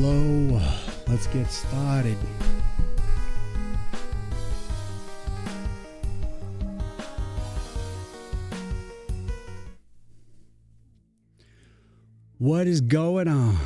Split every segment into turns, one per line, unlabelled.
Hello, let's get started. What is going on?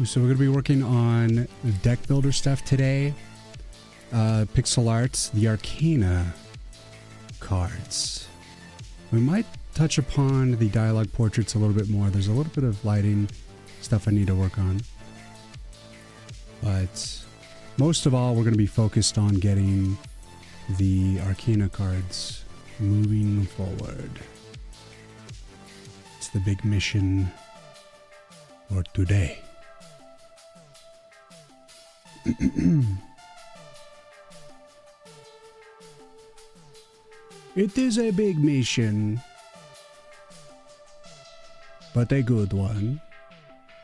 So we're going to be working on the deck builder stuff today. Pixel arts, the Arcana cards. We might touch upon the dialogue portraits a little bit more. There's a little bit of lighting stuff I need to work on. But most of all, we're going to be focused on getting the Arcana cards moving forward. It's the big mission for today. It is a big mission, but a good one.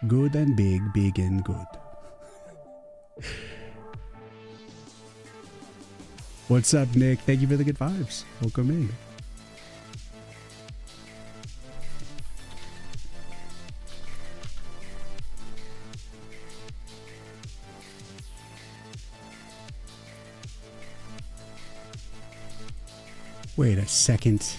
Good and big, big and good. What's up, Nick? Thank you for the good vibes. Welcome in. Wait a second.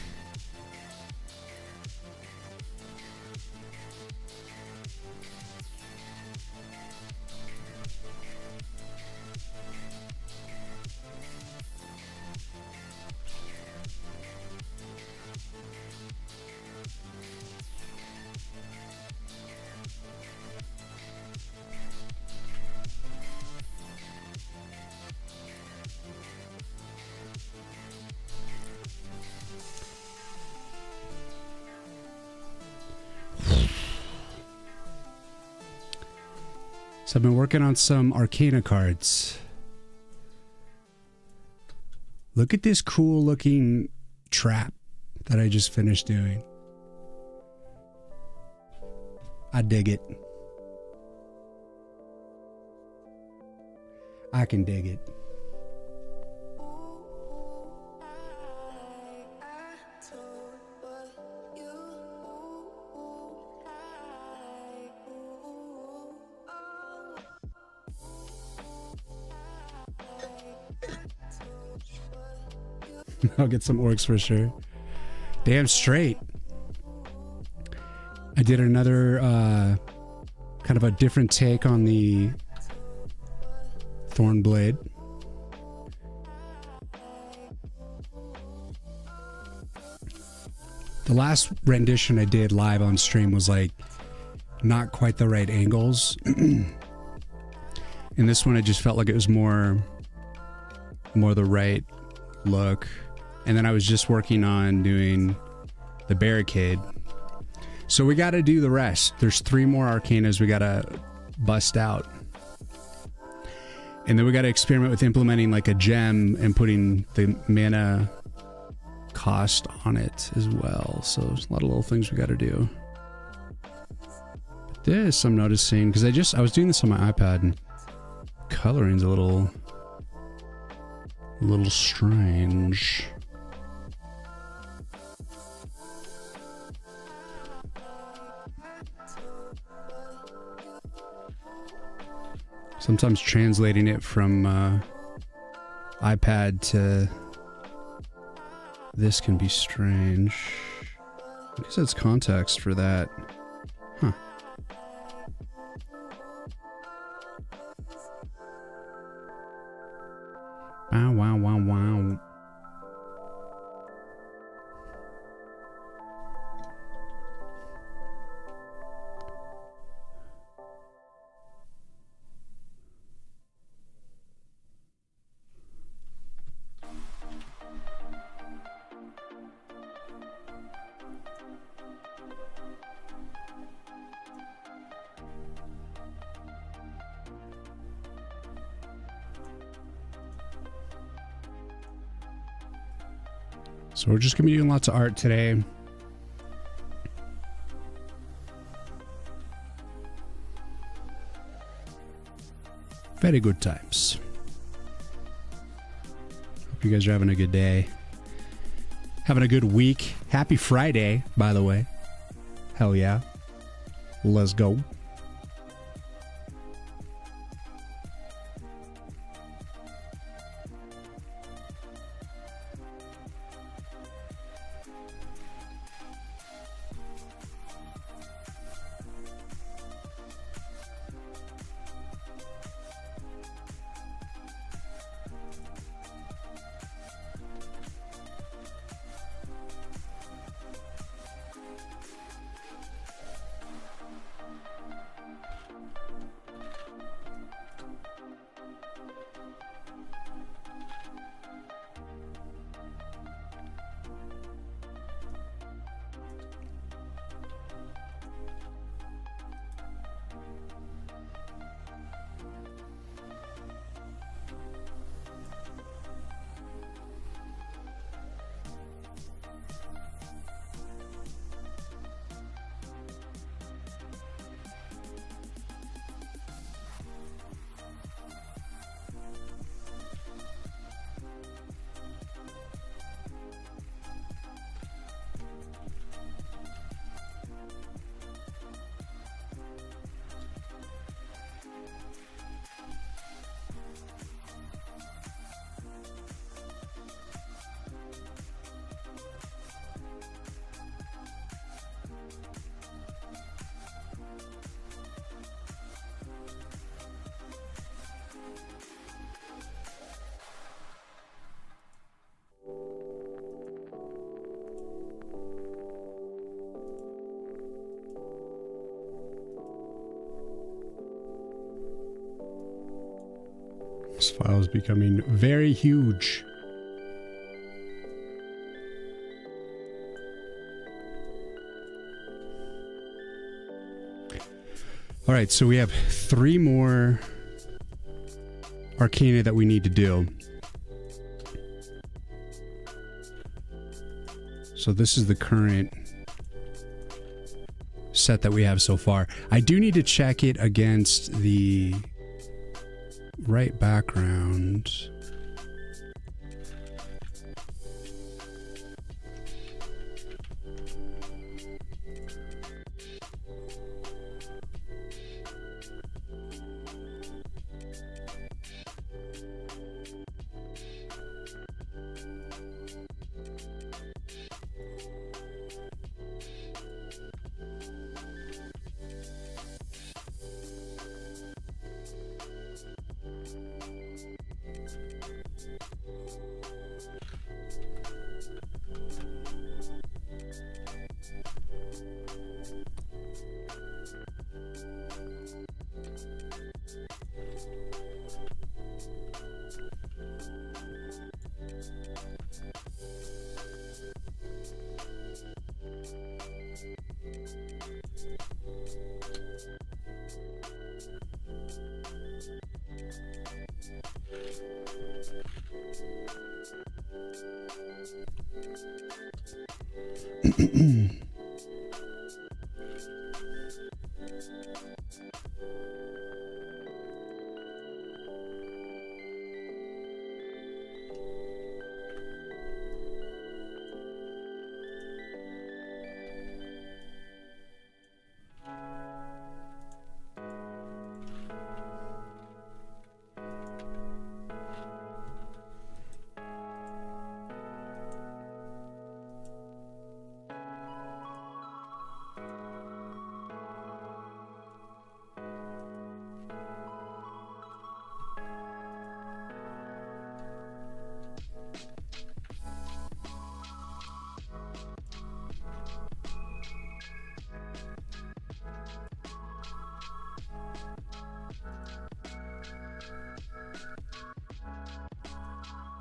So I've been working on some Arcana cards. Look at this cool looking trap that I just finished doing. I dig it. I can dig it. I'll get some orcs for sure. Damn straight. I did another kind of a different take on the Thorn Blade. The last rendition I did live on stream was like not quite the right angles. And this one I just felt like it was more the right look. And then I was just working on doing the barricade. So we got to do the rest. There's 3 more Arcanas we got to bust out. And then we got to experiment with implementing like a gem and putting the mana cost on it as well. So there's a lot of little things we got to do. But this I'm noticing, because I was doing this on my iPad and coloring's a little strange. Sometimes translating it from iPad to this can be strange. I guess that's context for that. Huh. Wow, wow, wow, wow. So we're just going to be doing lots of art today. Very good times. Hope you guys are having a good day. Having a good week. Happy Friday, by the way. Hell yeah. Let's go. This file is becoming very huge. All right, so we have 3 more Arcana that we need to do. So this is the current set that we have so far. I do need to check it against the right background.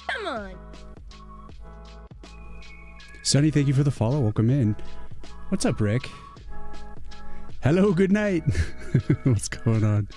Come on.
Sonny, thank you for the follow. Welcome in. What's up, Rick? Hello, good night. What's going on?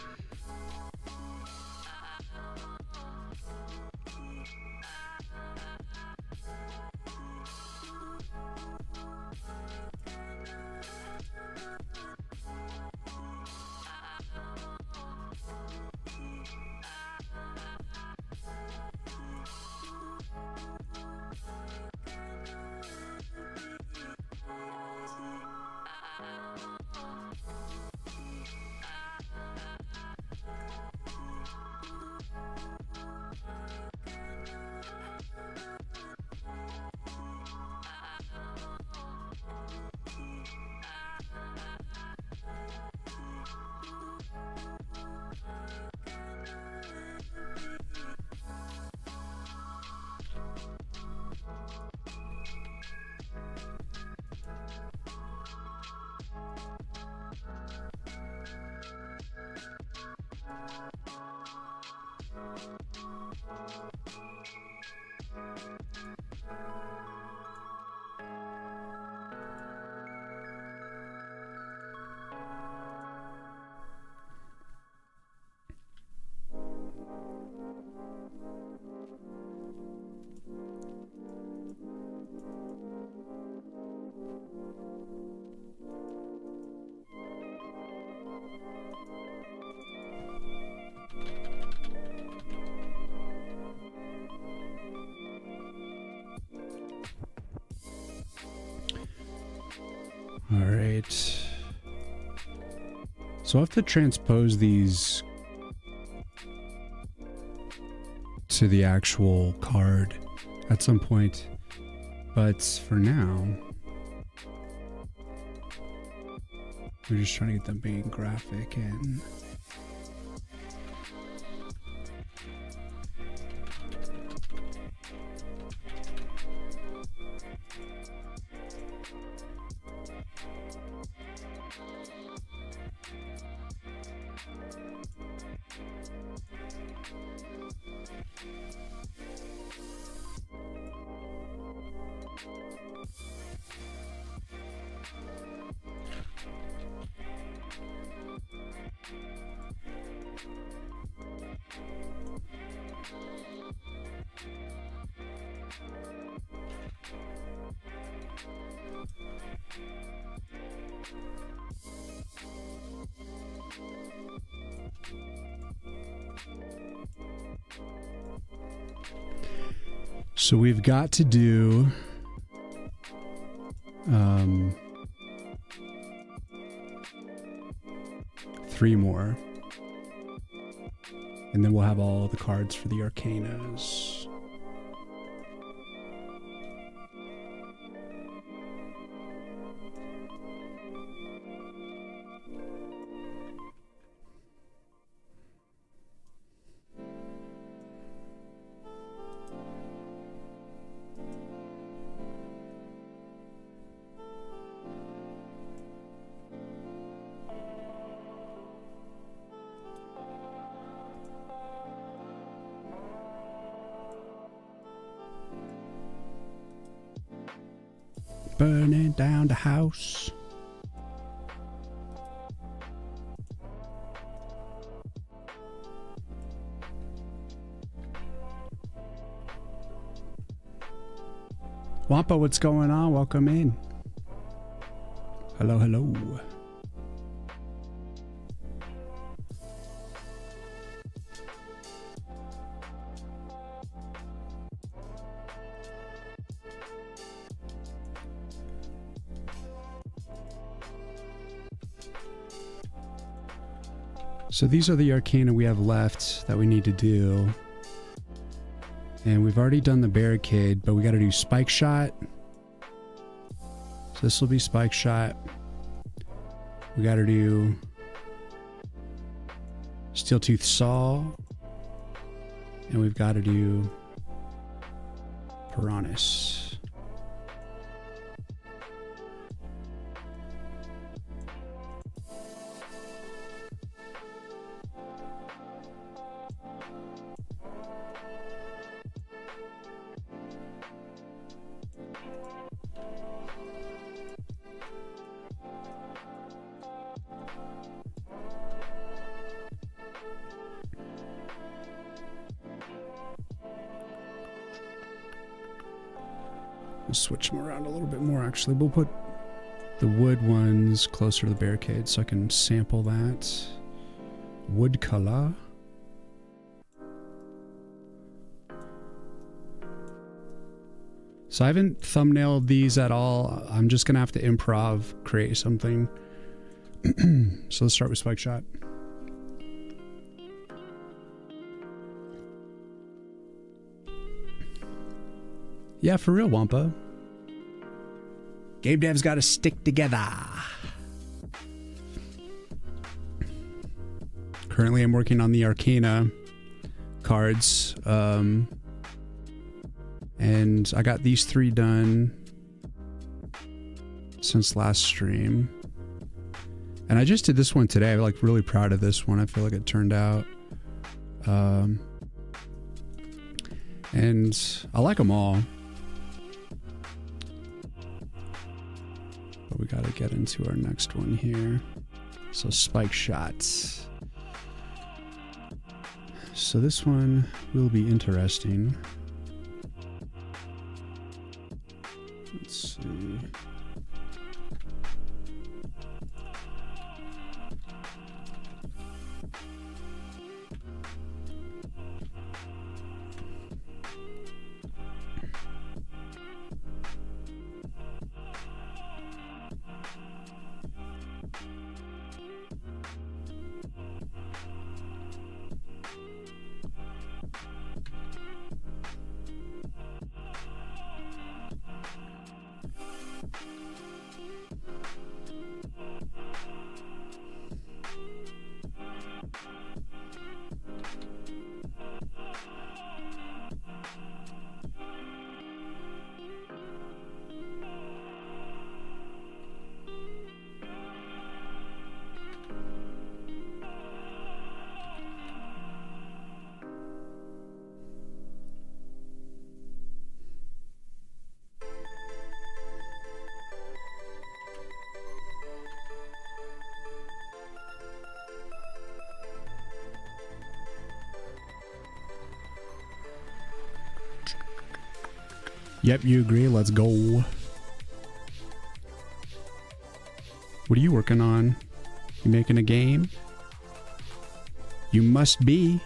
All right. So I have to transpose these to the actual card at some point. But for now, we're just trying to get the main graphic in. So we've got to do three more, and then we'll have all the cards for the Arcanas. Burning down the house. Wampa, what's going on? Welcome in. Hello, hello. So these are the Arcana we have left that we need to do. And we've already done the Barricade, but we got to do Spike Shot. So this will be Spike Shot. We got to do Steel Tooth Saw. And we've got to do Piranhas. Switch them around a little bit more, actually. We'll put the wood ones closer to the Barricade so I can sample that. Wood color. So I haven't thumbnailed these at all. I'm just going to have to improv, create something. So let's start with Spike Shot. Yeah, for real, Wampa. Game devs got to stick together. Currently, I'm working on the Arcana cards. And I got these three done since last stream. And I just did this one today. I'm like really proud of this one. I feel like it turned out. And I like them all. But we got to get into our next one here. So Spike Shots. So this one will be interesting. Let's see. Yep, you agree. Let's go. What are you working on? You making a game? You must be.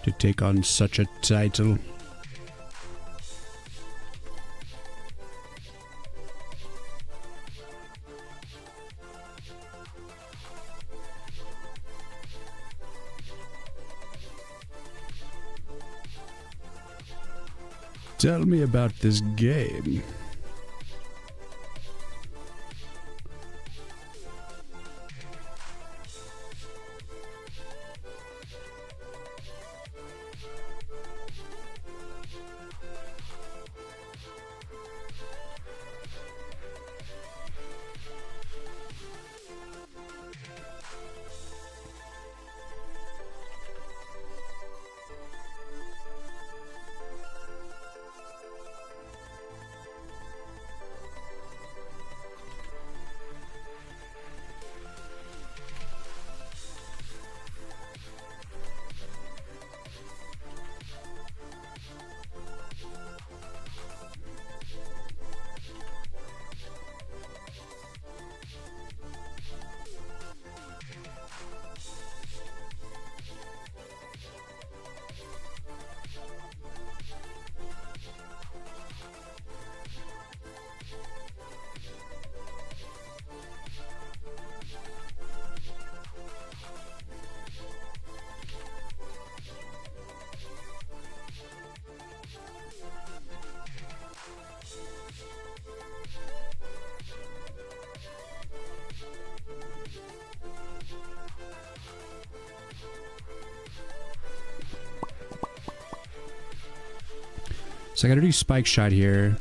To take on such a title. Tell me about this game. So I gotta do spike shot here.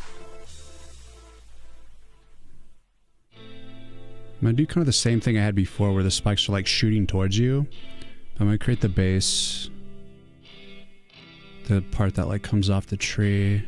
I'm gonna do kind of the same thing I had before where the spikes are like shooting towards you. I'm gonna create the base. The part that like comes off the tree.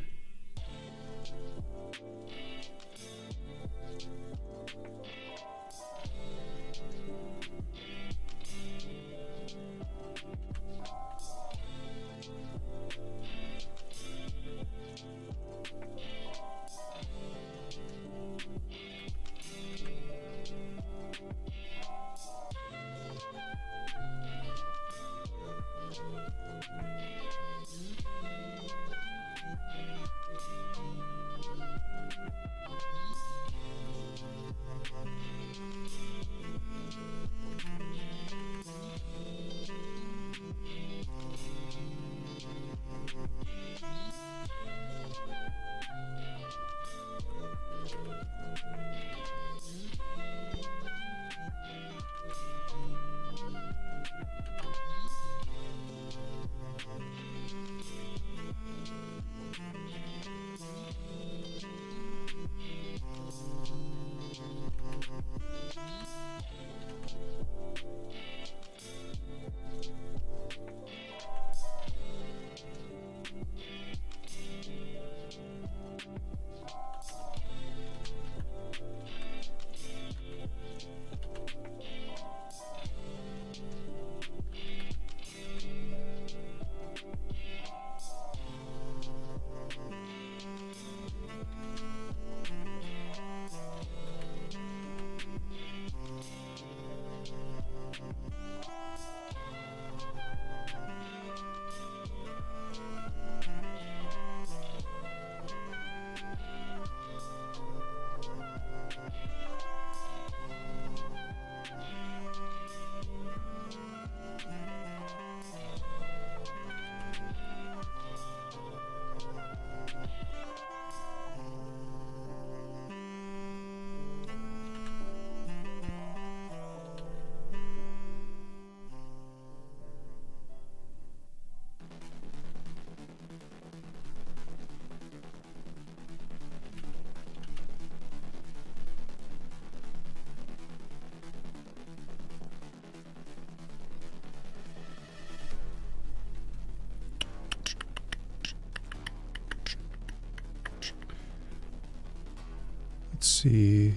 Let's see.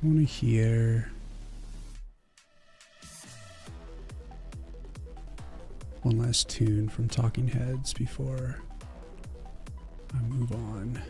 I want to hear one last tune from Talking Heads before I move on.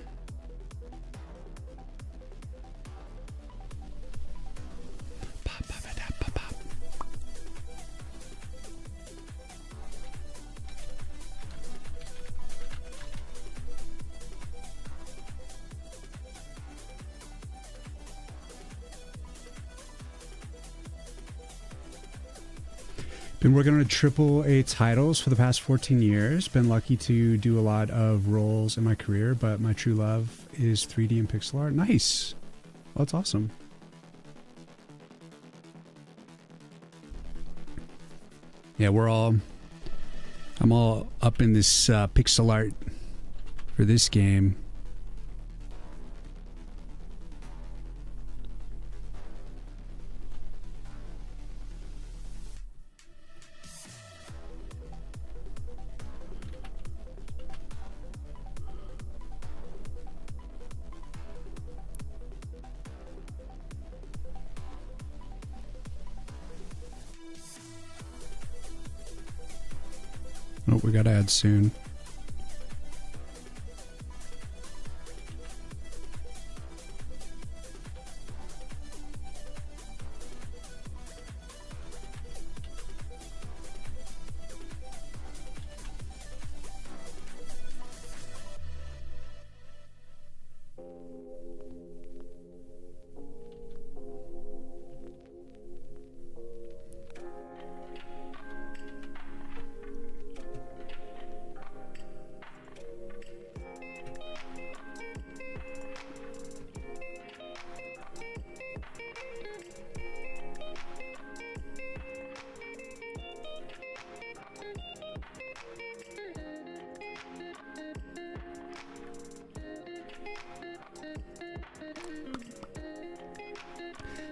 Been working on AAA titles for the past 14 years. Been lucky to do a lot of roles in my career, but my true love is 3D and pixel art. Nice. Well, that's awesome. Yeah, I'm all up in this pixel art for this game. Oh, we gotta add soon.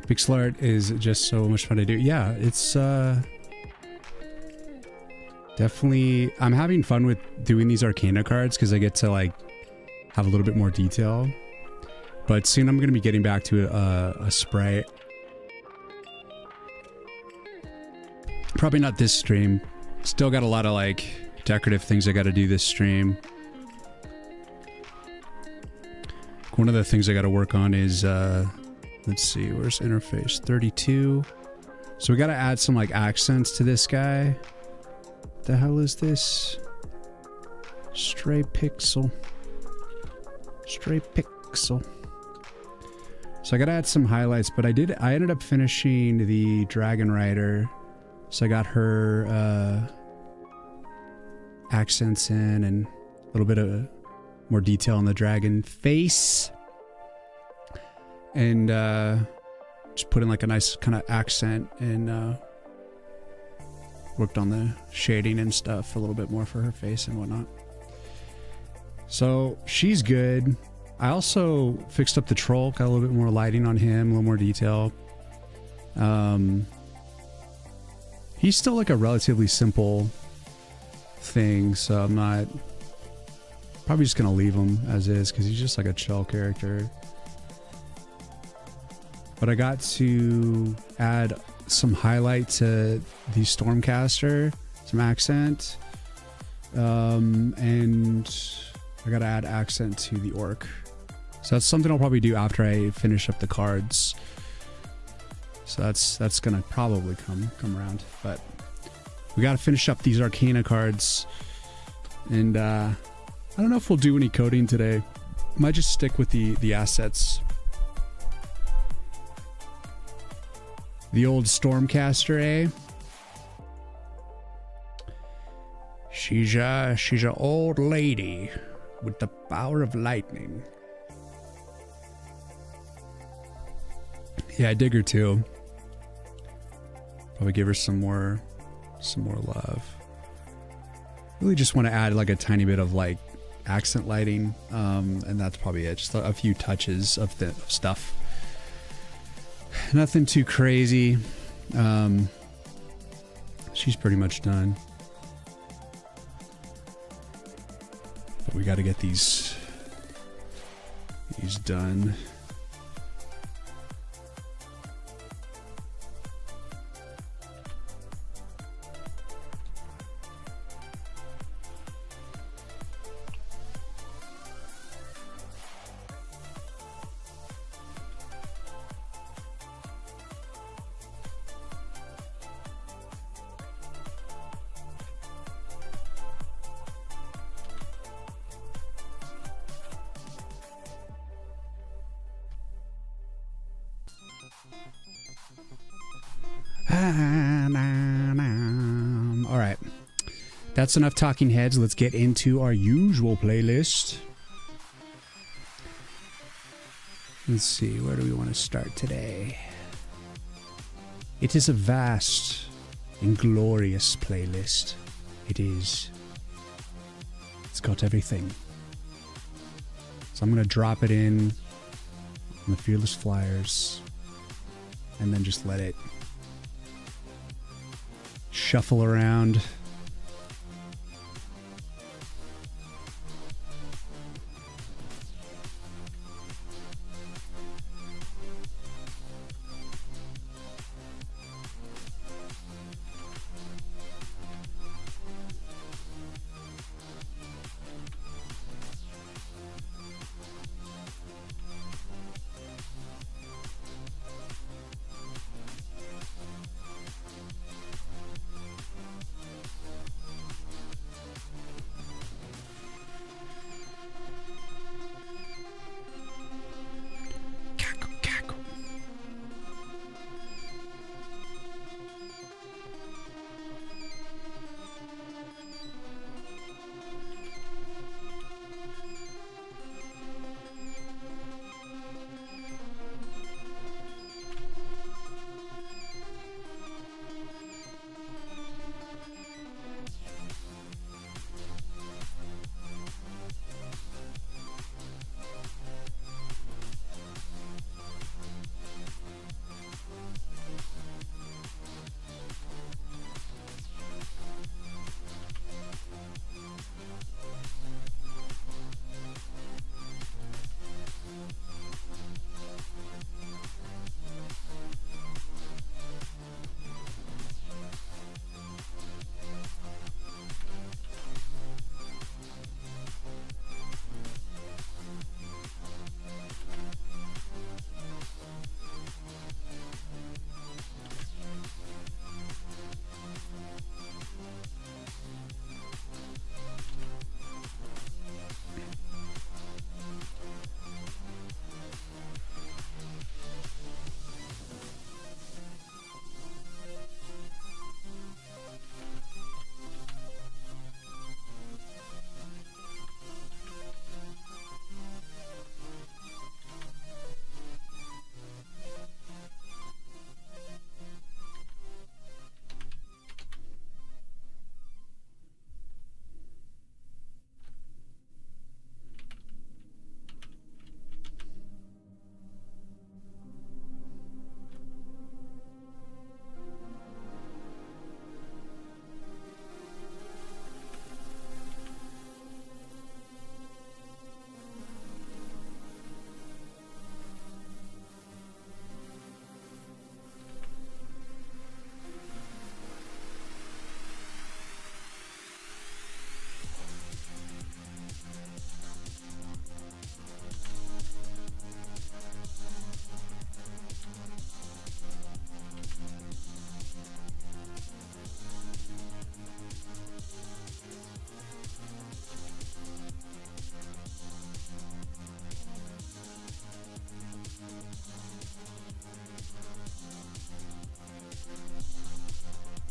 Pixel art is just so much fun to do. Yeah, it's definitely, I'm having fun with doing these Arcana cards because I get to like have a little bit more detail. But soon I'm going to be getting back to a sprite. Probably not this stream. Still got a lot of like decorative things I got to do this stream. One of the things I got to work on is let's see, where's interface? 32. So we got to add some like accents to this guy. The hell is this? Stray pixel. Stray pixel. So I got to add some highlights, but I ended up finishing the Dragon Rider. So I got her accents in and a little bit of more detail on the dragon face. And just put in like a nice kind of accent and worked on the shading and stuff a little bit more for her face and whatnot. So she's good. I also fixed up the troll, got a little bit more lighting on him, a little more detail. He's still like a relatively simple thing, so I'm not probably just gonna leave him as is because he's just like a chill character. But I got to add some highlight to the Stormcaster, some accent, and I got to add accent to the Orc. So that's something I'll probably do after I finish up the cards. So that's gonna probably come around. But we got to finish up these Arcana cards, and I don't know if we'll do any coding today. Might just stick with the assets. The old Stormcaster, eh? She's a old lady with the power of lightning. Yeah, I dig her too. Probably give her some more love. Really just want to add like a tiny bit of like accent lighting, and that's probably it. Just a few touches of stuff. Nothing too crazy. She's pretty much done. But we got to get these He's done. All right. That's enough talking heads. Let's get into our usual playlist. Let's see. Where do we want to start today? It is a vast and glorious playlist. It is. It's got everything. So I'm going to drop it in on the Fearless Flyers and then just let it shuffle around.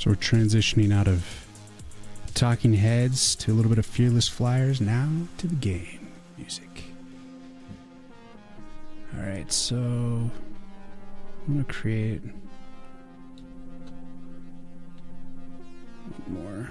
So we're transitioning out of Talking Heads to a little bit of Fearless Flyers, now to the game music. Alright, so I'm going to create one more.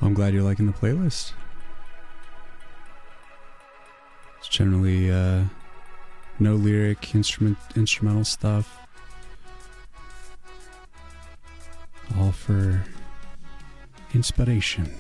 I'm glad you're liking the playlist. It's generally no lyric, instrumental stuff. All for inspiration.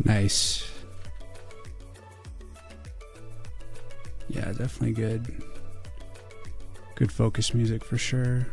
Nice. Yeah, definitely good. Good focus music for sure.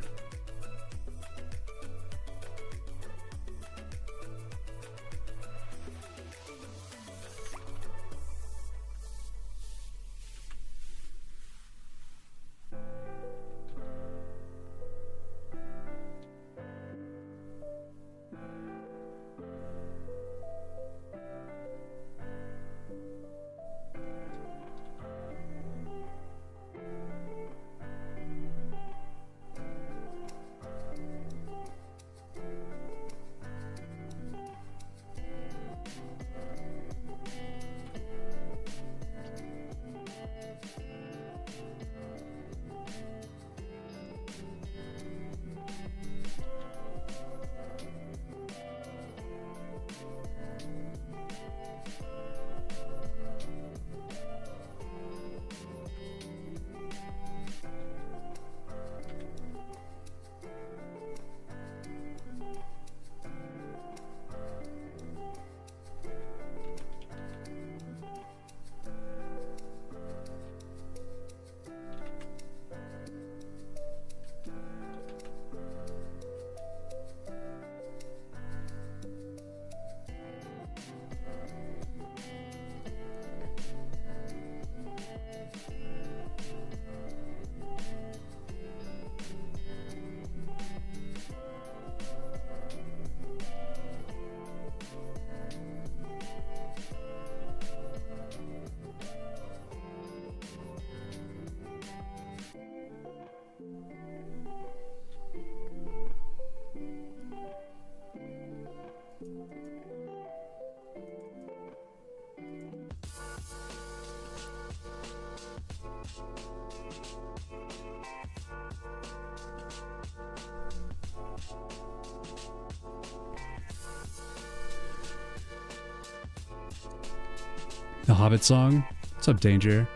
The Hobbit song. What's up, Danger?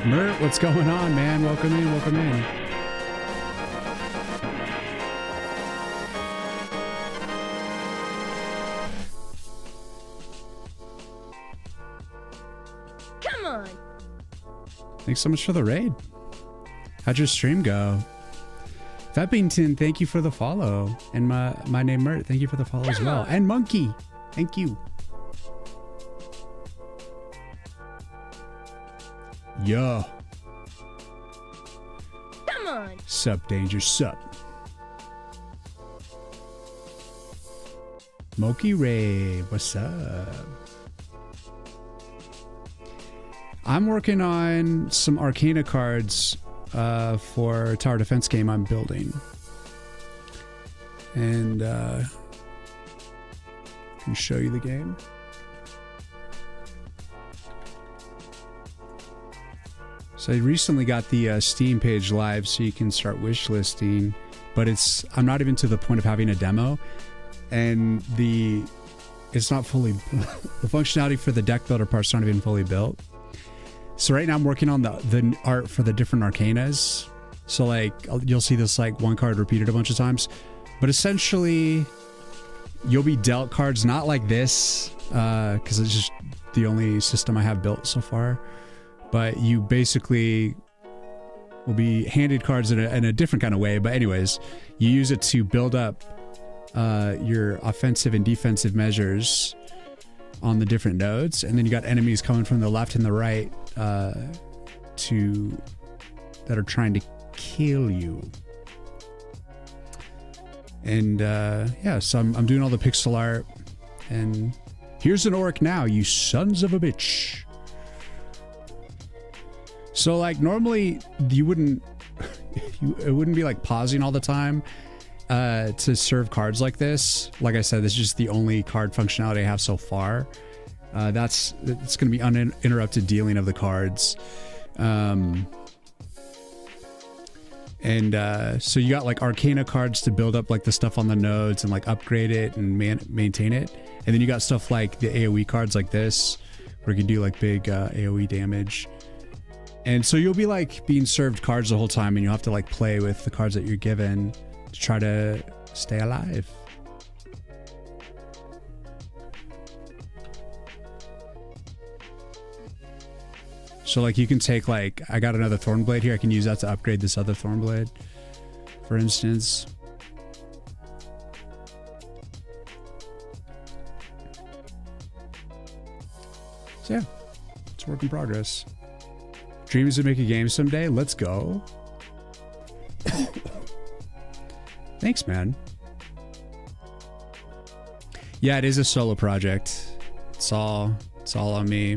Mert, what's going on, man? Welcome in, welcome in.
Come on.
Thanks so much for the raid. How'd your stream go? Fatbington, thank you for the follow. And my name Mert, thank you for the follow as well. And Monkey, thank you. Yo.
Come on.
Sup, Danger, sup. Monkey Ray, what's up? I'm working on some Arcana cards for a tower defense game I'm building. And I can show you the game. So I recently got the Steam page live so you can start wishlisting, but I'm not even to the point of having a demo, and it's not fully the functionality for the deck builder part's not even fully built. So right now I'm working on the art for the different arcanas. So like you'll see this like one card repeated a bunch of times, but essentially you'll be dealt cards not like this because it's just the only system I have built so far. But you basically will be handed cards in a different kind of way. But anyways, you use it to build up your offensive and defensive measures on the different nodes, and then you got enemies coming from the left and the right that are trying to kill you. And yeah, so I'm doing all the pixel art, and here's an orc now, you sons of a bitch. So like normally you wouldn't it wouldn't be like pausing all the time to serve cards like this. Like I said, this is just the only card functionality I have so far. It's going to be uninterrupted dealing of the cards. So you got like Arcana cards to build up like the stuff on the nodes and like upgrade it and maintain it. And then you got stuff like the AoE cards like this, where you can do like big AoE damage. And so you'll be like being served cards the whole time, and you'll have to like play with the cards that you're given to try to stay alive. So like you can take like, I got another Thornblade here. I can use that to upgrade this other Thornblade, for instance. So yeah, it's a work in progress. Dreams to make a game someday. Let's go. Thanks, man. Yeah, it is a solo project. It's all on me.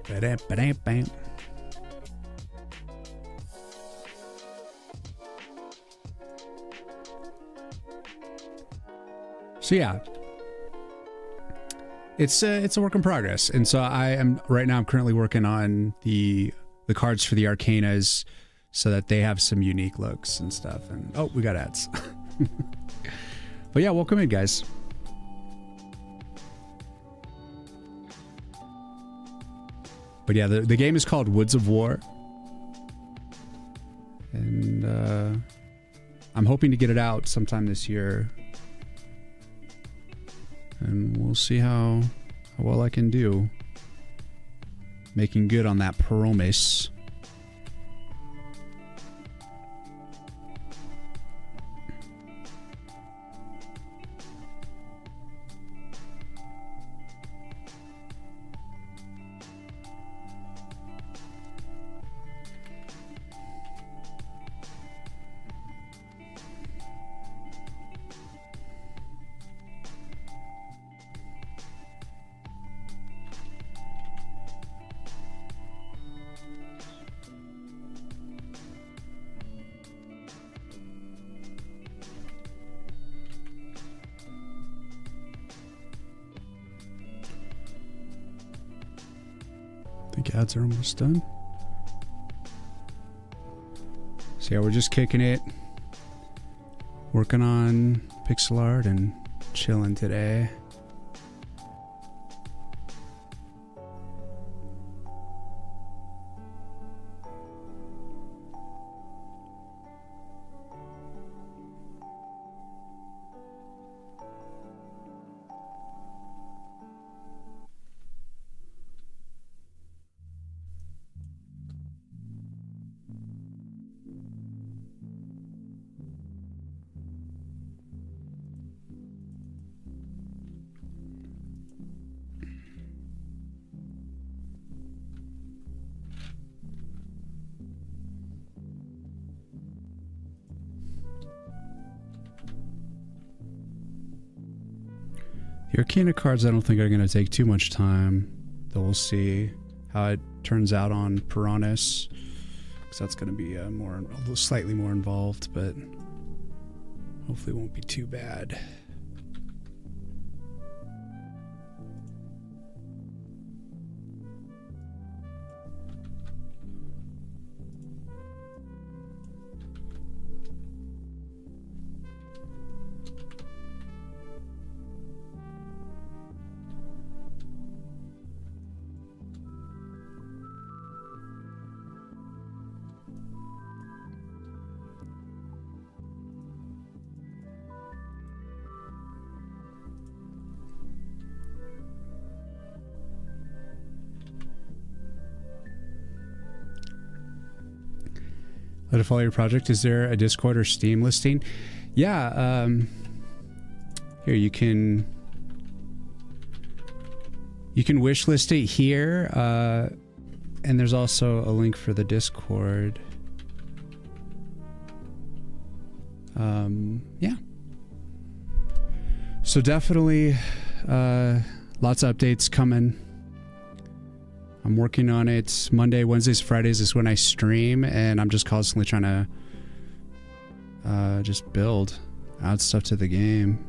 Ba-dam-ba-dam-bam. So yeah, it's a work in progress, and so I'm currently working on the cards for the Arcanas so that they have some unique looks and stuff. And oh, we got ads. But yeah, welcome in, guys. But yeah, the game is called Woods of War, and I'm hoping to get it out sometime this year. And we'll see how well I can do making good on that promise. think ads are almost done. So yeah, we're just kicking it. Working on pixel art and chilling today. The Arcana cards I don't think are going to take too much time, though we'll see how it turns out on Piranhas, because that's going to be slightly more involved, but hopefully it won't be too bad. Let it follow your project. Is there a Discord or Steam listing? Yeah. Here you can wishlist it here, and there's also a link for the Discord. Yeah. So definitely, lots of updates coming. I'm working on it. Monday, Wednesdays, Fridays is when I stream, and I'm just constantly trying to just add stuff to the game.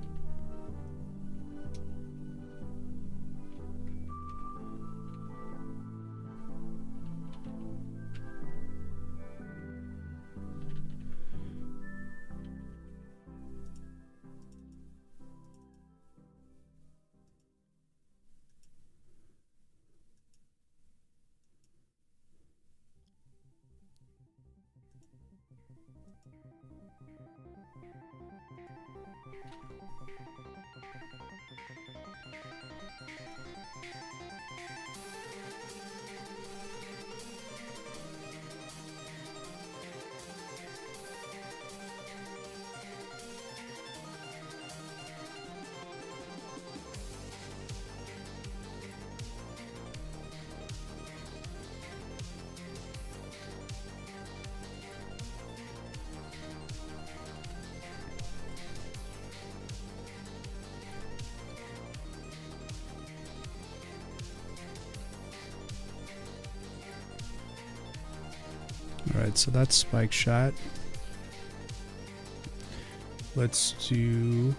Alright, so that's Spike Shot. Let's do...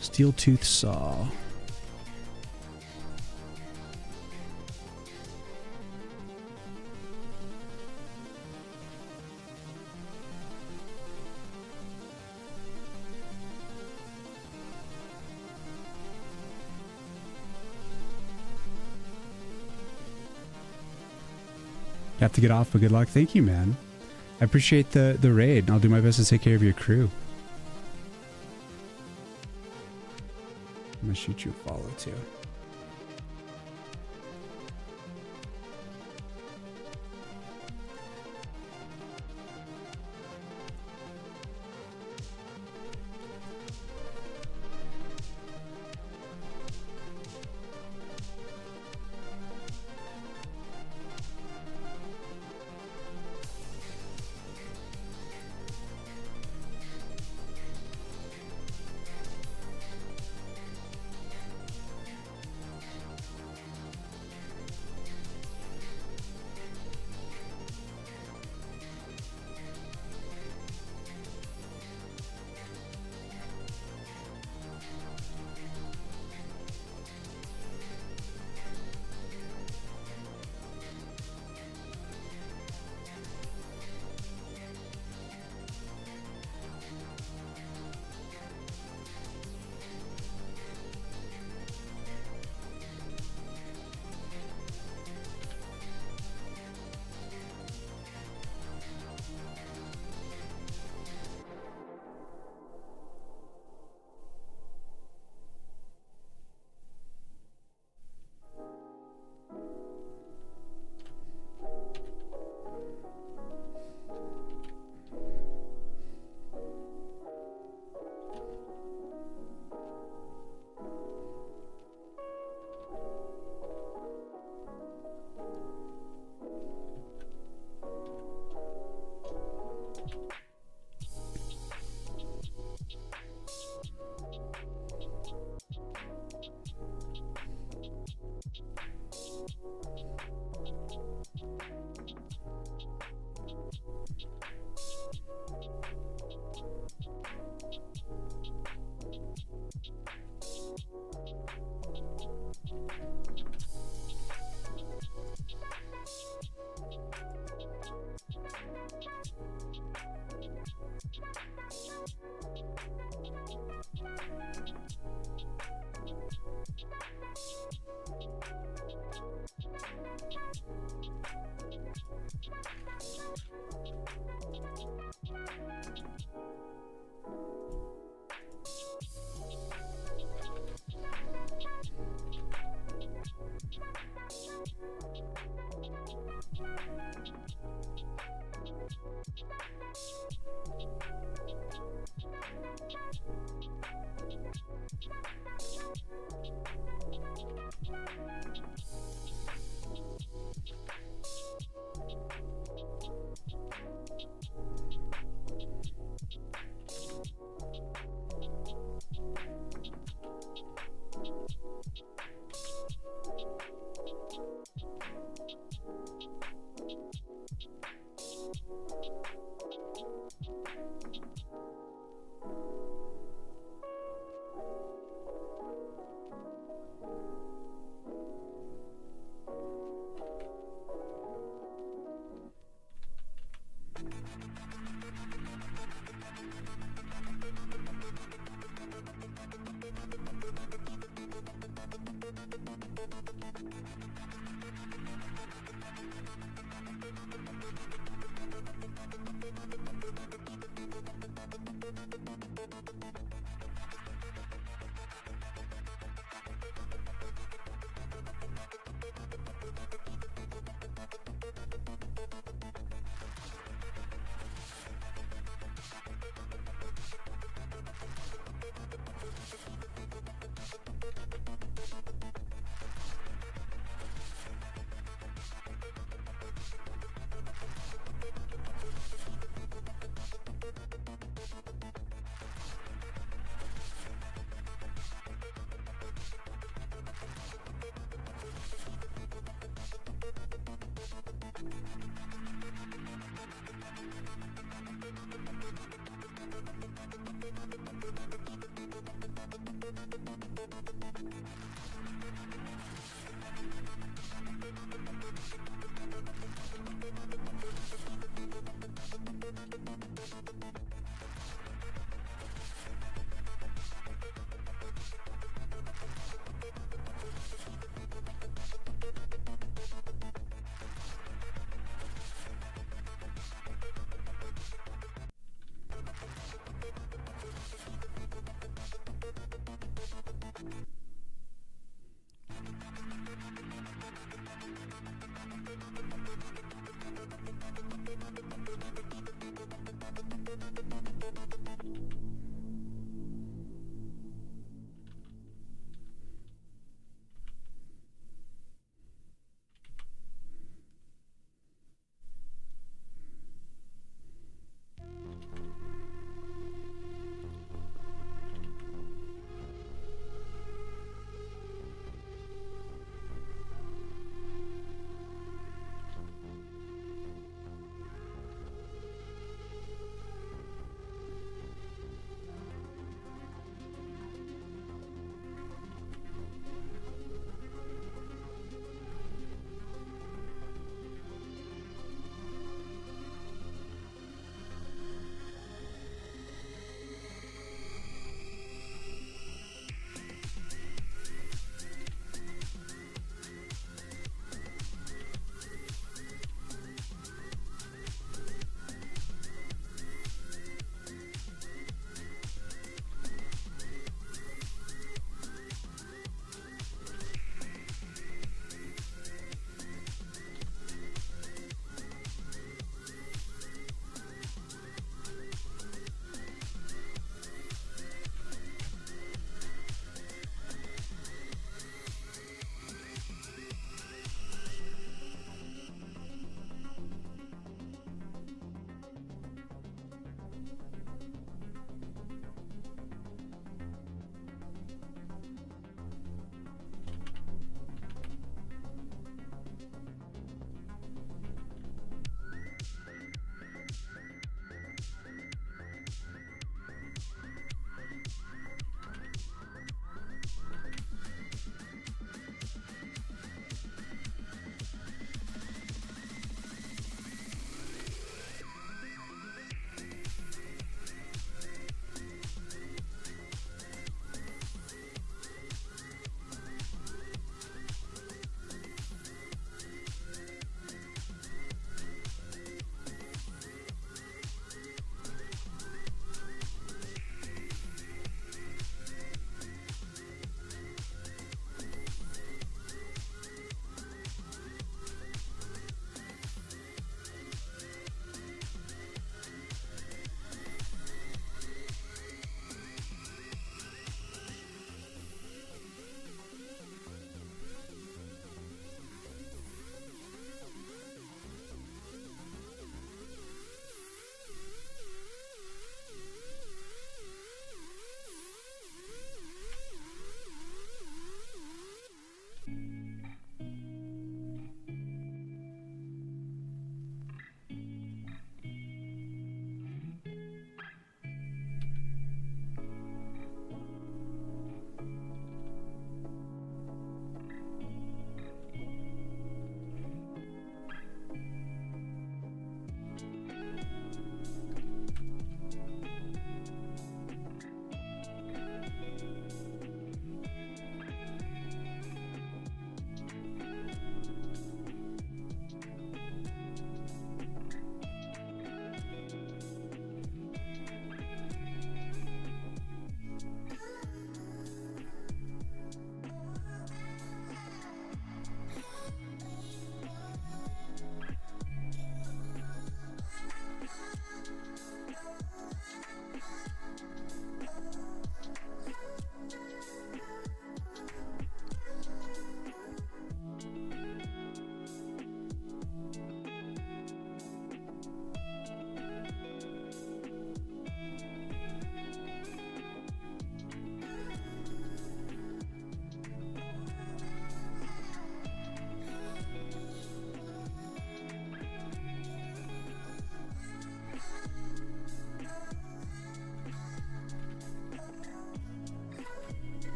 Steel Tooth Saw. You have to get off, but good luck. Thank you, man. I appreciate the raid. I'll do my best to take care of your crew. I'm gonna shoot you a follow too.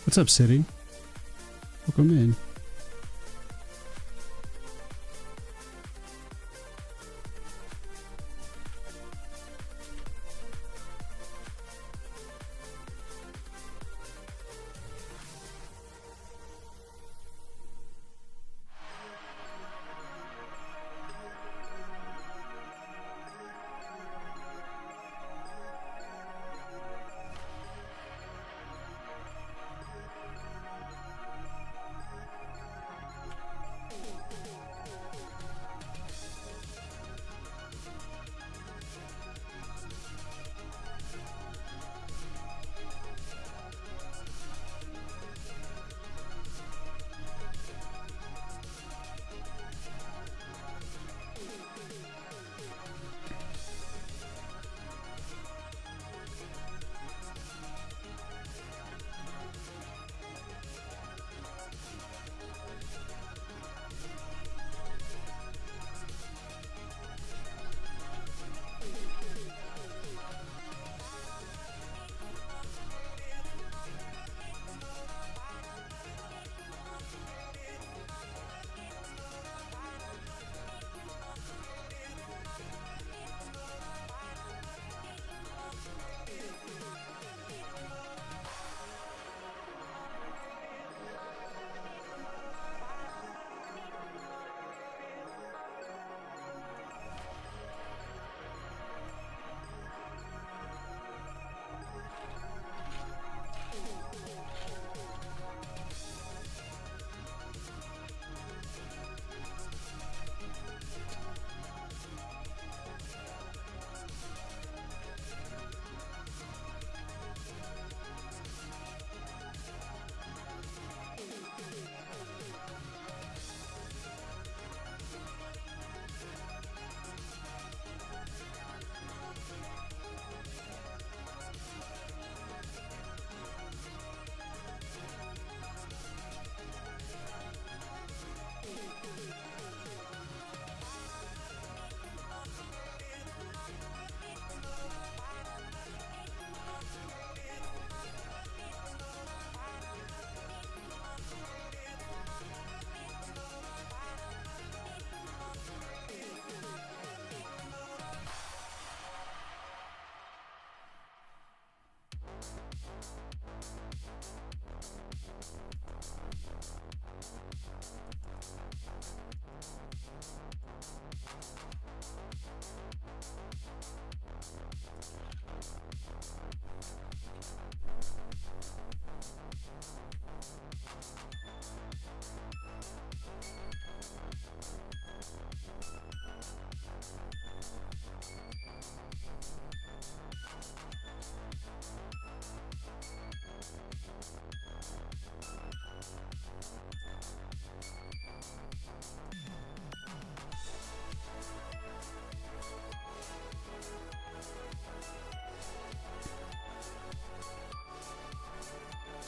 What's up, City? Welcome in.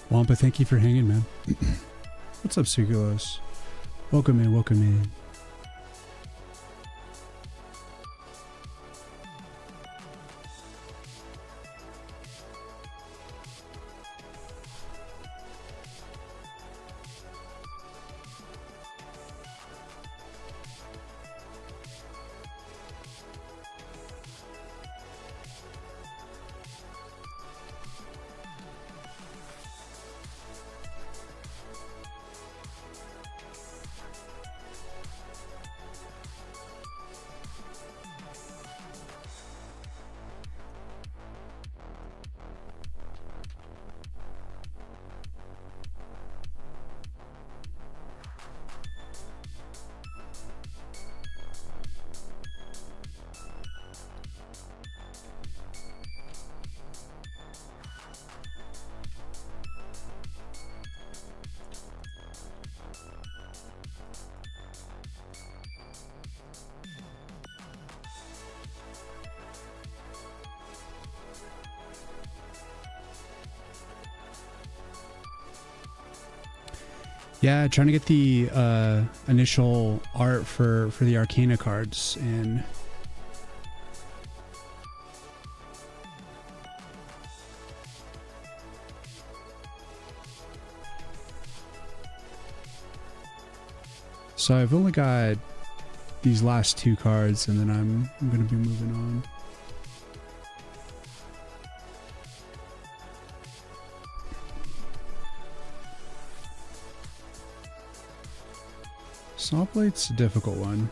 Wampa, thank you for hanging, man. What's up, Circulos? Welcome in, welcome in. Yeah, trying to get the initial art for the Arcana cards in. So I've only got these last 2 cards, and then I'm going to be moving on. Saw Blade's a difficult one.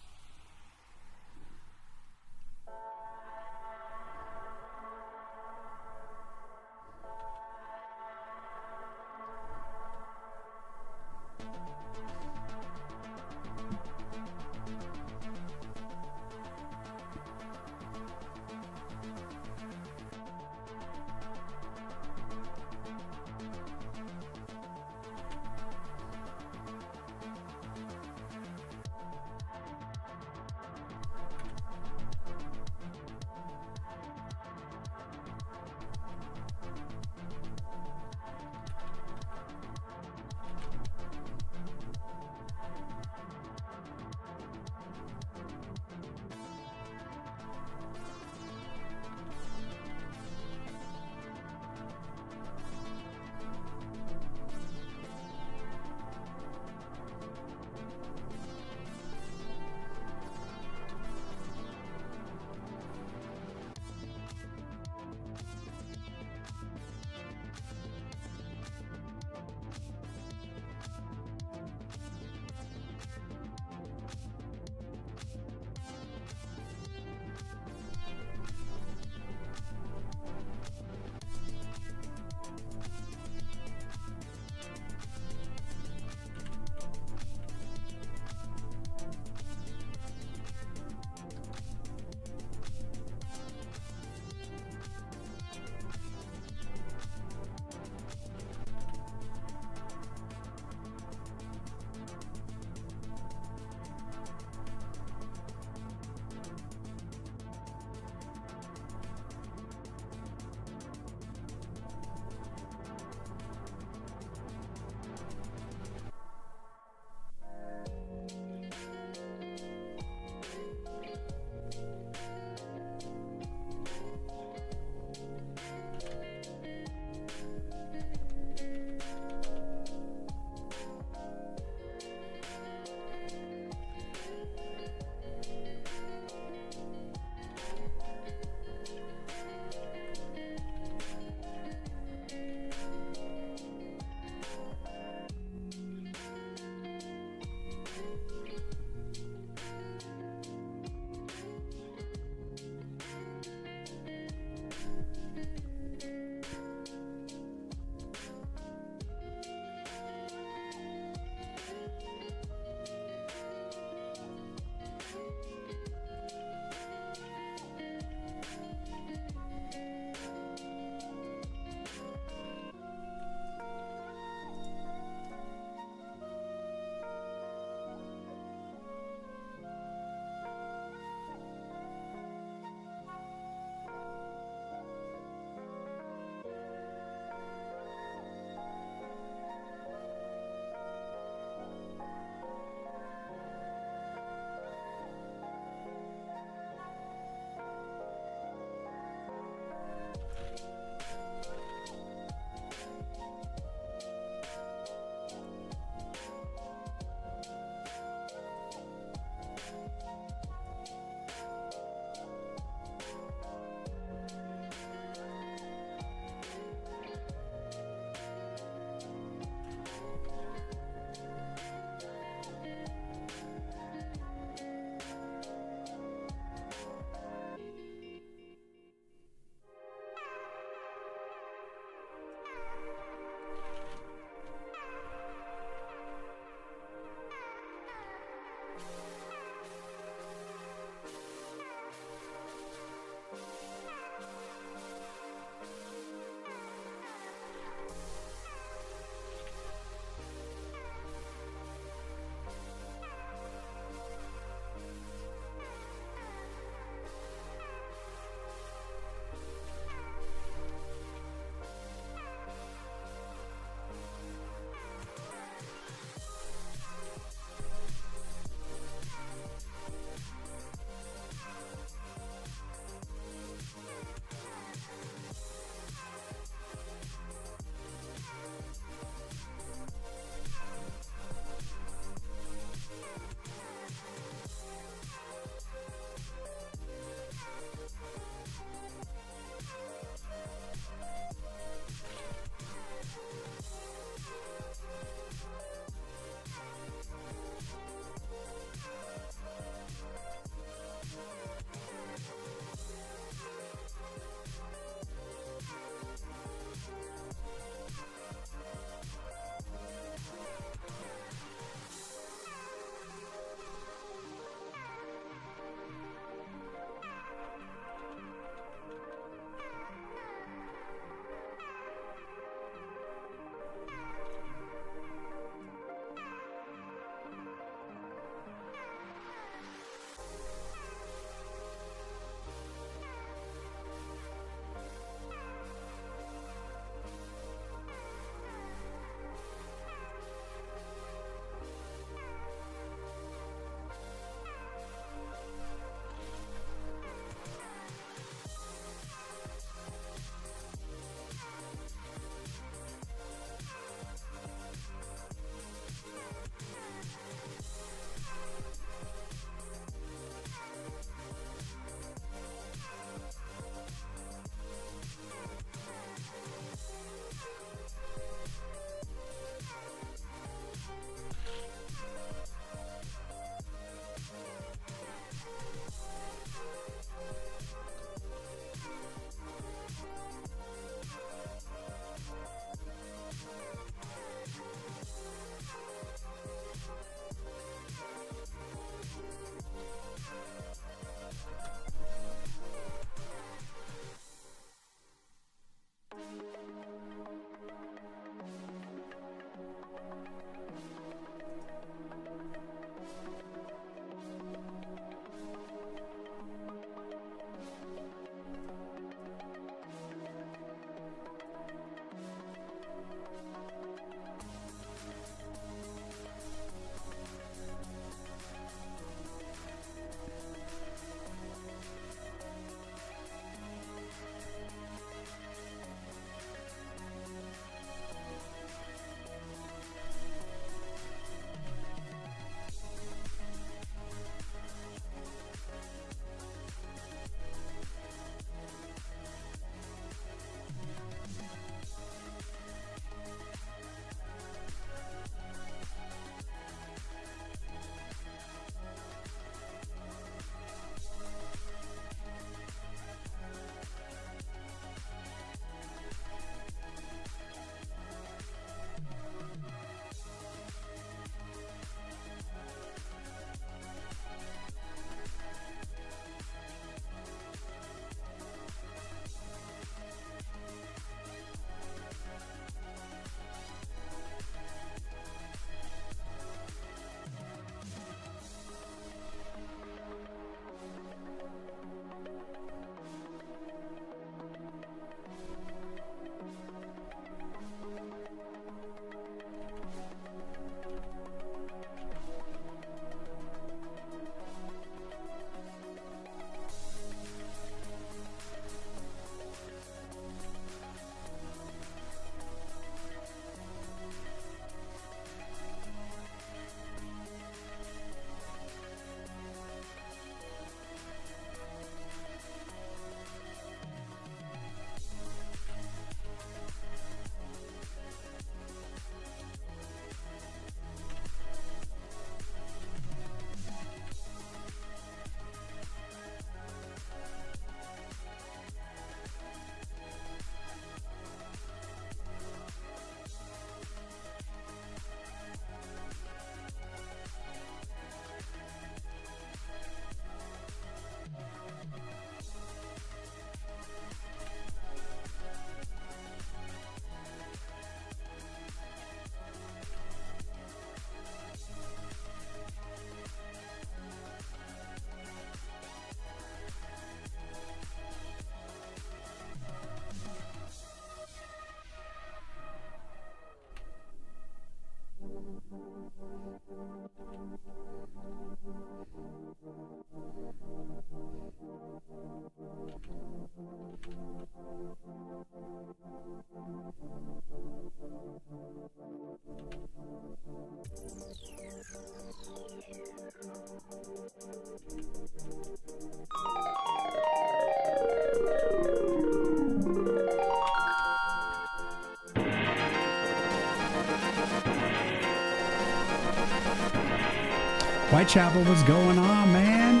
Whitechapel, what's going on, man?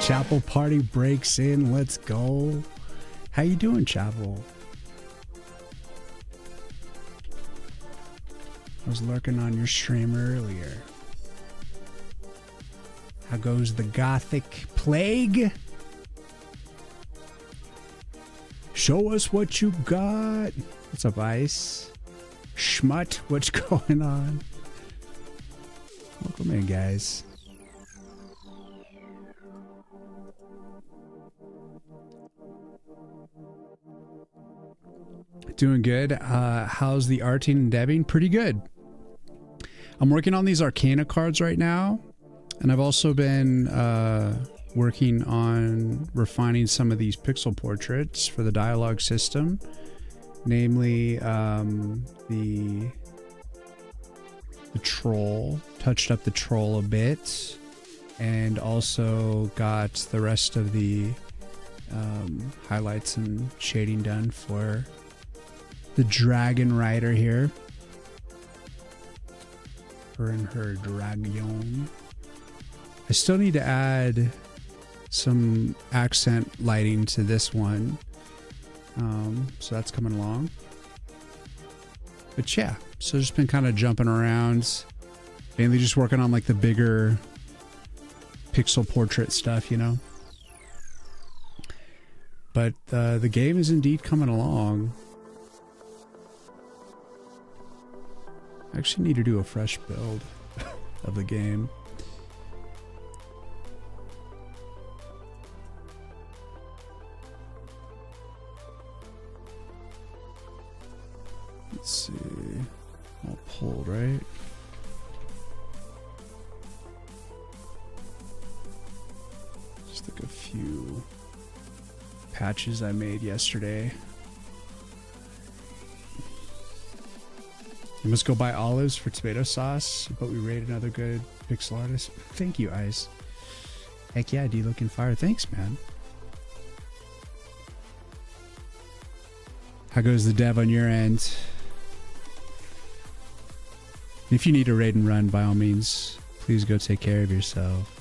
Chapel party breaks in. Let's go. How you doing, Chapel? I was lurking on your stream earlier. How goes the Gothic Plague? Show us what you got. What's up, Ice? Schmut, what's going on? Welcome in, guys. Doing good. How's the arting and debbing? Pretty good. I'm working on these Arcana cards right now, and I've also been working on refining some of these pixel portraits for the dialogue system, namely the troll. Touched up the troll a bit, and also got the rest of the highlights and shading done for the dragon rider here. Her and her dragon. I still need to add some accent lighting to this one. So that's coming along. But yeah, so just been kind of jumping around. Mainly just working on like the bigger pixel portrait stuff, you know. But the game is indeed coming along. I actually need to do a fresh build of the game. Let's see. All pulled, right? Just like a few patches I made yesterday. You must go buy olives for tomato sauce, but we raid another good pixel artist. Thank you, Ice. Heck yeah, D looking fire. Thanks, man. How goes the dev on your end? If you need a raid and run, by all means, please go take care of yourself.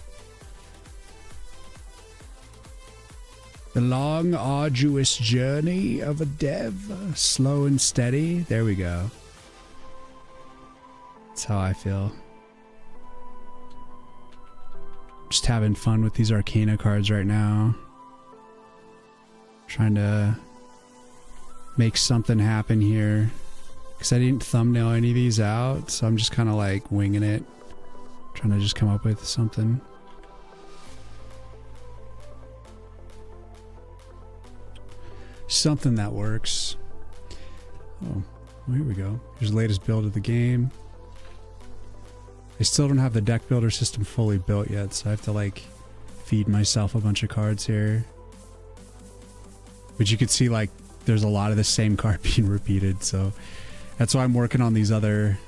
The long, arduous journey of a dev. Slow and steady. There we go. That's how I feel. Just having fun with these Arcana cards right now. Trying to make something happen here. Because I didn't thumbnail any of these out, so I'm just kind of like winging it. Trying to just come up with something. Something that works. Oh, well, here we go. Here's the latest build of the game. I still don't have the deck builder system fully built yet, so I have to like feed myself a bunch of cards here. But you can see like there's a lot of the same card being repeated, so that's why I'm working on these other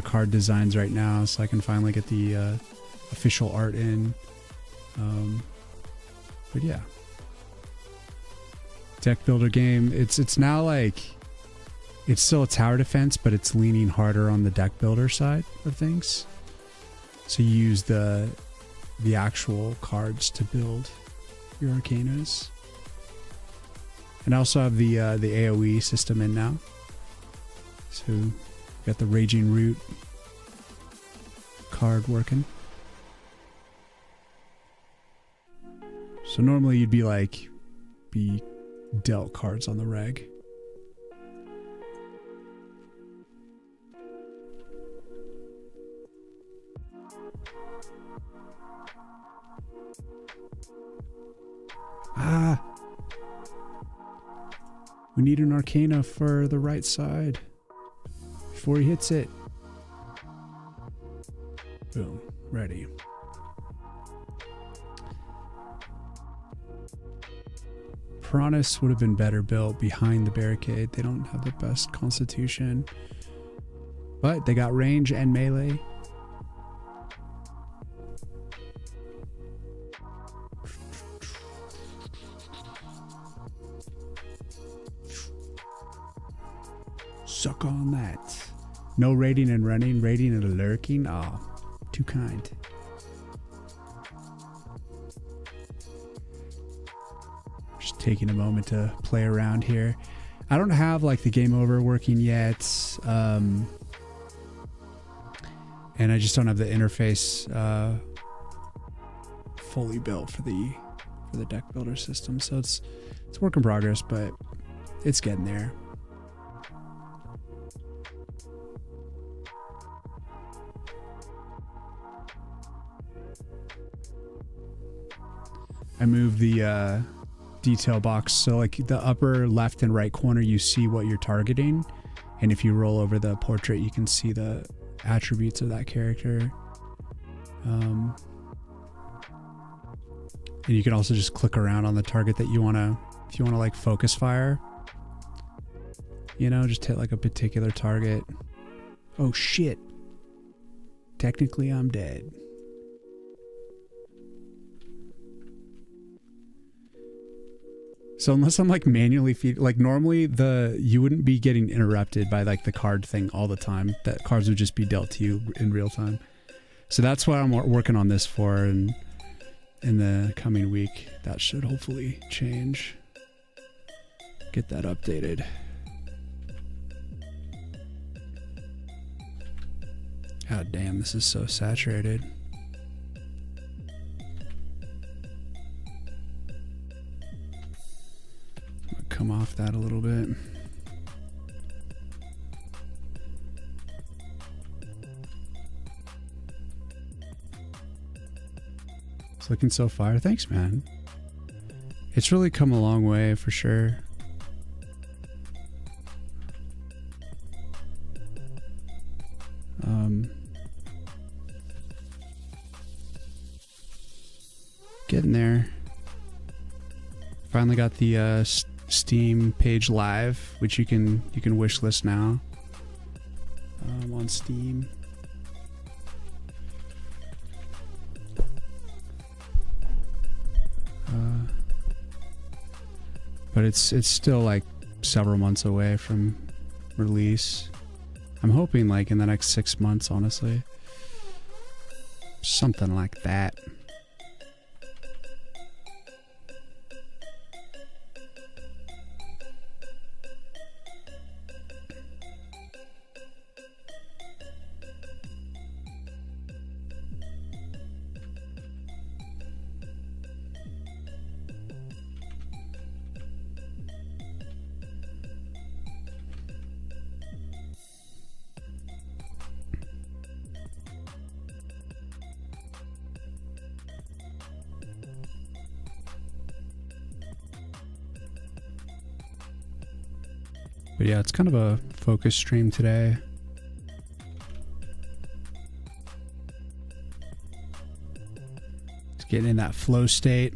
card designs right now, so I can finally get the official art in. But yeah, deck builder game. It's now like it's still a tower defense, but it's leaning harder on the deck builder side of things. So you use the actual cards to build your Arcanas. And I also have the AoE system in now. So got the Raging Root card working. So normally you'd be dealt cards on the reg. Ah! We need an Arcana for the right side before he hits it. Boom. Ready. Piranhas would have been better built behind the barricade. They don't have the best constitution. But they got range and melee. Suck on that. No raiding and running, raiding and lurking. Ah, too kind. Just taking a moment to play around here. I don't have like the game over working yet. And I just don't have the interface fully built for the deck builder system. So it's work in progress, but it's getting there. I moved the detail box, so like the upper left and right corner you see what you're targeting, and if you roll over the portrait you can see the attributes of that character. And you can also just click around on the target that you want to, if you want to like focus fire, you know, just hit like a particular target. Oh shit, technically I'm dead. So unless I'm like manually feed, like normally you wouldn't be getting interrupted by like the card thing all the time. That cards would just be dealt to you in real time. So that's what I'm working on this for, and in the coming week that should hopefully change. Get that updated. God damn, this is so saturated. Come off that a little bit. It's looking so fire. Thanks, man. It's really come a long way for sure. Getting there. Finally got the Steam page live, which you can wishlist now on Steam. But it's still like several months away from release. I'm hoping like in the next 6 months, honestly. Something like that. But yeah, it's kind of a focus stream today. Just getting in that flow state.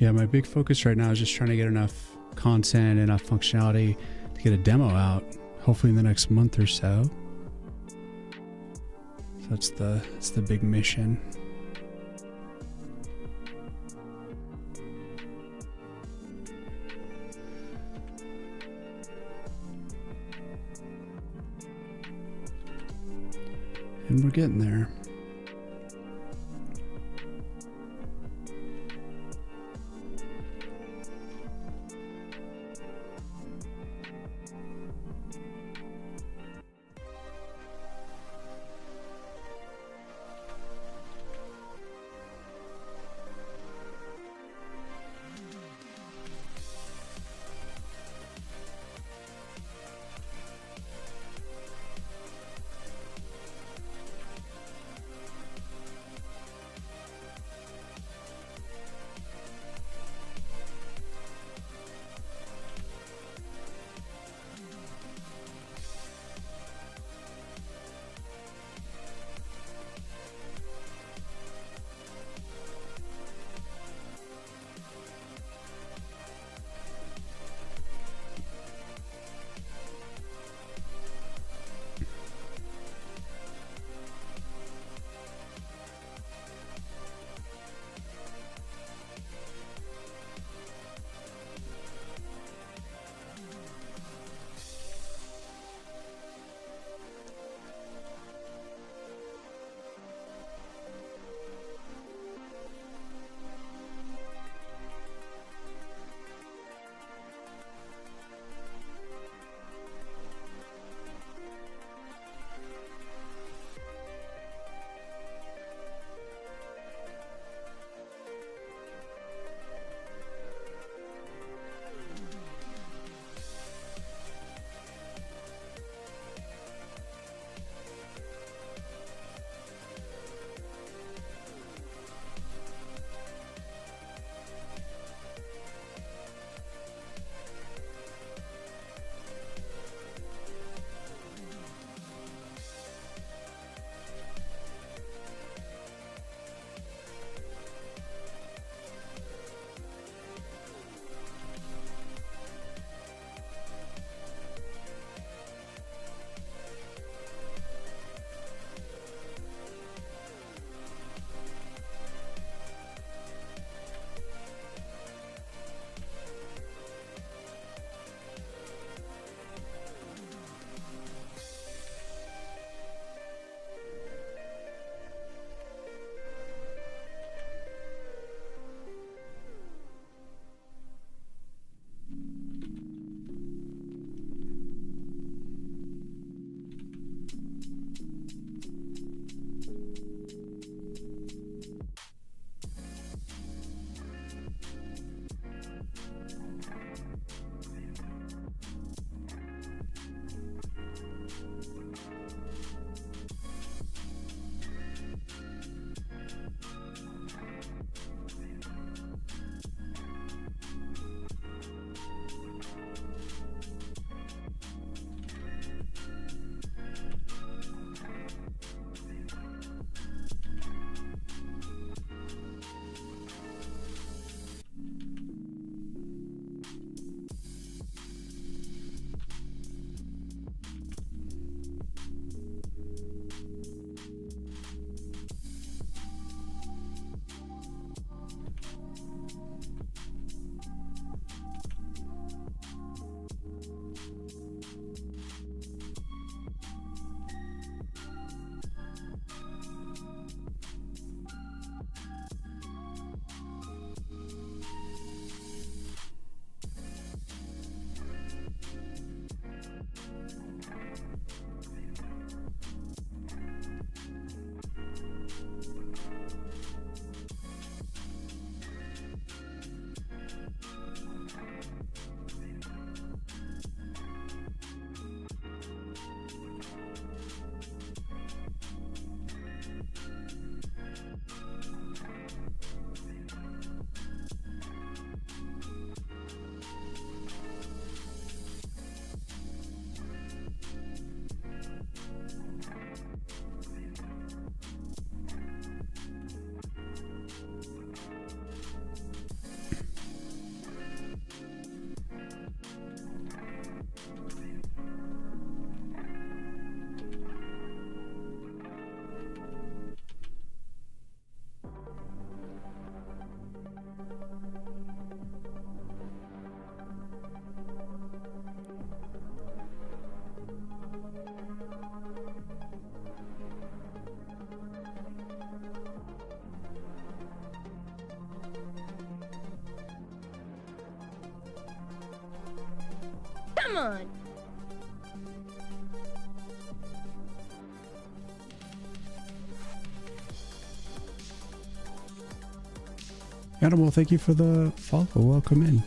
Yeah, my big focus right now is just trying to get enough content, enough functionality to get a demo out, hopefully in the next month or so. So that's the big mission. And we're getting there.
on.
Animal, thank you for the follow. Welcome in.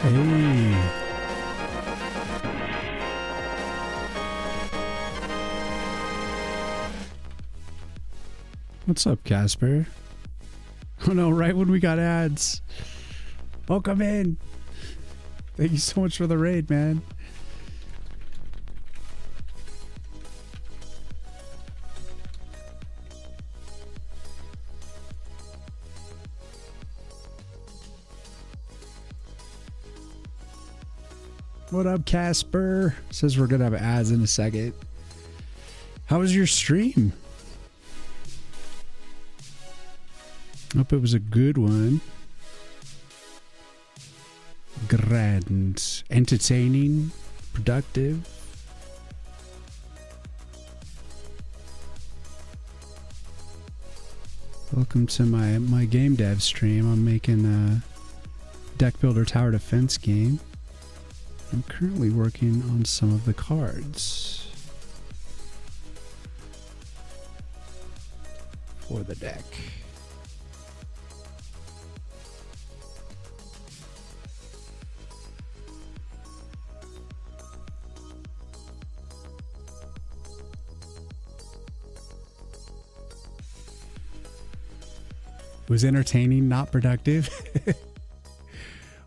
Hey. What's up, Casper? Oh no, right when we got ads. Welcome in. Thank you so much for the raid, man. What up, Casper? Says we're gonna have ads in a second. How was your stream? Hope it was a good one. Grand, entertaining, productive. Welcome to my game dev stream. I'm making a deck builder tower defense game. I'm currently working on some of the cards for the deck. It was entertaining, not productive.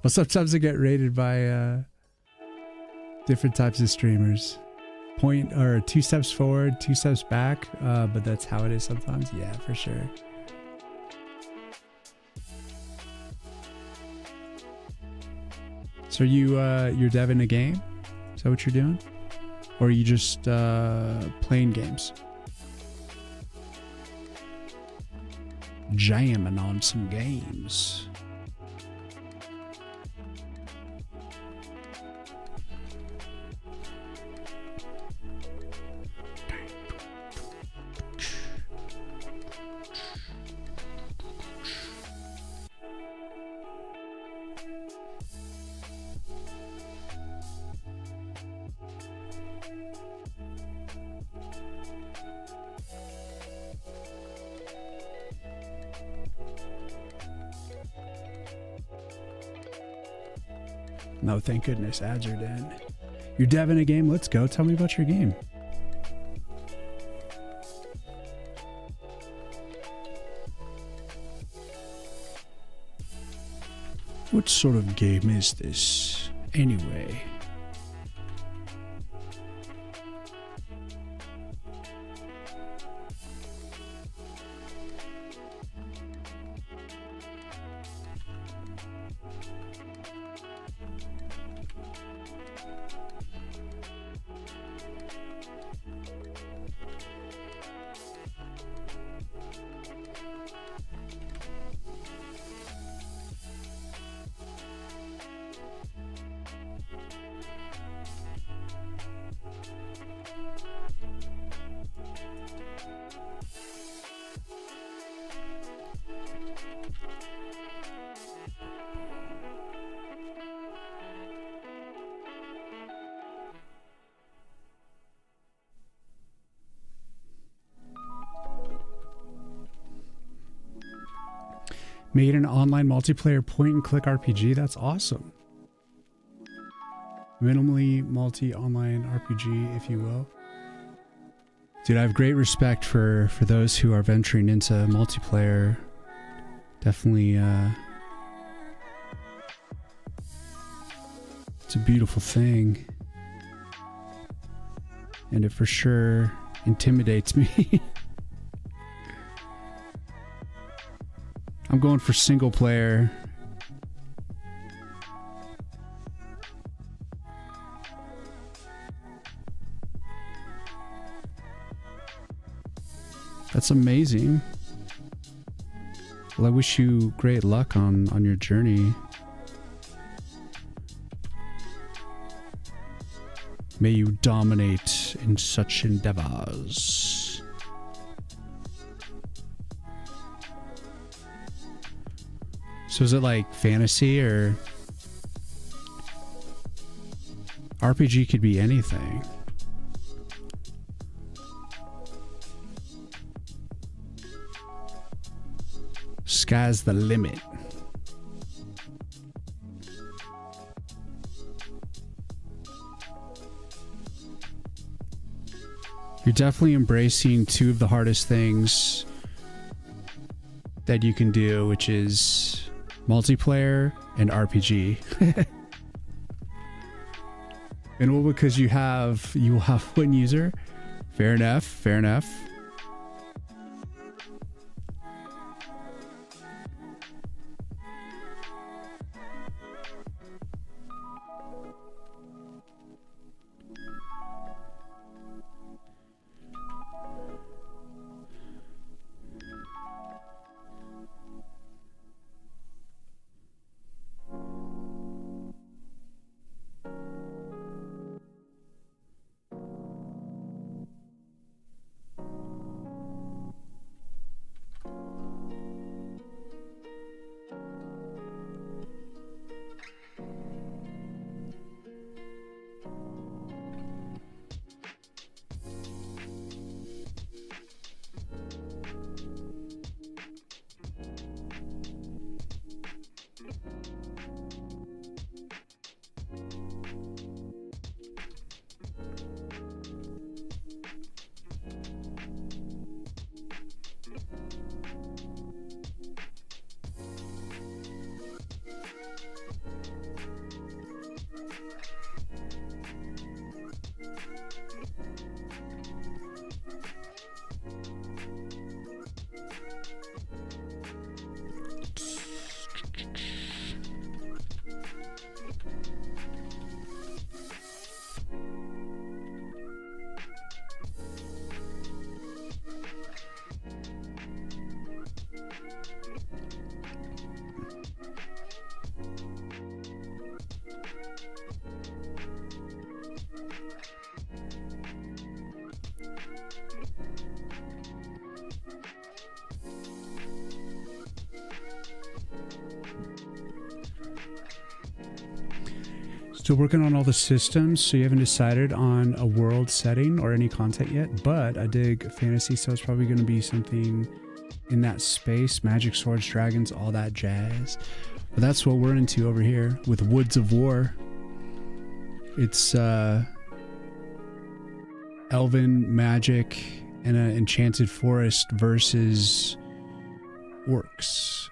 Well, sometimes I get rated by different types of streamers. Point or 2 steps forward, 2 steps back, but that's how it is sometimes. Yeah, for sure. So you're deving a game? Is that what you're doing? Or are you just playing games? Jamming on some games. No, thank goodness ads are dead. You're deving a game? Let's go. Tell me about your game. What sort of game is this, anyway? Made an online multiplayer point-and-click RPG. That's awesome. Minimally multi-online RPG, if you will. Dude, I have great respect for those who are venturing into multiplayer. Definitely, it's a beautiful thing. And it for sure intimidates me. I'm going for single player. That's amazing. Well, I wish you great luck on your journey. May you dominate in such endeavors. So is it like fantasy or RPG? Could be anything. Sky's the limit. You're definitely embracing two of the hardest things that you can do, which is multiplayer and RPG. And all because you will have one user. Fair enough, fair enough. Still working on all the systems, so you haven't decided on a world setting or any content yet, but I dig fantasy, so it's probably going to be something in that space, magic, swords, dragons, all that jazz. But that's what we're into over here with Woods of War. It's elven magic in an enchanted forest versus orcs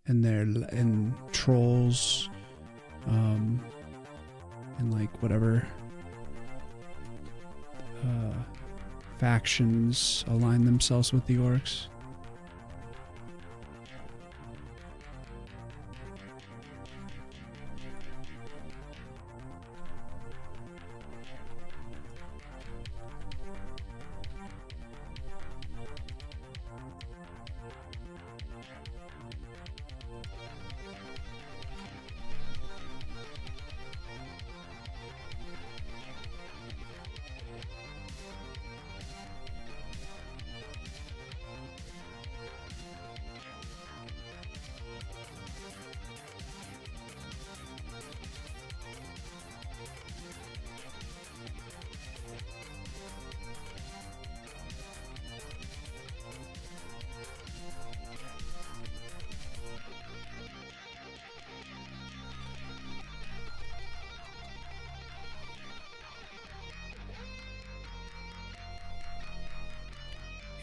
and trolls, and like whatever factions align themselves with the orcs.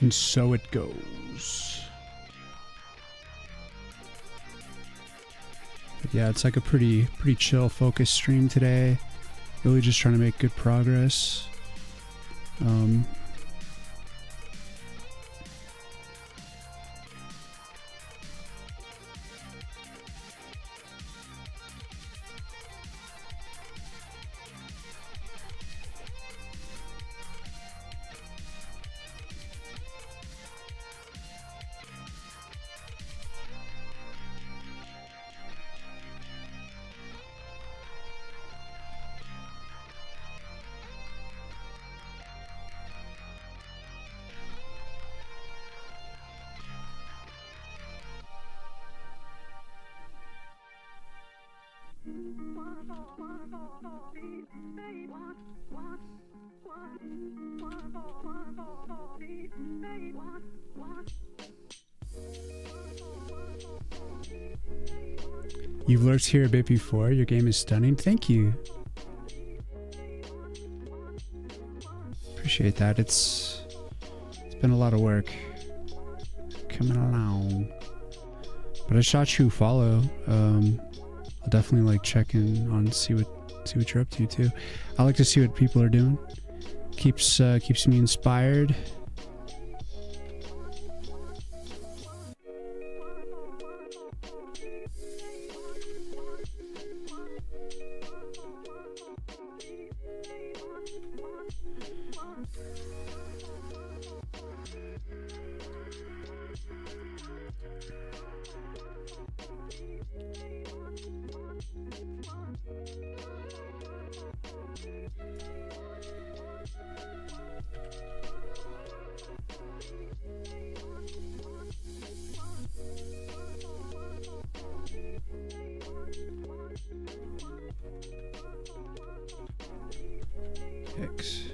And so it goes. But yeah, it's like a pretty chill, focused stream today. Really just trying to make good progress. You've lurked here a bit before. Your game is stunning. Thank you. appreciate that. It's been a lot of work coming along. But I shot you a follow. I'll definitely like check in on see what you're up to too. I like to see what people are doing. Keeps me inspired. X.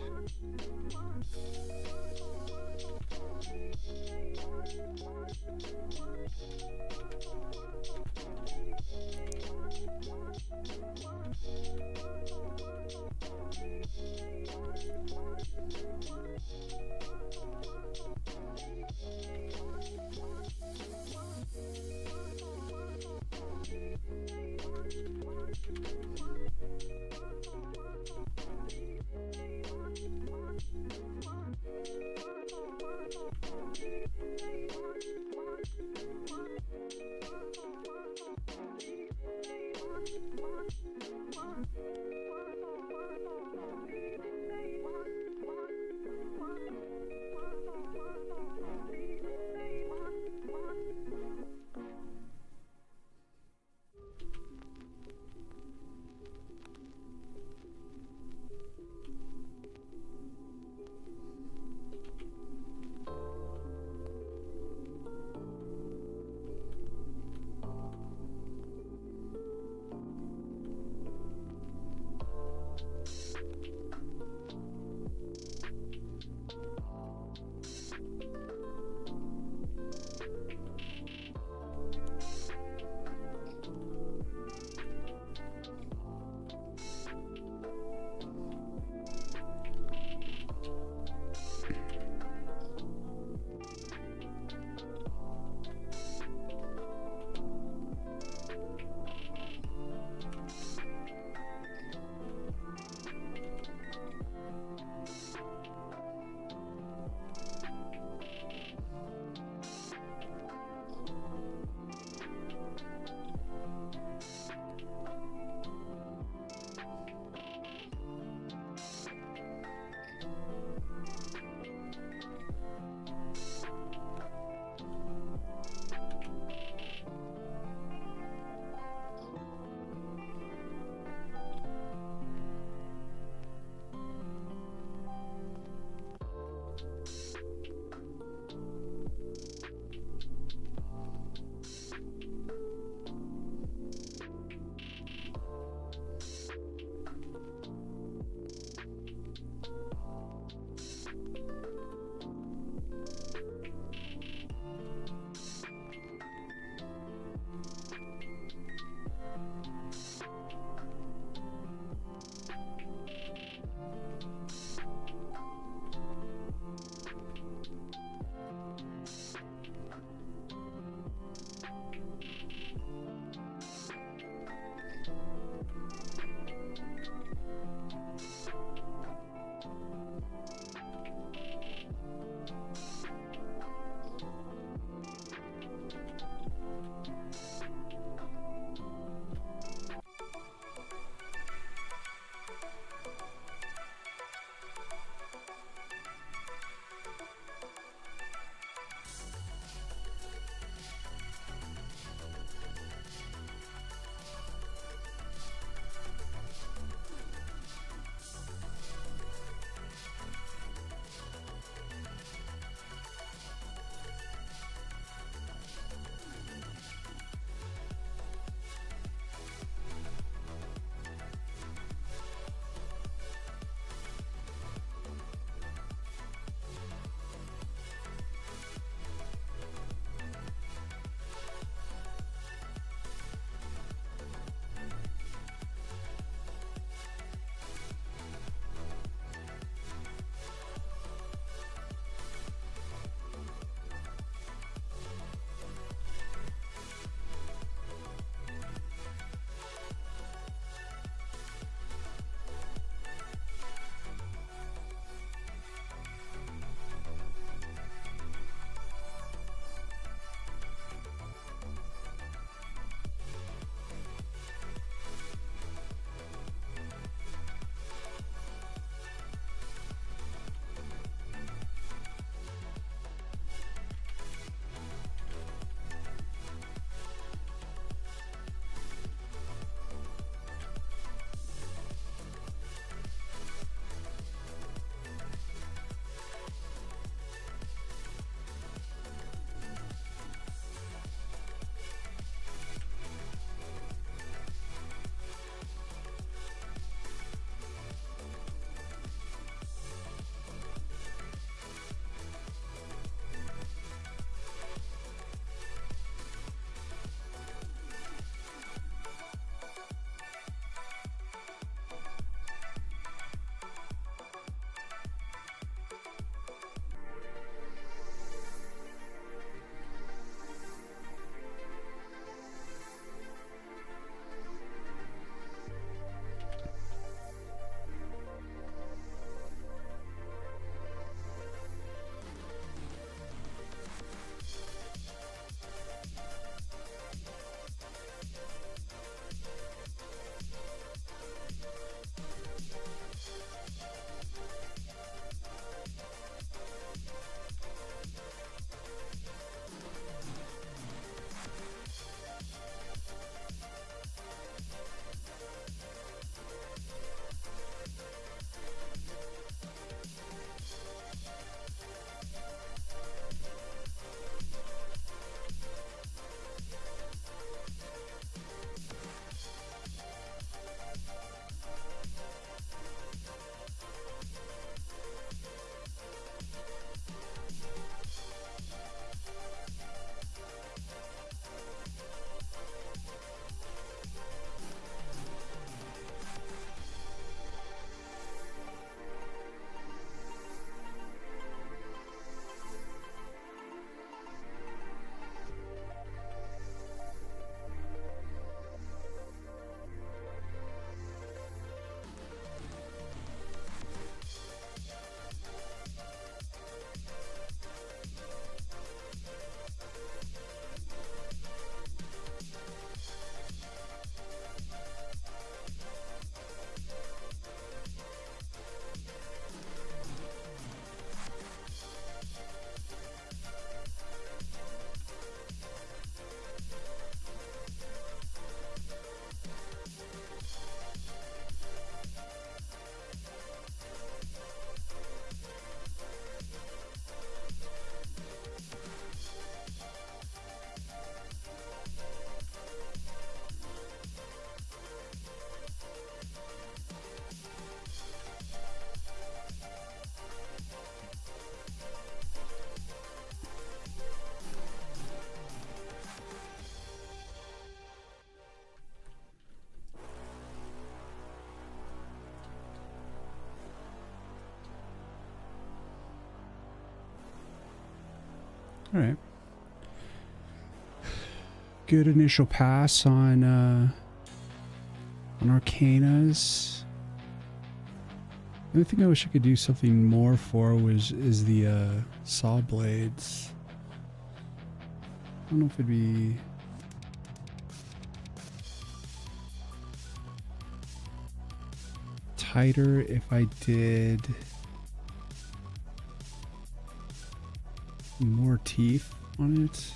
All right. Good initial pass on Arcanas. The only thing I wish I could do something more for is the saw blades. I don't know if it'd be tighter if I did more teeth on it.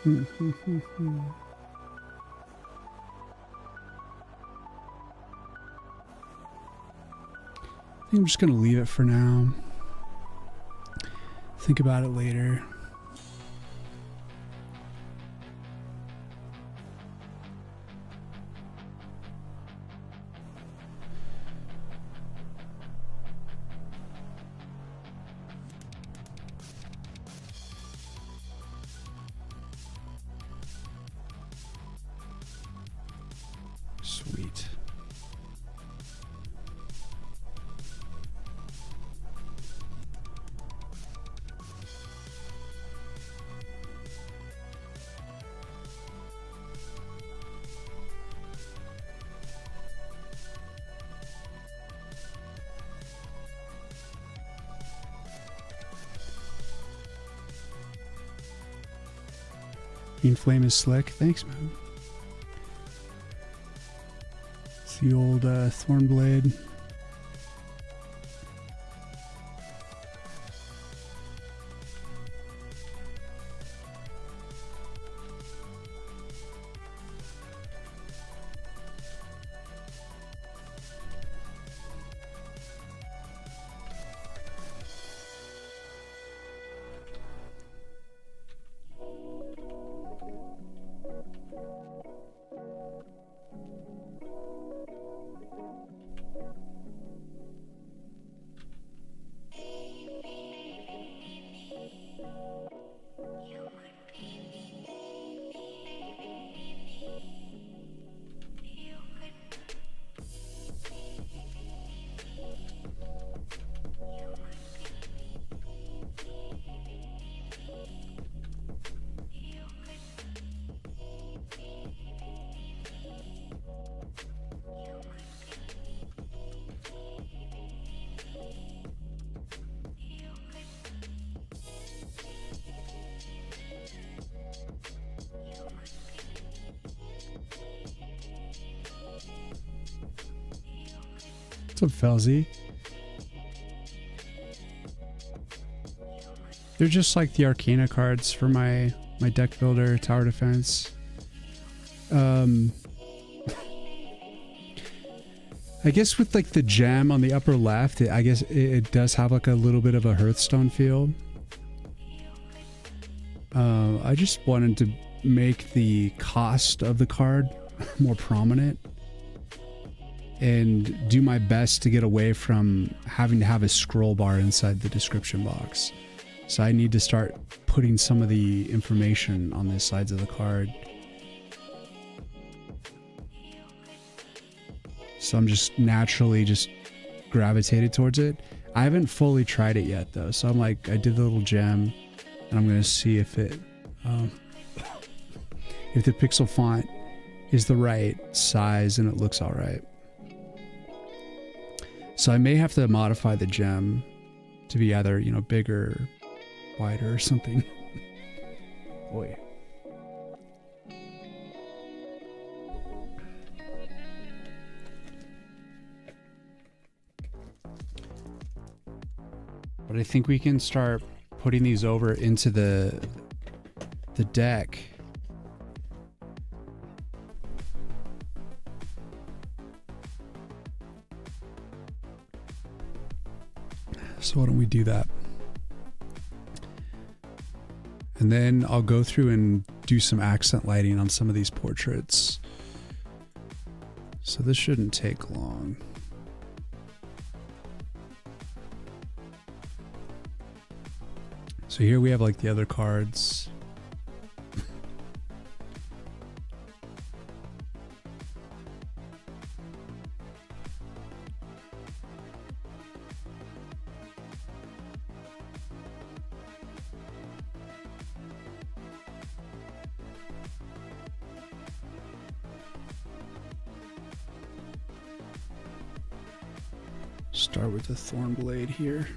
I think I'm just going to leave it for now. Think about it later. Sweet. Green Flame is slick. Thanks, man. It's the old Thorn Blade. What's up, Felzy? They're just like the Arcana cards for my deck builder tower defense. I guess with like the gem on the upper left, I guess it does have like a little bit of a Hearthstone feel. I just wanted to make the cost of the card more prominent and do my best to get away from having to have a scroll bar inside the description box. So I need to start putting some of the information on the sides of the card. So I'm just naturally just gravitated towards it. I haven't fully tried it yet though. So I'm like, I did the little gem and I'm going to see if it, if the pixel font is the right size and it looks all right. So I may have to modify the gem to be either, you know, bigger, wider or something. Boy. But I think we can start putting these over into the deck. So why don't we do that? And then I'll go through and do some accent lighting on some of these portraits. So this shouldn't take long. So here we have like the other cards. Start with the thorn blade here.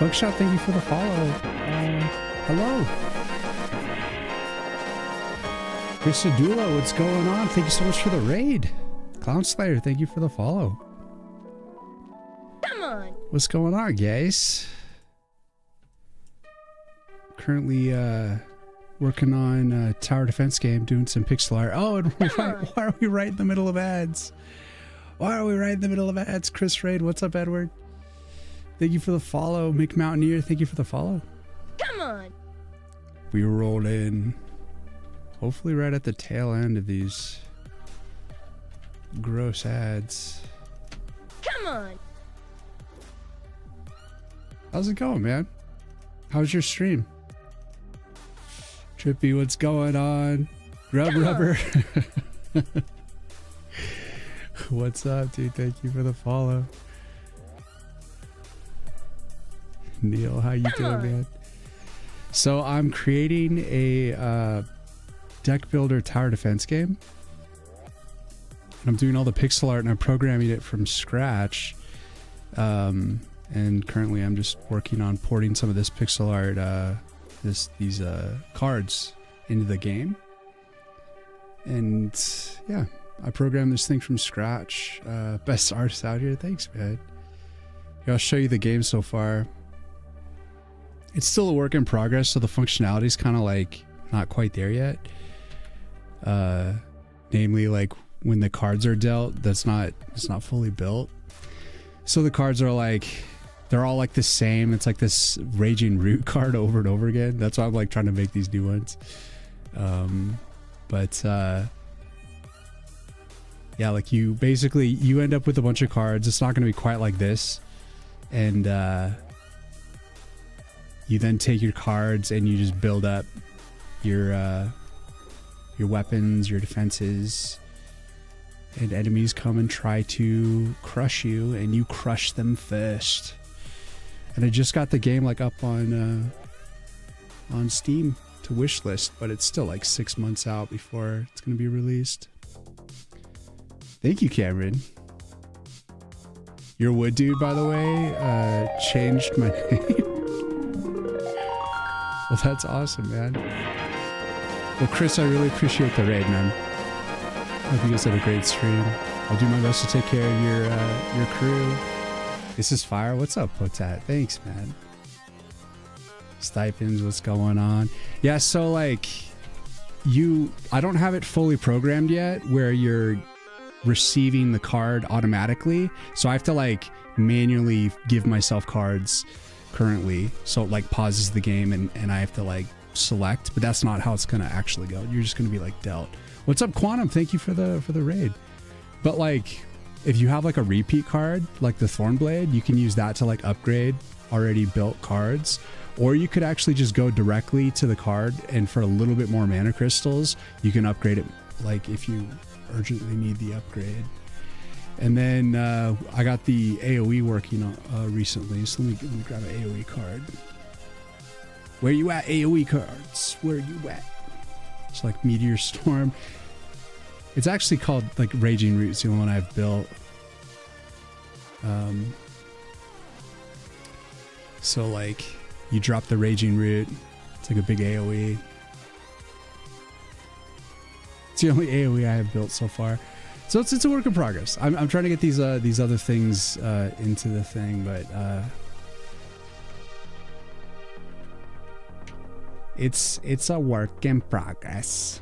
Buckshot, thank you for the follow. Hello. Chris Adula, what's going on? Thank you so much for the raid. Clown Slayer, thank you for the follow.
Come on.
What's going on, guys? Currently working on a tower defense game, doing some pixel art. Oh, and why are we right in the middle of ads? Why are we right in the middle of ads? Chris Raid, what's up, Edward? Thank you for the follow. Mick Mountaineer, thank you for the follow.
Come on.
We rolled in, hopefully right at the tail end of these gross ads.
Come on.
How's it going, man? How's your stream? Trippy, what's going on? Rubber. What's up, dude? Thank you for the follow. Neil, how you doing, man? So I'm creating a deck builder tower defense game. And I'm doing all the pixel art and I'm programming it from scratch. And currently I'm just working on porting some of this pixel art, these cards into the game. And yeah, I programmed this thing from scratch. Best artist out here. Thanks, man. Here, I'll show you the game so far. It's still a work in progress, so the functionality is kind of like not quite there yet. Namely, like when the cards are dealt, it's not fully built. So the cards are like, they're all like the same. It's like this Raging Root card over and over again. That's why I'm like trying to make these new ones. Yeah, like you end up with a bunch of cards. It's not going to be quite like this. And you then take your cards and you just build up your weapons, your defenses, and enemies come and try to crush you, and you crush them first. And I just got the game like up on Steam to Wishlist, but it's still like 6 months out before it's going to be released. Thank you, Cameron. Your wood dude, by the way, changed my name. Well, that's awesome, man. Well, Chris, I really appreciate the raid, man. I hope you guys had a great stream. I'll do my best to take care of your crew. This is fire. What's up, Potat? Thanks, man. Stipends, what's going on? Yeah, so like I don't have it fully programmed yet where you're receiving the card automatically. So I have to like manually give myself cards currently. So it like pauses the game and I have to like select, but that's not how it's gonna actually go. You're just gonna be like dealt. What's up, Quantum? Thank you for the raid. But like if you have like a repeat card like the Thornblade, you can use that to like upgrade already built cards, or you could actually just go directly to the card and for a little bit more mana crystals you can upgrade it, like if you urgently need the upgrade. And then I got the AoE working on recently, so let me grab an AoE card. Where you at, AoE cards? Where you at? It's like Meteor Storm. It's actually called like Raging Root. It's the only one I've built. So like you drop the Raging Root. It's like a big AoE. It's the only AoE I have built so far. So it's a work in progress. I'm trying to get these other things into the thing, but it's a work in progress.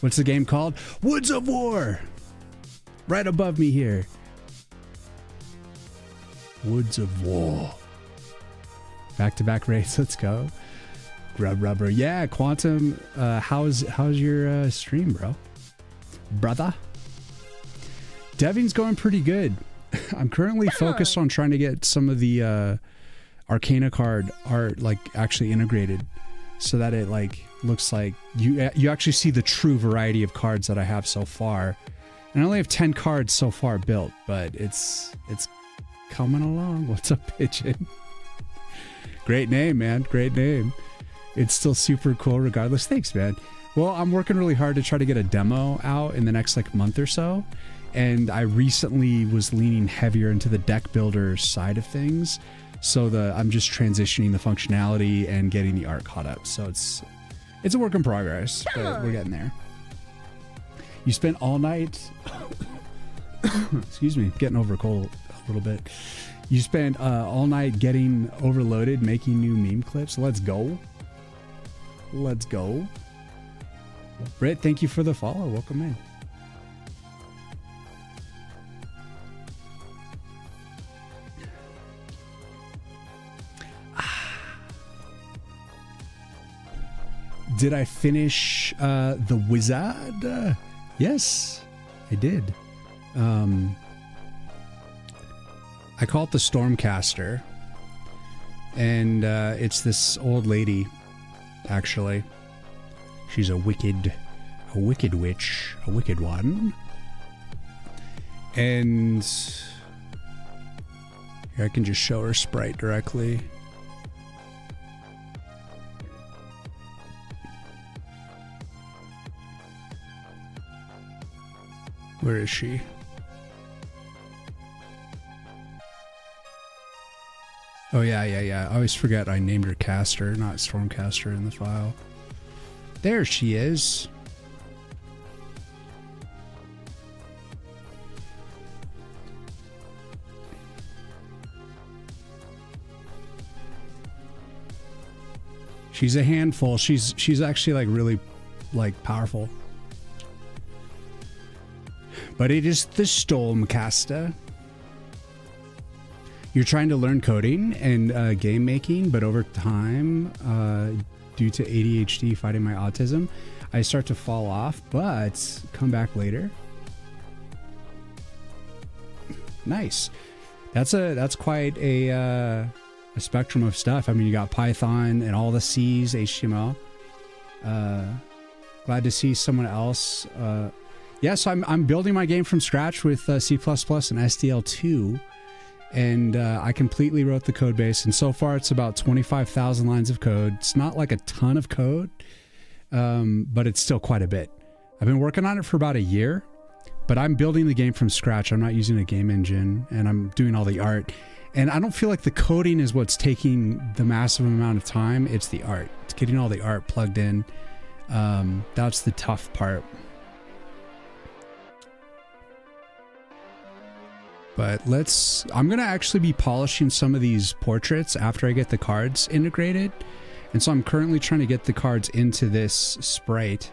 What's the game called? Woods of War. Right above me here. Woods of War. Back-to-back raids. Let's go. Grub Rubber. Yeah, Quantum. How's your stream, bro? Brother. Deving's going pretty good. I'm currently focused on trying to get some of the Arcana card art like actually integrated, so that it like looks like you actually see the true variety of cards that I have so far. And I only have 10 cards so far built, but it's coming along. What's up, Pigeon? Great name, man. Great name. It's still super cool regardless. Thanks, man. Well, I'm working really hard to try to get a demo out in the next like month or so. And I recently was leaning heavier into the deck builder side of things. So I'm just transitioning the functionality and getting the art caught up. So it's a work in progress, but we're getting there. You spent all night, excuse me, getting over a cold a little bit. You spent all night getting overloaded, making new meme clips. Let's go. Let's go. Britt, thank you for the follow. Welcome in. Did I finish The Wizard? Yes, I did. I call it the Stormcaster. And it's this old lady, actually. She's a wicked witch, a wicked one. And here I can just show her sprite directly. Where is she? Oh, yeah. I always forget I named her Caster, not Stormcaster in the file. There she is. She's a handful. She's actually like really like powerful. But it is the Stormcaster. You're trying to learn coding and game making, but over time, due to ADHD fighting my autism, I start to fall off, but come back later. Nice. That's quite a spectrum of stuff. I mean, you got Python and all the C's, HTML. Glad to see someone else. Yes, I'm building my game from scratch with C++ and SDL2. And I completely wrote the code base, and so far it's about 25,000 lines of code. It's not like a ton of code, but it's still quite a bit. I've been working on it for about a year, but I'm building the game from scratch. I'm not using a game engine, and I'm doing all the art. And I don't feel like the coding is what's taking the massive amount of time. It's the art. It's getting all the art plugged in. That's the tough part. But I'm going to actually be polishing some of these portraits after I get the cards integrated. And so I'm currently trying to get the cards into this sprite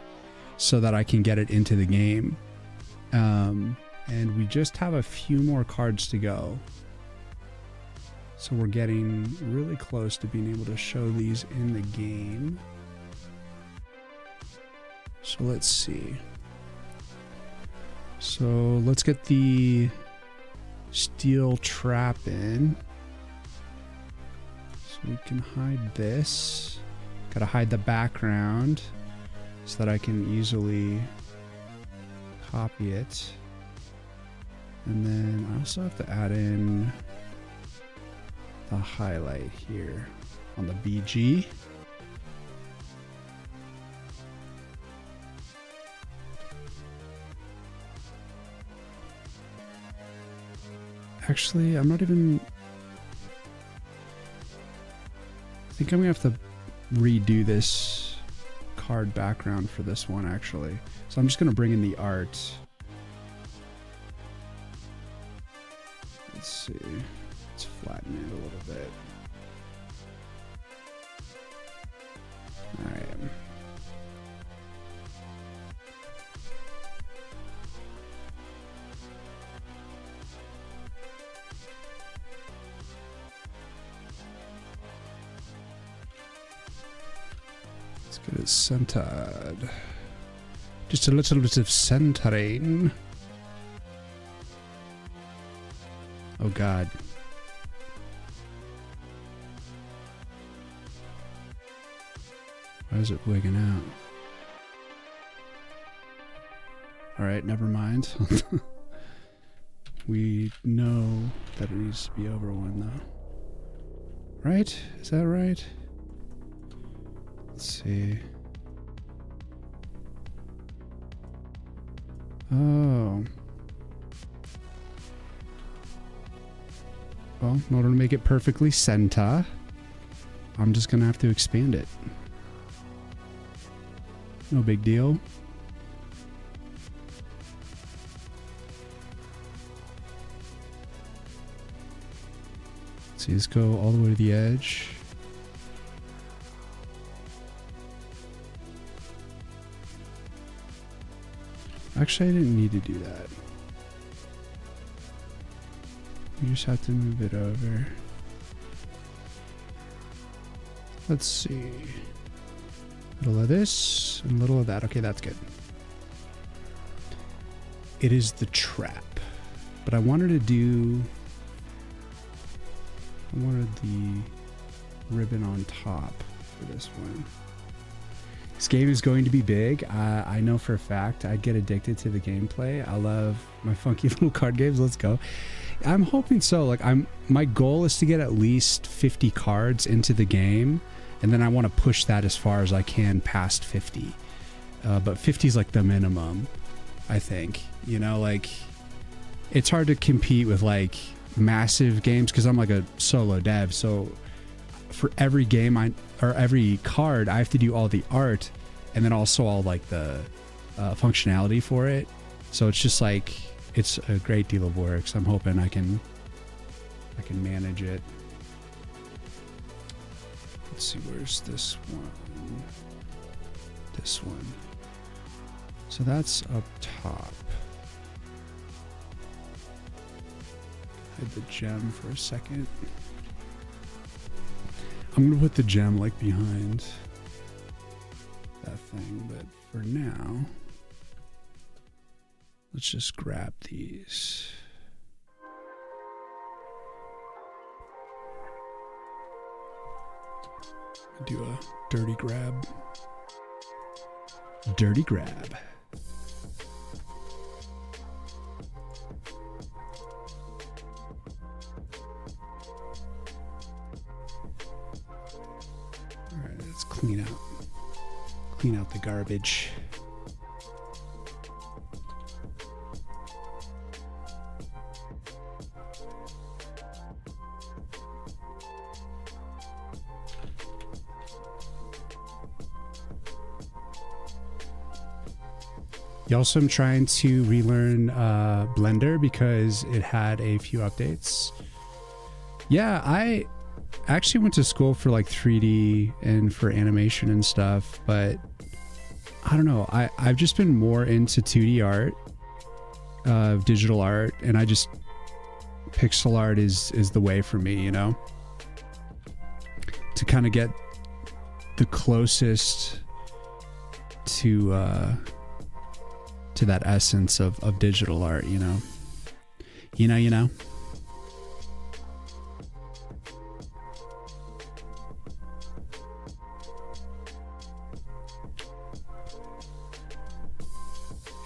so that I can get it into the game. And we just have a few more cards to go. So we're getting really close to being able to show these in the game. So let's see. So let's get the steel trap in, so we can hide this. Gotta hide the background so that I can easily copy it. And then I also have to add in the highlight here on the BG. Actually, I'm not even... I think I'm gonna have to redo this card background for this one, actually. So I'm just gonna bring in the art. Let's see. Let's flatten it a little bit. Alright. Get it centered. Just a little bit of centering. Oh God. Why is it wigging out? Alright, never mind. We know that it needs to be over one though. Right? Is that right? Let's see. Oh. Well, in order to make it perfectly center, I'm just gonna have to expand it. No big deal. See, let's go all the way to the edge. Actually, I didn't need to do that. You just have to move it over. Let's see. A little of this and a little of that. Okay, that's good. It is the trap. But I wanted to do... I wanted the ribbon on top for this one. This game is going to be big. I know for a fact I'd get addicted to the gameplay. I love my funky little card games. Let's go. I'm hoping so. Like my goal is to get at least 50 cards into the game, and then I want to push that as far as I can past 50. But 50 is like the minimum, I think. You know, like it's hard to compete with like massive games because I'm like a solo dev. So for every game or every card, I have to do all the art and then also all like the functionality for it. So it's just like, it's a great deal of work. So I'm hoping I can manage it. Let's see, where's this one? This one. So that's up top. Hide the gem for a second. I'm gonna put the gem like behind that thing, but for now, let's just grab these. Do a dirty grab. Dirty grab. Clean out the garbage. You also am trying to relearn Blender because it had a few updates. Yeah, I actually went to school for like 3D and for animation and stuff, but I don't know. I've just been more into 2D art, digital art, and I just pixel art is the way for me, you know, to kind of get the closest to that essence of digital art, you know. You know.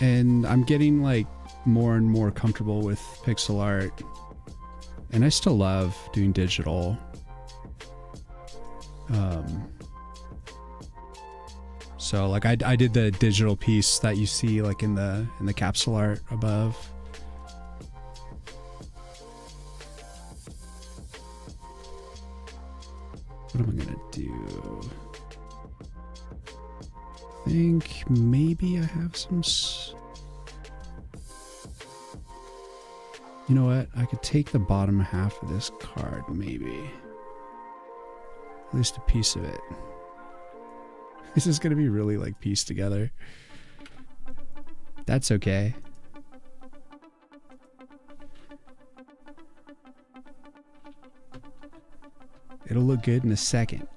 And I'm getting like more and more comfortable with pixel art, and I still love doing digital. So like I did the digital piece that you see like in the capsule art above. What am I gonna do? I think maybe I have some. You know what? I could take the bottom half of this card, maybe. At least a piece of it. This is gonna be really like pieced together. That's okay. It'll look good in a second.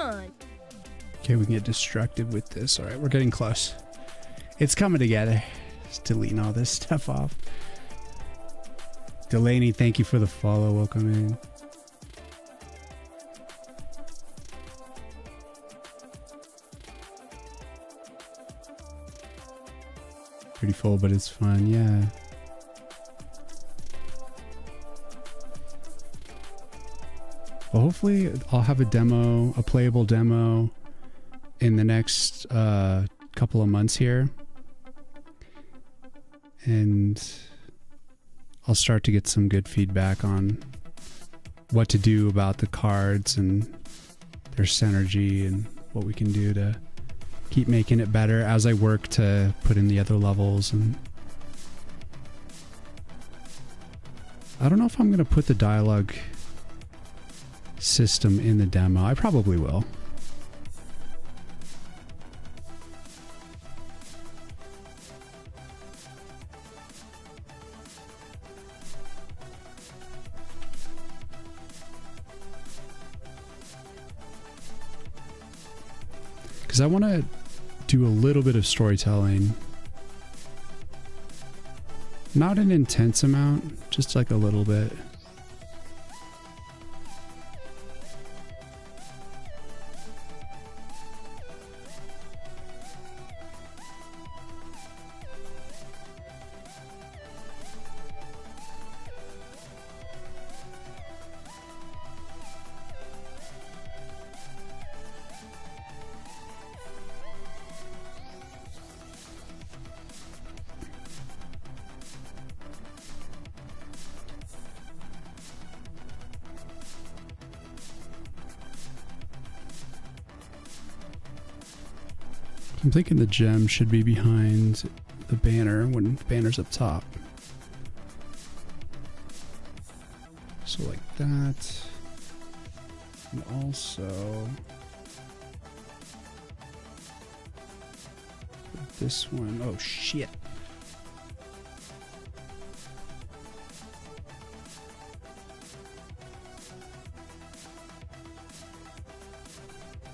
on.
Okay, we can get destructive with this. All right, we're getting close. It's coming together. Just deleting all this stuff off. Delaney, thank you for the follow. Welcome in. Pretty full, but it's fun. Yeah. Well, hopefully I'll have a demo, a playable demo in the next couple of months here. And I'll start to get some good feedback on what to do about the cards and their synergy and what we can do to keep making it better as I work to put in the other levels. And I don't know if I'm going to put the dialogue system in the demo. I probably will. Because I want to do a little bit of storytelling. Not an intense amount, just like a little bit. I'm thinking the gem should be behind the banner when the banner's up top. So like that. And also this one. Oh shit.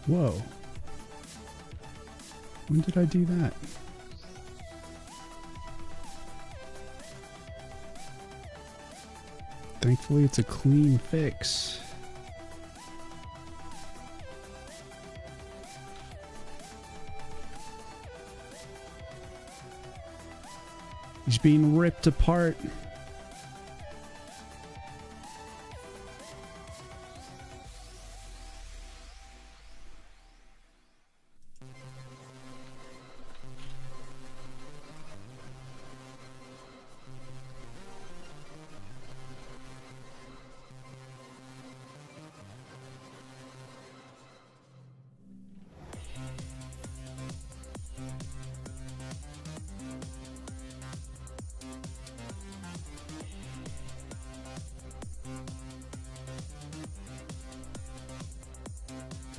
Whoa. When did I do that? Thankfully, it's a clean fix. He's being ripped apart.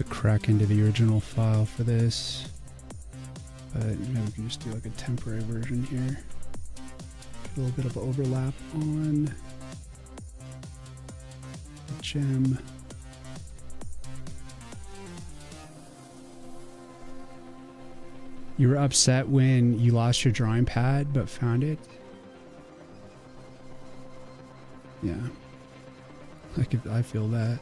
Crack into the original file for this, but maybe we can just do like a temporary version here. Get a little bit of overlap on the gem. You were upset when you lost your drawing pad but found it? Yeah, I feel that.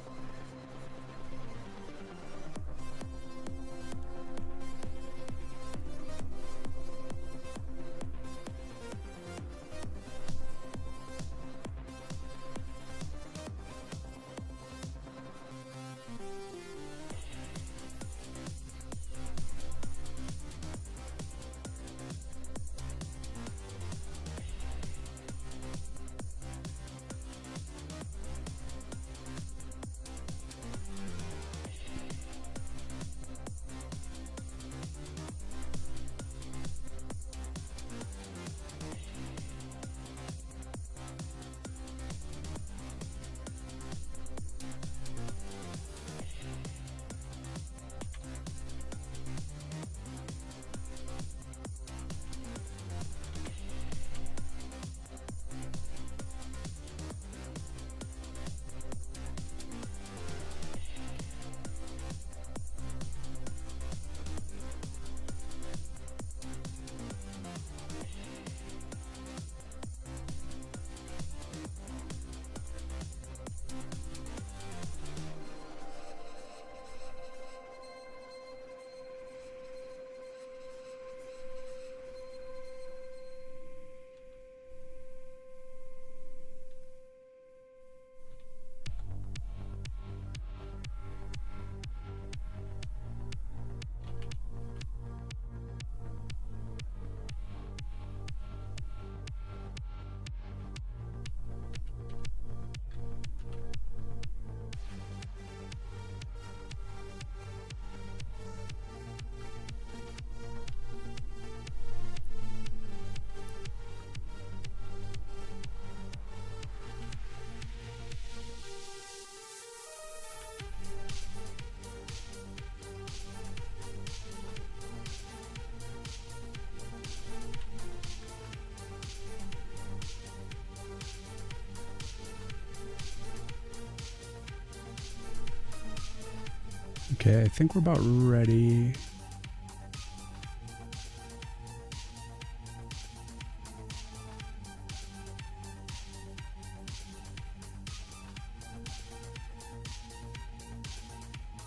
Okay, I think we're about ready.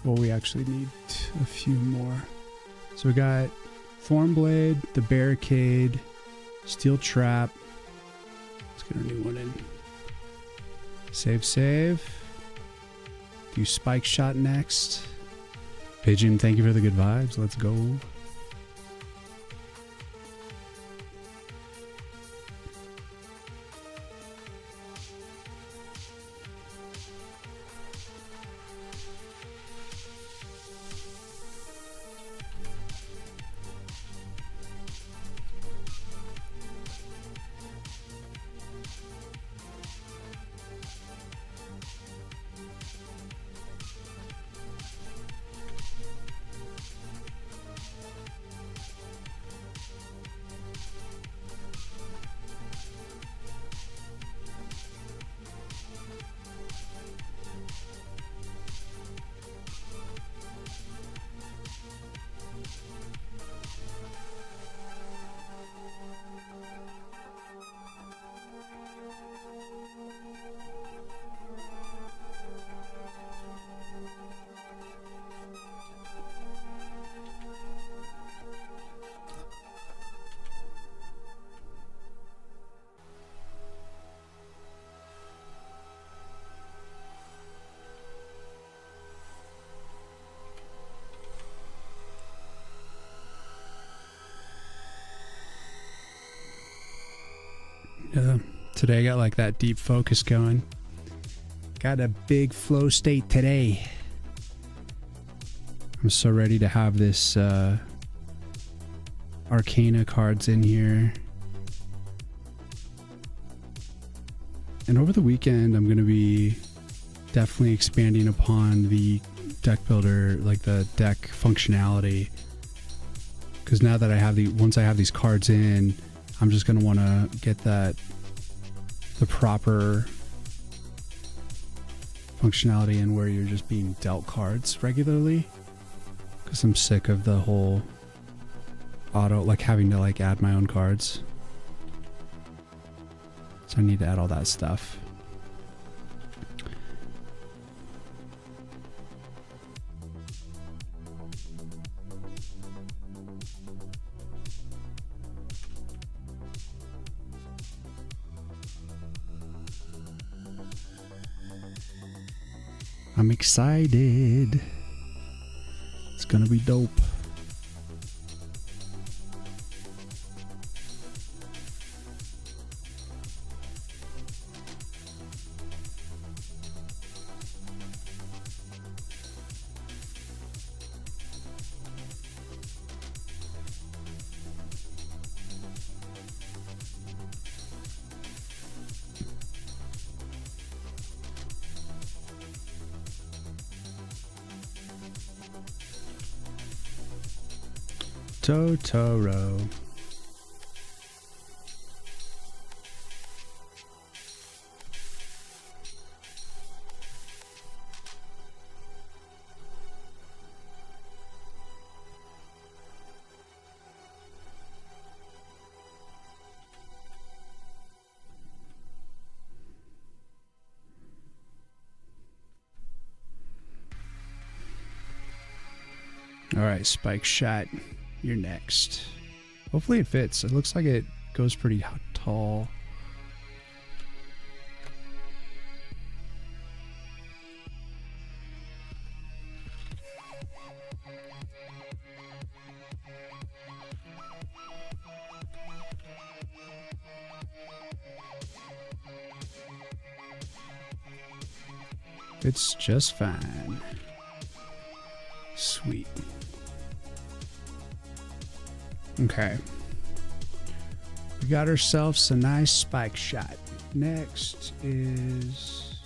Well, we actually need a few more. So we got Thornblade, the Barricade, Steel Trap. Let's get a new one in. Save. Do Spike Shot next. Pigeon, thank you for the good vibes. Let's go. Yeah, today I got like that deep focus going. Got a big flow state today. I'm so ready to have this Arcana cards in here. And over the weekend, I'm going to be definitely expanding upon the deck builder, like the deck functionality. Because now that I have once I have these cards in, I'm just going to want to get the proper functionality in where you're just being dealt cards regularly. Because I'm sick of the whole auto, like having to like add my own cards. So I need to add all that stuff. I'm excited. It's gonna be dope. Totoro. All right, Spike Shot, you're next. Hopefully it fits. It looks like it goes pretty tall. It's just fine. Sweet. Okay. We got ourselves a nice Spike Shot. Next is...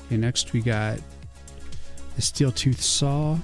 Okay, next we got the Steel Tooth Saw.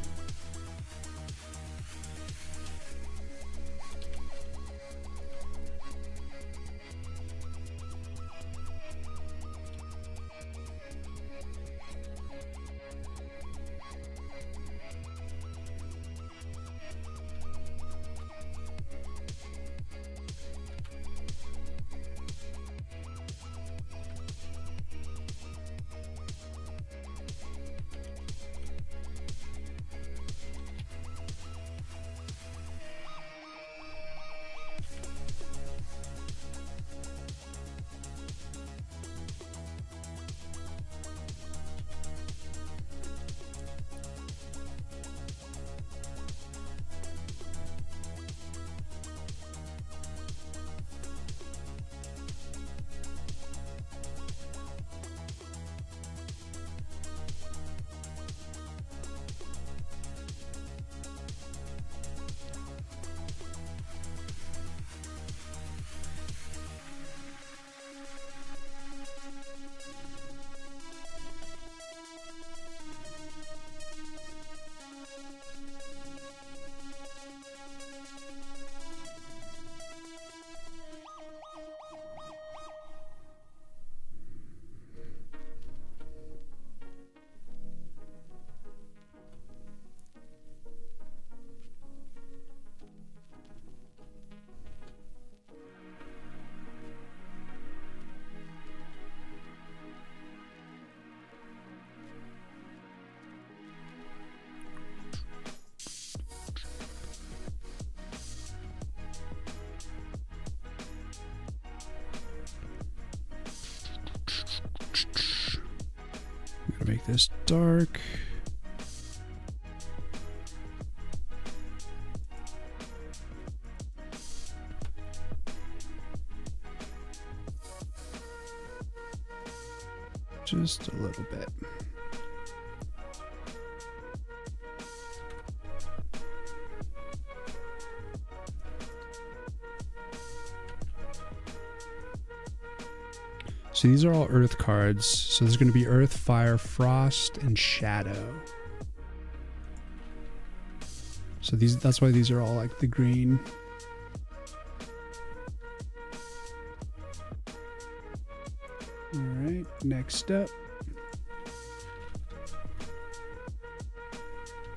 this dark. Just a little bit. So these are all earth cards. So there's going to be earth, fire, frost, and shadow. So that's why these are all like the green. All right, next up.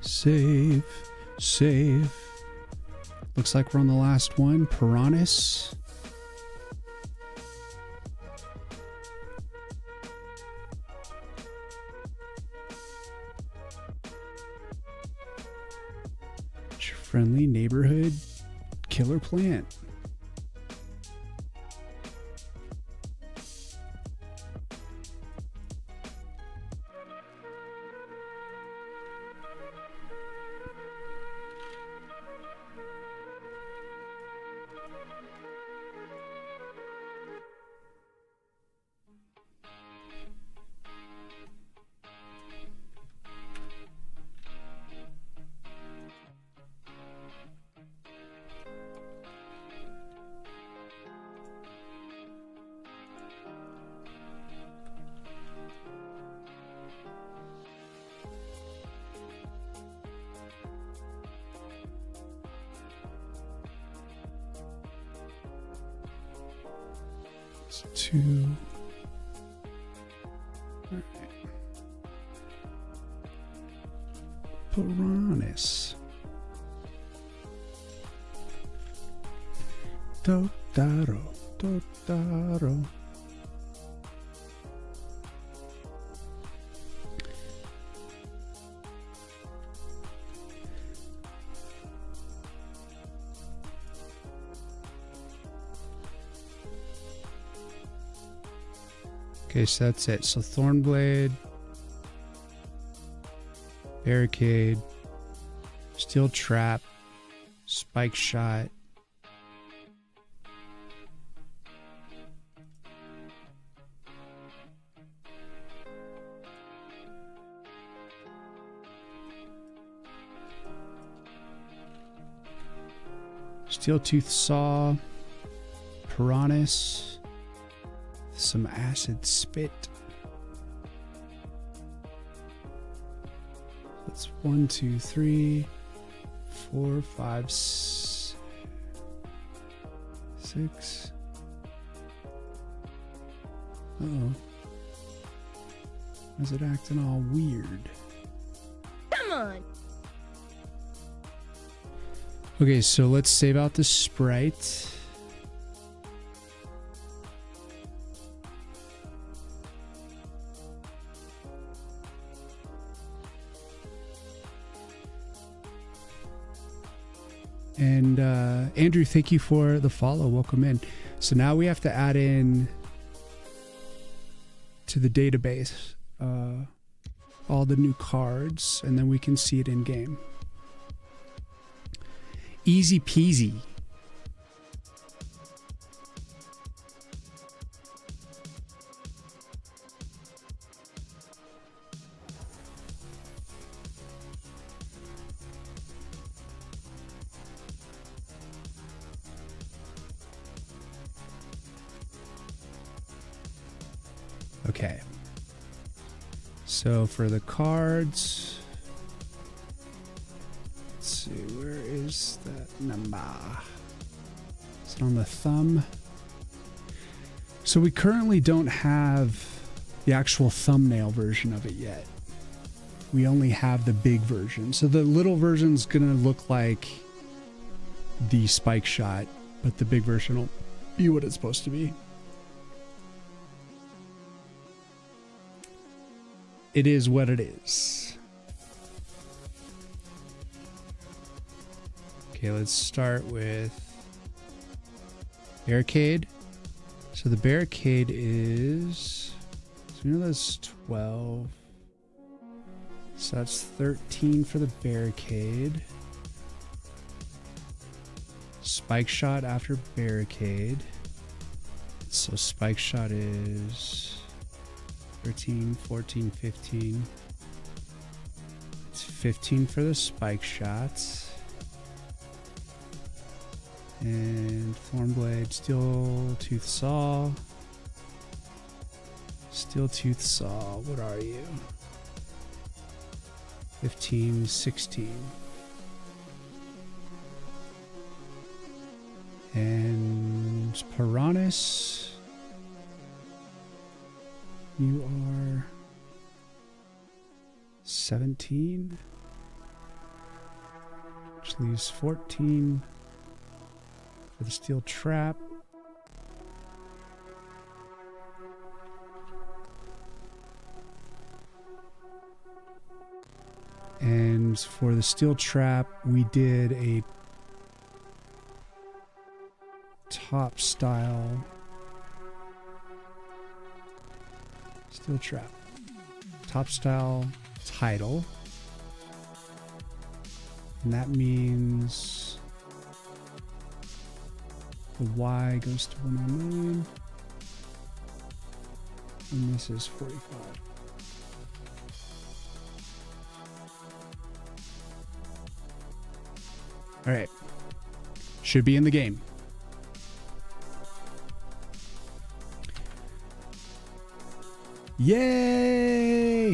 Save, save. Looks like we're on the last one, Piranhas. Friendly neighborhood killer plant. Two. All right. Piranhas. Totaro, Totaro. Okay, so that's it. So Thornblade, Barricade, Steel Trap, Spike Shot, Steel Tooth Saw, Piranhas, some acid spit. That's 1, 2, 3, 4, 5, 6. Uh-oh. Why is it acting all weird?
Come on.
Okay, so let's save out the sprite. And Andrew, thank you for the follow. Welcome in. So now we have to add in to the database all the new cards, and then we can see it in game. Easy peasy. Okay. So for the cards, let's see, where is that number? Is it on the thumb? So we currently don't have the actual thumbnail version of it yet. We only have the big version. So the little version's gonna look like the Spike Shot, but the big version will be what it's supposed to be. It is what it is. Okay, let's start with Barricade. So the Barricade is, so we know that's 12. So that's 13 for the barricade. Spike shot after barricade. So spike shot is 13, 14, 15. It's 15 for the spike shots. And thorn blade, steel tooth saw. Steel tooth saw, what are you? 15, 16. And Piranhas, you are 17, which leaves 14 for the steel trap. And for the steel trap, we did a top style steel trap. Top style title. And that means the Y goes to 109. And this is 45. All right. Should be in the game. Yay!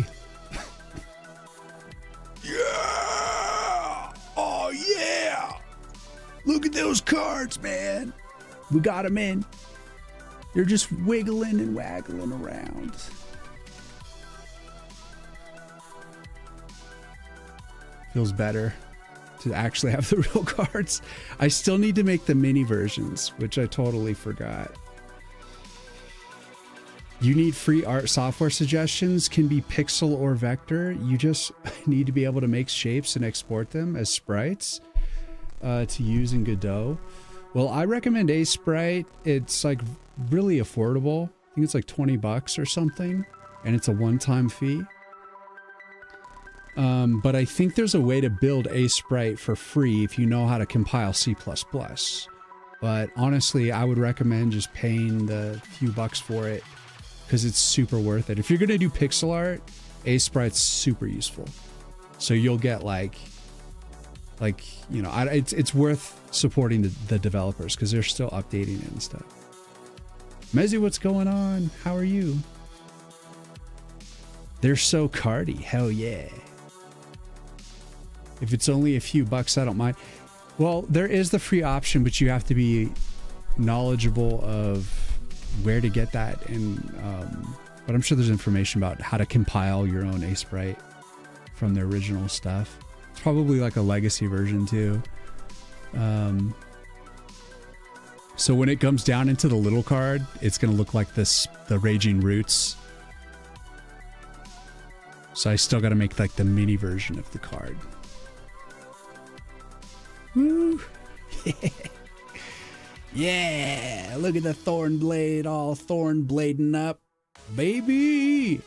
Yeah! Oh, yeah! Look at those cards, man. We got them in. They're just wiggling and waggling around. Feels better to actually have the real cards. I still need to make the mini versions, which I totally forgot. You need free art software suggestions, can be pixel or vector. You just need to be able to make shapes and export them as sprites to use in Godot. Well, I recommend a sprite. It's like really affordable. I think it's like 20 bucks or something, and it's a one-time fee. But I think there's a way to build a sprite for free if you know how to compile C++. But honestly, I would recommend just paying the few bucks for it because it's super worth it. If you're going to do pixel art, a sprite's super useful. So you'll get like you know, it's worth supporting the developers because they're still updating it and stuff. Mezzy, what's going on? How are you? They're so cardy. Hell yeah. If it's only a few bucks, I don't mind. Well, there is the free option, but you have to be knowledgeable of where to get that. And but I'm sure there's information about how to compile your own A sprite from the original stuff. It's probably like a legacy version too. So when it comes down into the little card, it's going to look like this, the Raging Roots. So I still got to make like the mini version of the card. Woo! Yeah. Yeah! Look at the thorn blade, all thorn blading up, baby!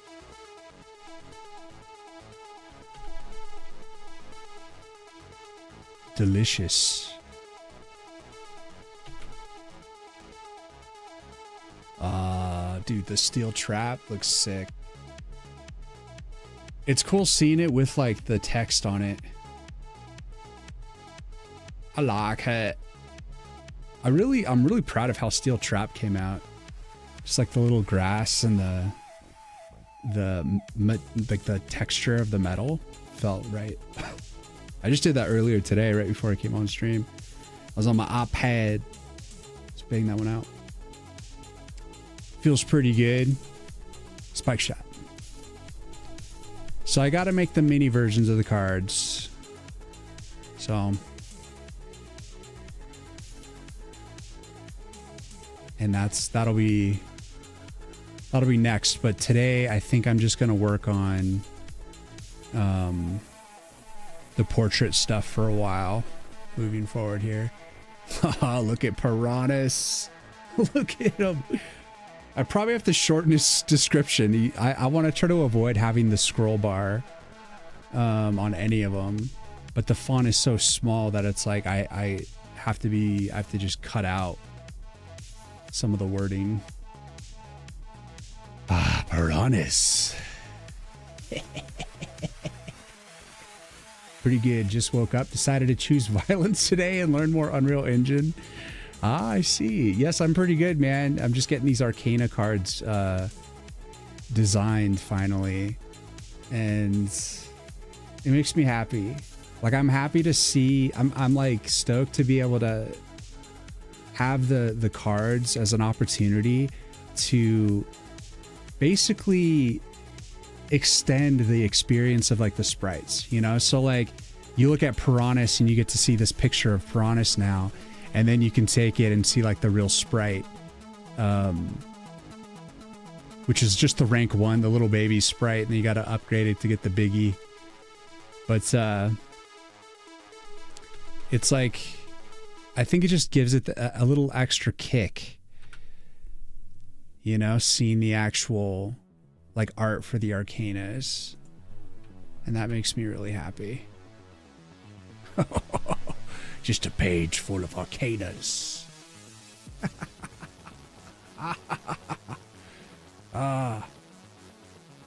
Delicious. Dude, the steel trap looks sick. It's cool seeing it with like the text on it. I like it. I'm really proud of how Steel Trap came out. Just like the little grass and the texture of the metal felt right. I just did that earlier today, right before I came on stream. I was on my iPad, just banging that one out. Feels pretty good. Spike shot. So I got to make the mini versions of the cards. So. And that'll be next. But today I think I'm just gonna work on the portrait stuff for a while moving forward here. Look at Piranhas. Look at him. I probably have to shorten his description. I want to try to avoid having the scroll bar on any of them, but the font is so small that it's like I have to just cut out some of the wording. Ah, Piranhas. Pretty good. Just woke up, decided to choose violence today and learn more Unreal Engine. Ah, I see. Yes, I'm pretty good, man. I'm just getting these Arcana cards designed finally, and it makes me happy. Like, I'm happy to see. I'm like stoked to be able to have the cards as an opportunity to basically extend the experience of like the sprites, you know? So like you look at Piranhas and you get to see this picture of Piranhas now, and then you can take it and see like the real sprite, which is just the rank 1, the little baby sprite, and then you got to upgrade it to get the biggie. But it's like, I think it just gives it a little extra kick, you know, seeing the actual like art for the Arcanas, and that makes me really happy. Just a page full of Arcanas.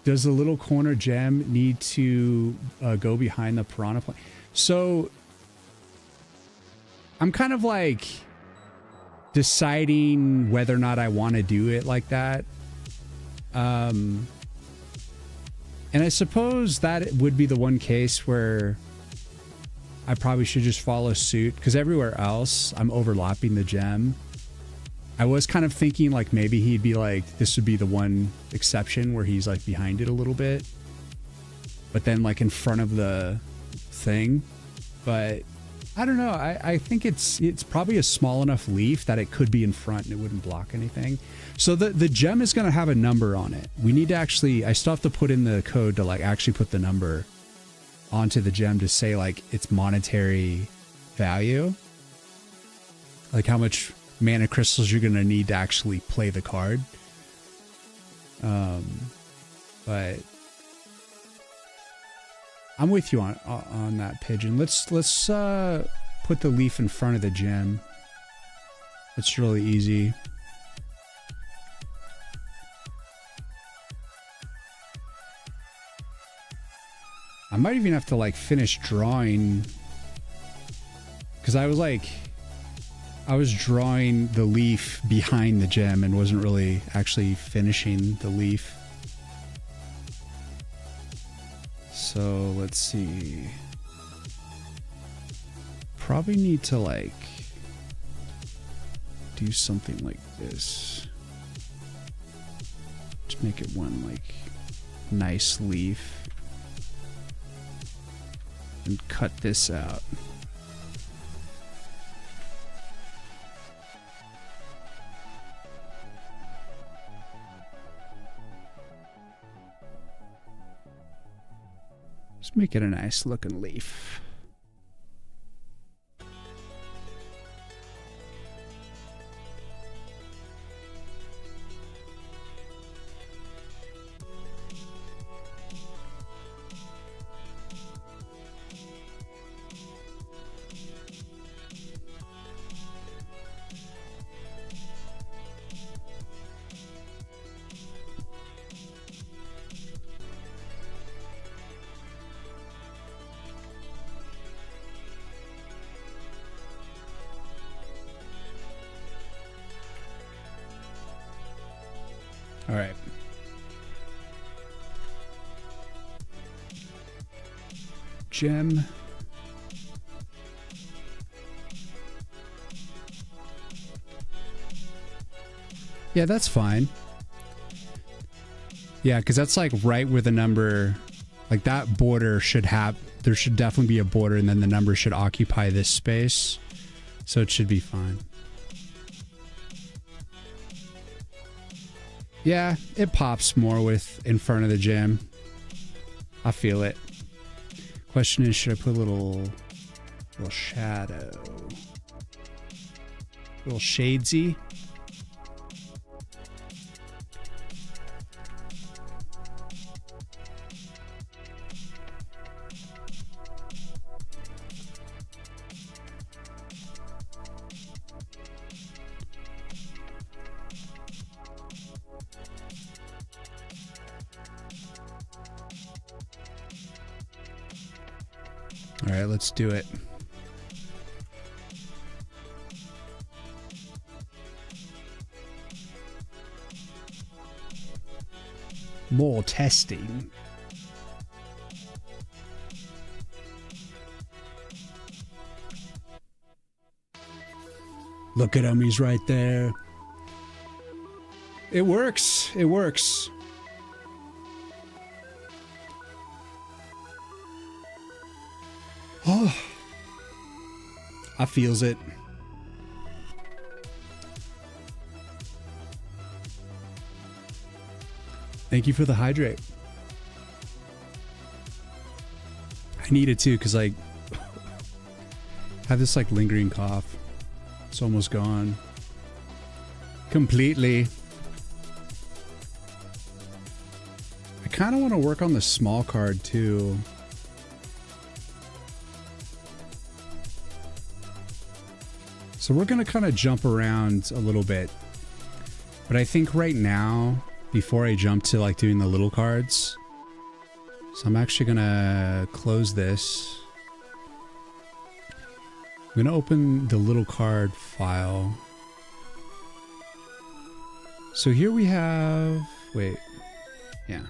Does the little corner gem need to go behind the piranha plant? So I'm kind of like deciding whether or not I want to do it like that. And I suppose that it would be the one case where I probably should just follow suit, because everywhere else I'm overlapping the gem. I was kind of thinking like maybe he'd be like, this would be the one exception where he's like behind it a little bit, but then like in front of the thing. But I don't know. I think it's probably a small enough leaf that it could be in front and it wouldn't block anything. So the gem is going to have a number on it. We need to actually, I still have to put in the code to like actually put the number onto the gem to say like its monetary value, like how much mana crystals you're going to need to actually play the card. But I'm with you on that, Pigeon. Let's put the leaf in front of the gem. It's really easy. I might even have to like finish drawing, because I was drawing the leaf behind the gem and wasn't really actually finishing the leaf. So let's see. Probably need to like do something like this. Just make it one like nice leaf. And cut this out. Just make it a nice looking leaf. All right. Gem. Yeah, that's fine. Yeah, because that's like right where the number, like that border should have, there should definitely be a border, and then the number should occupy this space. So it should be fine. Yeah, it pops more with in front of the gem. I feel it. Question is, should I put a little shadow? A little shadesy? All right, let's do it. More testing. Look at him, he's right there. It works. It works. Oh, I feels it. Thank you for the hydrate. I need it too, because I have this like lingering cough. It's almost gone. Completely. I kind of want to work on the small card too. So we're going to kind of jump around a little bit. But I think right now, before I jump to like doing the little cards, so I'm actually going to close this. I'm going to open the little card file. So here we have, wait, yeah.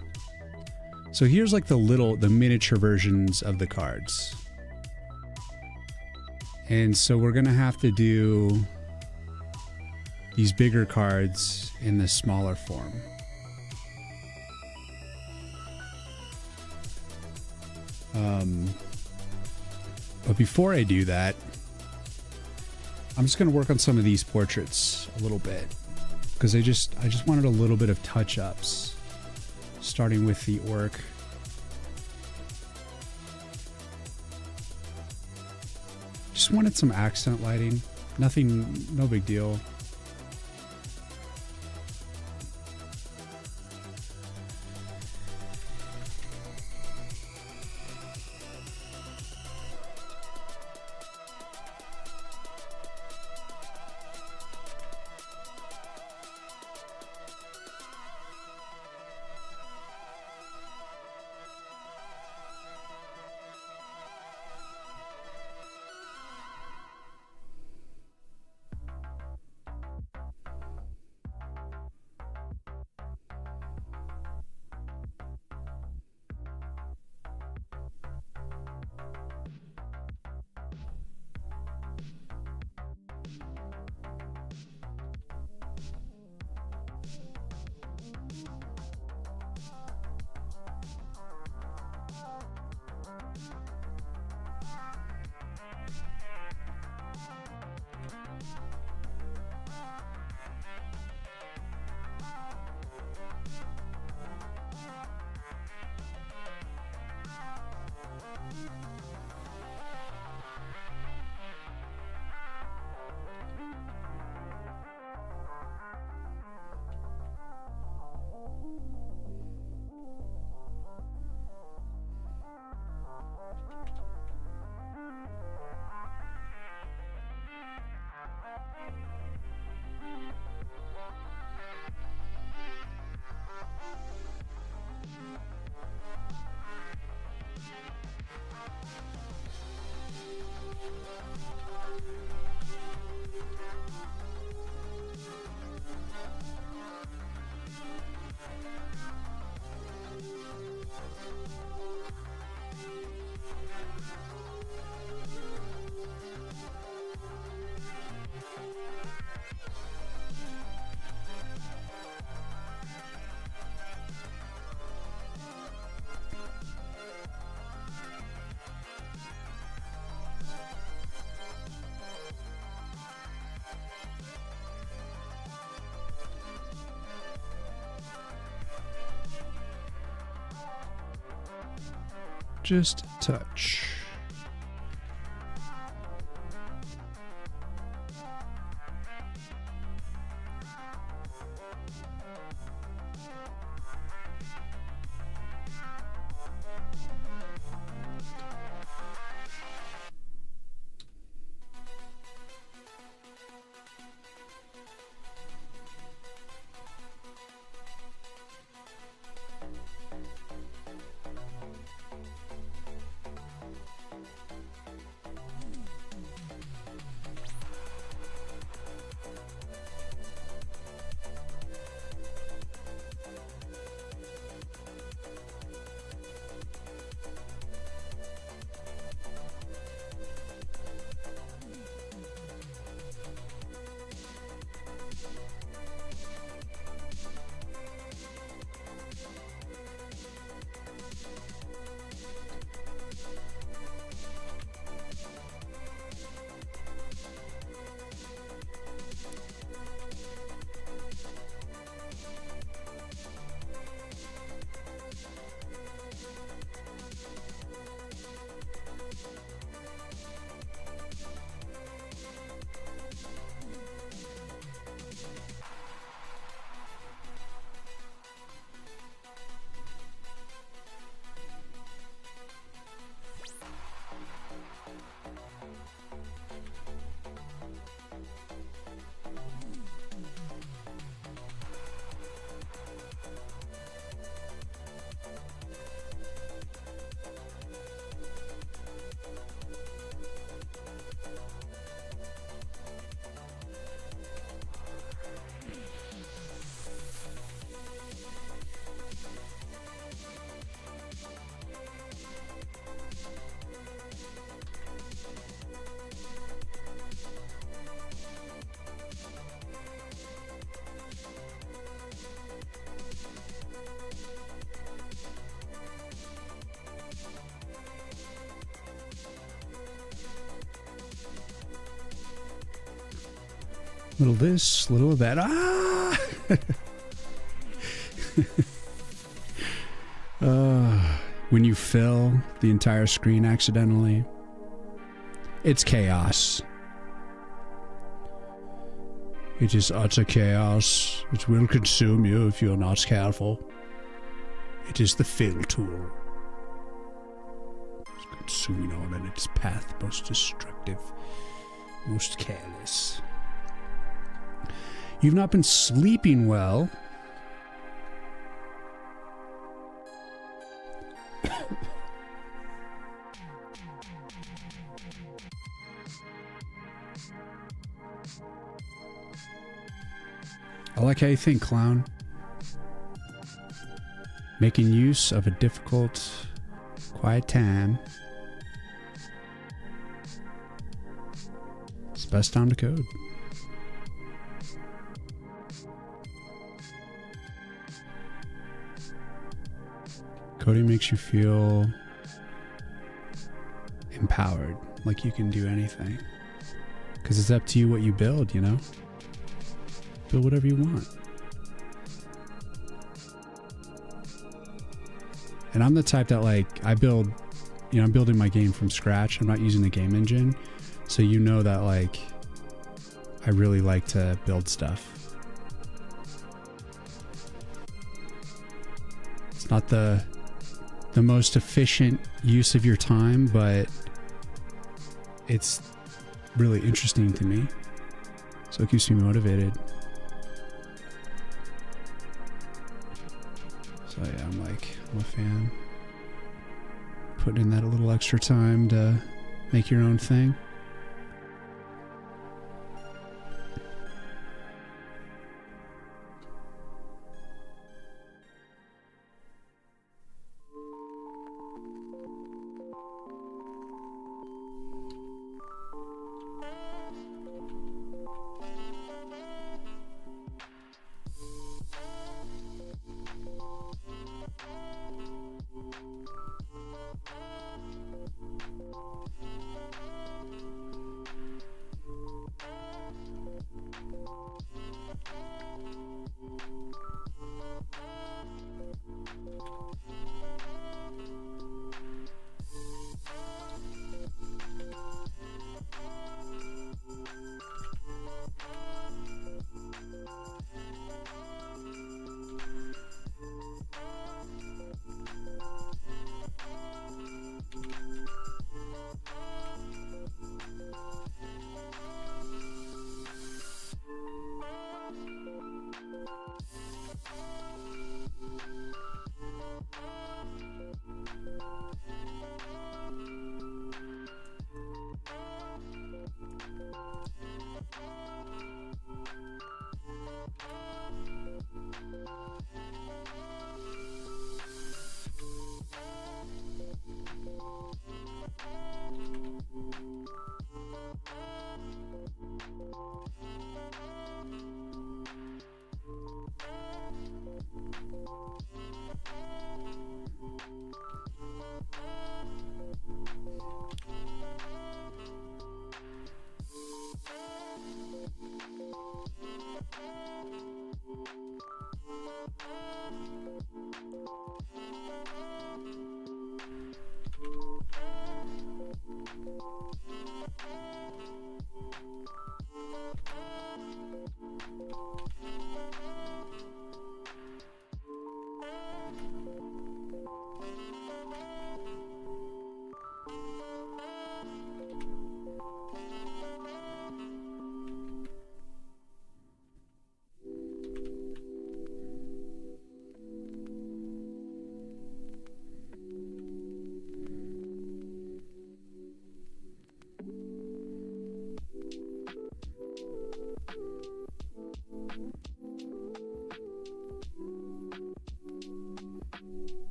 So here's like the miniature versions of the cards. And so we're going to have to do these bigger cards in the smaller form. But before I do that, I'm just going to work on some of these portraits a little bit, because I just wanted a little bit of touch-ups, starting with the orc. Just wanted some accent lighting. Nothing, no big deal. Just touch. Little this, little of that. Ah! When you fill the entire screen accidentally, it's chaos. It is utter chaos. It will consume you if you're not careful. It is the fill tool. It's consuming all in its path, most destructive, most careless. You've not been sleeping well. I like how you think, clown. Making use of a difficult, quiet time. It's the best time to code. Coding makes you feel empowered, like you can do anything. Because it's up to you what you build, you know? Build whatever you want. And I'm the type that, like, I build, you know, I'm building my game from scratch. I'm not using the game engine. So you know that, like, I really like to build stuff. It's not the most efficient use of your time, but it's really interesting to me. So it keeps me motivated. So yeah, I'm a fan. Putting in that a little extra time to make your own thing.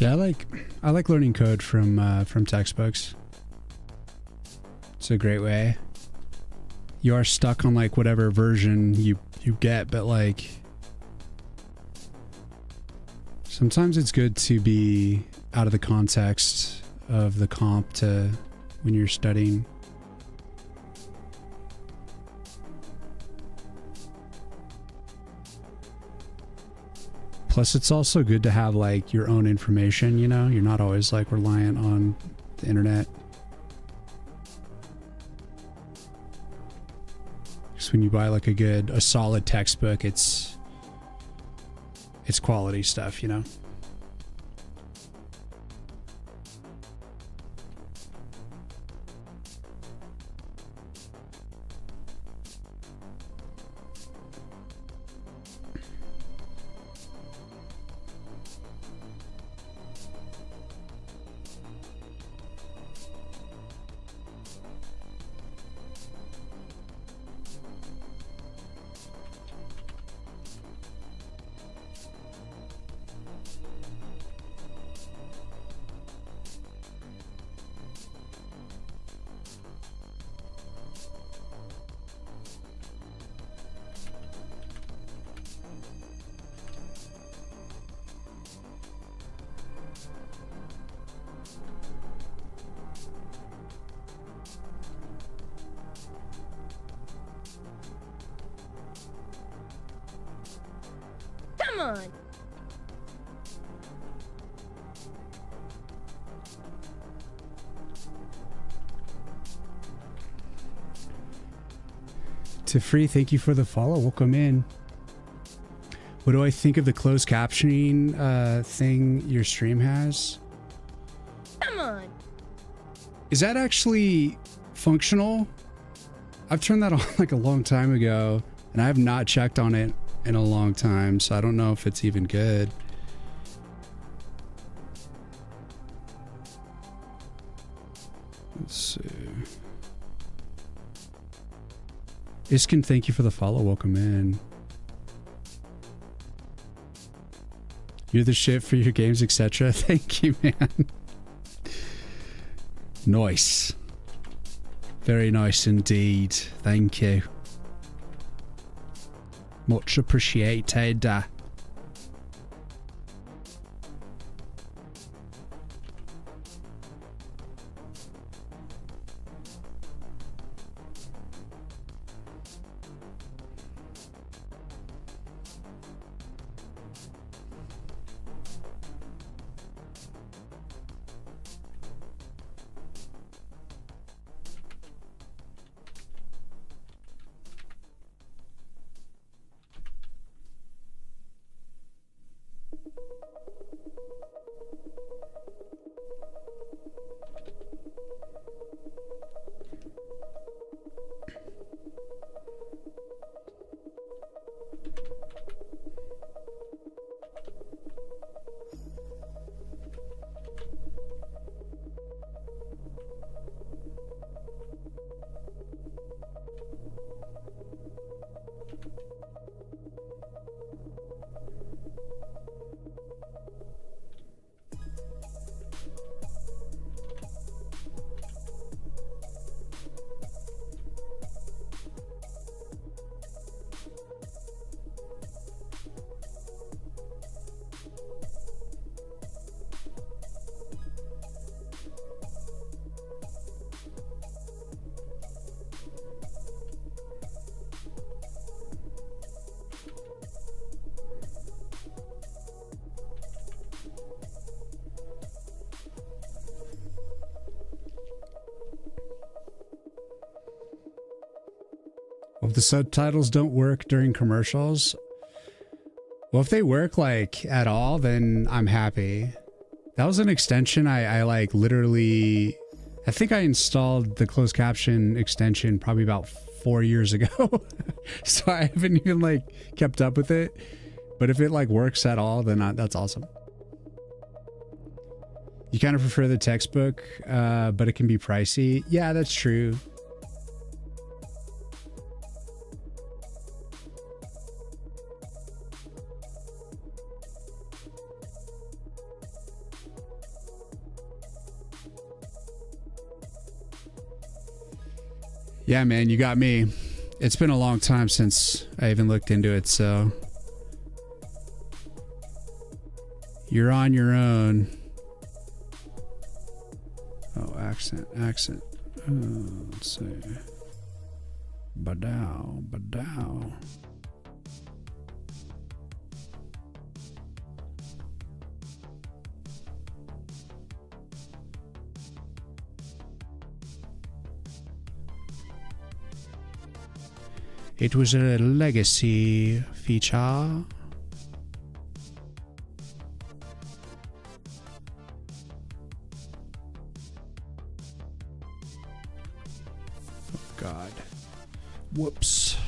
Yeah, I like learning code from textbooks. It's a great way. You are stuck on like whatever version you get, but like sometimes it's good to be out of the context of the comp to when you're studying. Plus, it's also good to have like your own information, you know? You're not always like reliant on the internet. Just when you buy like a solid textbook, it's quality stuff, you know?
Come on.
To Free, thank you for the follow. Welcome in. What do I think of the closed captioning thing your stream has?
Come on.
Is that actually functional? I've turned that on like a long time ago, and I have not checked on it in a long time, so I don't know if it's even good. Let's see. Iskin, thank you for the follow. Welcome in. You're the shit for your games, etc. Thank you, man. Nice. Very nice indeed. Thank you. Much appreciated. If the subtitles don't work during commercials, well, if they work like at all, then I'm happy. That was an extension I like literally, I think I installed the closed caption extension probably about 4 years ago. So I haven't even like kept up with it. But if it like works at all, then that's awesome. You kind of prefer the textbook, but it can be pricey. Yeah, that's true. Yeah, man, you got me. It's been a long time since I even looked into it, so you're on your own. Oh, accent. Oh, let's see. Badow. It was a legacy feature. God. Whoops.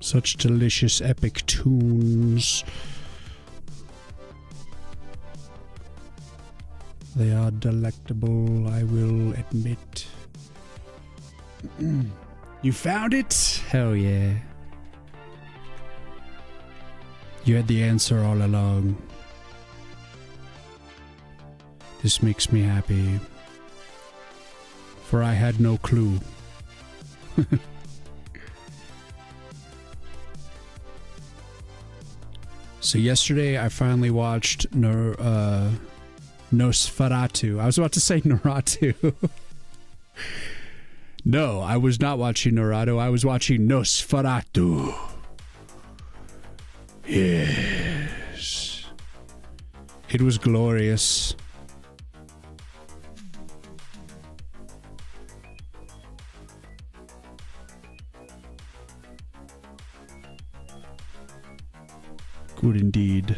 Such delicious epic tunes. They are delectable, I will admit. You found it? Hell yeah. You had the answer all along. This makes me happy. For I had no clue. So yesterday I finally watched Nosferatu. I was about to say Noratu. No, I was not watching Noratu. I was watching Nosferatu. Yes. It was glorious. Good indeed.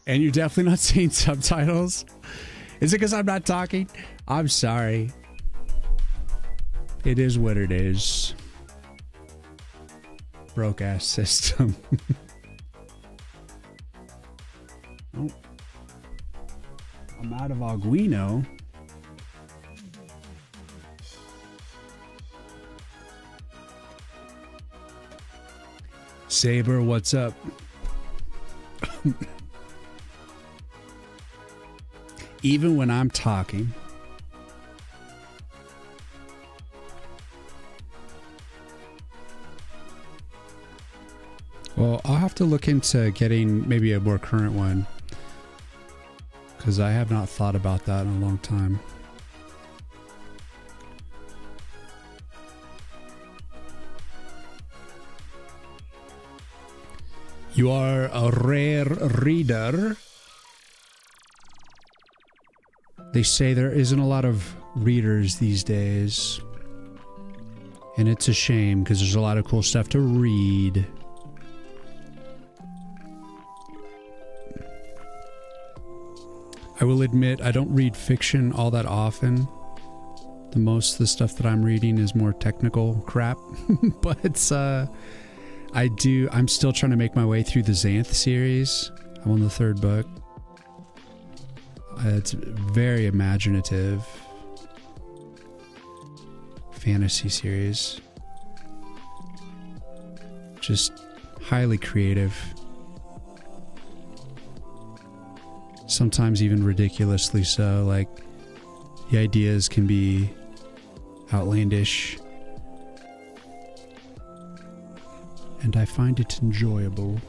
And you're definitely not seeing subtitles? Is it because I'm not talking? I'm sorry. It is what it is. Broke ass system. Oh. I'm out of Aguino. Saber, what's up? Even when I'm talking. Well, I'll have to look into getting maybe a more current one, because I have not thought about that in a long time. You are a rare reader. They say there isn't a lot of readers these days. And it's a shame because there's a lot of cool stuff to read. I will admit I don't read fiction all that often. Most of the stuff that I'm reading is more technical crap, but I'm still trying to make my way through the Xanth series. I'm on the 3rd book. It's very imaginative fantasy series. Just highly creative. Sometimes even ridiculously so. Like, the ideas can be outlandish. And I find it enjoyable.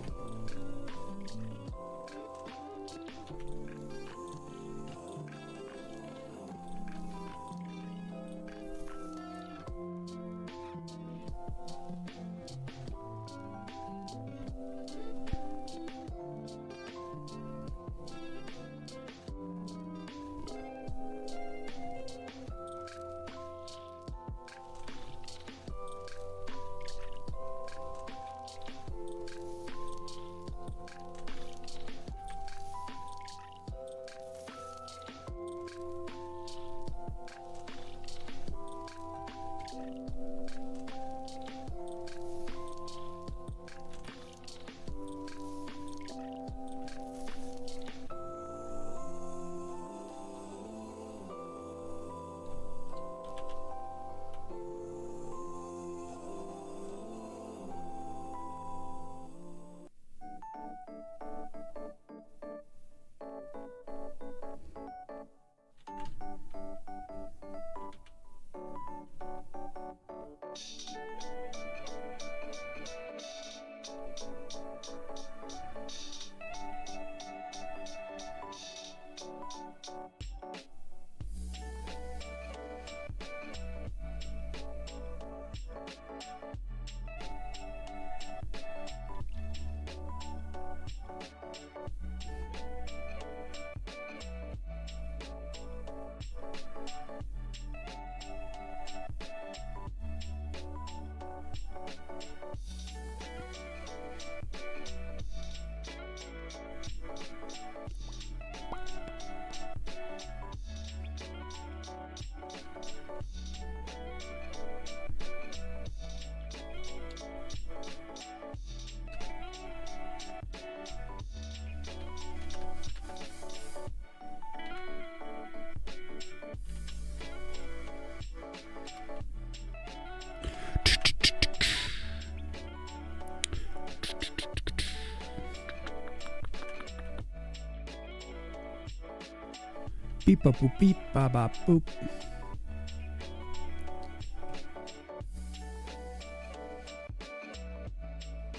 Beep ba boop beep ba ba boop.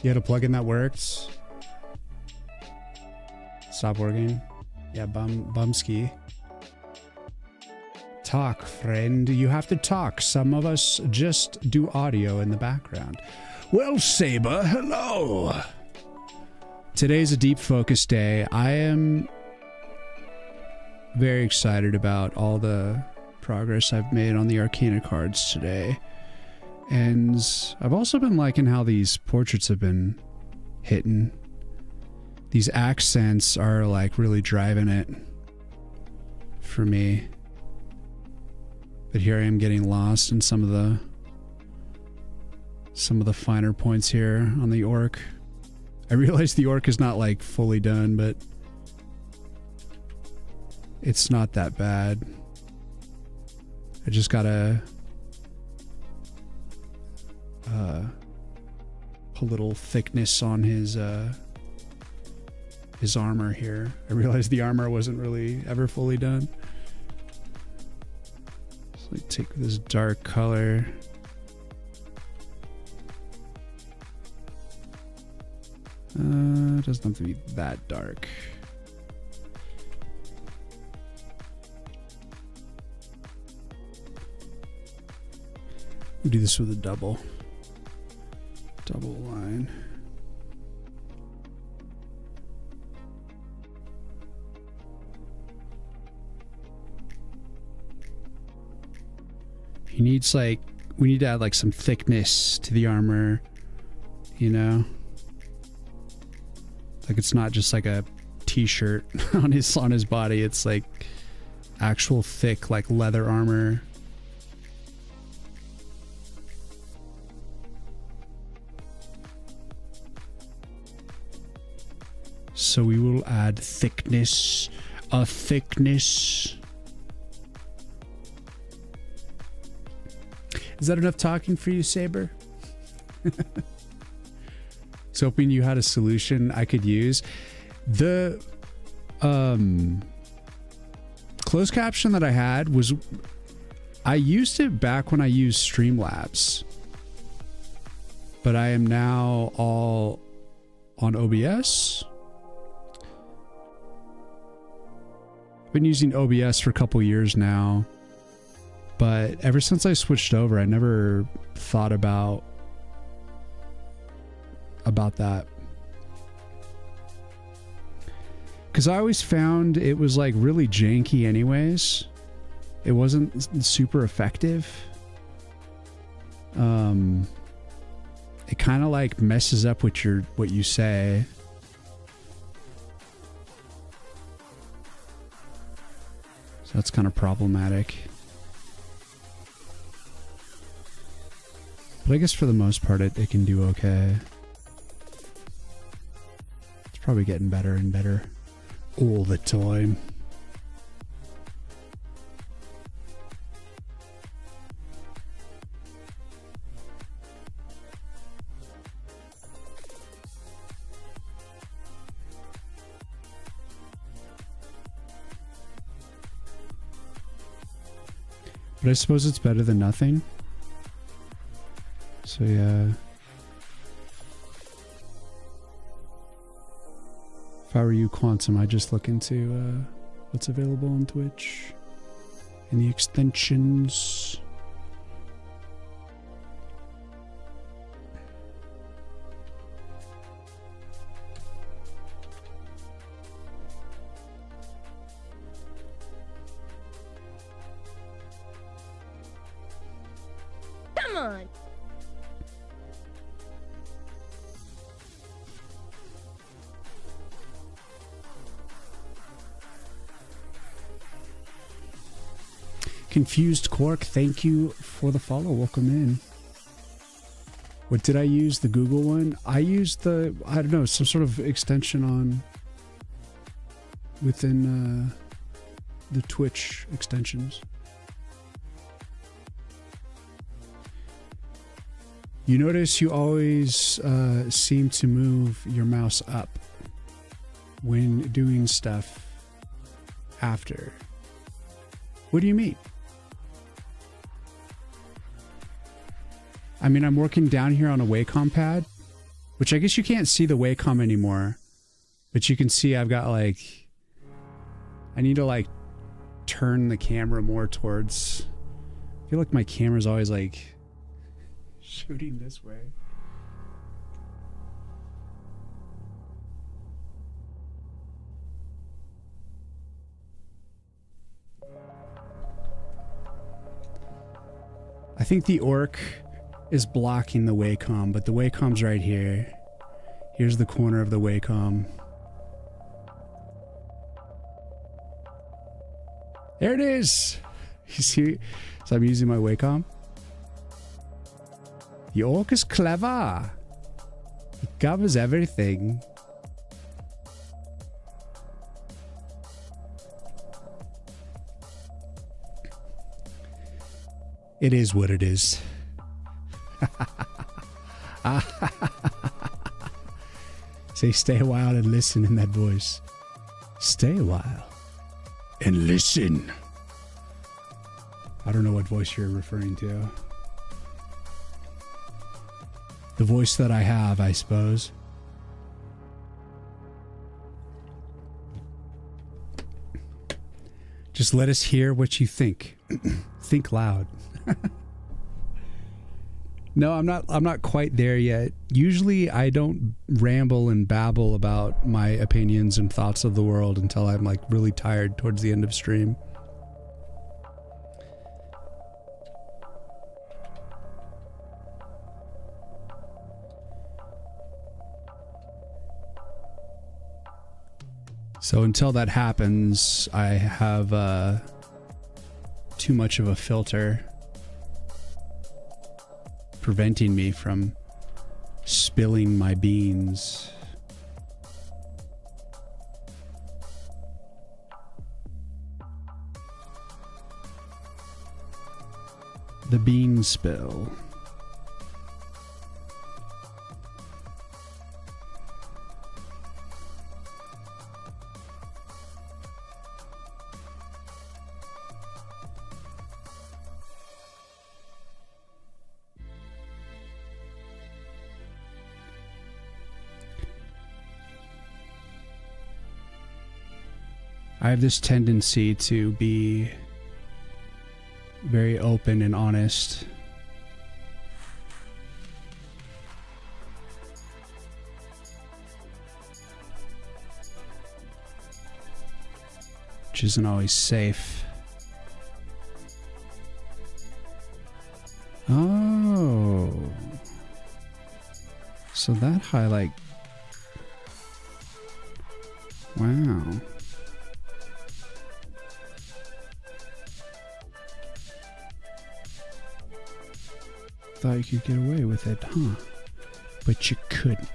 You had a plugin that works. Stop working. Yeah, bumski. Talk, friend. You have to talk. Some of us just do audio in the background. Well, Saber, hello. Today's a deep focus day. I am very excited about all the progress I've made on the Arcana cards today. And I've also been liking how these portraits have been hitting. These accents are like really driving it for me. But here I am getting lost in some of the finer points here on the orc. I realize the orc is not like fully done, but it's not that bad. I just gotta put a little thickness on his armor here. I realized the armor wasn't really ever fully done. So I take this dark color. It doesn't have to be that dark. We'll do this with a double line. He needs we need to add like some thickness to the armor, you know? Like it's not just like a t-shirt on his body, it's like actual thick like leather armor. So we will add thickness, a thickness. Is that enough talking for you, Saber? I was hoping you had a solution I could use. The closed caption that I had was, I used it back when I used Streamlabs, but I am now all on OBS. I've been using OBS for a couple years now, but ever since I switched over, I never thought about that. Because I always found it was like really janky anyways. It wasn't super effective. It kind of like messes up with what you say. So that's kind of problematic. But I guess for the most part, it can do okay. It's probably getting better and better all the time. But I suppose it's better than nothing. So yeah. If I were you, Quantum, I'd just look into what's available on Twitch and the extensions.
Come on.
Confused Quark, thank you for the follow. Welcome in. What did I use? The Google one? I used I don't know, some sort of extension on within the Twitch extensions. You notice you always seem to move your mouse up when doing stuff after. What do you mean? I mean, I'm working down here on a Wacom pad, which I guess you can't see the Wacom anymore, but you can see I've got like, I need to like turn the camera more towards, I feel like my camera's always like shooting this way. I think the orc is blocking the Wacom, but the Wacom's right here. Here's the corner of the Wacom. There it is. You see? So I'm using my Wacom. The orc is clever. He covers everything. It is what it is. Say stay a while and listen in that voice. Stay a while and listen. I don't know what voice you're referring to. The voice that I have, I suppose. Just let us hear what you think. Think loud. No, I'm not quite there yet. Usually I don't ramble and babble about my opinions and thoughts of the world until I'm like really tired towards the end of stream. So until that happens, I have too much of a filter preventing me from spilling my beans. The bean spill. I have this tendency to be very open and honest. Which isn't always safe. Oh. So that highlight. Wow. Thought you could get away with it, huh? But you couldn't.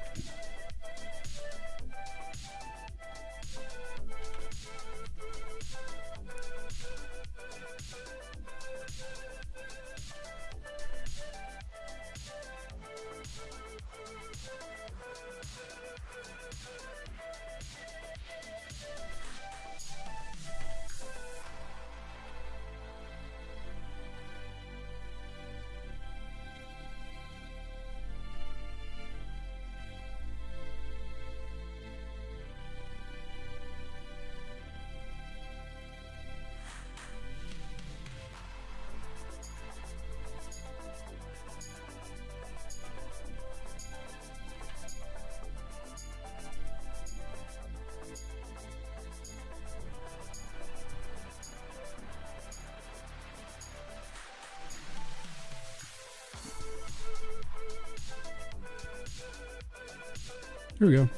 Here we go.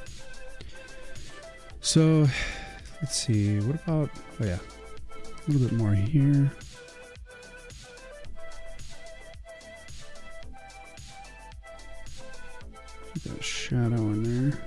So, let's see. What about... Oh, yeah. A little bit more here. Put that shadow in there.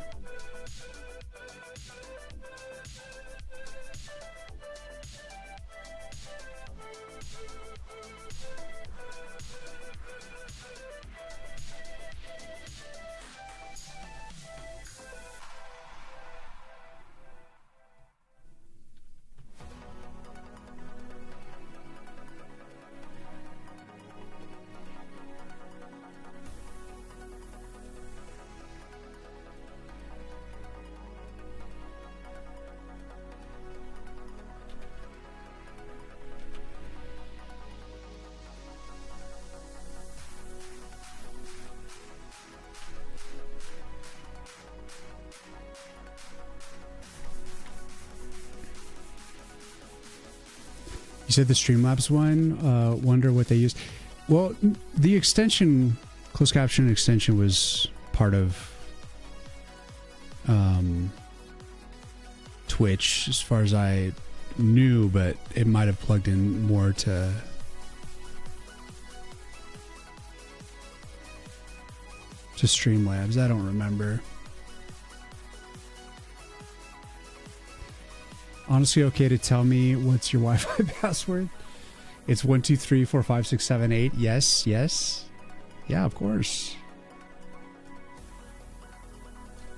You said the Streamlabs one, wonder what they used. Well, the extension, closed caption extension was part of Twitch as far as I knew, but it might have plugged in more to Streamlabs. I don't remember. Honestly, okay to tell me what's your Wi-Fi password? It's 1234567 Yes, yes. Yeah, of course.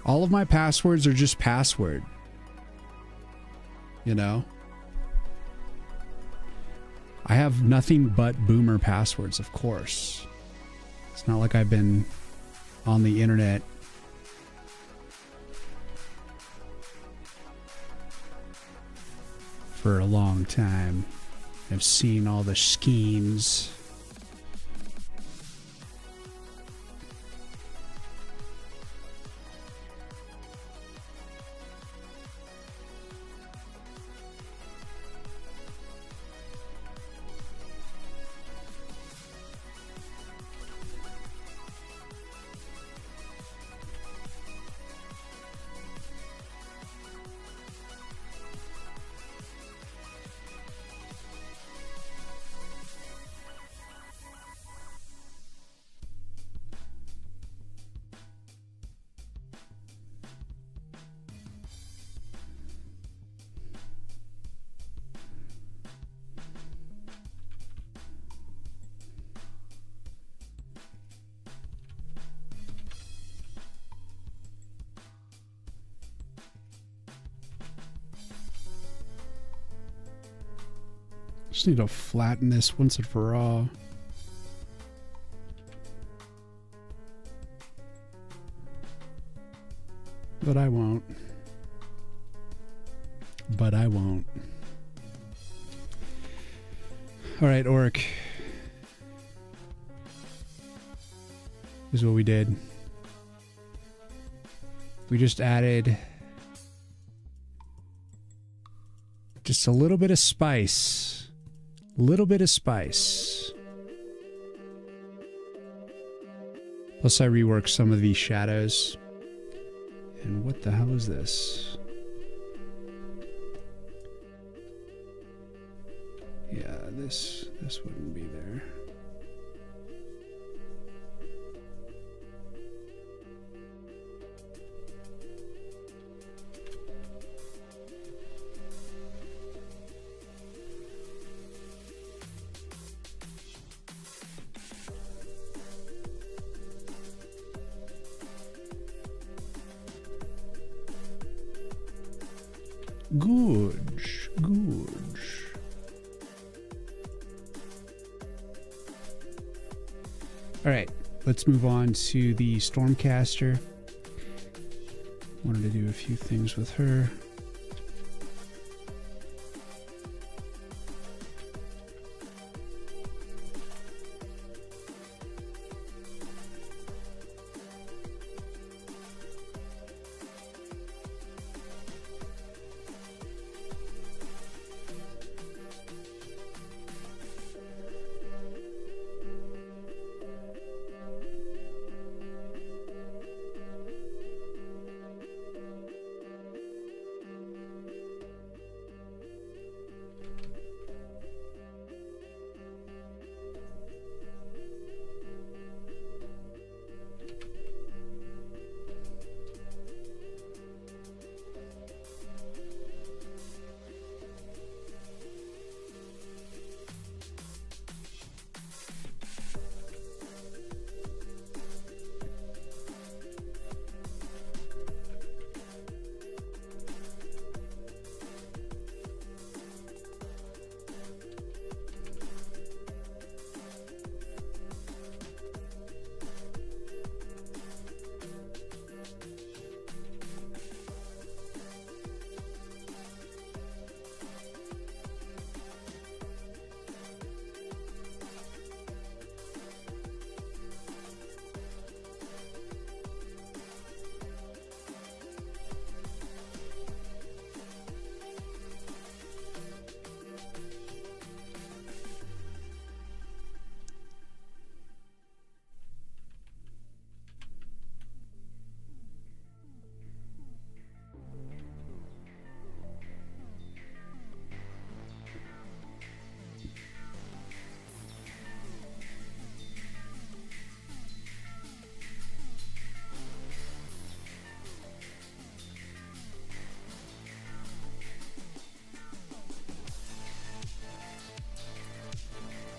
All of my passwords are just password. You know? I have nothing but boomer passwords, of course. It's not like I've been on the internet for a long time. I've seen all the schemes. Just need to flatten this once and for all. But I won't. But I won't. All right, Orc. This is what we did. We just added just a little bit of spice. A little bit of spice. Plus I reworked some of these shadows. And what the hell is this? Yeah, this wouldn't be there. Good, good. All right, let's move on to the Stormcaster. Wanted to do a few things with her.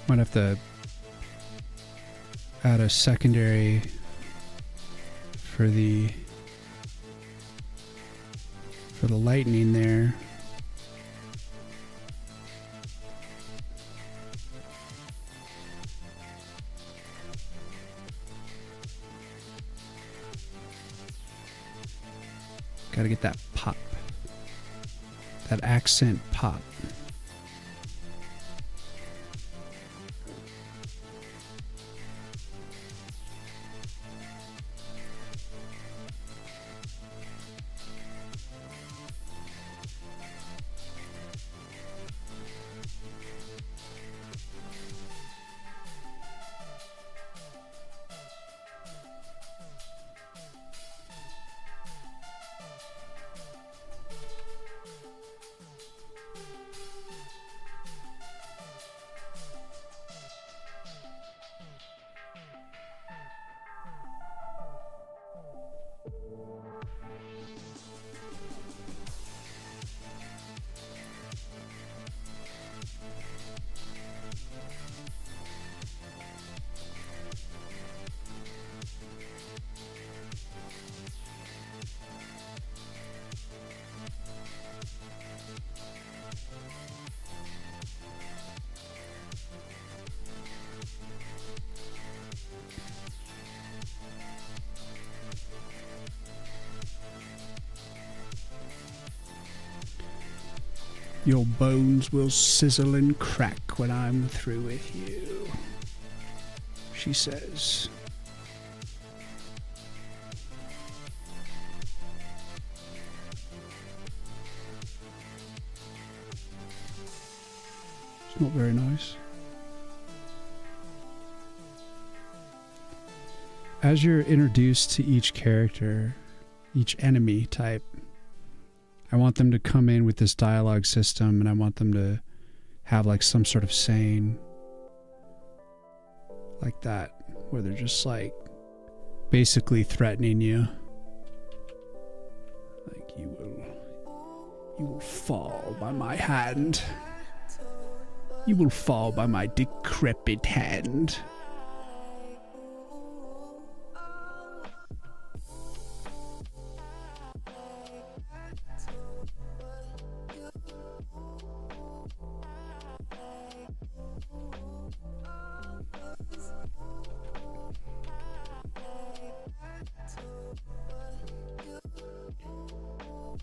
Might have to add a secondary for the lightning there. Gotta get that pop. That accent pop. Your bones will sizzle and crack when I'm through with you, she says. It's not very nice. As you're introduced to each character, each enemy type, I want them to come in with this dialogue system, and I want them to have like some sort of saying like that, where they're just like basically threatening you. Like, you will fall by my hand. You will fall by my decrepit hand.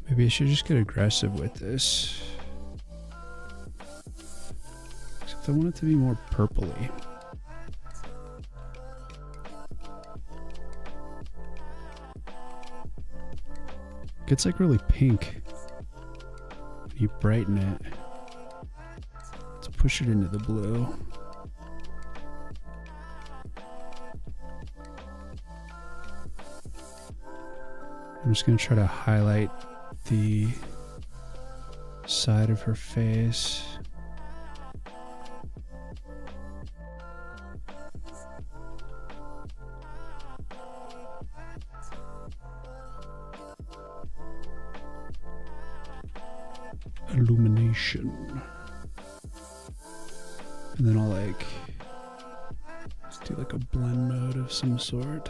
Maybe I should just get aggressive with this. Except I want it to be more purpley. It gets like really pink when you brighten it. Let's push it into the blue. I'm just going to try to highlight the side of her face. Illumination. And then I'll like just do like a blend mode of some sort.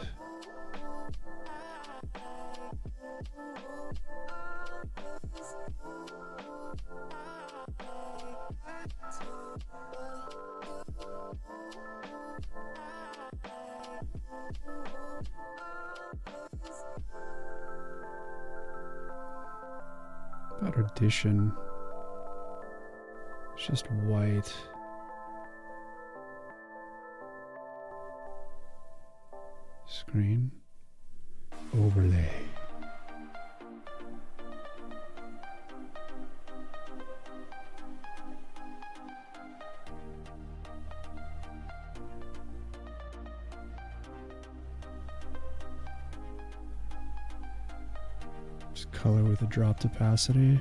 About audition. It's just white. Screen. Overlay. Just color with a dropped opacity.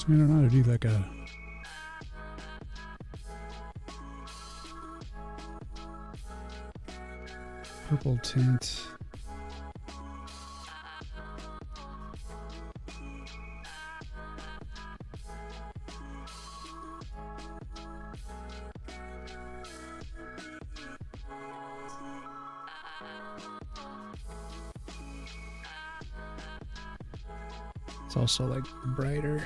I don't know how to do like a purple tint. It's also like brighter.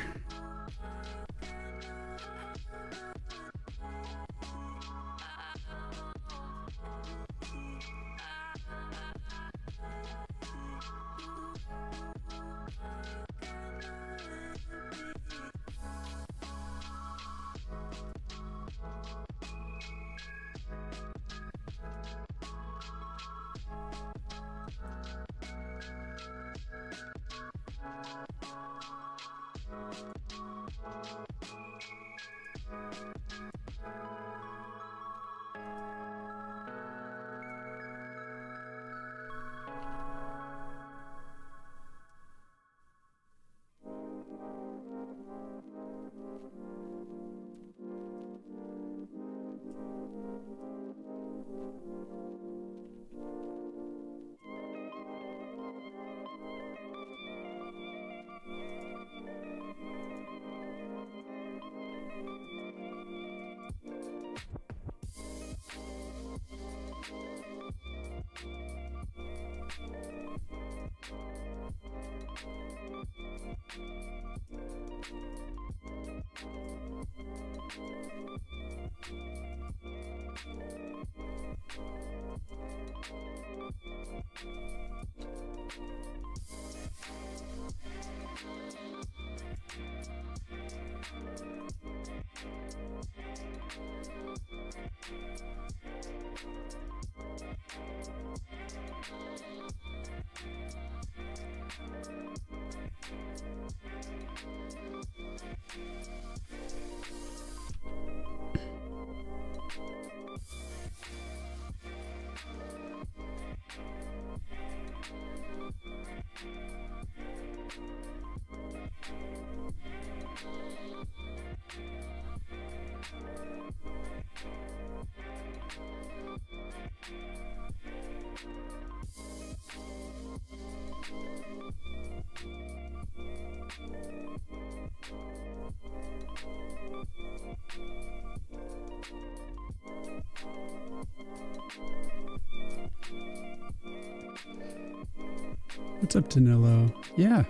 What's up, Danilo? Yeah.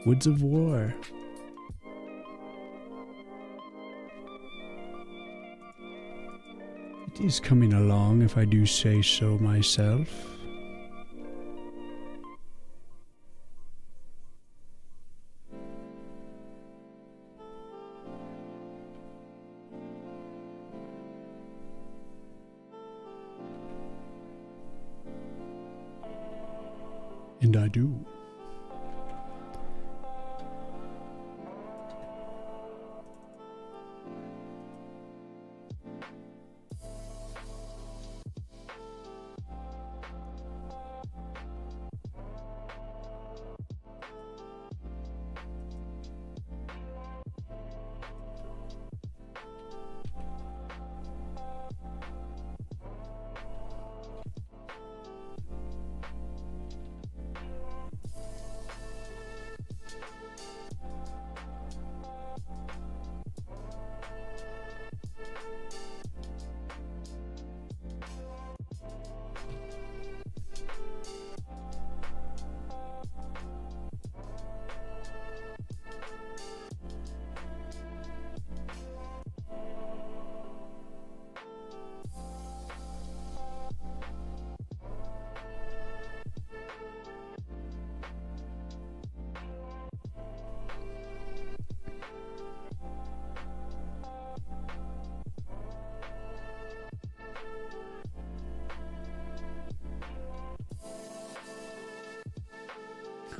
Woods of War. It is coming along, if I do say so myself. And I do.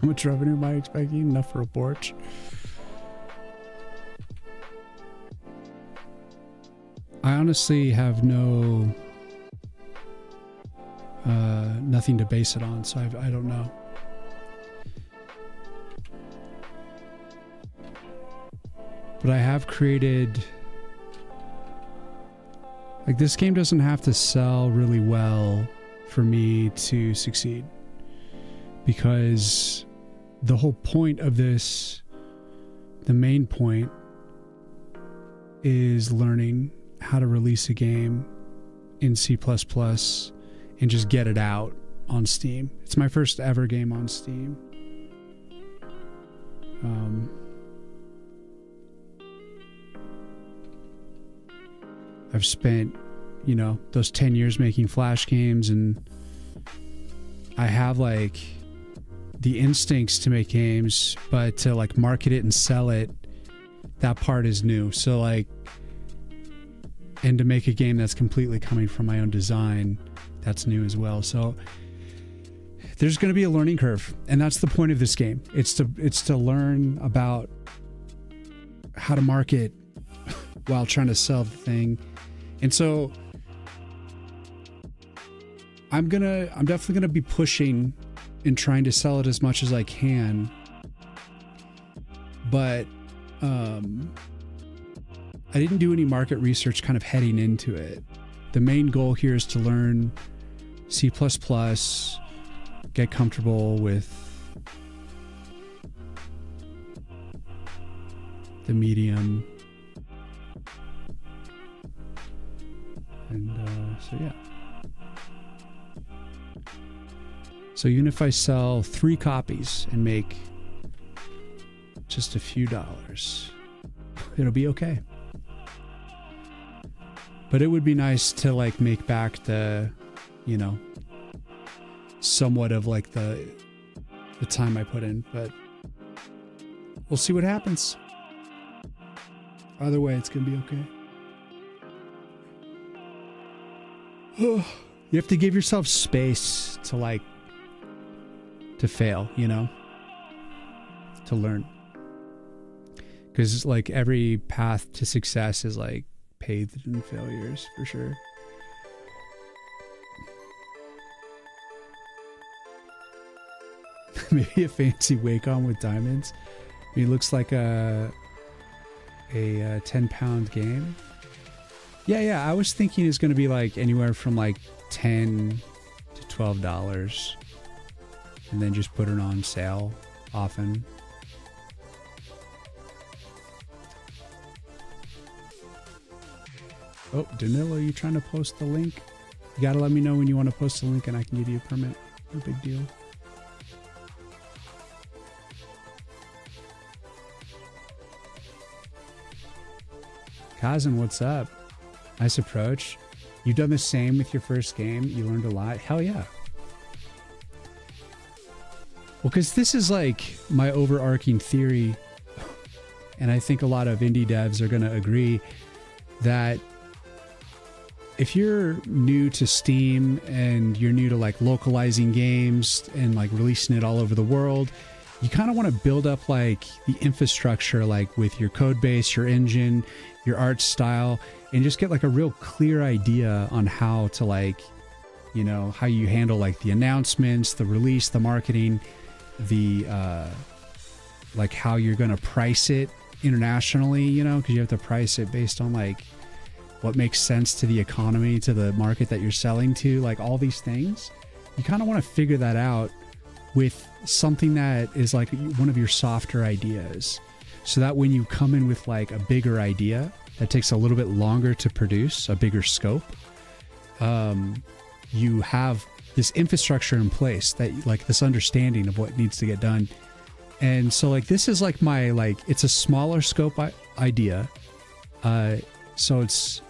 How much revenue am I expecting? Enough for a porch? I honestly have nothing to base it on, so I don't know. But I have created, like, this game doesn't have to sell really well for me to succeed, because the whole point of this, the main point, is learning how to release a game in C++ and just get it out on Steam. It's my first ever game on Steam. I've spent, you know, those 10 years making Flash games, and I have like the instincts to make games, but to like market it and sell it, that part is new. So like, and to make a game that's completely coming from my own design, that's new as well. So there's going to be a learning curve, and that's the point of this game. It's to learn about how to market while trying to sell the thing. And so I'm definitely gonna be pushing and trying to sell it as much as I can. But I didn't do any market research kind of heading into it. The main goal here is to learn C++, get comfortable with the medium. And so yeah. So even if I sell 3 copies and make just a few dollars, it'll be okay. But it would be nice to like make back the, you know, somewhat of like the time I put in, but we'll see what happens. Either way, it's gonna be okay. You have to give yourself space to like, to fail, you know, to learn. Because like every path to success is like paved in failures for sure. Maybe a fancy Wacom with diamonds. I mean, it looks like a 10-pound game. Yeah, I was thinking it's going to be like anywhere from like $10 to $12, and then just put it on sale often. Oh, Danilo, you trying to post the link? You got to let me know when you want to post the link and I can give you a permit. No big deal. Kazan, what's up? Nice approach. You've done the same with your first game. You learned a lot. Hell yeah. Well, because this is like my overarching theory, and I think a lot of indie devs are going to agree that if you're new to Steam and you're new to like localizing games and like releasing it all over the world, you kind of want to build up like the infrastructure, like with your code base, your engine, your art style, and just get like a real clear idea on how to like, you know, how you handle like the announcements, the release, the marketing, the like how you're going to price it internationally, you know, because you have to price it based on like what makes sense to the economy, to the market that you're selling to, like all these things. You kind of want to figure that out with something that is like one of your softer ideas, so that when you come in with like a bigger idea that takes a little bit longer to produce, a bigger scope, you have this infrastructure in place, that like this understanding of what needs to get done. And so like this is like my, like it's a smaller scope idea, so it's,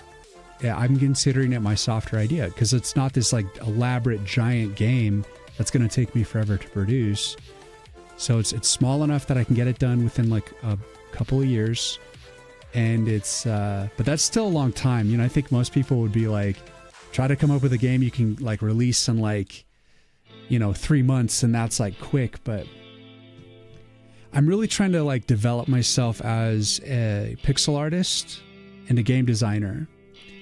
yeah, I'm considering it my softer idea because it's not this like elaborate giant game that's going to take me forever to produce. So it's small enough that I can get it done within like a couple of years. And it's, but that's still a long time. You know, I think most people would be like, try to come up with a game you can like release in like, you know, 3 months, and that's like quick. But I'm really trying to like develop myself as a pixel artist and a game designer.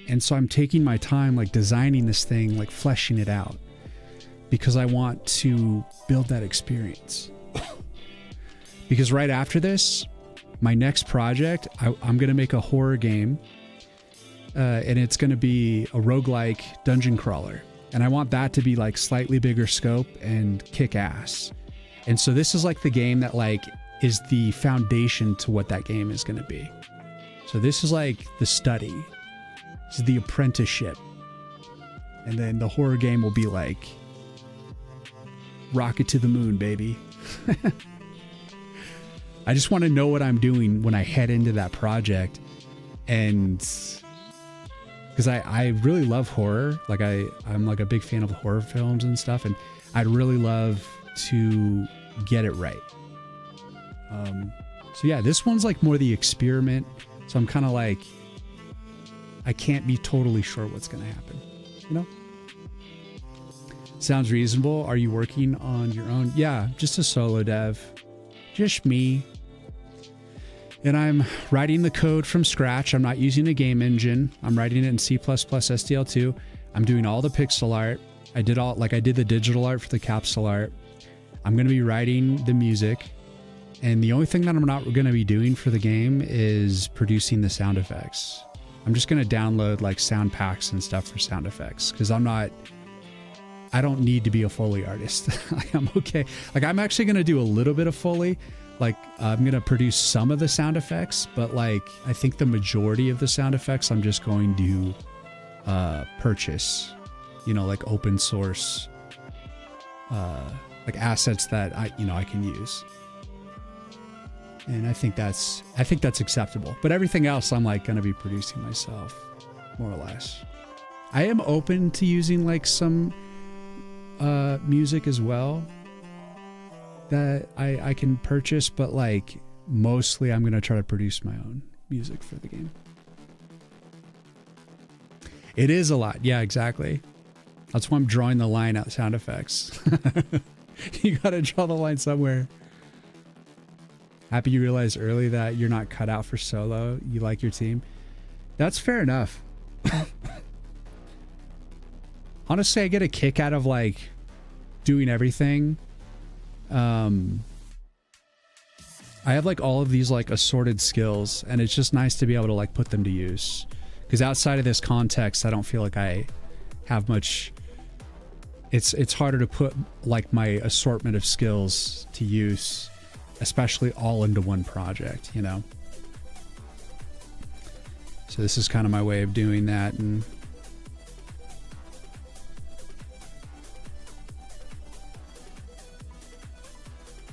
And so I'm taking my time like designing this thing, like fleshing it out, because I want to build that experience. Because right after this, my next project, I'm going to make a horror game. And it's going to be a roguelike dungeon crawler. And I want that to be like slightly bigger scope and kick ass. And so this is like the game that like is the foundation to what that game is going to be. So this is like the study. This is the apprenticeship. And then the horror game will be like rocket to the moon, baby. I just want to know what I'm doing when I head into that project. And because I really love horror. Like I'm like a big fan of horror films and stuff. And I'd really love to get it right. So yeah, this one's like more the experiment. So I'm kind of like, I can't be totally sure what's going to happen, you know? Sounds reasonable. Are you working on your own? Yeah, just a solo dev. Just me. And I'm writing the code from scratch. I'm not using a game engine. I'm writing it in C++ SDL2. I'm doing all the pixel art. I did the digital art for the capsule art. I'm going to be writing the music. And the only thing that I'm not going to be doing for the game is producing the sound effects. I'm just going to download like sound packs and stuff for sound effects because I don't need to be a Foley artist. Like, I'm okay. Like I'm actually going to do a little bit of Foley. Like I'm going to produce some of the sound effects, but like I think the majority of the sound effects I'm just going to purchase, you know, like open source, like assets that I can use. And I think that's acceptable. But everything else I'm like going to be producing myself, more or less. I am open to using like some music as well that I can purchase, but like mostly I'm going to try to produce my own music for the game. It is a lot. Yeah, exactly. That's why I'm drawing the line at sound effects. You got to draw the line somewhere. Happy you realized early that you're not cut out for solo. You like your team. That's fair enough. Honestly, I get a kick out of like doing everything. I have like all of these like assorted skills, and it's just nice to be able to like put them to use. Because outside of this context, I don't feel like I have much. It's harder to put like my assortment of skills to use, especially all into one project, you know? So this is kind of my way of doing that. And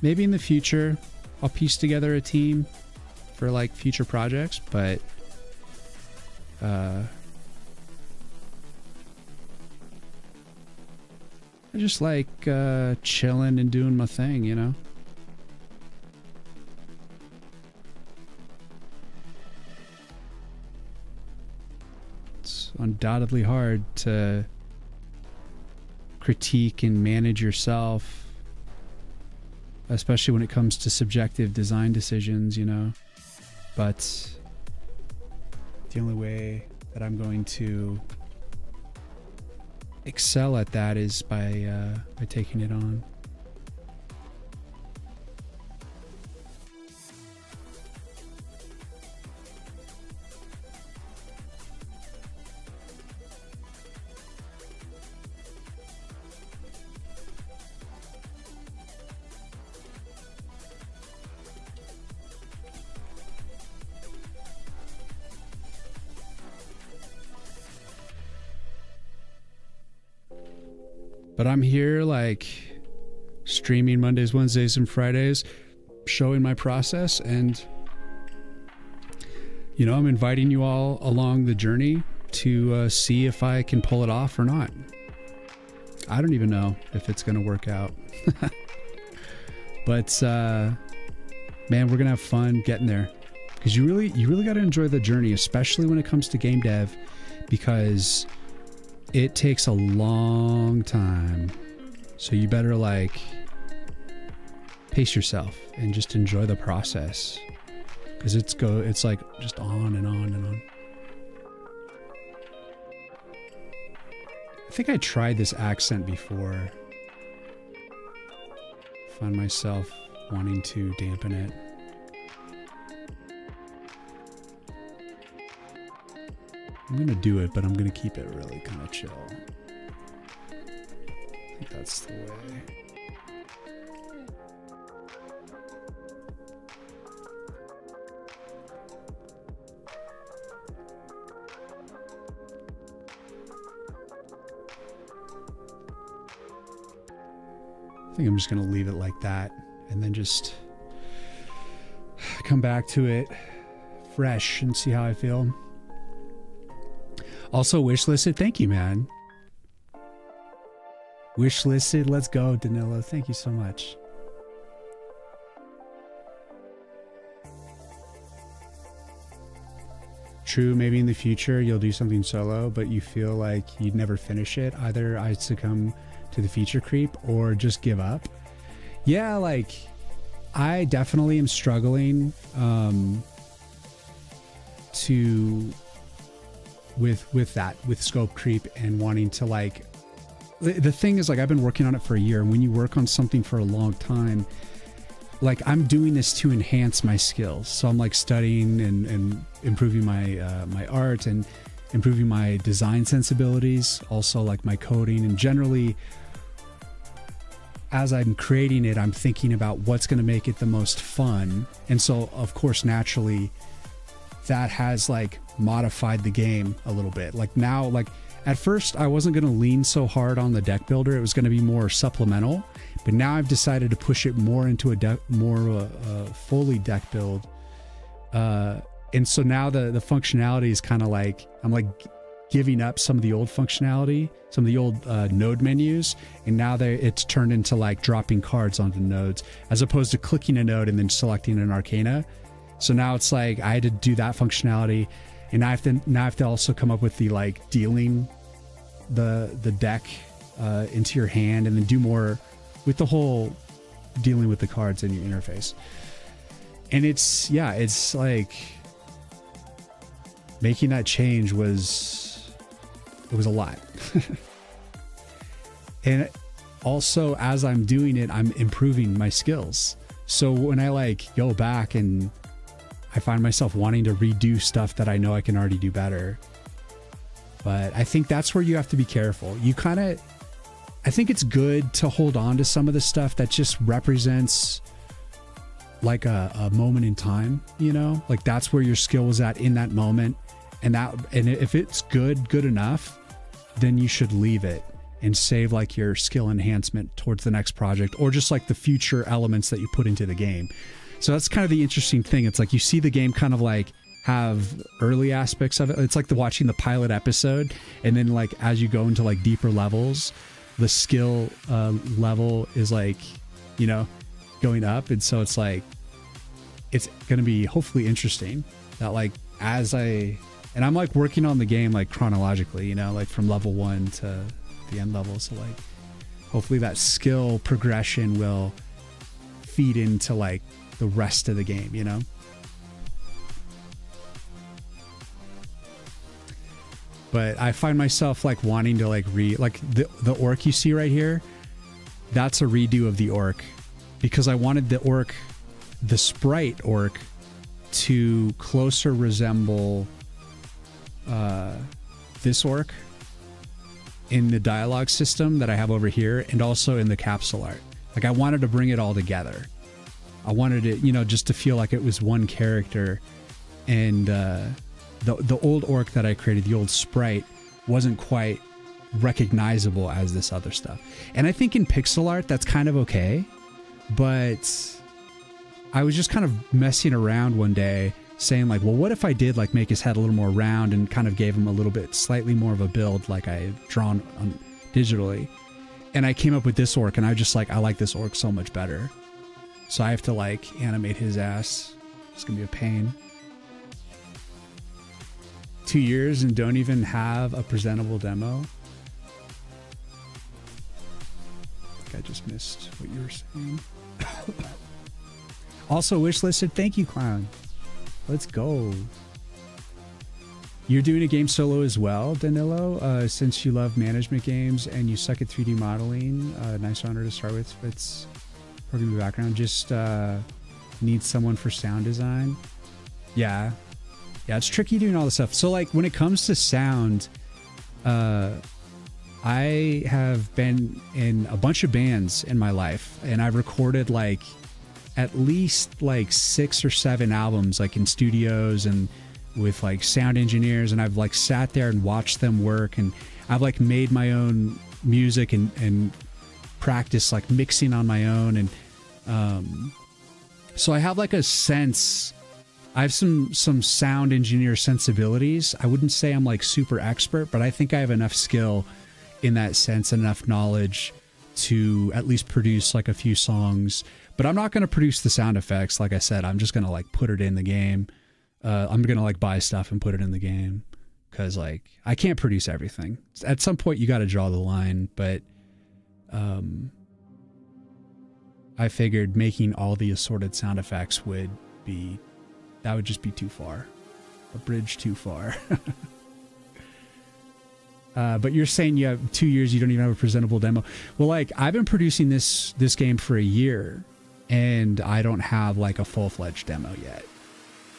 maybe in the future, I'll piece together a team for like future projects, but I just like chilling and doing my thing, you know? It's undoubtedly hard to critique and manage yourself, especially when it comes to subjective design decisions, you know? But the only way that I'm going to excel at that is by taking it on. But I'm here like streaming Mondays, Wednesdays, and Fridays, showing my process. And, you know, I'm inviting you all along the journey to see if I can pull it off or not. I don't even know if it's going to work out. But, man, we're going to have fun getting there. Because you really got to enjoy the journey, especially when it comes to game dev, because it takes a long time. So you better like pace yourself and just enjoy the process, because it's like just on and on and on. I think I tried this accent before. Find myself wanting to dampen it. I'm going to do it, but I'm going to keep it really kind of chill. I think that's the way. I think I'm just going to leave it like that and then just come back to it fresh and see how I feel. Also wishlisted. Thank you, man. Wishlisted. Let's go, Danilo. Thank you so much. True, maybe in the future you'll do something solo, but you feel like you'd never finish it. Either I succumb to the feature creep or just give up. Yeah, like I definitely am struggling with scope creep and wanting to, like, the thing is, like, I've been working on it for a year, and when you work on something for a long time, like, I'm doing this to enhance my skills. So I'm like studying and improving my my art and improving my design sensibilities, also like my coding, and generally as I'm creating it, I'm thinking about what's going to make it the most fun. And so of course, naturally, that has like modified the game a little bit. Like now, like at first I wasn't going to lean so hard on the deck builder. It was going to be more supplemental, but now I've decided to push it more into a fully deck build. And so now the functionality is kind of like, I'm like giving up some of the old functionality, some of the old node menus, and now it's turned into like dropping cards onto nodes as opposed to clicking a node and then selecting an arcana. So now it's like I had to do that functionality, and I have to also come up with the like dealing the deck into your hand, and then do more with the whole dealing with the cards in your interface. And it's like making that change was a lot. And also as I'm doing it, I'm improving my skills. So when I like go back and I find myself wanting to redo stuff that I know I can already do better. But I think that's where you have to be careful. I think it's good to hold on to some of the stuff that just represents like a moment in time, you know, like that's where your skill was at in that moment. And if it's good enough, then you should leave it and save like your skill enhancement towards the next project, or just like the future elements that you put into the game. So that's kind of the interesting thing. It's like you see the game kind of like have early aspects of it. It's like watching the pilot episode, and then like as you go into like deeper levels, the skill level is like, you know, going up. And so it's like, it's going to be hopefully interesting that like and I'm like working on the game like chronologically, you know, like from level 1 to the end level. So like hopefully that skill progression will feed into like the rest of the game, you know. But I find myself like wanting to like like the orc you see right here, that's a redo of the orc, because I wanted the sprite orc to closer resemble this orc in the dialogue system that I have over here, and also in the capsule art. Like I wanted to bring it all together. I wanted it, you know, just to feel like it was one character. And the old orc that I created, the old sprite, wasn't quite recognizable as this other stuff. And I think in pixel art that's kind of okay, but I was just kind of messing around one day saying like, well, what if I did like make his head a little more round and kind of gave him a little bit slightly more of a build like I had drawn on digitally. And I came up with this orc, and I just like, I like this orc so much better. So I have to like animate his ass. It's gonna be a pain. 2 years and don't even have a presentable demo. I think I just missed what you were saying. Also wishlisted. Thank you, Clown. Let's go. You're doing a game solo as well, Danilo, since you love management games and you suck at 3D modeling. Nice honor to start with. It's programming background. Just need someone for sound design. Yeah. Yeah, it's tricky doing all this stuff. So like when it comes to sound, I have been in a bunch of bands in my life, and I've recorded like at least like 6 or 7 albums, like in studios and with like sound engineers, and I've like sat there and watched them work, and I've like made my own music and practiced like mixing on my own, and so I have like a sense. I have some sound engineer sensibilities. I wouldn't say I'm like super expert, but I think I have enough skill in that sense and enough knowledge to at least produce like a few songs. But I'm not going to produce the sound effects. Like I said, I'm just going to like put it in the game. I'm going to like buy stuff and put it in the game, because like I can't produce everything. At some point you got to draw the line, but I figured making all the assorted sound effects would just be too far. A bridge too far. But you're saying you have 2 years, you don't even have a presentable demo. Well, like I've been producing this game for a year, and I don't have like a full-fledged demo yet.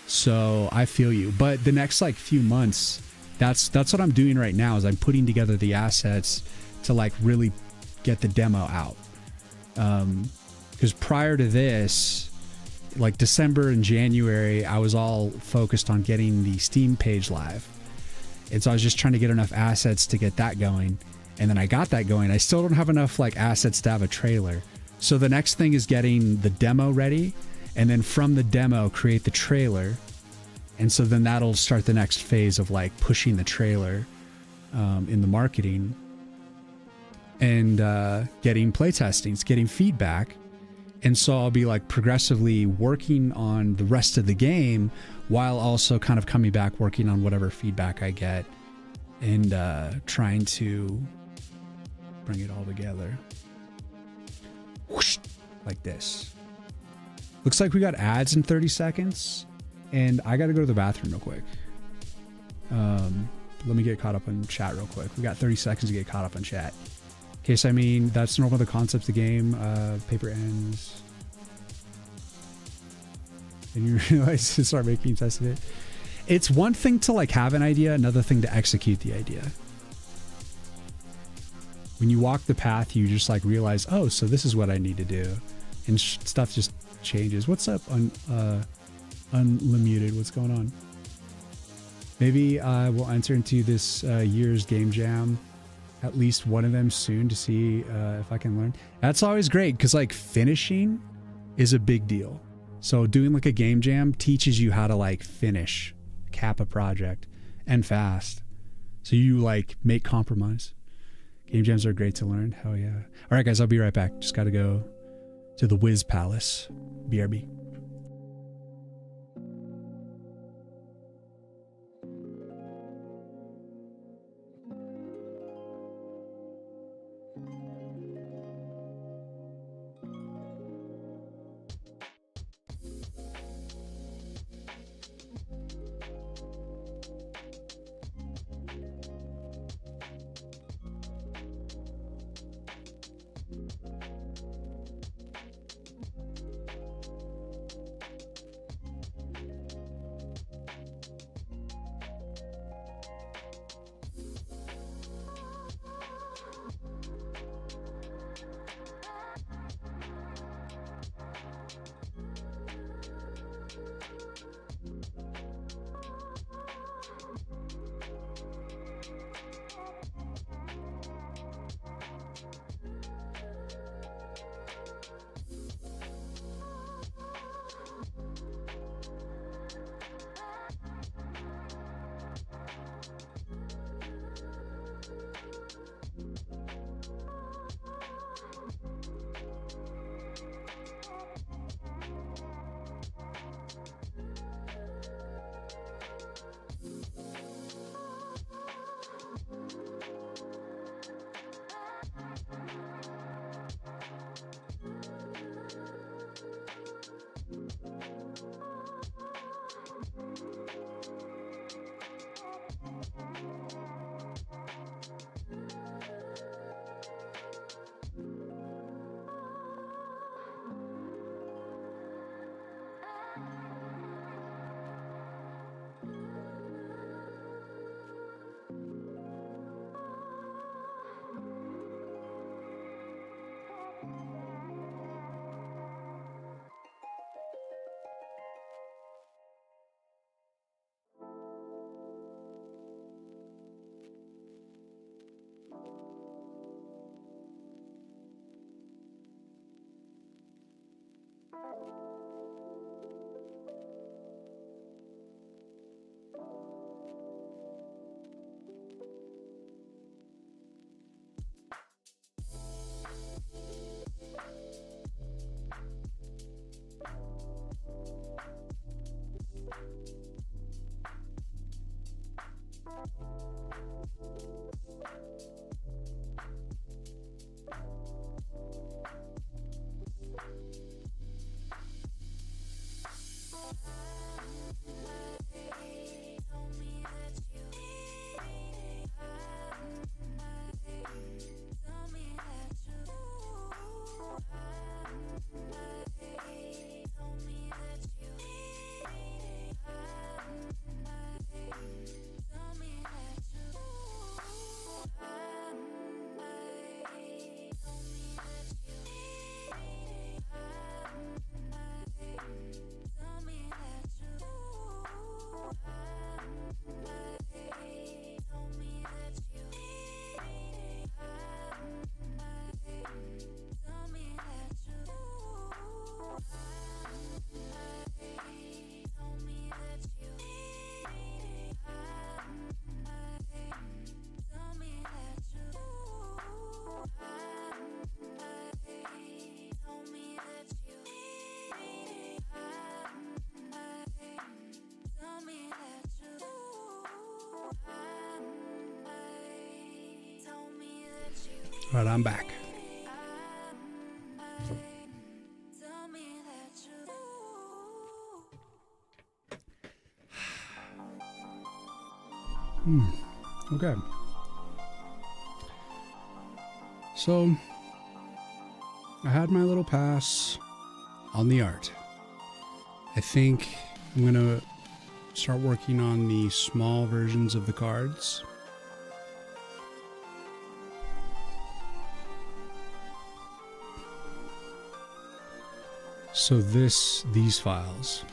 So I feel you. But the next like few months, that's what I'm doing right now, is I'm putting together the assets to like really get the demo out. Because prior to this, like December and January, I was all focused on getting the Steam page live. And so I was just trying to get enough assets to get that going. And then I got that going. I still don't have enough like assets to have a trailer. So the next thing is getting the demo ready, and then from the demo create the trailer. And so then that'll start the next phase of like pushing the trailer in the marketing, and getting playtestings, getting feedback. And so I'll be like progressively working on the rest of the game while also kind of coming back, working on whatever feedback I get, and trying to bring it all together. Whoosh, like this. Looks like we got ads in 30 seconds, and I got to go to the bathroom real quick. Let me get caught up on chat real quick. We got 30 seconds to get caught up on chat. Okay, so I mean, that's normal, the concept of the game. Paper ends. And you realize to start making tested it. It's one thing to like have an idea, another thing to execute the idea. When you walk the path, you just like realize, oh, so this is what I need to do. And stuff just changes. What's up, Unlimited? What's going on? Maybe we'll enter into this year's game jam, at least one of them soon, to see if I can learn. That's always great, because like finishing is a big deal. So doing like a game jam teaches you how to like finish, cap a project, and fast. So you like make compromise. Game jams are great to learn. Hell yeah. All right, guys, I'll be right back. Just got to go to the Wiz Palace. BRB. But I'm back. Okay. So I had my little pass on the art. I think I'm gonna start working on the small versions of the cards. So these files.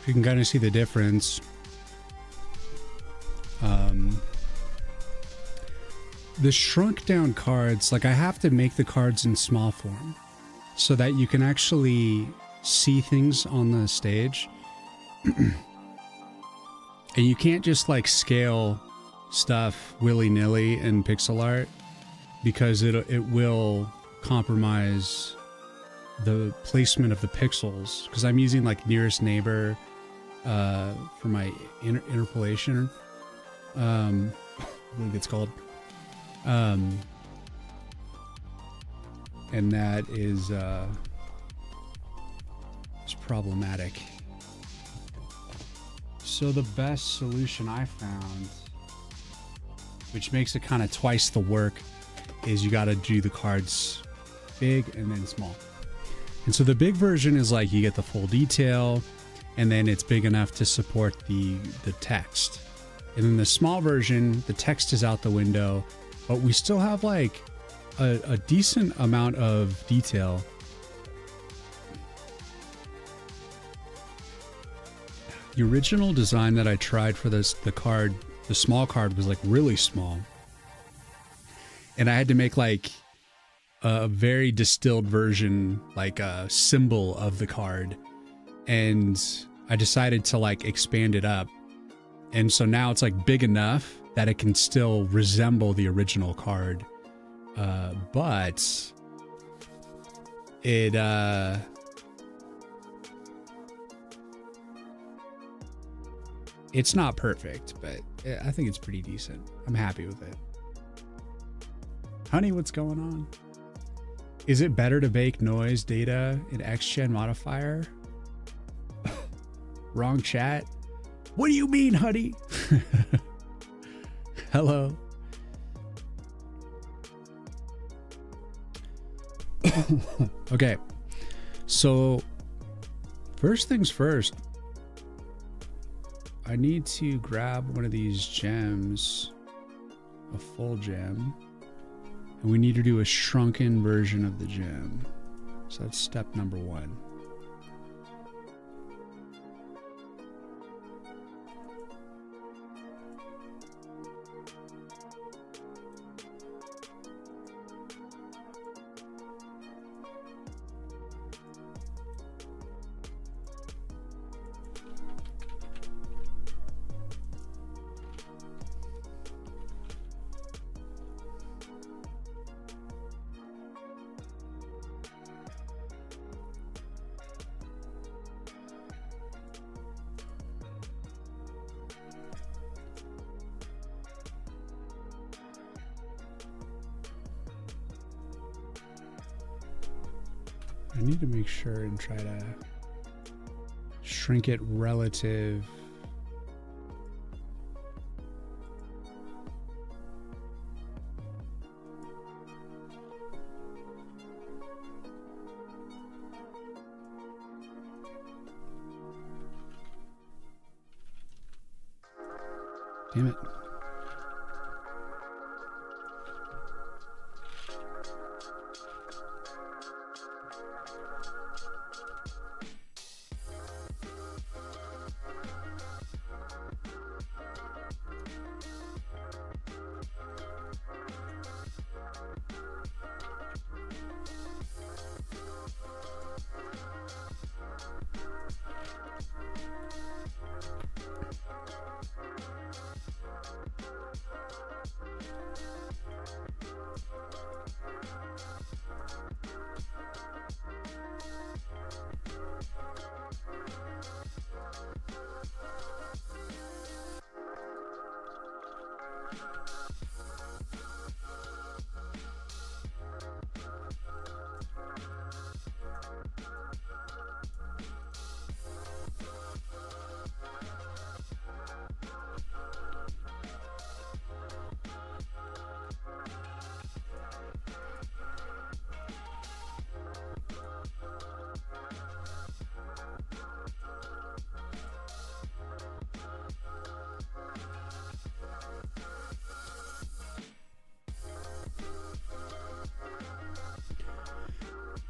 You can kind of see the difference. The shrunk down cards, like I have to make the cards in small form so that you can actually see things on the stage. And you can't just like scale stuff willy-nilly in pixel art because it will compromise the placement of the pixels, because I'm using like nearest neighbor for my interpolation. I believe it's called. And that is problematic. So the best solution I found, which makes it kind of twice the work, is you got to do the cards big and then small. And so the big version is like you get the full detail, and then it's big enough to support the text. And then the small version, the text is out the window, but we still have like a decent amount of detail. The original design that I tried for the small card was like really small. And I had to make like a very distilled version, like a symbol of the card. And I decided to like expand it up. And so now it's like big enough that it can still resemble the original card. But it's not perfect, but I think it's pretty decent. I'm happy with it. Honey, what's going on? Is it better to bake noise data in XGen modifier? Wrong chat. What do you mean, honey? Hello. Okay. So, first things first. I need to grab one of these gems, a full gem, and we need to do a shrunken version of the gem. So that's step number 1. I need to make sure and try to shrink it relative. Damn it.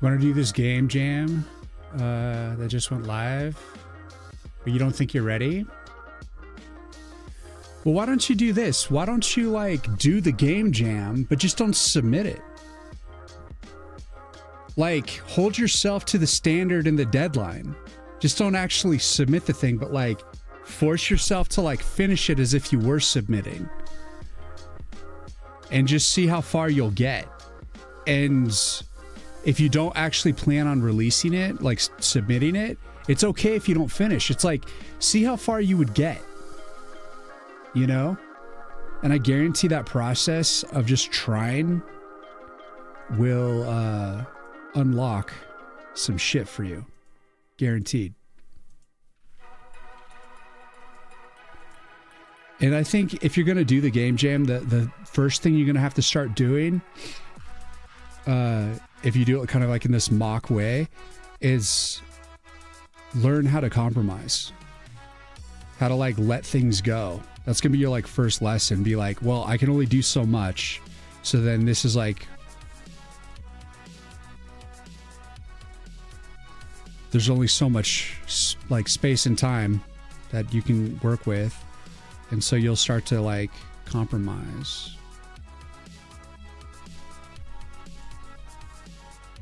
Want to do this game jam that just went live, but you don't think you're ready? Well, why don't you do this? Why don't you like do the game jam, but just don't submit it? Like, hold yourself to the standard and the deadline. Just don't actually submit the thing, but like force yourself to like finish it as if you were submitting. And just see how far you'll get. And if you don't actually plan on releasing it, like submitting it, it's okay if you don't finish. It's like, see how far you would get, you know? And I guarantee that process of just trying will unlock some shit for you. Guaranteed. And I think if you're going to do the game jam, the first thing you're going to have to start doing, if you do it kind of like in this mock way, is learn how to compromise, how to like let things go. That's going to be your like first lesson. Be like, well, I can only do so much. So then this is like, there's only so much like space and time that you can work with. And so you'll start to like compromise.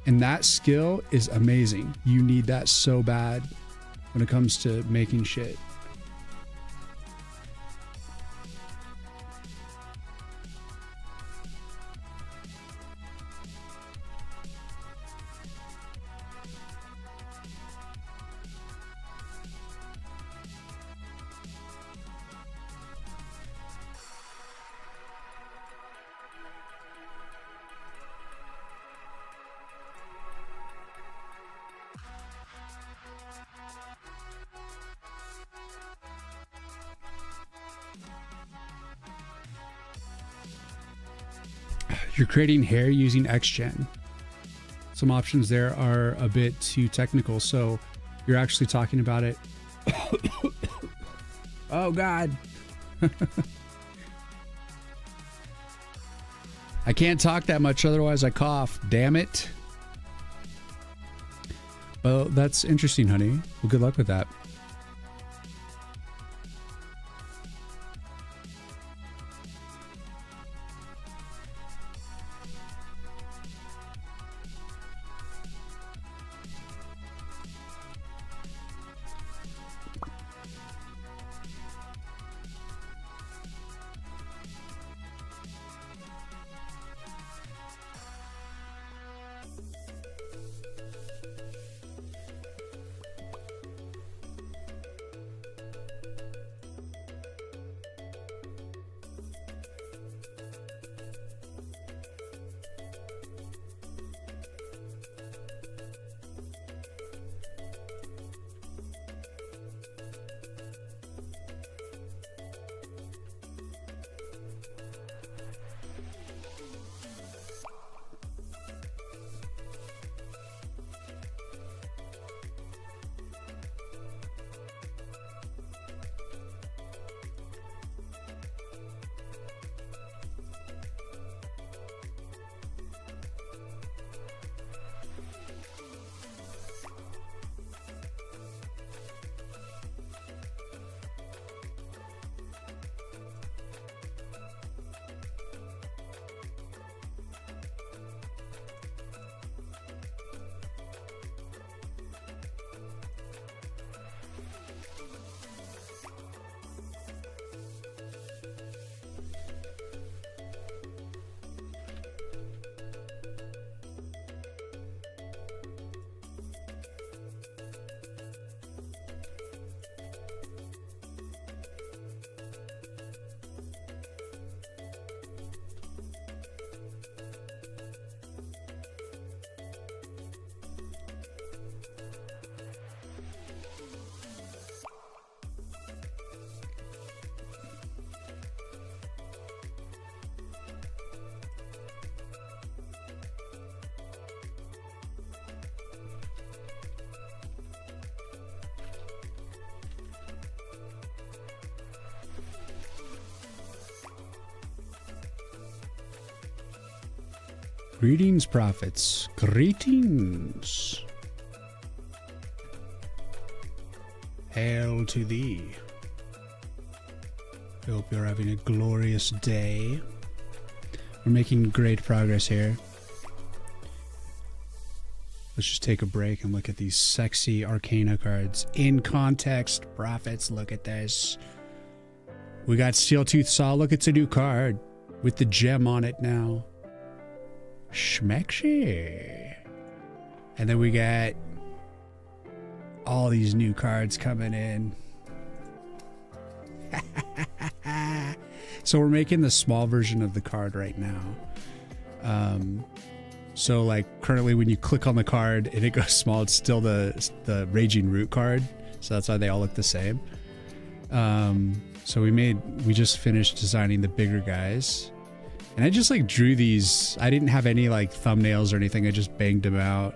And that skill is amazing. You need that so bad when it comes to making shit. You're creating hair using XGen. Some options there are a bit too technical, so you're actually talking about it. Oh God. I can't talk that much, otherwise I cough. Damn it. Well, that's interesting, honey. Well, good luck with that. Greetings, prophets. Greetings. Hail to thee. Hope you're having a glorious day. We're making great progress here. Let's just take a break and look at these sexy Arcana cards. In context, prophets, look at this. We got Steel Tooth Saw. Look, it's a new card with the gem on it now. Schmexy. And then we got all these new cards coming in. So we're making the small version of the card right now. So like currently when you click on the card and it goes small, it's still the Raging Root card. So that's why they all look the same. So we just finished designing the bigger guys. And I just like drew these. I didn't have any like thumbnails or anything. I just banged them out.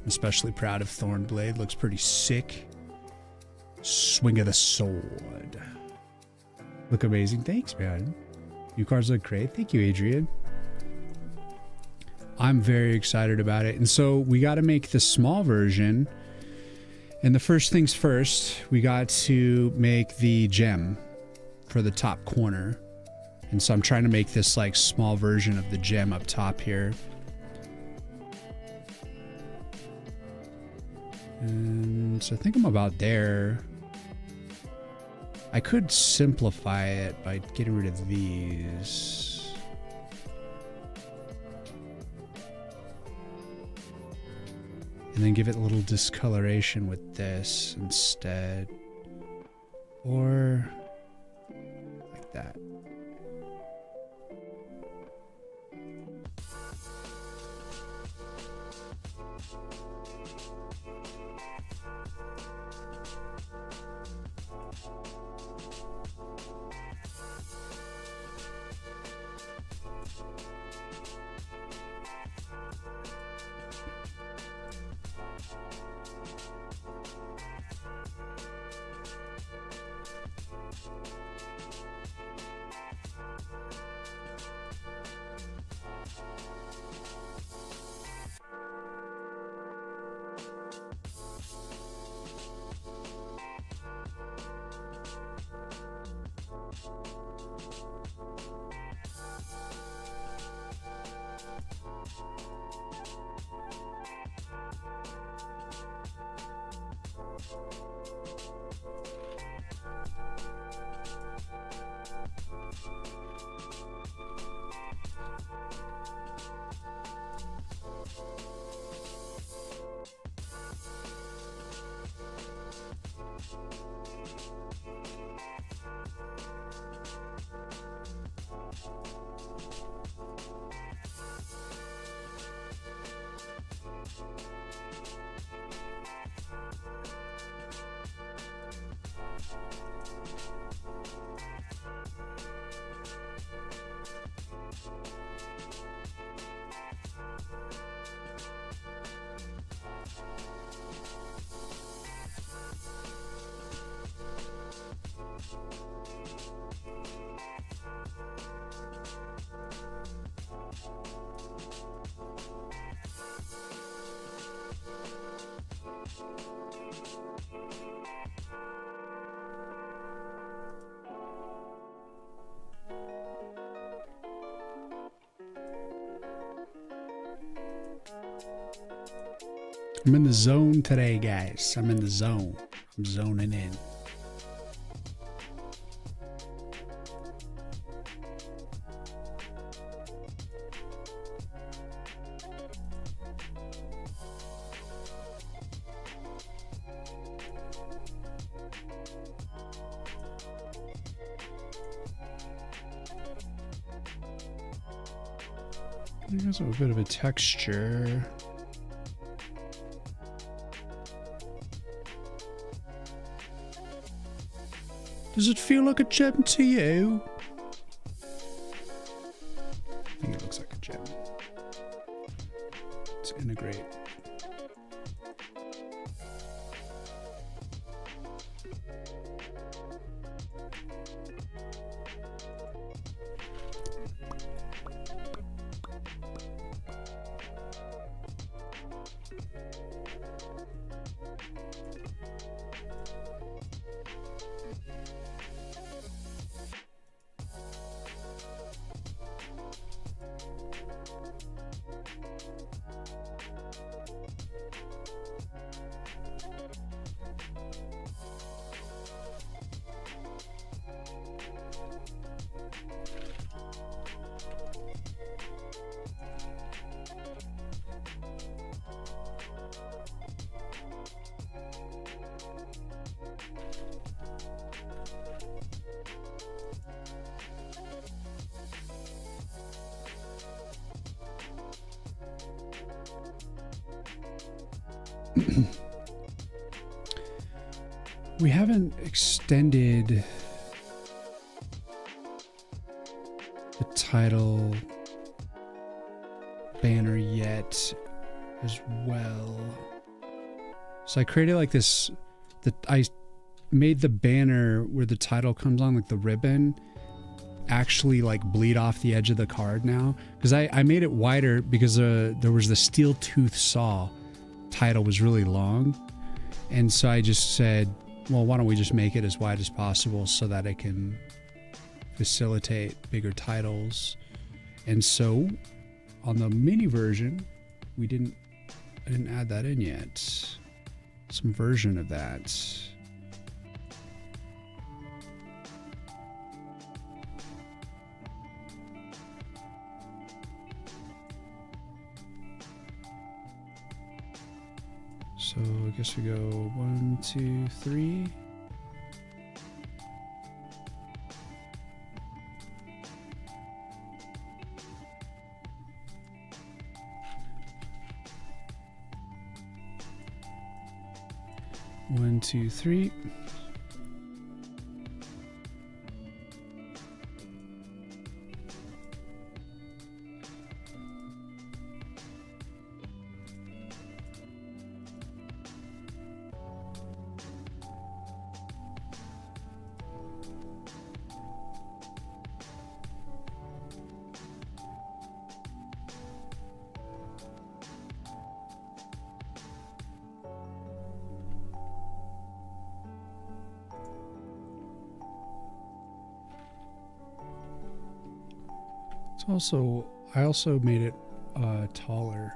Especially proud of Thornblade. Looks pretty sick. Swing of the sword. Look amazing. Thanks, man. New cards look great. Thank you, Adrian. I'm very excited about it. And so we got to make the small version. And the first things first, we got to make the gem for the top corner. And so I'm trying to make this like small version of the gem up top here. And so I think I'm about there. I could simplify it by getting rid of these. And then give it a little discoloration with this instead. Or like that. I'm in the zone today, guys. I'm in the zone. I'm zoning in. It has a bit of a texture. Does it feel like a gem to you? I think it looks like a gem. Let's integrate. We haven't extended the title banner yet as well. So I created like this, I made the banner where the title comes on, like the ribbon, actually like bleed off the edge of the card now. Because I made it wider because there was the steel tooth saw title was really long. And so I just said, well, why don't we just make it as wide as possible so that it can facilitate bigger titles. And so on the mini version, I didn't add that in yet. Some version of that. So I guess we go 1, 2, 3. One, two, three. I also made it taller.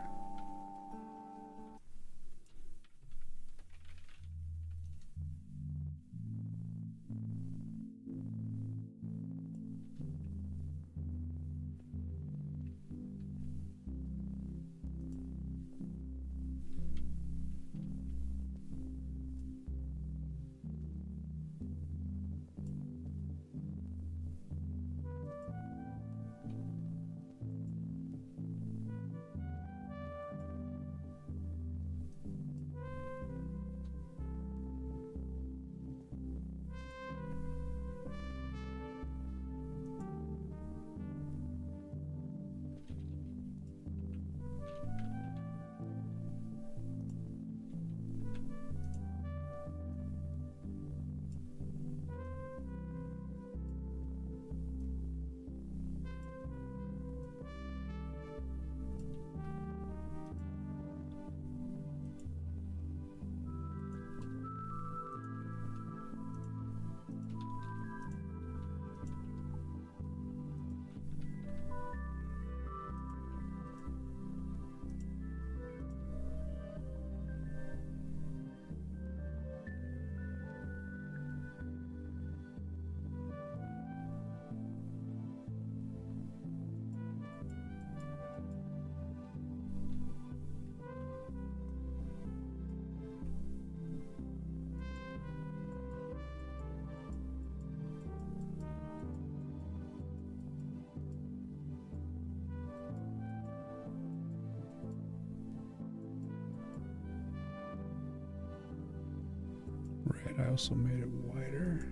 Right, I also made it wider.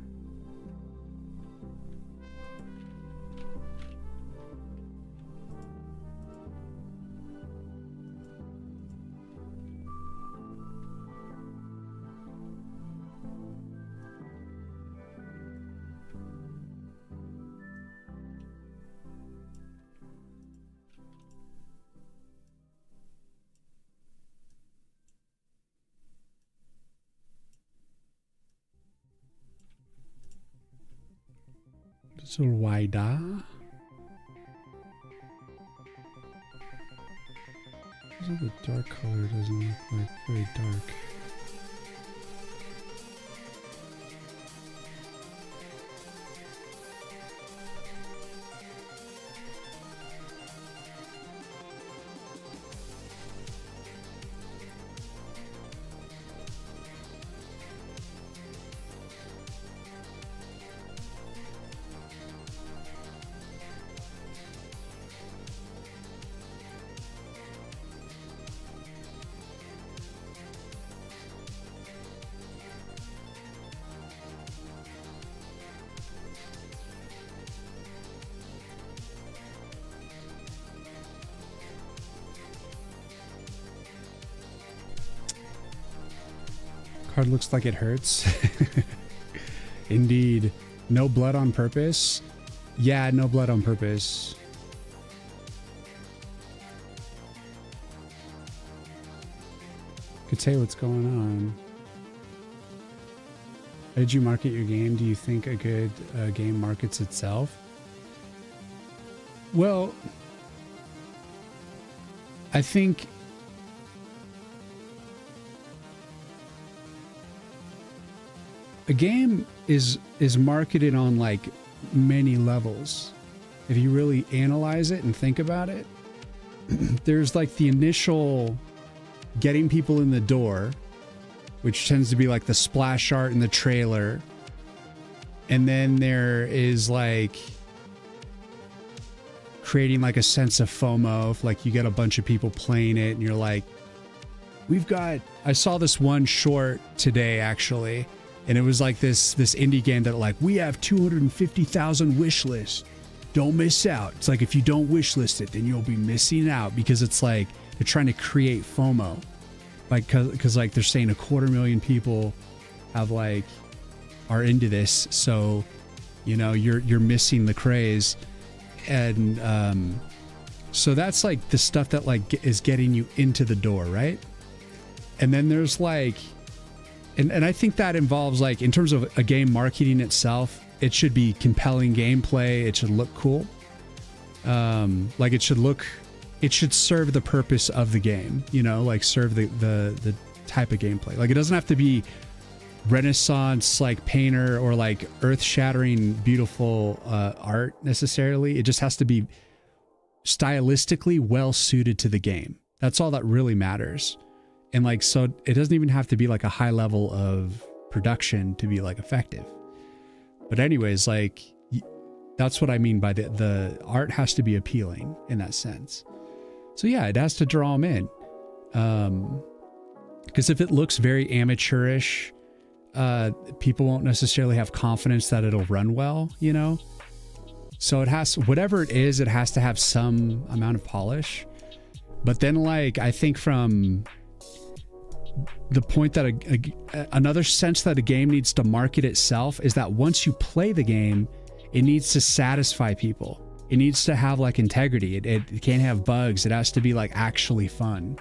It's a little wider. The dark color doesn't look like very dark. Card looks like it hurts. Indeed. No blood on purpose. Yeah, no blood on purpose. Could say what's going on. How did you market your game? Do you think a good game markets itself? Well, I think a game is marketed on like many levels. If you really analyze it and think about it, there's like the initial getting people in the door, which tends to be like the splash art in the trailer. And then there is like creating like a sense of FOMO. If like you get a bunch of people playing it and you're like, I saw this one short today actually, and it was like this indie game that like, we have 250,000 wish lists. Don't miss out. It's like, if you don't wish list it, then you'll be missing out, because it's like they're trying to create FOMO. Like, cause like they're saying 250,000 people are into this. So, you know, you're missing the craze. And, so that's like the stuff that like is getting you into the door. Right. And then there's like, and I think that involves like, in terms of a game marketing itself, it should be compelling gameplay. It should look cool. Like it should serve the purpose of the game, you know, like serve the type of gameplay. Like it doesn't have to be Renaissance, like painter or like earth-shattering, beautiful art necessarily. It just has to be stylistically well suited to the game. That's all that really matters. And like, so it doesn't even have to be like a high level of production to be like effective. But anyways, like that's what I mean by the art has to be appealing in that sense. So yeah, it has to draw them in. Because if it looks very amateurish, people won't necessarily have confidence that it'll run well, you know? So it has, whatever it is, it has to have some amount of polish. But then like, I think from the point that another sense that a game needs to market itself is that once you play the game, it needs to satisfy people. It needs to have like integrity. It can't have bugs. It has to be like actually fun.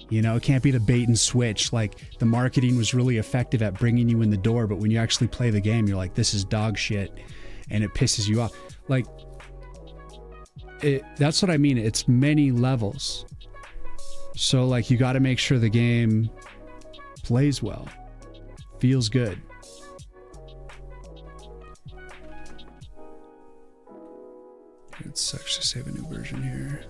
You know, it can't be the bait and switch. Like the marketing was really effective at bringing you in the door, but when you actually play the game, you're like, this is dog shit, and it pisses you off. Like that's what I mean. It's many levels. So like you got to make sure the game plays well, feels good. Let's actually save a new version here.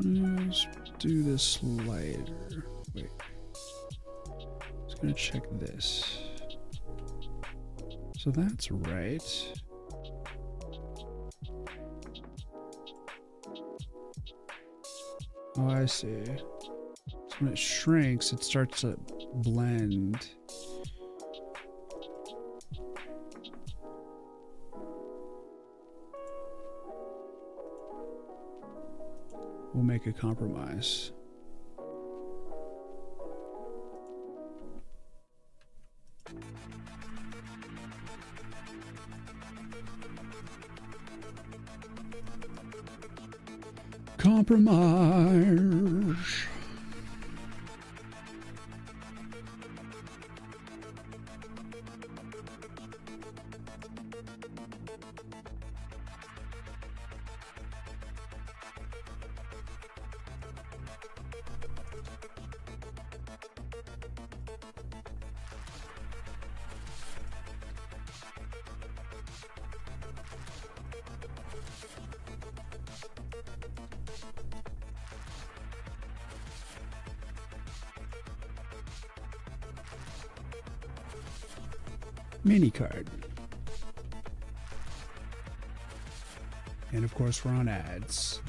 Let's do this lighter. Wait. I was gonna check this. So that's right. Oh, I see. So when it shrinks, it starts to blend. We'll make a compromise. Compromise. Mini card. And of course we're on ads.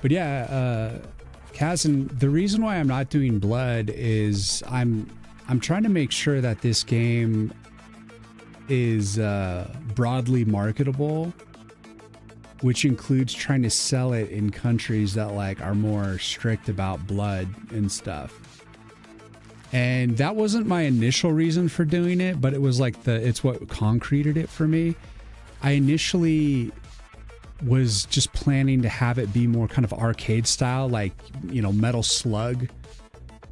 But yeah, Kaz, and the reason why I'm not doing Blood is I'm trying to make sure that this game is broadly marketable, which includes trying to sell it in countries that like are more strict about blood and stuff. And that wasn't my initial reason for doing it, but it was like it's what concreted it for me. I initially was just planning to have it be more kind of arcade style, like, you know, Metal Slug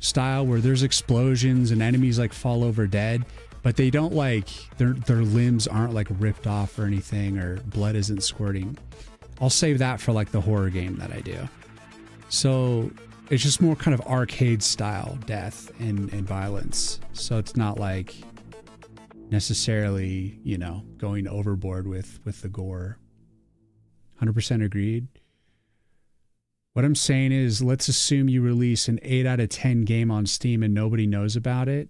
style, where there's explosions and enemies like fall over dead, but they don't like their limbs aren't like ripped off or anything, or blood isn't squirting. I'll save that for like the horror game that I do. So it's just more kind of arcade style death and violence. So it's not like necessarily, you know, going overboard with the gore. 100% agreed. What I'm saying is, let's assume you release an 8 out of 10 game on Steam and nobody knows about it.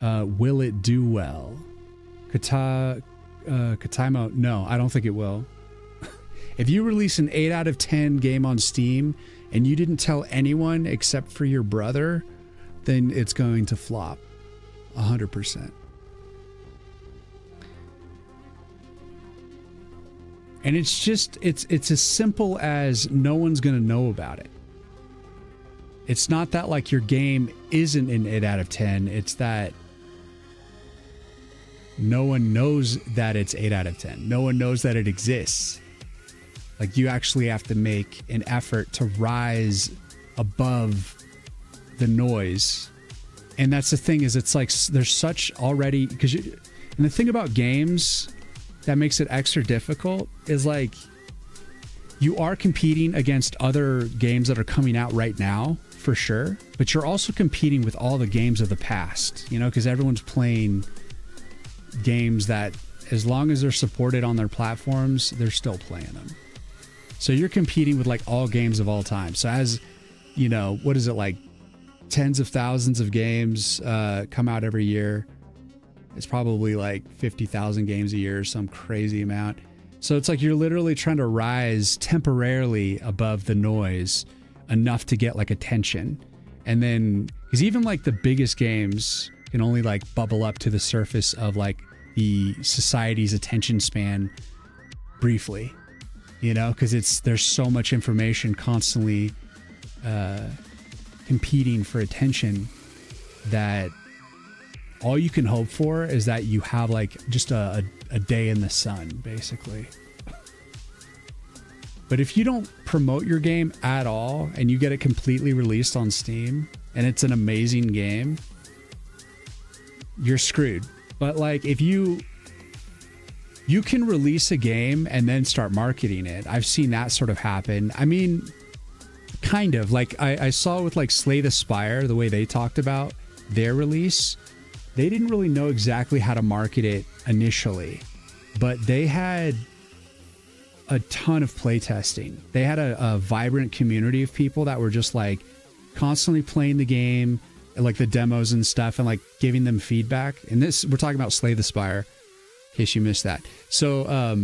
Will it do well? Kataimo, no, I don't think it will. If you release an 8 out of 10 game on Steam and you didn't tell anyone except for your brother, then it's going to flop. 100%. And it's just, it's as simple as no one's going to know about it. It's not that like your game isn't an 8 out of 10. It's that no one knows that it's 8 out of 10. No one knows that it exists. Like, you actually have to make an effort to rise above the noise. And that's the thing, is it's like there's such already, and the thing about games that makes it extra difficult is like you are competing against other games that are coming out right now for sure, but you're also competing with all the games of the past, you know, because everyone's playing games that, as long as they're supported on their platforms, they're still playing them. So you're competing with like all games of all time. So as you know, what is it, like tens of thousands of games come out every year. It's probably like 50,000 games a year, some crazy amount. So it's like you're literally trying to rise temporarily above the noise enough to get like attention. And then, because even like the biggest games can only like bubble up to the surface of like the society's attention span briefly, you know, because there's so much information constantly competing for attention that all you can hope for is that you have like just a day in the sun, basically. But if you don't promote your game at all and you get it completely released on Steam and it's an amazing game, you're screwed. But like, if you can release a game and then start marketing it. I've seen that sort of happen. I mean, kind of like I saw with like Slay the Spire, the way they talked about their release. They didn't really know exactly how to market it initially, but they had a ton of playtesting. They had a vibrant community of people that were just like constantly playing the game, and like the demos and stuff, and like giving them feedback. And this, we're talking about Slay the Spire, in case you missed that. So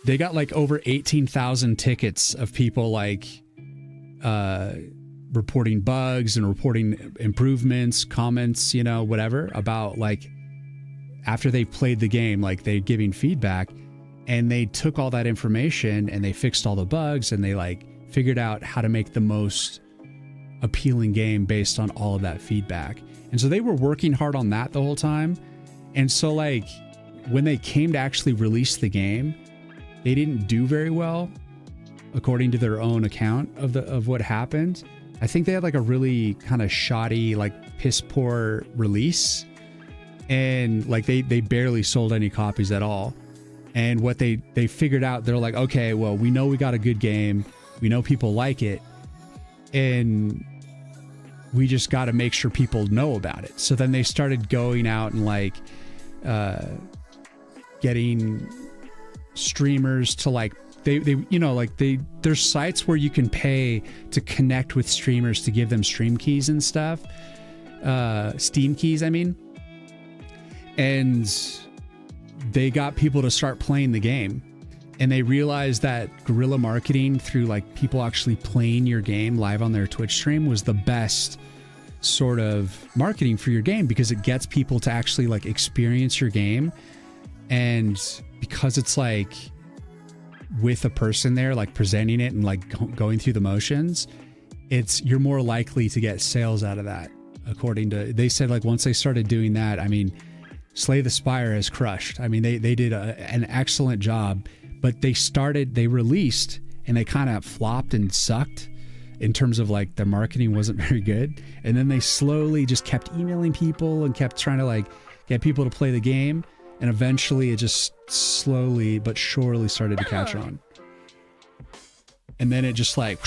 they got like over 18,000 tickets of people like reporting bugs and reporting improvements, comments, you know, whatever, about like after they played the game, like they giving feedback, and they took all that information and they fixed all the bugs and they like figured out how to make the most appealing game based on all of that feedback. And so they were working hard on that the whole time. And so like when they came to actually release the game, they didn't do very well according to their own account of what happened. I think they had like a really kind of shoddy, like piss poor release, and like they barely sold any copies at all. And what they figured out, they're like, okay, well, we know we got a good game, we know people like it, and we just got to make sure people know about it. So then they started going out and like getting streamers to like, they you know, like there's sites where you can pay to connect with streamers to give them stream keys and stuff, Steam keys, I mean. And they got people to start playing the game. and they realized that guerrilla marketing through like people actually playing your game live on their Twitch stream was the best sort of marketing for your game, because it gets people to actually like experience your game. And because it's like with a person there, like presenting it and like going through the motions, you're more likely to get sales out of that. According to, they said like once they started doing that, I mean, Slay the Spire has crushed. I mean, they did an excellent job, but they released and they kind of flopped and sucked in terms of like their marketing wasn't very good. And then they slowly just kept emailing people and kept trying to like get people to play the game. And eventually it just slowly but surely started to catch on. And then it just like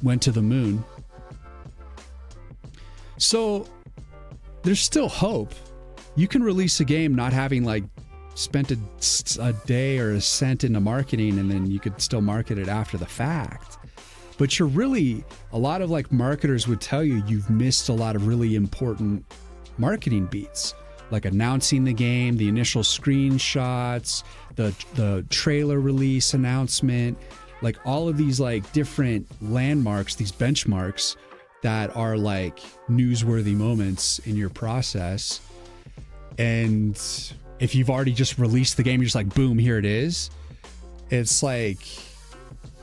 went to the moon. So there's still hope. You can release a game not having like spent a day or a cent into marketing, and then you could still market it after the fact. But a lot of like marketers would tell you you've missed a lot of really important marketing beats, like announcing the game, the initial screenshots, the trailer release announcement, like all of these like different landmarks, these benchmarks that are like newsworthy moments in your process. And if you've already just released the game, you're just like, boom, here it is. It's like,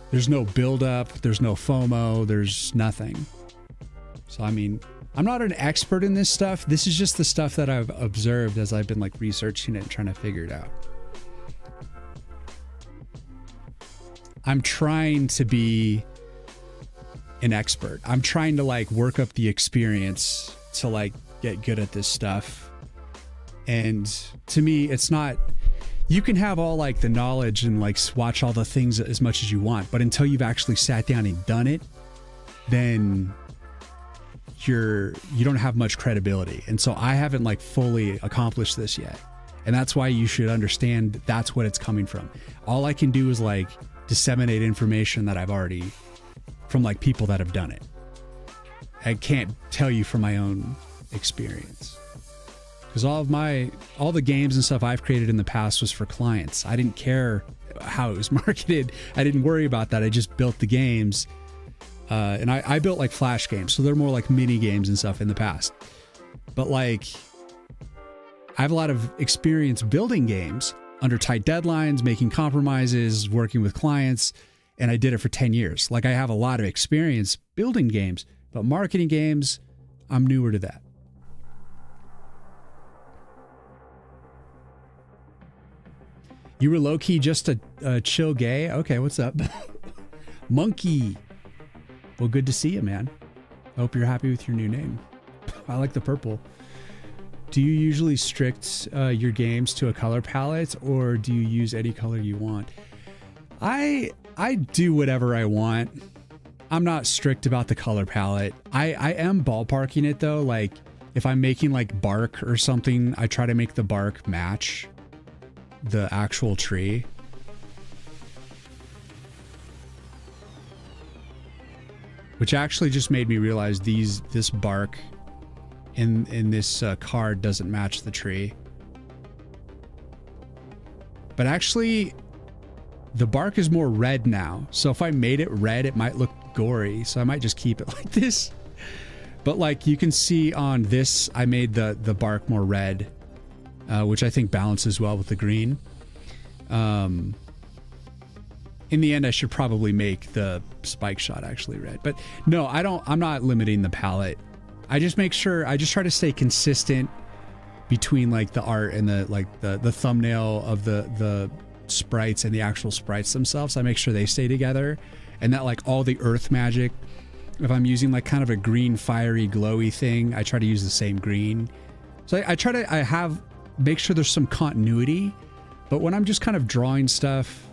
there's no buildup, there's no FOMO, there's nothing. So, I mean, I'm not an expert in this stuff. This is just the stuff that I've observed as I've been like researching it and trying to figure it out. I'm trying to be an expert. I'm trying to like work up the experience to like get good at this stuff. And to me, it's not, you can have all like the knowledge and like watch all the things as much as you want, but until you've actually sat down and done it, then you don't have much credibility. And so I haven't like fully accomplished this yet. And that's why you should understand that's what it's coming from. All I can do is like disseminate information that I've already, from like people that have done it. I can't tell you from my own experience. Because all the games and stuff I've created in the past was for clients. I didn't care how it was marketed. I didn't worry about that. I just built the games. And I built like Flash games. So they're more like mini games and stuff in the past. But like, I have a lot of experience building games under tight deadlines, making compromises, working with clients. And I did it for 10 years. Like I have a lot of experience building games, but marketing games, I'm newer to that. You were low-key just a chill gay? Okay, what's up? Monkey. Well, good to see you, man. I hope you're happy with your new name. I like the purple. Do you usually strict your games to a color palette, or do you use any color you want? I do whatever I want. I'm not strict about the color palette. I am ballparking it though. Like if I'm making like bark or something, I try to make the bark match the actual tree. Which actually just made me realize this bark in this card doesn't match the tree. But actually, the bark is more red now. So if I made it red, it might look gory. So I might just keep it like this. But like you can see on this, I made the bark more red, which I think balances well with the green. In the end, I should probably make the spike shot actually red. But no, I'm not limiting the palette. I just try to stay consistent between like the art and the thumbnail of the sprites and the actual sprites themselves. I make sure they stay together, and that like all the earth magic, if I'm using like kind of a green fiery glowy thing, I try to use the same green. So I try to make sure there's some continuity. But when I'm just kind of drawing stuff,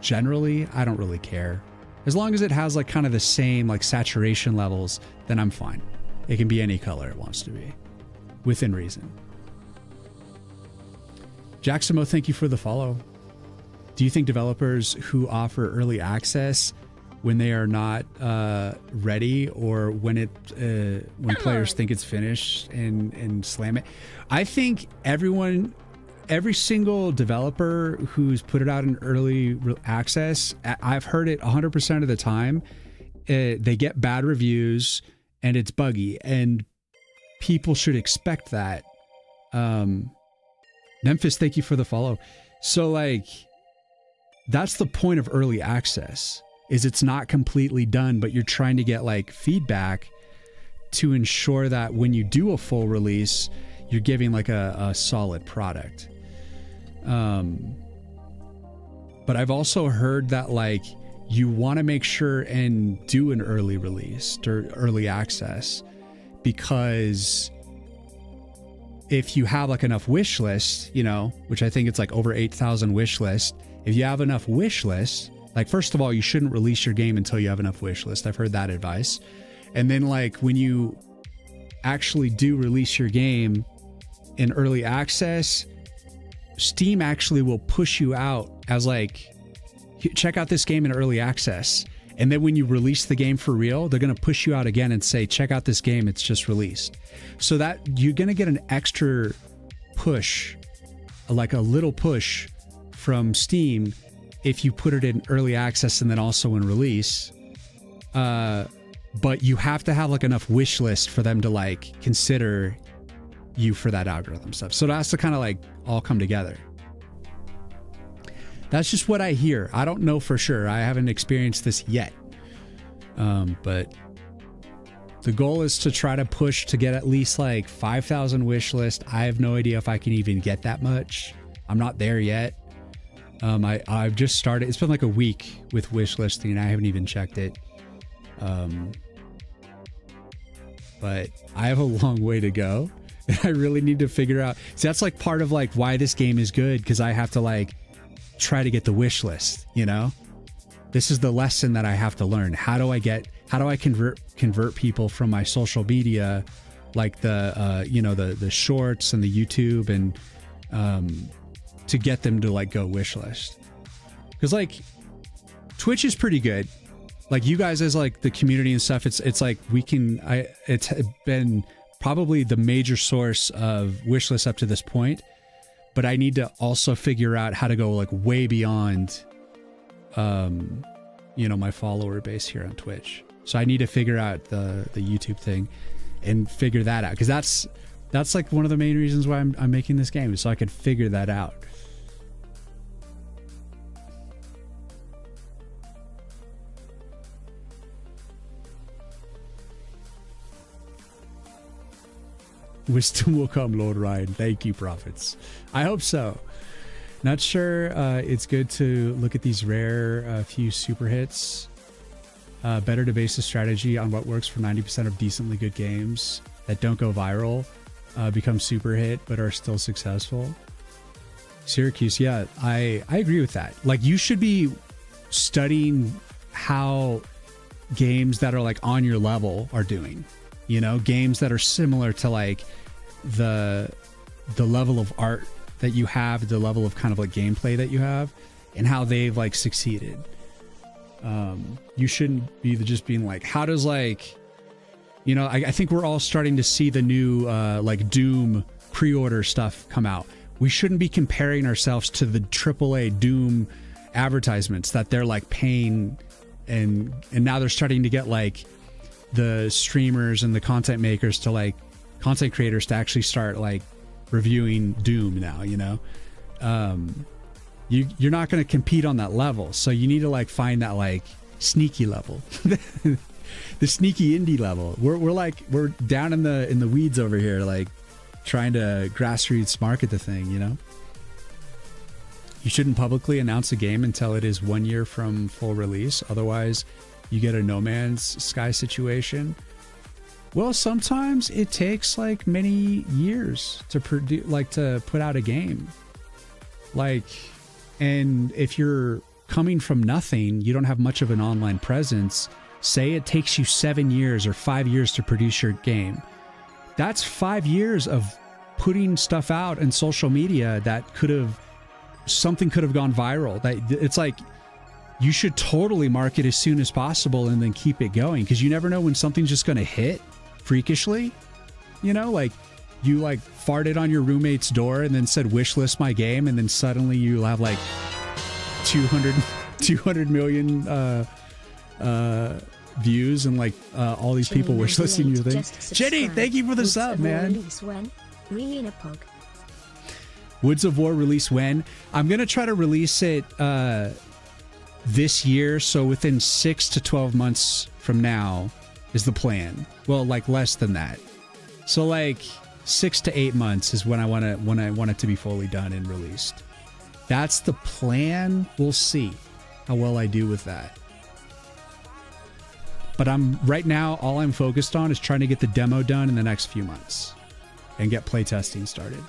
generally, I don't really care. As long as it has like kind of the same like saturation levels, then I'm fine. It can be any color it wants to be, within reason. Jacksimo, thank you for the follow. Do you think developers who offer early access when they are not ready, or when players think it's finished and slam it? I think everyone every single developer who's put it out in early access, I've heard it 100% of the time. They get bad reviews and it's buggy, and people should expect that. Memphis, thank you for the follow. So like, that's the point of early access, is it's not completely done, but you're trying to get like feedback to ensure that when you do a full release, you're giving like a solid product. But I've also heard that like you want to make sure and do an early release or early access, because if you have like enough wish lists, you know, which I think it's like over 8,000 wish lists. If you have enough wish lists, like, first of all, you shouldn't release your game until you have enough wish lists. I've heard that advice. And then like when you actually do release your game in early access, Steam actually will push you out as like, check out this game in early access. And then when you release the game for real, they're going to push you out again and say, check out this game, it's just released. So that you're going to get an extra push, like a little push from Steam if you put it in early access and then also in release. But you have to have like enough wish list for them to like consider you for that algorithm stuff. So it has to kind of like all come together. That's just what I hear. I don't know for sure. I haven't experienced this yet. But the goal is to try to push to get at least like 5,000 wish list. I have no idea if I can even get that much. I'm not there yet. I've just started. It's been like a week with wish listing and I haven't even checked it. But I have a long way to go. And I really need to figure out. So that's like part of like why this game is good, because I have to like try to get the wish list, you know? This is the lesson that I have to learn. How do I convert people from my social media, like the you know, the shorts and the YouTube, and to get them to like go wish list? Because like Twitch is pretty good. Like you guys as like the community and stuff, it's like it's been probably the major source of wish lists up to this point. But I need to also figure out how to go like way beyond, you know, my follower base here on Twitch. So I need to figure out the YouTube thing and figure that out, because that's like one of the main reasons why I'm making this game, is so I could figure that out. Wisdom will come, Lord Ryan. Thank you, prophets. I hope so. Not sure. It's good to look at these rare few super hits. Better to base a strategy on what works for 90% of decently good games that don't go viral, become super hit, but are still successful. Syracuse, yeah, I agree with that. Like, you should be studying how games that are like on your level are doing. You know, games that are similar to like the level of art that you have, the level of kind of like gameplay that you have, and how they've like succeeded. You shouldn't be just being like, how does like, you know, I think we're all starting to see the new like Doom pre-order stuff come out. We shouldn't be comparing ourselves to the AAA Doom advertisements that they're like paying, and now they're starting to get like the streamers and the content makers to like content creators to actually start like reviewing Doom now, you know. You're not going to compete on that level, so you need to like find that like sneaky level. The sneaky indie level. We're down in the weeds over here, like trying to grassroots market the thing, you know. You shouldn't publicly announce a game until it is 1 year from full release, otherwise you get a No Man's Sky situation. Well, sometimes it takes like many years to to put out a game. Like, and if you're coming from nothing, you don't have much of an online presence. Say it takes you 7 years or 5 years to produce your game. That's 5 years of putting stuff out in social media that something could have gone viral. That it's like, you should totally market as soon as possible and then keep it going, because you never know when something's just going to hit freakishly. You know, like you like farted on your roommate's door and then said wishlist my game, and then suddenly you have like 200 million views and like all these people wishlisting your thing. Jenny, thank you for the sub, man. Woods of War release when? I'm gonna try to release it this year, so within 6 to 12 months from now is the plan. Well, like less than that. So like 6 to 8 months is when I want it to be fully done and released. That's the plan. We'll see how well I do with that. But right now, all I'm focused on is trying to get the demo done in the next few months and get playtesting started.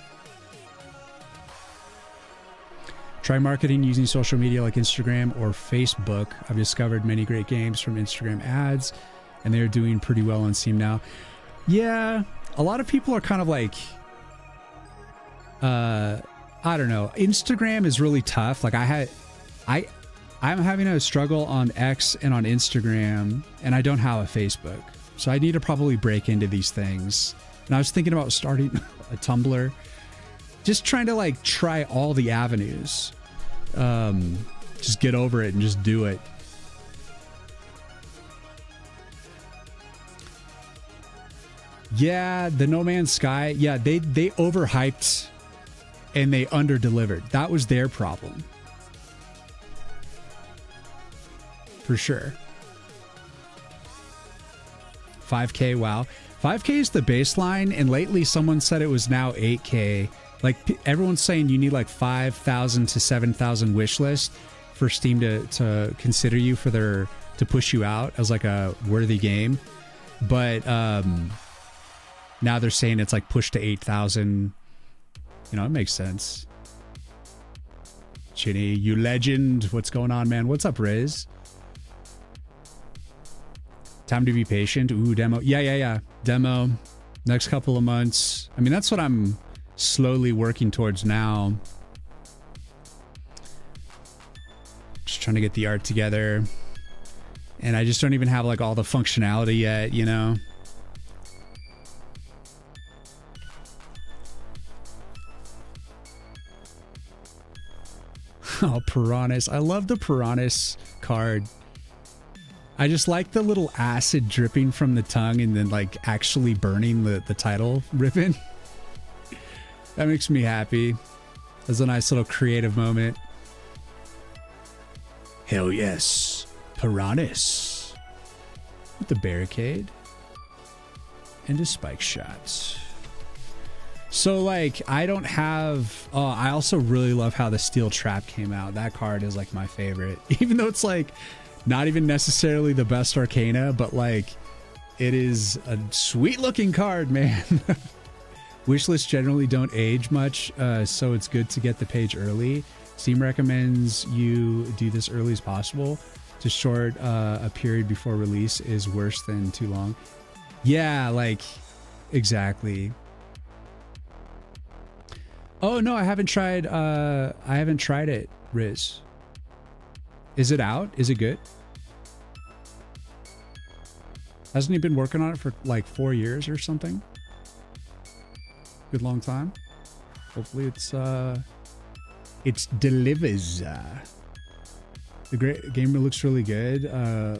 Try marketing using social media like Instagram or Facebook. I've discovered many great games from Instagram ads, and they're doing pretty well on Steam now. Yeah, a lot of people are kind of like, I don't know. Instagram is really tough. Like I'm having a struggle on X and on Instagram, and I don't have a Facebook. So I need to probably break into these things. And I was thinking about starting a Tumblr. Just trying to like try all the avenues. Just get over it and just do it. Yeah, the No Man's Sky. Yeah, they overhyped and they underdelivered. That was their problem. For sure. 5K, wow. 5K is the baseline, and lately someone said it was now 8K. Like, everyone's saying you need like 5,000 to 7,000 wish list for Steam to consider you to push you out as like a worthy game. But now they're saying it's like pushed to 8,000. You know, it makes sense. Chinny, you legend. What's going on, man? What's up, Riz? Time to be patient. Ooh, demo. Yeah. Demo. Next couple of months. I mean, that's what I'm slowly working towards now. Just trying to get the art together. And I just don't even have like all the functionality yet, you know? Oh, Piranhas. I love the Piranhas card. I just like the little acid dripping from the tongue and then like actually burning the title ribbon. That makes me happy. That's a nice little creative moment. Hell yes. Piranhas. With the barricade. And a spike shot. So like, I don't have... Oh, I also really love how the Steel Trap came out. That card is like my favorite. Even though it's like not even necessarily the best Arcana, but like it is a sweet looking card, man. Wishlists generally don't age much, so it's good to get the page early. Steam recommends you do this early as possible. To short a period before release is worse than too long. Yeah, like, exactly. Oh no, I haven't tried it, Riz. Is it out? Is it good? Hasn't he been working on it for like 4 years or something? Good long time. Hopefully it's delivers. The great game looks really good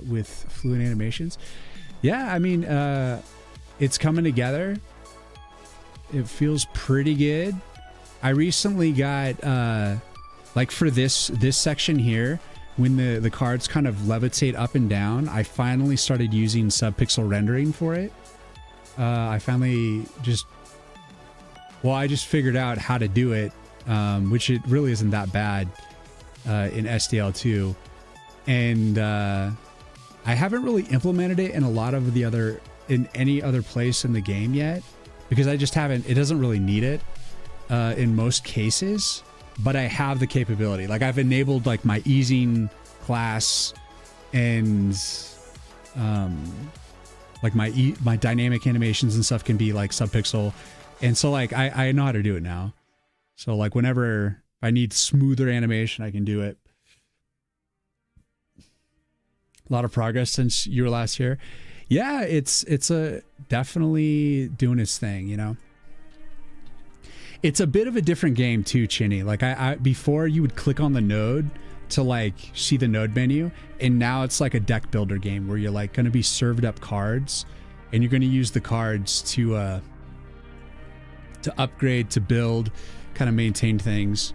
with fluid animations. Yeah, I mean, it's coming together. It feels pretty good. I recently got like for this section here, when the cards kind of levitate up and down, I finally started using subpixel rendering for it. I finally I just figured out how to do it, which it really isn't that bad in SDL2. And I haven't really implemented it in any other place in the game yet, because I just haven't, it doesn't really need it in most cases, but I have the capability. Like I've enabled like my easing class and like my dynamic animations and stuff can be like subpixel. And so like I know how to do it now. So like whenever I need smoother animation, I can do it. A lot of progress since you were last here. Yeah, it's a definitely doing its thing, you know. It's a bit of a different game too, Chinny. Like I before you would click on the node to like see the node menu, and now it's like a deck builder game where you're like going to be served up cards, and you're going to use the cards to upgrade, to build, kind of maintain things.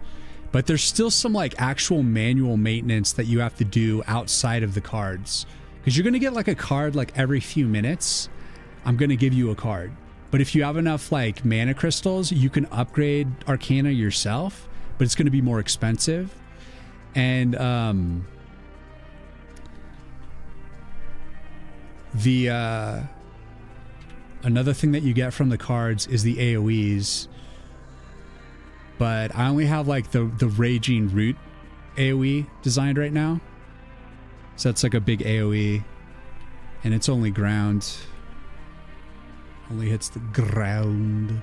But there's still some like actual manual maintenance that you have to do outside of the cards, because you're going to get like a card like every few minutes. I'm going to give you a card. But if you have enough like mana crystals, you can upgrade Arcana yourself, but it's going to be more expensive. And another thing that you get from the cards is the AoEs. But I only have like the Raging Root AoE designed right now. So that's like a big AoE, and it's only ground. Only hits the ground.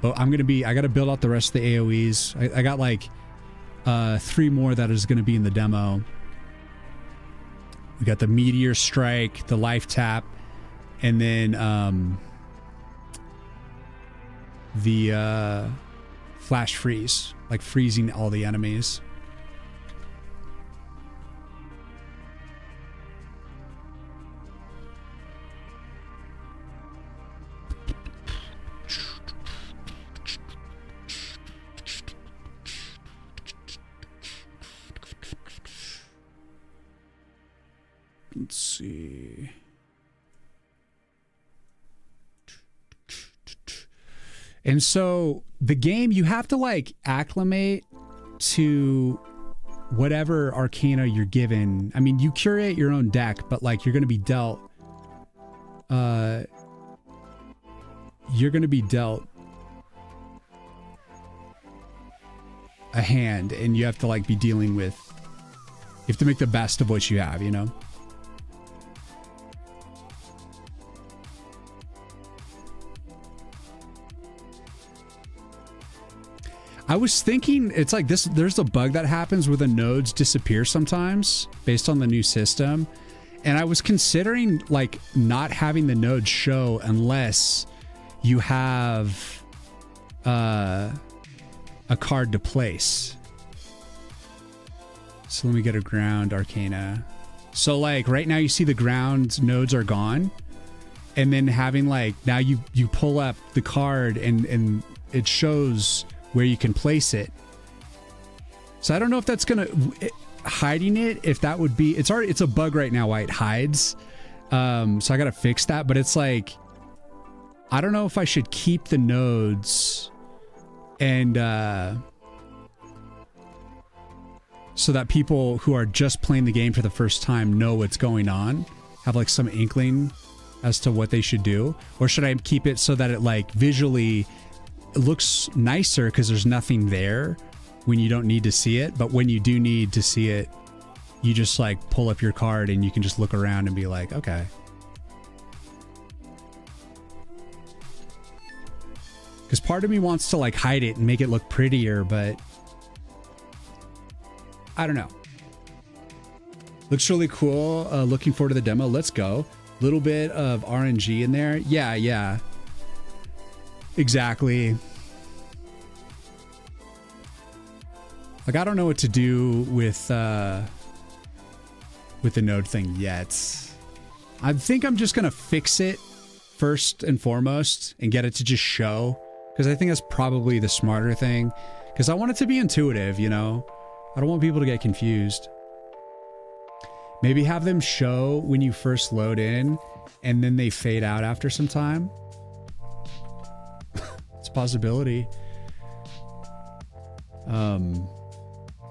But I gotta build out the rest of the AoEs. I got like 3 more that is gonna be in the demo. We got the Meteor Strike, the Life Tap, and then the Flash Freeze, like freezing all the enemies. Let's see. And so the game, you have to like acclimate to whatever Arcana you're given. I mean, you curate your own deck, but like you're going to be dealt a hand, and you have to like be dealing with, you have to make the best of what you have, you know? I was thinking, it's like this, there's a bug that happens where the nodes disappear sometimes based on the new system. And I was considering like not having the nodes show unless you have a card to place. So let me get a ground Arcana. So like right now you see the ground nodes are gone. And then having like, now you pull up the card and it shows where you can place it. So I don't know if that's gonna hiding it, if that would be, it's a bug right now why it hides. So I gotta fix that, but it's like, I don't know if I should keep the nodes and so that people who are just playing the game for the first time know what's going on, have like some inkling as to what they should do, or should I keep it so that it like visually looks nicer because there's nothing there when you don't need to see it, but when you do need to see it, you just like pull up your card and you can just look around and be like, okay. Because part of me wants to like hide it and make it look prettier, but I don't know. Looks really cool. Looking forward to the demo. Let's go. Little bit of RNG in there. Yeah. Exactly. Like, I don't know what to do with the node thing yet. I think I'm just gonna fix it first and foremost and get it to just show, because I think that's probably the smarter thing, because I want it to be intuitive, you know? I don't want people to get confused. Maybe have them show when you first load in and then they fade out after some time. It's a possibility.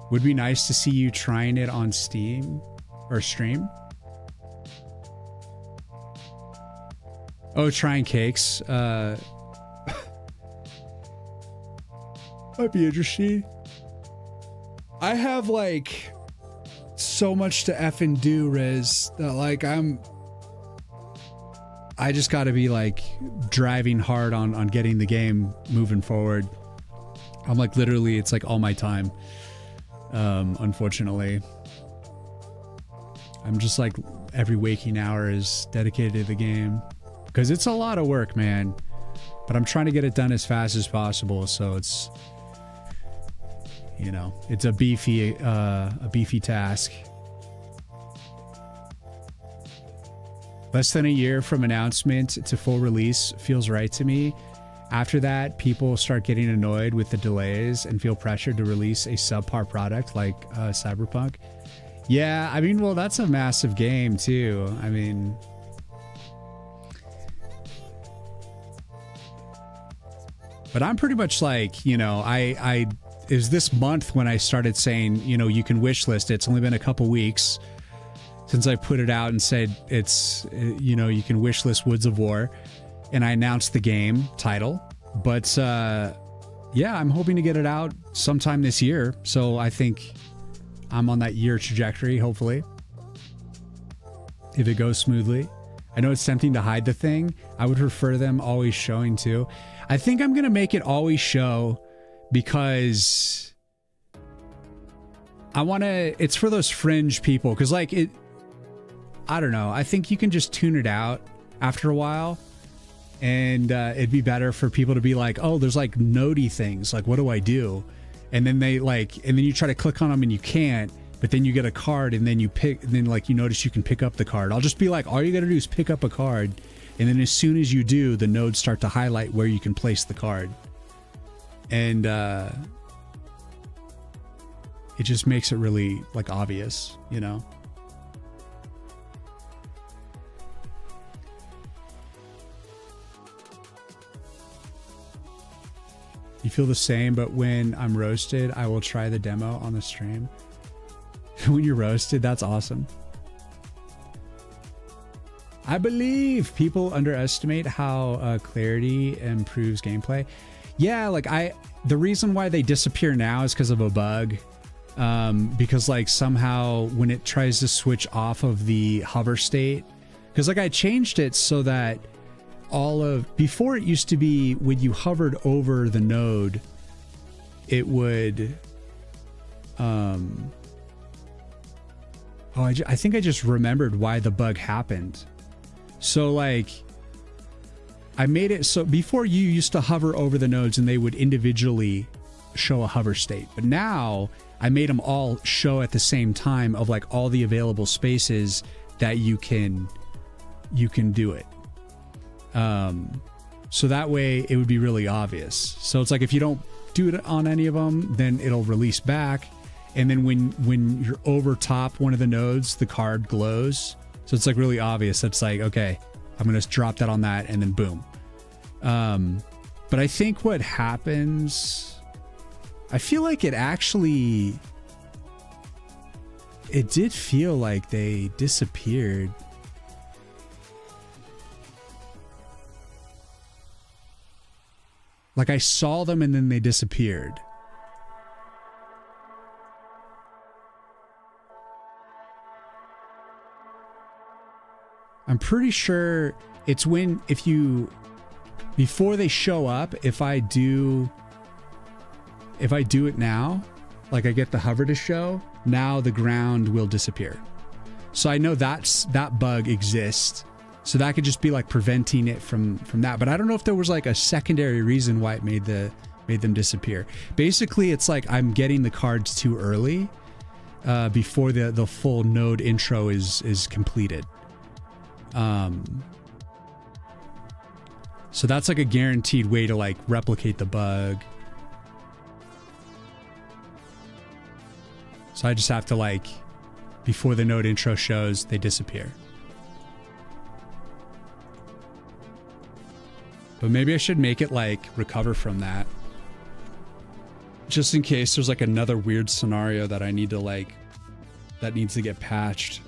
Would be nice to see you trying it on Steam or stream. Oh, trying cakes. Might be interesting. I have like so much to effing do, Riz, that like I just gotta be like driving hard on getting the game moving forward. I'm like literally, it's like all my time. Unfortunately, I'm just like every waking hour is dedicated to the game because it's a lot of work, man. But I'm trying to get it done as fast as possible, so it's, you know, it's a beefy task. Less than a year from announcement to full release feels right to me. After that, people start getting annoyed with the delays and feel pressured to release a subpar product like Cyberpunk. Yeah, I mean, well, that's a massive game too. I mean, but I'm pretty much like, you know, it was this month when I started saying, you know, you can wishlist it. It's only been a couple weeks since I put it out and said it's, you know, you can wishlist Woods of War, and I announced the game title. But yeah, I'm hoping to get it out sometime this year. So I think I'm on that year trajectory, hopefully, if it goes smoothly. I know it's tempting to hide the thing. I would prefer them always showing too. I think I'm going to make it always show because I want to, it's for those fringe people. Cause like it, I don't know. I think you can just tune it out after a while, and it'd be better for people to be like, oh, there's like nodey things. Like, what do I do? And then they like, and then you try to click on them and you can't, but then you get a card and then you pick, and then like you notice you can pick up the card. I'll just be like, all you got to do is pick up a card. And then as soon as you do, the nodes start to highlight where you can place the card. And it just makes it really like obvious, you know? You feel the same, but when I'm roasted, I will try the demo on the stream. When you're roasted, that's awesome. I believe people underestimate how clarity improves gameplay. Yeah, like the reason why they disappear now is because of a bug. Because like somehow when it tries to switch off of the hover state, because like I changed it so that before it used to be when you hovered over the node, it would, I think I just remembered why the bug happened. So like I made it so before you used to hover over the nodes and they would individually show a hover state, but now I made them all show at the same time of like all the available spaces that you can do it. So that way it would be really obvious. So it's like if you don't do it on any of them, then it'll release back. And then when you're over top one of the nodes, the card glows. So it's like really obvious. It's like, okay, I'm going to drop that on that and then boom. But I think what happens, I feel like it did feel like they disappeared. Like I saw them and then they disappeared. I'm pretty sure it's before they show up, if I do it now, like I get the hover to show, now the ground will disappear. So I know that bug exists. So that could just be like preventing it from that. But I don't know if there was like a secondary reason why it made them disappear. Basically, it's like I'm getting the cards too early before the full node intro is completed. So that's like a guaranteed way to like replicate the bug. So I just have to like, before the node intro shows, they disappear. But maybe I should make it like recover from that. Just in case there's like another weird scenario that I need to like, that needs to get patched.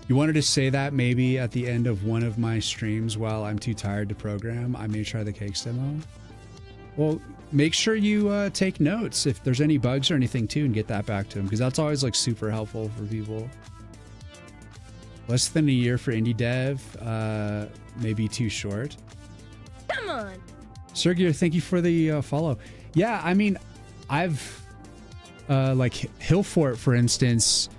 You wanted to say that maybe at the end of one of my streams while I'm too tired to program, I may try the cakes demo. Well, make sure you take notes if there's any bugs or anything too and get that back to them, because that's always like super helpful for people. Less than a year for indie dev, maybe too short.
Come on.
Sergio, thank you for the follow. Yeah, I mean, I've like Hillfort, for instance,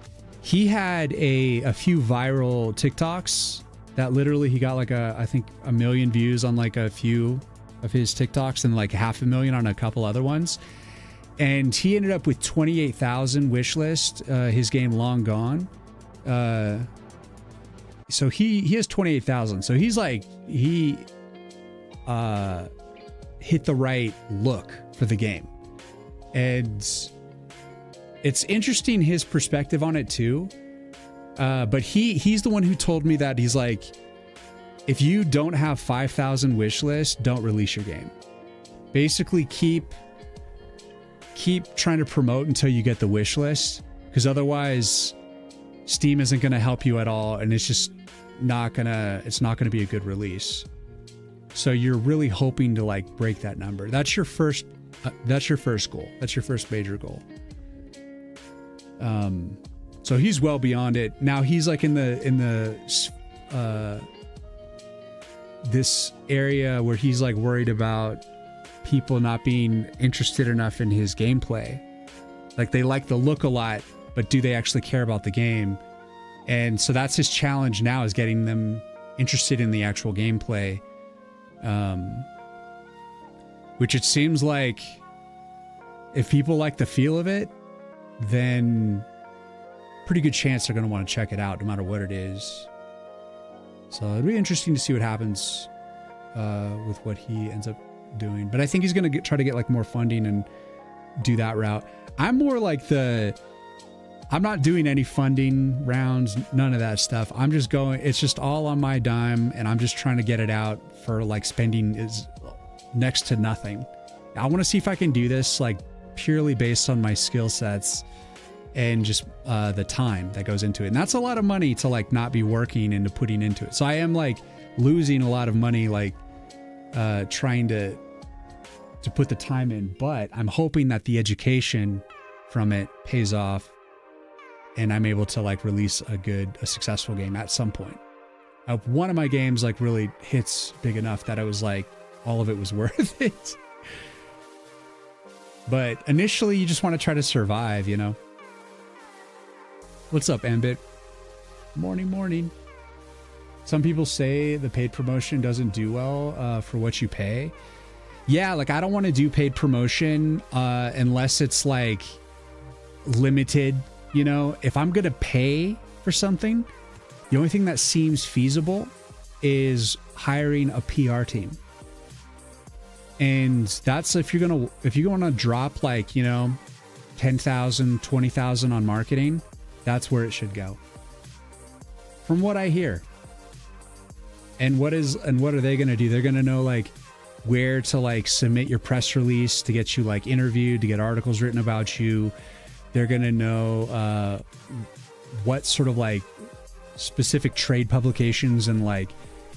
he had a few viral TikToks that literally he got like I think 1 million views on like a few of his TikToks and like 500,000 on a couple other ones. And he ended up with 28,000 Wishlist, his game Long Gone. So he has 28,000. So he's like, he hit the right look for the game. And it's interesting his perspective on it too. But he's the one who told me that he's like, if you don't have 5,000 Wishlist, don't release your game. Basically keep trying to promote until you get the wish list, because otherwise Steam isn't going to help you at all, and it's just not gonna be a good release. So you're really hoping to like break that number. That's your first goal. That's your first major goal. So he's well beyond it. Now he's like in the this area where he's like worried about people not being interested enough in his gameplay. Like they like the look a lot, but do they actually care about the game? And so that's his challenge now, is getting them interested in the actual gameplay. Which it seems like if people like the feel of it, then pretty good chance they're going to want to check it out no matter what it is. So it'd be interesting to see what happens with what he ends up doing. But I think he's going to try to get like more funding and do that route. I'm more like I'm not doing any funding rounds, none of that stuff. I'm just going, it's just all on my dime, and I'm just trying to get it out for like spending is next to nothing. I want to see if I can do this like purely based on my skill sets and just the time that goes into it. And that's a lot of money to like not be working and to putting into it. So I am like losing a lot of money, like trying to put the time in, but I'm hoping that the education from it pays off and I'm able to like release a successful game at some point. I hope one of my games like really hits big enough that I was like, all of it was worth it. But initially you just want to try to survive, you know? What's up, Ambit? Morning. Some people say the paid promotion doesn't do well for what you pay. Yeah, like I don't want to do paid promotion unless it's like limited, you know? If I'm going to pay for something, the only thing that seems feasible is hiring a PR team. And that's if you're going to drop like, you know, 10,000, 20,000 on marketing, that's where it should go. From what I hear. And what are they going to do? They're going to know like where to like submit your press release to get you like interviewed, to get articles written about you. They're going to know what sort of like specific trade publications and like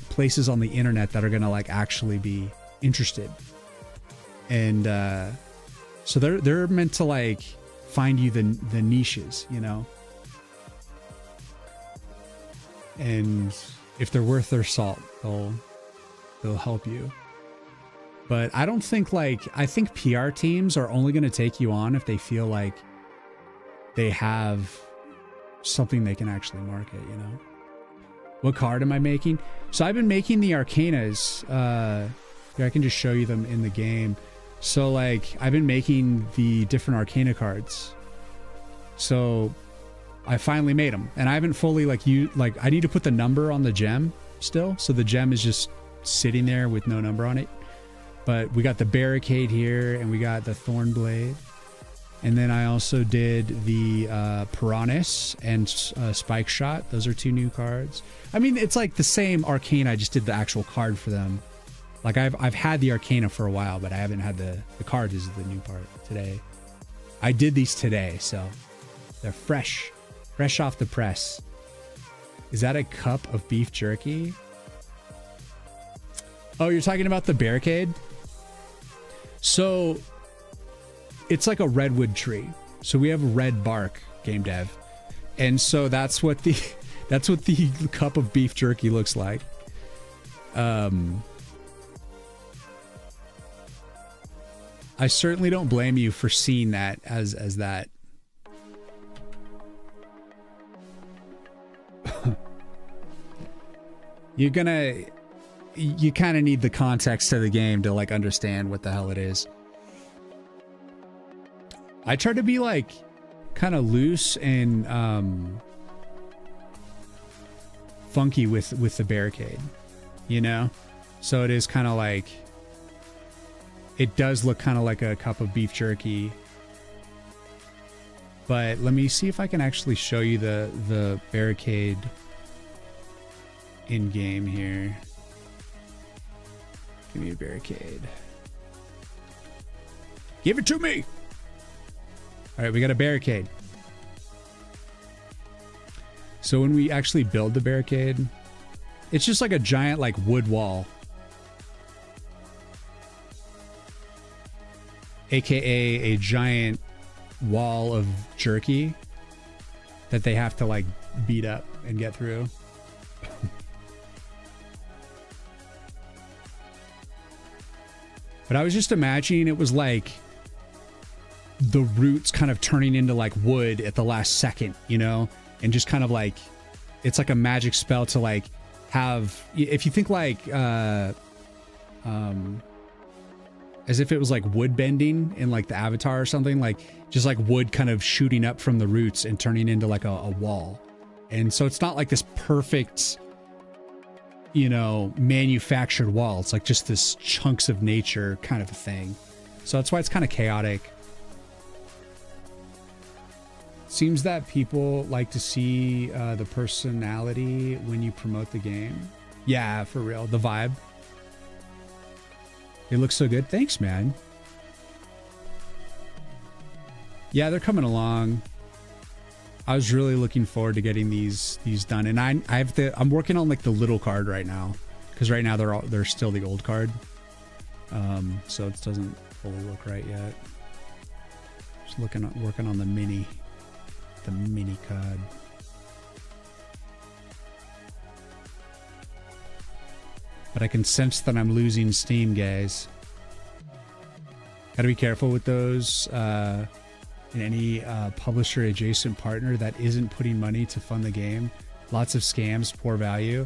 places on the internet that are going to like actually be interested. And so they're meant to like find you the niches, you know? And if they're worth their salt, they'll help you. But I don't think I think PR teams are only going to take you on if they feel like they have something they can actually market, you know? What card am I making? So I've been making the Arcanas. Here, I can just show you them in the game. So like I've been making the different Arcana cards. So I finally made them, and I haven't fully I need to put the number on the gem still. So the gem is just sitting there with no number on it. But we got the Barricade here, and we got the Thornblade. And then I also did the Piranhas and Spike Shot. Those are 2 new cards. I mean, it's like the same Arcana. I just did the actual card for them. Like I've had the Arcana for a while, but I haven't had the cards is the new part today. I did these today, so they're fresh off the press. Is that a cup of beef jerky? Oh, you're talking about the Barricade? So it's like a redwood tree. So we have red bark, game dev. And so that's what the cup of beef jerky looks like. I certainly don't blame you for seeing that as that. you kind of need the context of the game to like understand what the hell it is. I try to be like kind of loose and funky with the barricade, you know? So it is kind of like, it does look kind of like a cup of beef jerky. But let me see if I can actually show you the barricade in game here. Give me a barricade. Give it to me. All right, we got a barricade. So when we actually build the barricade, it's just like a giant like wood wall. AKA a giant wall of jerky that they have to like beat up and get through. But I was just imagining it was like the roots kind of turning into like wood at the last second, you know, and just kind of like, it's like a magic spell to like have, if you think like as if it was like wood bending in like the Avatar or something, like just like wood kind of shooting up from the roots and turning into like a wall. And so it's not like this perfect, you know, manufactured wall. It's like just this chunks of nature kind of a thing. So that's why it's kind of chaotic. Seems that people like to see the personality when you promote the game. Yeah, for real. The vibe. It looks so good. Thanks, man. Yeah, they're coming along. I was really looking forward to getting these done, and I'm working on like the little card right now, because right now they're still the old card, so it doesn't fully look right yet. Just working on the mini card. But I can sense that I'm losing steam, guys. Gotta be careful with those. And any publisher adjacent partner that isn't putting money to fund the game. Lots of scams, poor value.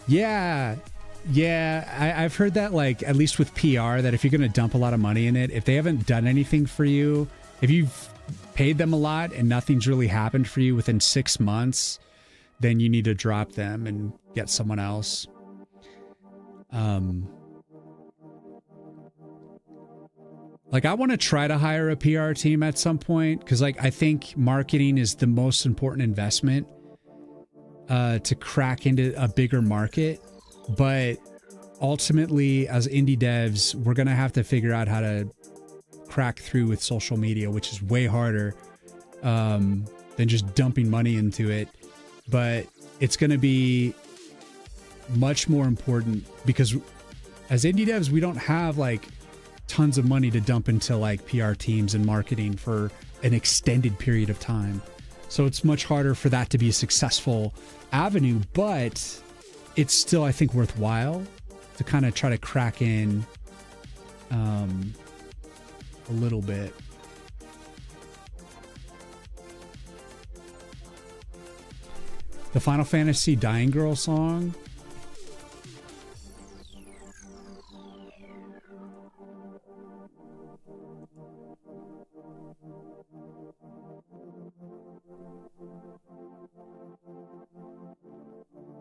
Yeah, I've heard that, like, at least with PR, that if you're going to dump a lot of money in it, if they haven't done anything for you, if you've paid them a lot and nothing's really happened for you within 6 months, then you need to drop them and get someone else. Like, I want to try to hire a PR team at some point, because like I think marketing is the most important investment to crack into a bigger market. But ultimately, as indie devs, we're gonna have to figure out how to crack through with social media, which is way harder than just dumping money into it. But it's gonna be much more important, because as indie devs, we don't have like tons of money to dump into like PR teams and marketing for an extended period of time. So it's much harder for that to be a successful avenue, but it's still, I think, worthwhile to kind of try to crack in a little bit. The Final Fantasy Dying Girl song.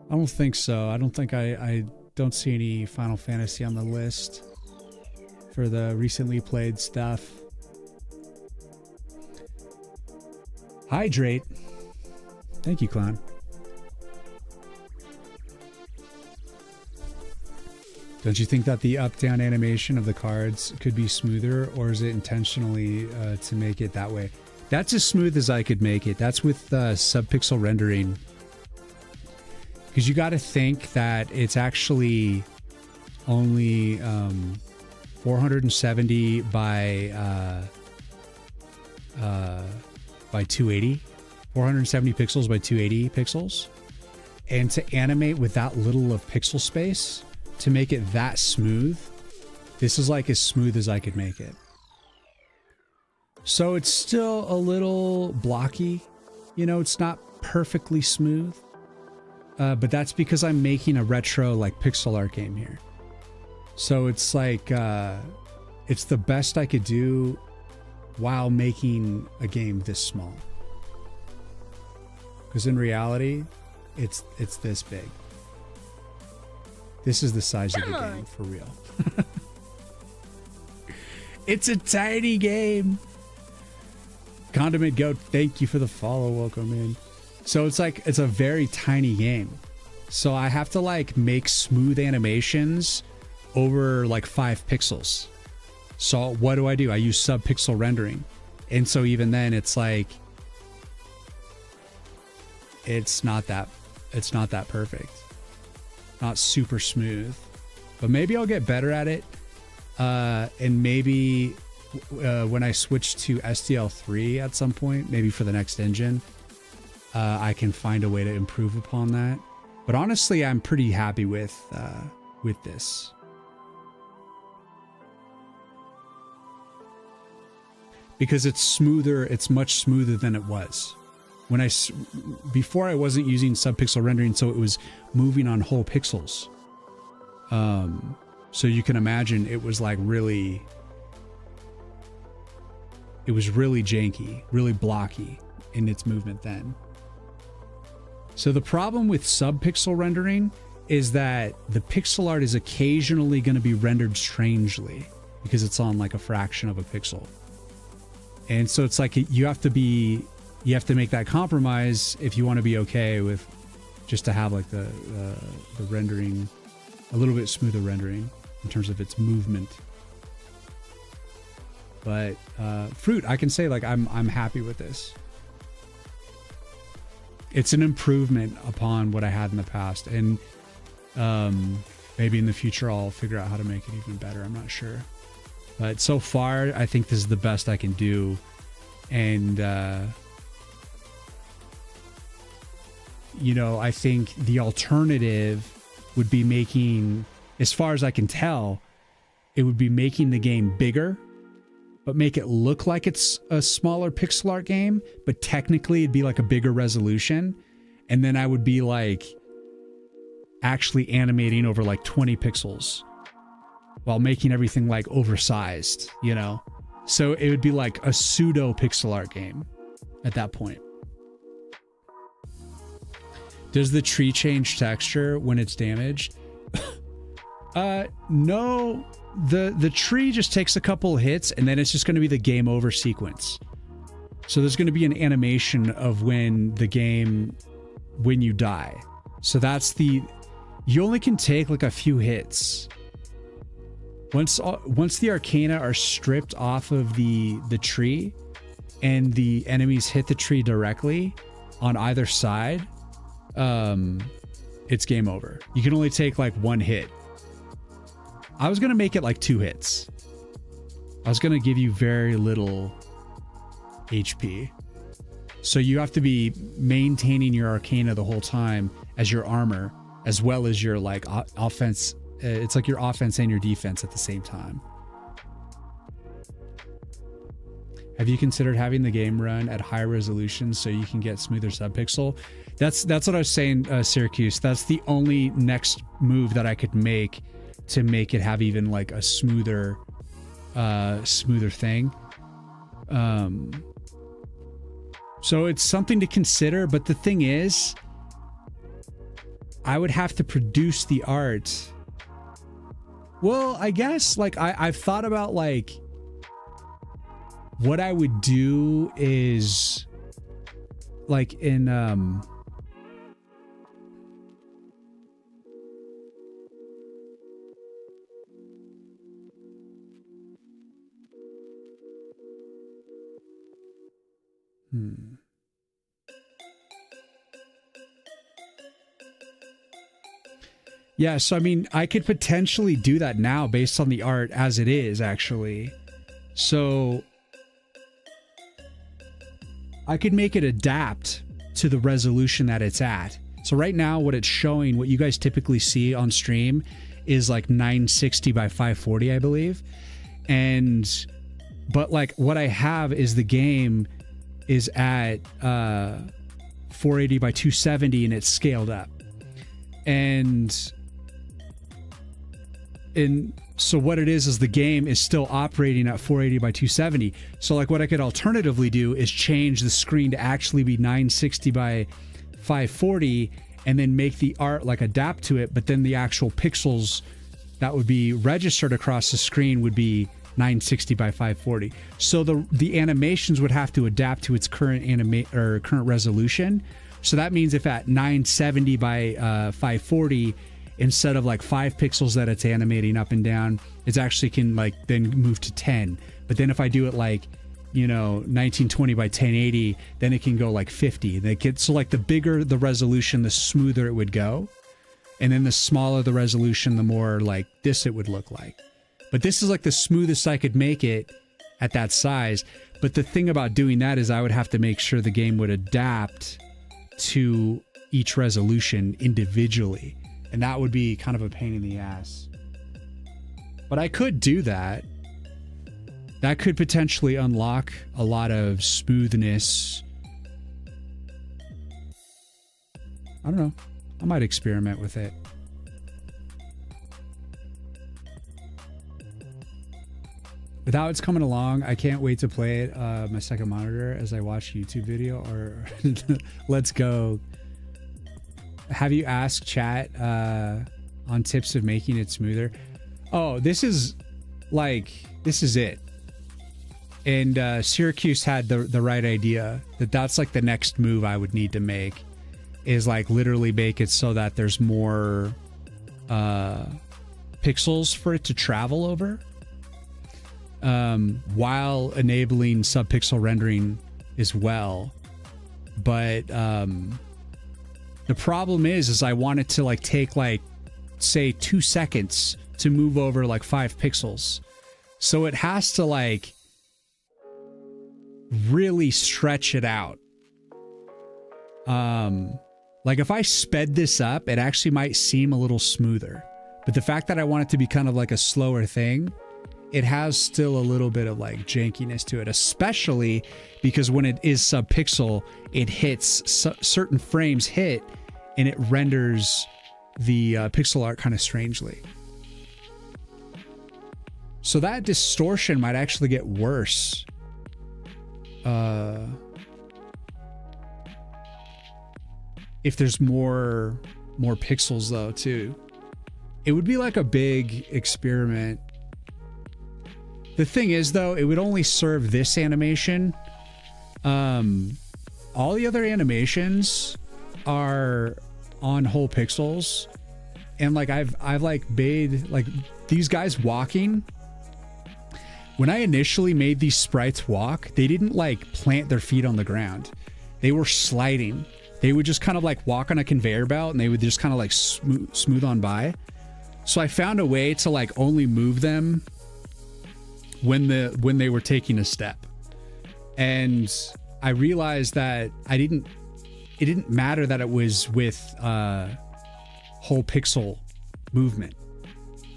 I don't think so. I don't think I don't see any Final Fantasy on the list for the recently played stuff. Hydrate. Thank you, Clown. Don't you think that the up-down animation of the cards could be smoother, or is it intentionally to make it that way? That's as smooth as I could make it. That's with subpixel rendering. Because you got to think that it's actually only 470 by 280, 470 pixels by 280 pixels, and to animate with that little of pixel space to make it that smooth, this is like as smooth as I could make it. So it's still a little blocky, you know, it's not perfectly smooth. but that's because I'm making a retro like pixel art game here. So it's like, it's the best I could do while making a game this small. Because in reality, it's this big. This is the size of the game for real. It's a tiny game. Condiment Goat, thank you for the follow. Welcome in. So it's like, it's a very tiny game. So I have to like make smooth animations over like 5 pixels. So what do? I use sub-pixel rendering. And so even then it's like, it's not that perfect. Not super smooth. But maybe I'll get better at it. And maybe when I switch to SDL2 at some point, maybe for the next engine, I can find a way to improve upon that. But honestly, I'm pretty happy with this. Because it's smoother, it's much smoother than it was. Before I wasn't using sub-pixel rendering, so it was moving on whole pixels. So you can imagine it was like really, it was really janky, really blocky in its movement then. So the problem with sub-pixel rendering is that the pixel art is occasionally going to be rendered strangely because it's on like a fraction of a pixel. And so it's like you have to make that compromise if you want to be okay with just to have like the rendering, a little bit smoother rendering in terms of its movement. But Fruit, I can say like I'm happy with this. It's an improvement upon what I had in the past, and maybe in the future I'll figure out how to make it even better. I'm not sure. But so far, I think this is the best I can do. And, you know, I think the alternative would be making, as far as I can tell, it would be making the game bigger, but make it look like it's a smaller pixel art game, but technically it'd be like a bigger resolution. And then I would be like actually animating over like 20 pixels. While making everything like oversized, you know? So it would be like a pseudo pixel art game at that point. Does the tree change texture when it's damaged? No, the tree just takes a couple hits and then it's just going to be the game over sequence. So there's going to be an animation of when you die. So that's you only can take like a few hits. Once the arcana are stripped off of the tree and the enemies hit the tree directly on either side, it's game over. You can only take like 1 hit. I was going to make it like 2 hits. I was going to give you very little HP. So you have to be maintaining your arcana the whole time as your armor, as well as your like offense. It's like your offense and your defense at the same time. Have you considered having the game run at higher resolution so you can get smoother subpixel? That's what I was saying, Syracuse. That's the only next move that I could make to make it have even like a smoother thing. So it's something to consider, but the thing is, I would have to produce the art. Well, I guess like I've thought about like what I would do is like in yeah, so I mean, I could potentially do that now based on the art as it is, actually. So I could make it adapt to the resolution that it's at. So right now, what it's showing, what you guys typically see on stream is like 960 by 540, I believe. But like what I have is the game is at 480 by 270 and it's scaled up. And so what it is the game is still operating at 480 by 270. So like what I could alternatively do is change the screen to actually be 960 by 540 and then make the art like adapt to it, but then the actual pixels that would be registered across the screen would be 960 by 540. So the animations would have to adapt to its current current resolution. So that means if at 970 by 540, instead of like 5 pixels that it's animating up and down, it's actually can like then move to 10. But then if I do it like, 1920 by 1080, then it can go like 50. So like the bigger the resolution, the smoother it would go. And then the smaller the resolution, the more like this it would look like. But this is like the smoothest I could make it at that size. But the thing about doing that is I would have to make sure the game would adapt to each resolution individually. And that would be kind of a pain in the ass. But I could do that. That could potentially unlock a lot of smoothness. I don't know. I might experiment with it. With how it's coming along, I can't wait to play it my second monitor as I watch YouTube video. Or let's go. Have you asked chat on tips of making it smoother? Oh, this is it. And Syracuse had the right idea that's like the next move I would need to make, is like literally make it so that there's more pixels for it to travel over, while enabling subpixel rendering as well. But the problem is I want it to like take like say 2 seconds to move over like 5 pixels. So it has to like really stretch it out. Like if I sped this up, it actually might seem a little smoother. But the fact that I want it to be kind of like a slower thing, it has still a little bit of like jankiness to it, especially because when it is subpixel, it hits certain frames hit and it renders the pixel art kind of strangely. So that distortion might actually get worse. If there's more pixels though too. It would be like a big experiment. The thing is though, it would only serve this animation. All the other animations are on whole pixels. And like I've like made like these guys walking. When I initially made these sprites walk, they didn't like plant their feet on the ground. They were sliding. They would just kind of like walk on a conveyor belt and they would just kind of like smooth on by. So I found a way to like only move them when they were taking a step. And I realized that it didn't matter that it was with whole pixel movement,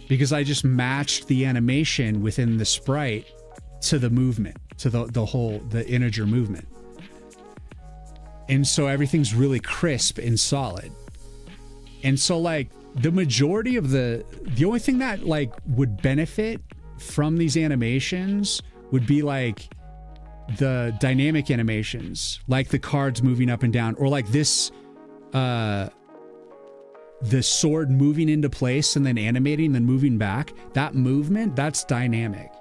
because I just matched the animation within the sprite to the movement, to the integer movement. And so everything's really crisp and solid. And so like the majority of the only thing that like would benefit from these animations would be like the dynamic animations, like the cards moving up and down, or like this, the sword moving into place and then animating, then moving back. That movement, that's dynamic.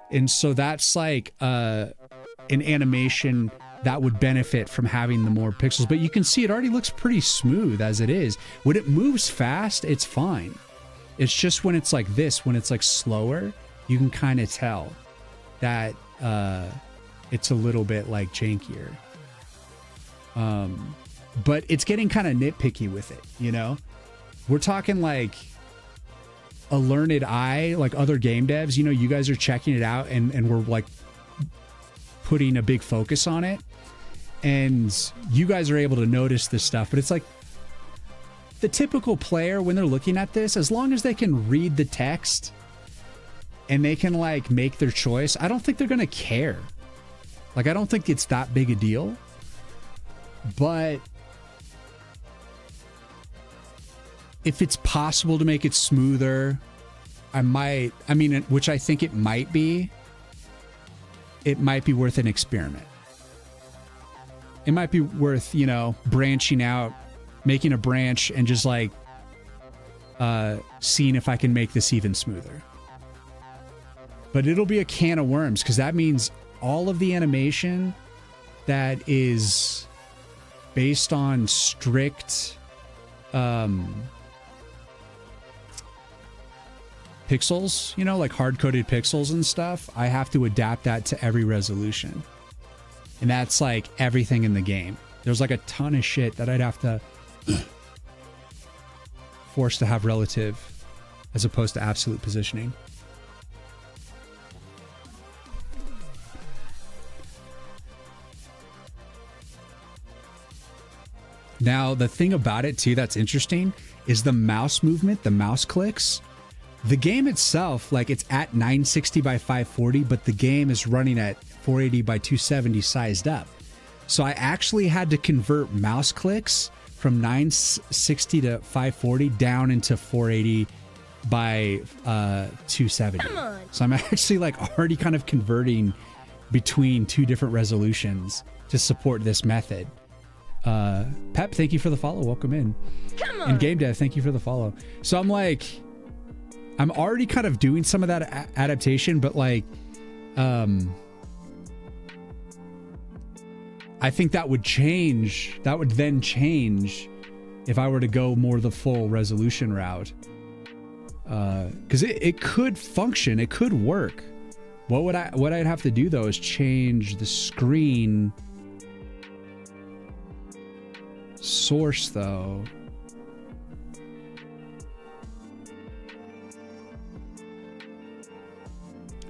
And so that's like an animation that would benefit from having the more pixels. But you can see it already looks pretty smooth as it is. When it moves fast, it's fine. It's just when it's like this, when it's like slower, you can kind of tell that it's a little bit like jankier. But it's getting kind of nitpicky with it, you know? We're talking like a learned eye, like other game devs, you know, you guys are checking it out and we're like putting a big focus on it. And you guys are able to notice this stuff, but it's like the typical player, when they're looking at this, as long as they can read the text and they can like make their choice, I don't think they're going to care. Like, I don't think it's that big a deal, but if it's possible to make it smoother, which I think it might be worth an experiment. It might be worth, branching out, making a branch and just like seeing if I can make this even smoother. But it'll be a can of worms, because that means all of the animation that is based on strict pixels, like hard-coded pixels and stuff, I have to adapt that to every resolution. And that's like everything in the game. There's like a ton of shit that I'd have to force to have relative as opposed to absolute positioning. Now, the thing about it too that's interesting is the mouse movement, the mouse clicks. The game itself, like, it's at 960 by 540, but the game is running at 480 by 270 sized up. So I actually had to convert mouse clicks from 960 to 540 down into 480 by 270.
Come on.
So I'm actually like already kind of converting between two different resolutions to support this method. Pep, thank you for the follow. Welcome in.
Come on.
And Game Dev, thank you for the follow. So I'm like, I'm already kind of doing some of that adaptation, but like, I think that would change. That would then change if I were to go more the full resolution route. Because it could function. It could work. What I'd have to do though is change the screen source though.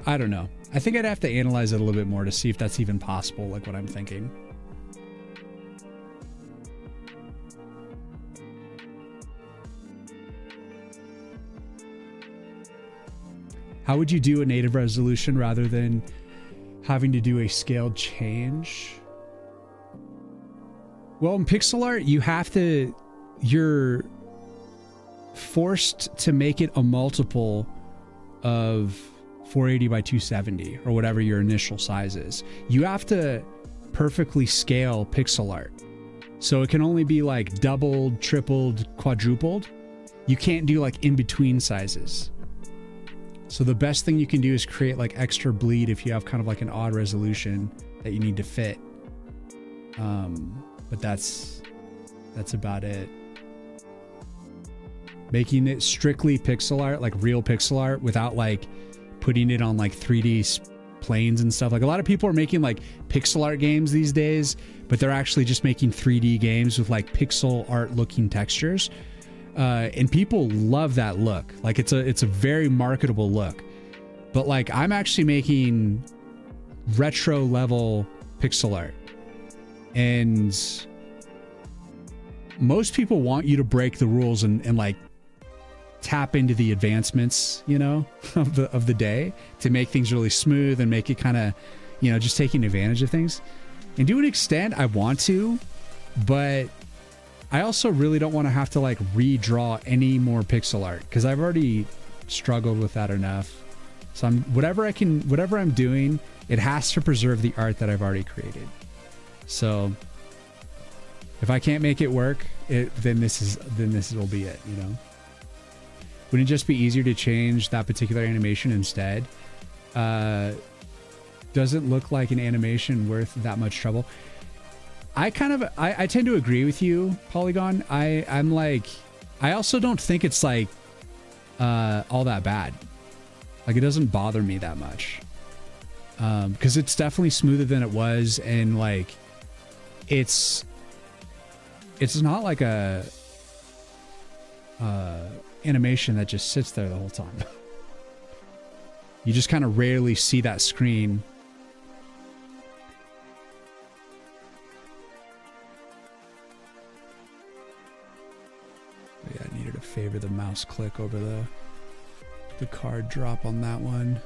I don't know. I think I'd have to analyze it a little bit more to see if that's even possible, like what I'm thinking. How would you do a native resolution rather than having to do a scaled change? Well, in pixel art, you're forced to make it a multiple of 480 by 270 or whatever your initial size is. You have to perfectly scale pixel art. So it can only be like doubled, tripled, quadrupled. You can't do like in between sizes. So the best thing you can do is create like extra bleed if you have kind of like an odd resolution that you need to fit. But that's about it. Making it strictly pixel art, like real pixel art, without like putting it on like 3D planes and stuff. Like a lot of people are making like pixel art games these days, but they're actually just making 3D games with like pixel art looking textures. And people love that look. Like it's a very marketable look. But like I'm actually making retro level pixel art. And most people want you to break the rules and like tap into the advancements, of the day to make things really smooth and make it kind of, just taking advantage of things. And to an extent, I want to, but I also really don't want to have to like redraw any more pixel art because I've already struggled with that enough. So whatever I'm doing, it has to preserve the art that I've already created. So if I can't make it work, then this will be it, Wouldn't it just be easier to change that particular animation instead? Doesn't look like an animation worth that much trouble. I tend to agree with you, Polygon. I'm like, I also don't think it's like all that bad. Like it doesn't bother me that much. Because it's definitely smoother than it was, and like it's not like a animation that just sits there the whole time. You just kind of rarely see that screen. Yeah, I needed to favor the mouse click over the card drop on that one.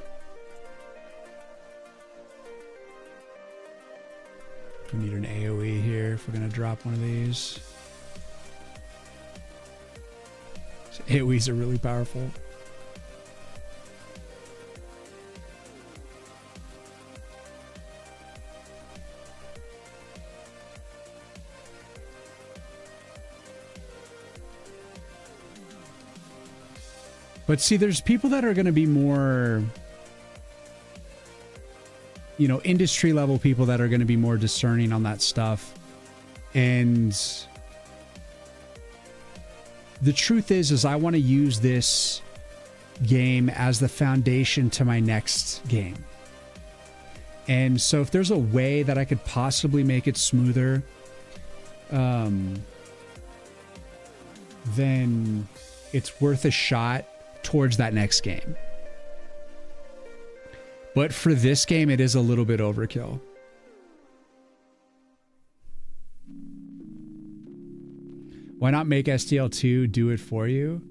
We need an AoE here if we're gonna drop one of these. AoEs are really powerful. But see, there's people that are going to be more, you know, industry level people that are going to be more discerning on that stuff. And the truth is I want to use this game as the foundation to my next game. And so if there's a way that I could possibly make it smoother, then it's worth a shot towards that next game. But for this game, it is a little bit overkill. Why not make SDL2 do it for you?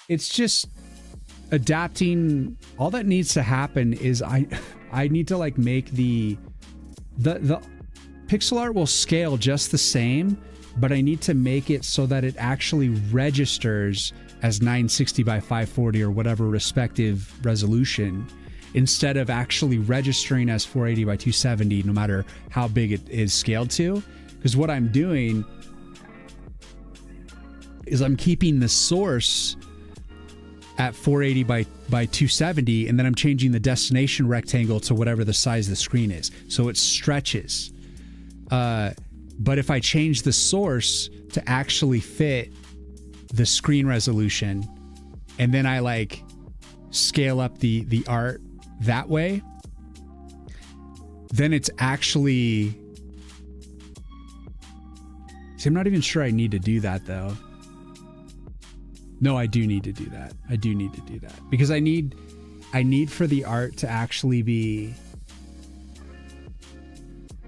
It's just adapting. All that needs to happen is I need to like make the pixel art will scale just the same, but I need to make it so that it actually registers as 960 by 540 or whatever respective resolution, instead of actually registering as 480 by 270, no matter how big it is scaled to. Because what I'm doing is I'm keeping the source at 480 by 270, and then I'm changing the destination rectangle to whatever the size of the screen is, so it stretches. But if I change the source to actually fit the screen resolution, and then I like scale up the art that way, then it's actually... See, I'm not even sure I need to do that though. No, I do need to do that. I do need to do that because I need for the art to actually be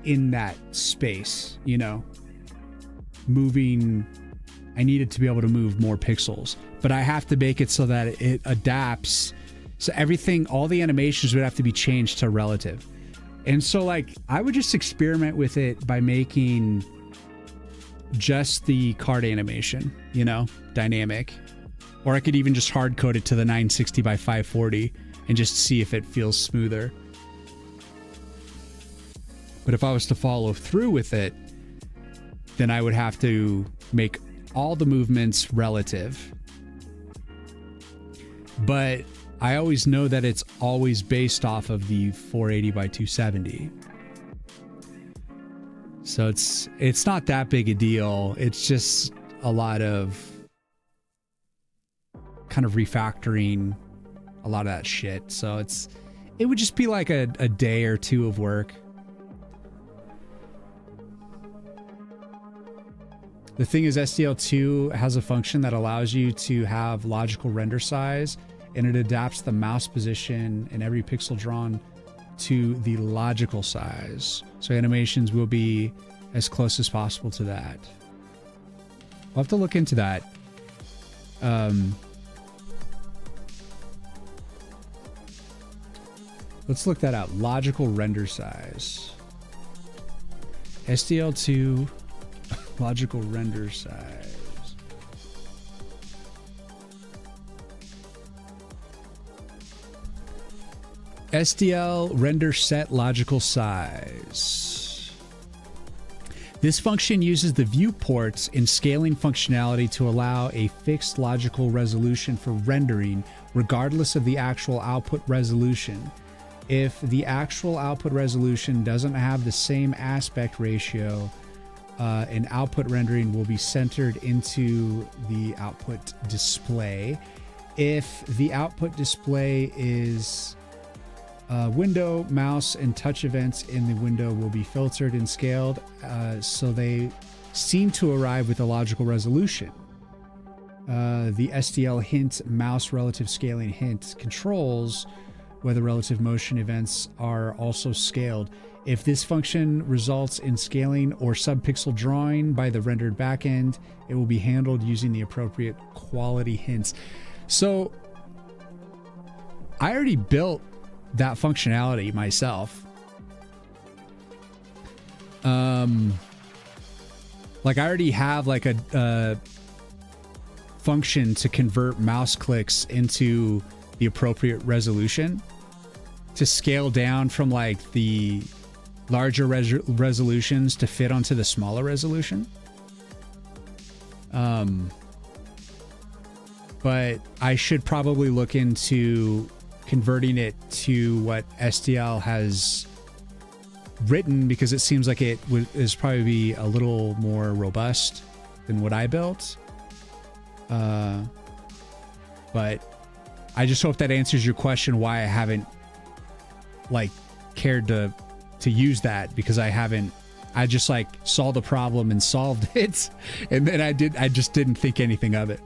in that space, you know, moving. I need it to be able to move more pixels, but I have to make it so that it adapts. So everything, all the animations would have to be changed to relative. And so like, I would just experiment with it by making just the card animation, you know, dynamic. Or I could even just hard code it to the 960 by 540 and just see if it feels smoother. But if I was to follow through with it, then I would have to make all the movements relative. But I always know that it's always based off of the 480 by 270. So it's not that big a deal. It's just a lot of kind of refactoring a lot of that shit. So it would just be like a day or two of work. The thing is, SDL2 has a function that allows you to have logical render size, and it adapts the mouse position and every pixel drawn to the logical size. So animations will be as close as possible to that. I'll have to look into that. Let's look that out. Logical render size. SDL2 logical render size. SDL render set logical size. This function uses the viewports and scaling functionality to allow a fixed logical resolution for rendering, regardless of the actual output resolution. If the actual output resolution doesn't have the same aspect ratio, an output rendering will be centered into the output display. If the output display is window, mouse, and touch events in the window will be filtered and scaled so they seem to arrive with a logical resolution. The SDL hint mouse relative scaling hint controls whether relative motion events are also scaled. If this function results in scaling or subpixel drawing by the rendered backend, it will be handled using the appropriate quality hints. So I already built that functionality myself. Like I already have like a function to convert mouse clicks into the appropriate resolution to scale down from like the larger resolutions to fit onto the smaller resolution. But I should probably look into converting it to what SDL has written, because it seems like it is probably be a little more robust than what I built. But I just hope that answers your question why I haven't like cared to use that, because I just like saw the problem and solved it, and then I just didn't think anything of it.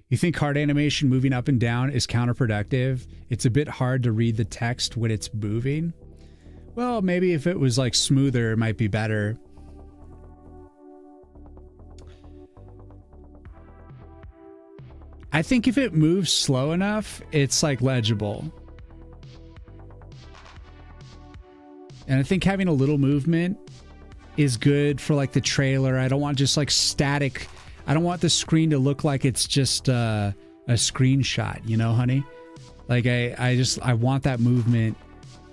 You think card animation moving up and down is counterproductive? It's a bit hard to read the text when it's moving. Well, maybe if it was like smoother, it might be better. I think if it moves slow enough, it's like legible. And I think having a little movement is good for like the trailer. I don't want just like static. I don't want the screen to look like it's just a screenshot, you know, honey? Like I want that movement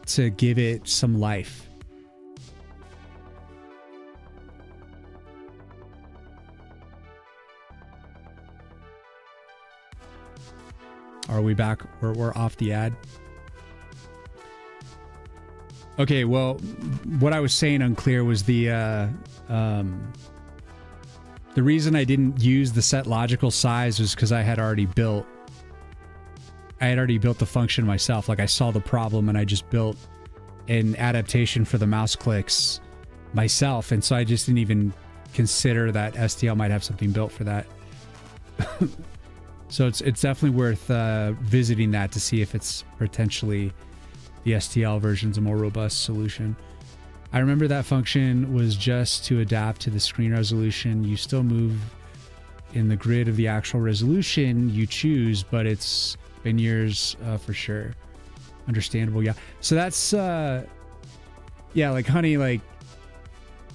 to give it some life. Are we back? We're off the ad. Okay, well, what I was saying unclear was the reason I didn't use the set logical size was because I had already built the function myself. Like I saw the problem and I just built an adaptation for the mouse clicks myself. And so I just didn't even consider that SDL might have something built for that. So it's definitely worth visiting that to see if it's potentially the STL version's a more robust solution. I remember that function was just to adapt to the screen resolution. You still move in the grid of the actual resolution you choose, but it's been years for sure. Understandable, yeah. So that's, yeah, like, honey, like,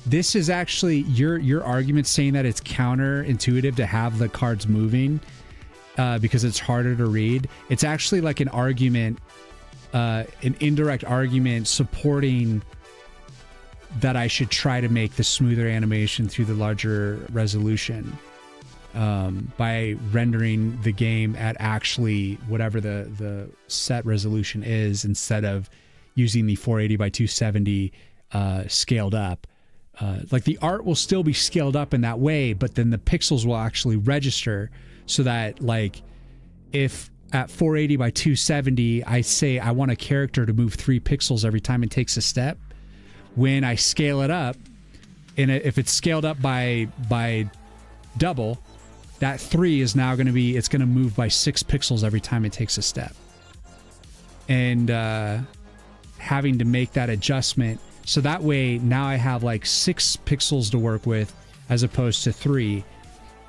this is actually, your argument saying that it's counterintuitive to have the cards moving because it's harder to read. It's actually like an argument, an indirect argument supporting that I should try to make the smoother animation through the larger resolution by rendering the game at actually whatever the set resolution is, instead of using the 480 by 270 scaled up. Like the art will still be scaled up in that way, but then the pixels will actually register, so that like if at 480 by 270 I say I want a character to move 3 pixels every time it takes a step, when I scale it up, and if it's scaled up by double, that 3 is now going to be, it's going to move by 6 pixels every time it takes a step. And having to make that adjustment, so that way now I have like 6 pixels to work with as opposed to 3.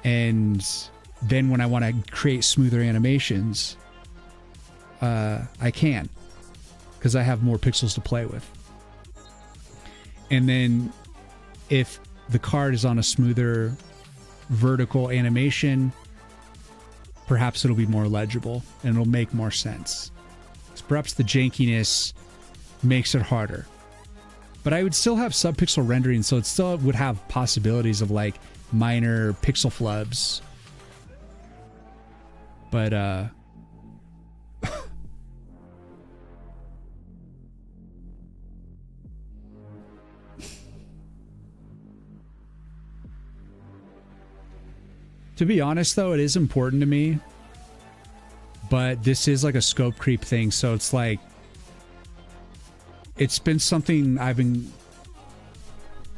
And then when I want to create smoother animations, I can, because I have more pixels to play with. And then if the card is on a smoother vertical animation, perhaps it'll be more legible and it'll make more sense. So perhaps the jankiness makes it harder. But I would still have subpixel rendering, so it still would have possibilities of like minor pixel flubs. But to be honest, though, it is important to me. But this is like a scope creep thing, so it's like, it's been something I've been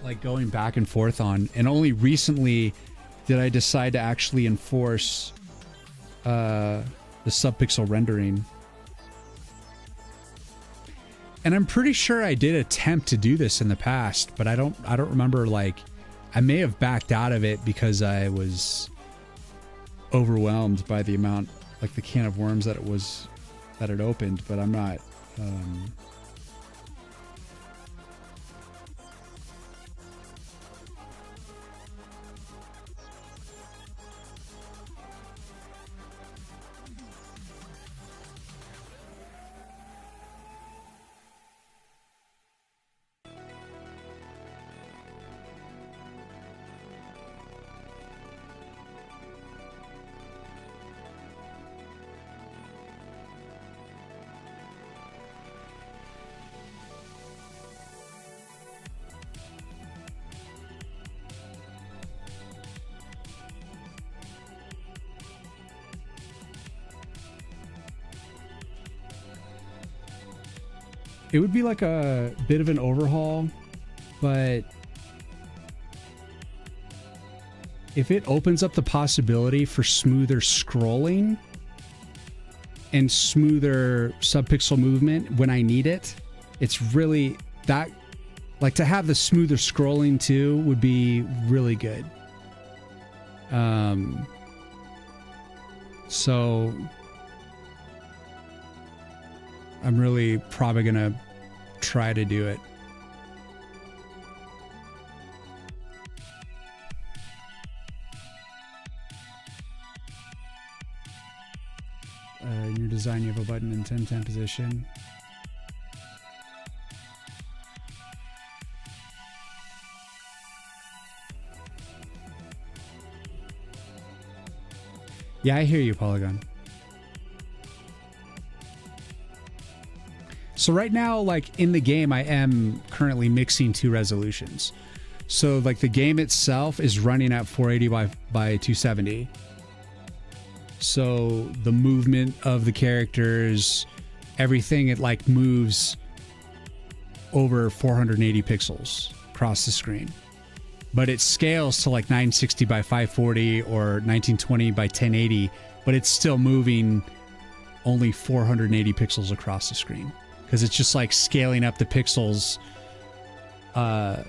like going back and forth on, and only recently did I decide to actually enforce the subpixel rendering. And I'm pretty sure I did attempt to do this in the past, but I don't remember like I may have backed out of it because I was overwhelmed by the amount, like the can of worms that it opened, but I'm not. It would be like a bit of an overhaul, but if it opens up the possibility for smoother scrolling and smoother subpixel movement when I need it, it's really that, like, to have the smoother scrolling too would be really good. So I'm really probably gonna try to do it. In your design, you have a button in 1010 position. Yeah, I hear you, Polygon. So right now, like in the game, I am currently mixing two resolutions. So like the game itself is running at 480 by 270. So the movement of the characters, everything, it like moves over 480 pixels across the screen. But it scales to like 960 by 540 or 1920 by 1080, but it's still moving only 480 pixels across the screen. Because it's just like scaling up the pixels by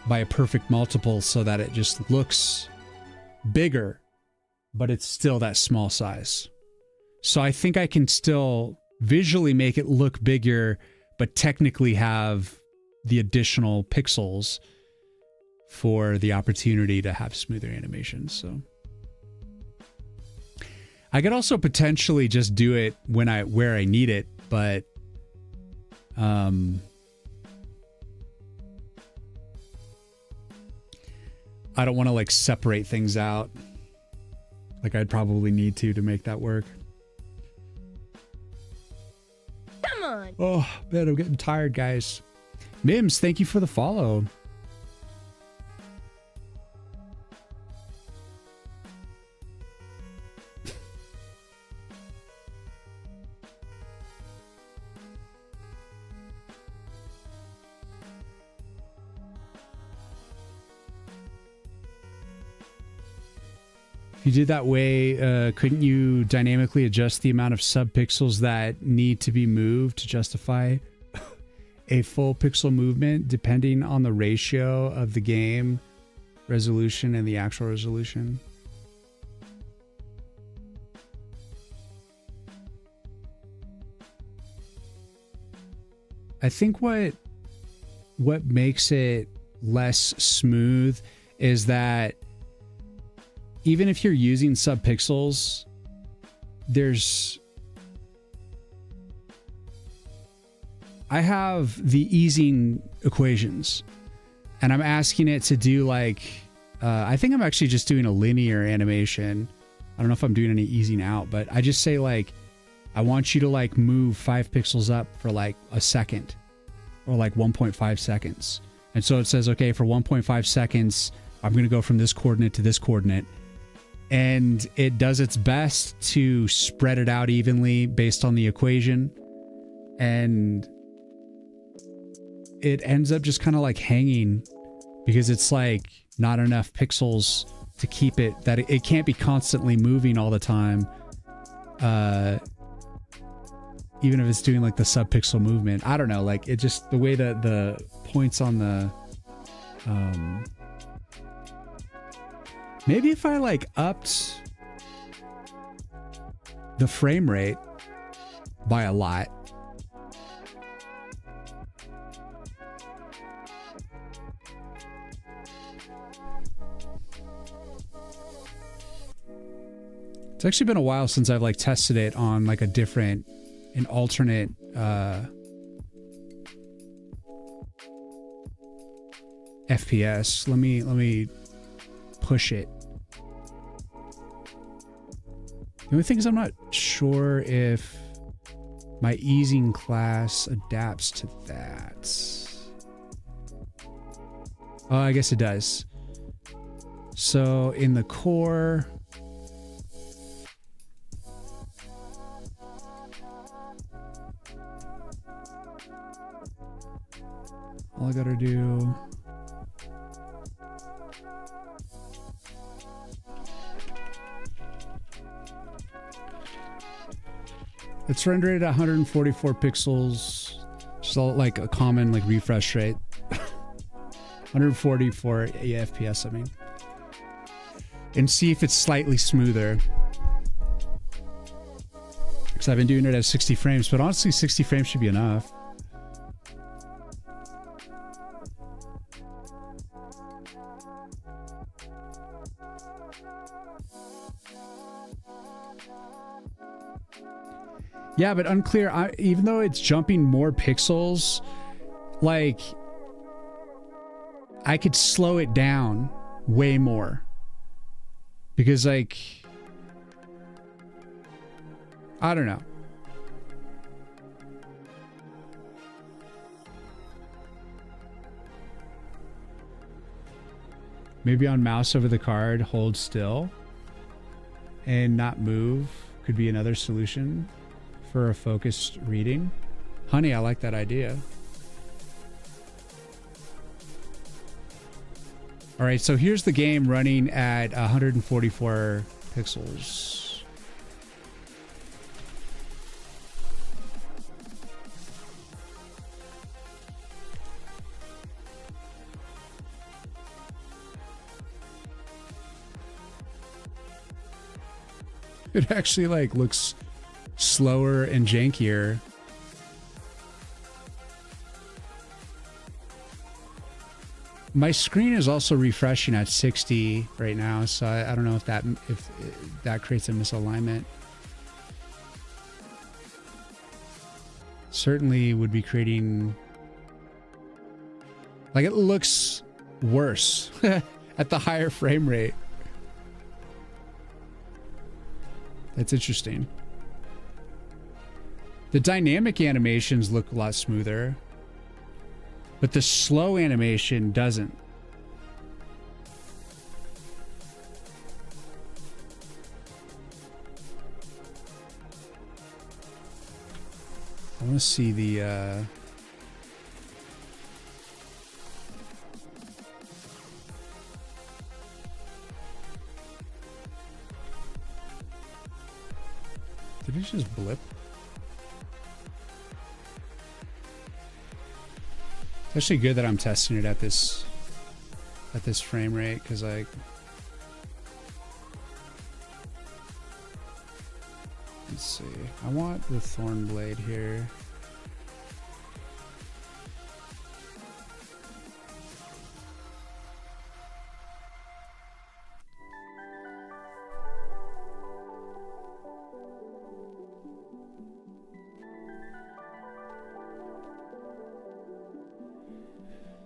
a perfect multiple so that it just looks bigger, but it's still that small size. So I think I can still visually make it look bigger, but technically have the additional pixels for the opportunity to have smoother animations. So I could also potentially just do it where I need it, but I don't want to like separate things out like I'd probably need to make that work.
Come on.
Oh, man, I'm getting tired, guys. Mims, thank you for the follow. If you did that way, couldn't you dynamically adjust the amount of subpixels that need to be moved to justify a full pixel movement depending on the ratio of the game resolution and the actual resolution? I think what makes it less smooth is that even if you're using subpixels, I have the easing equations and I'm asking it to do like, I think I'm actually just doing a linear animation. I don't know if I'm doing any easing out, but I just say like, I want you to like move 5 pixels up for like a second or like 1.5 seconds. And so it says, okay, for 1.5 seconds, I'm going to go from this coordinate to this coordinate. And it does its best to spread it out evenly based on the equation. And it ends up just kind of like hanging because it's like not enough pixels to keep it, that it can't be constantly moving all the time. Even if it's doing like the subpixel movement. I don't know, like it just, the way that the points on the Maybe if I like upped the frame rate by a lot. It's actually been a while since I've like tested it on like an alternate FPS. Let me push it. The only thing is I'm not sure if my easing class adapts to that. Oh, I guess it does. So in the core, all I gotta do. Let's render it at 144 pixels. Just like a common like refresh rate. 144 FPS, I mean. And see if it's slightly smoother. Because I've been doing it at 60 frames, but honestly 60 frames should be enough. Yeah, but unclear. Even though it's jumping more pixels, like I could slow it down way more because, like, I don't know. Maybe on mouse over the card, hold still and not move could be another solution for a focused reading. Honey, I like that idea. All right, so here's the game running at 144 pixels. It actually like looks slower and jankier. My screen is also refreshing at 60 right now, so I don't know if that creates a misalignment. Certainly would be creating, like, it looks worse at the higher frame rate. That's interesting. The dynamic animations look a lot smoother, but the slow animation doesn't. I want to see the did it just blip? It's actually good that I'm testing it at this frame rate, because like let's see. I want the thorn blade here.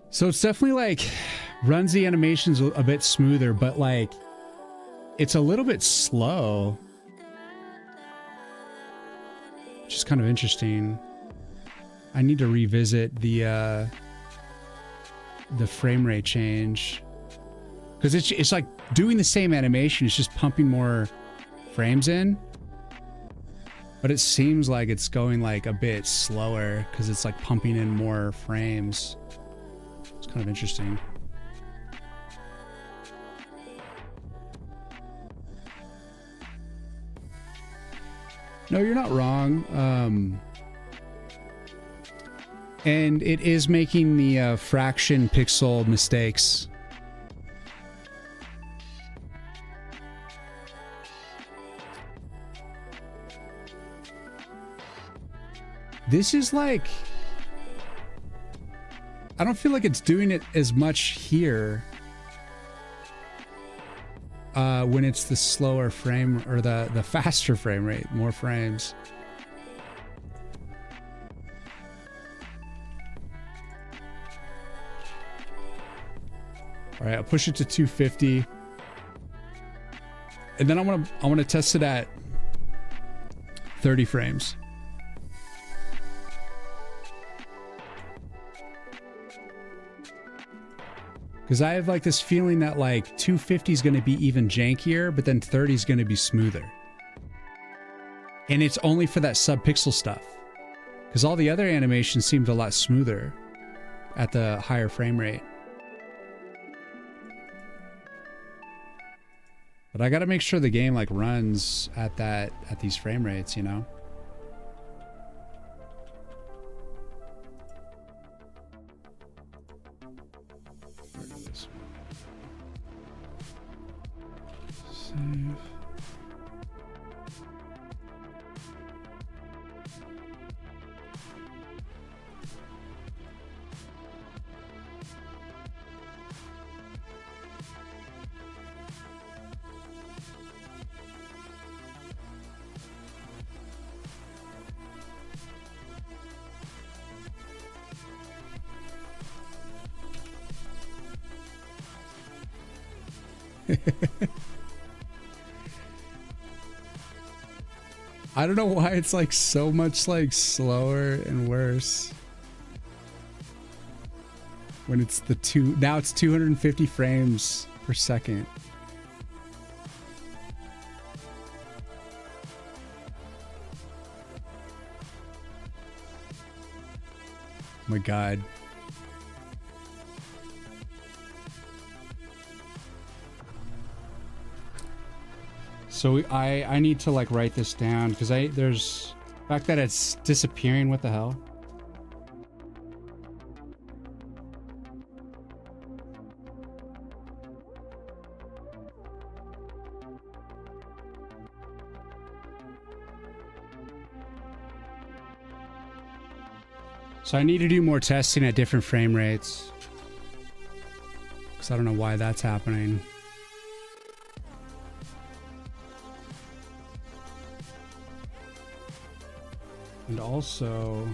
So it's definitely like runs the animations a bit smoother, but like it's a little bit slow. Which is kind of interesting. I need to revisit the frame rate change, because it's like doing the same animation. It's just pumping more frames in, but it seems like it's going like a bit slower because it's like pumping in more frames. It's kind of interesting. No, you're not wrong. And it is making the fraction pixel mistakes. This is like, I don't feel like it's doing it as much here when it's the slower frame or the faster frame rate, more frames. All right, I'll push it to 250. And then I want to test it at 30 frames. Because I have like this feeling that like 250 is going to be even jankier, but then 30 is going to be smoother. And it's only for that sub-pixel stuff. Because all the other animations seemed a lot smoother at the higher frame rate. But I got to make sure the game like runs at these frame rates, you know? Save. I don't know why it's like so much like slower and worse when it's now it's 250 frames per second. Oh my God. So I need to like write this down because there's the fact that it's disappearing. What the hell? So I need to do more testing at different frame rates because I don't know why that's happening. And also,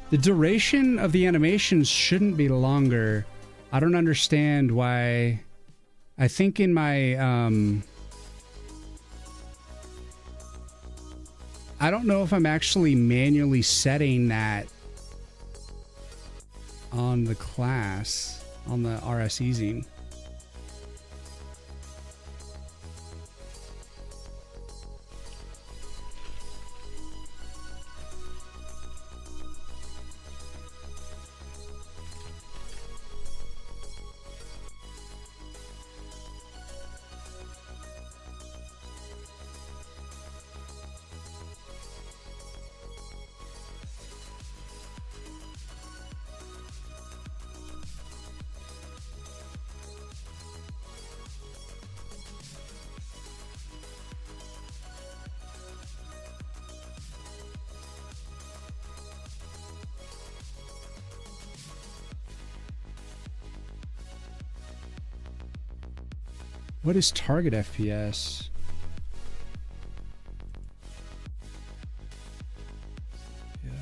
the duration of the animations shouldn't be longer. I don't understand why. I think in my I don't know if I'm actually manually setting that on the class, on the RS easing. What is target FPS? Yes.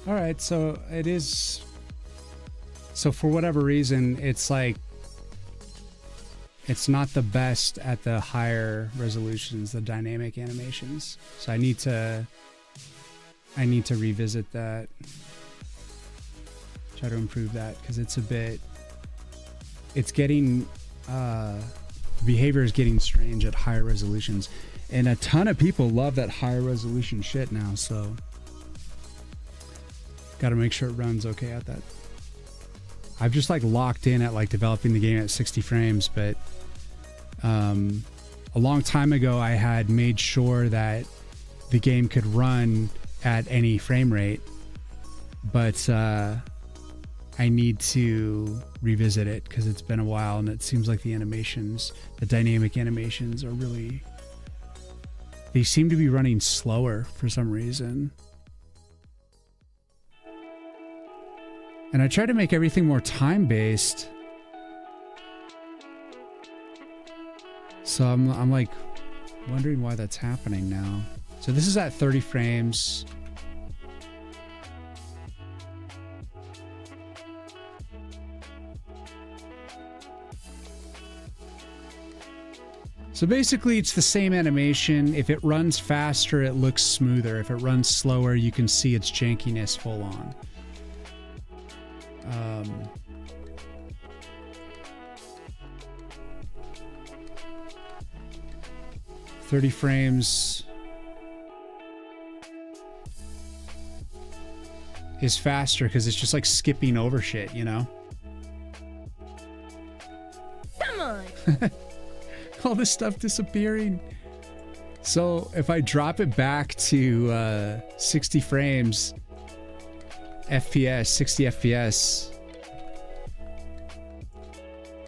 All right, so it is. So for whatever reason, it's like, it's not the best at the higher resolutions, the dynamic animations. So I need to revisit that, try to improve that, because it's getting, behavior is getting strange at higher resolutions. And a ton of people love that higher resolution shit now, so got to make sure it runs okay at that. I've just like locked in at like developing the game at 60 frames, but a long time ago I had made sure that the game could run at any frame rate, but I need to revisit it because it's been a while and it seems like the animations, the dynamic animations are really, they seem to be running slower for some reason. And I try to make everything more time-based. So I'm like wondering why that's happening now. So this is at 30 frames. So basically it's the same animation. If it runs faster, it looks smoother. If it runs slower, you can see its jankiness full on. 30 frames is faster because it's just like skipping over shit, you know?
Come on.
All this stuff disappearing. So if I drop it back to 60 frames, FPS, 60 FPS,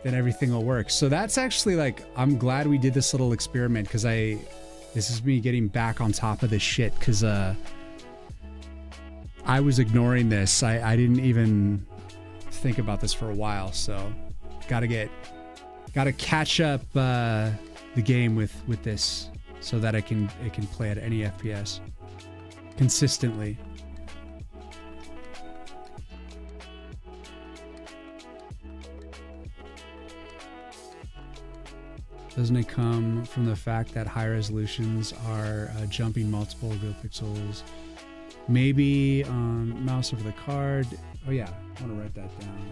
then everything will work. So that's actually like, I'm glad we did this little experiment because this is me getting back on top of this shit because I was ignoring this. I didn't even think about this for a while. So gotta catch up the game with this so that it can play at any FPS consistently. Doesn't it come from the fact that high resolutions are jumping multiple real pixels? Maybe on mouse over the card. Oh yeah, I want to write that down.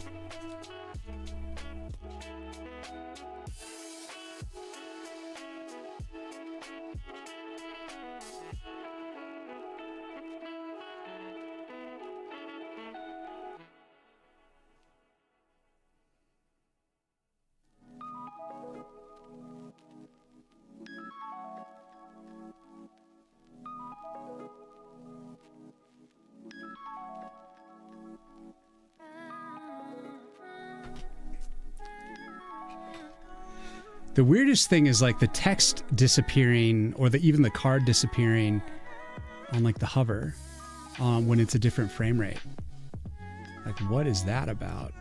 The weirdest thing is like the text disappearing or even the card disappearing on like the hover when it's a different frame rate. Like, what is that about?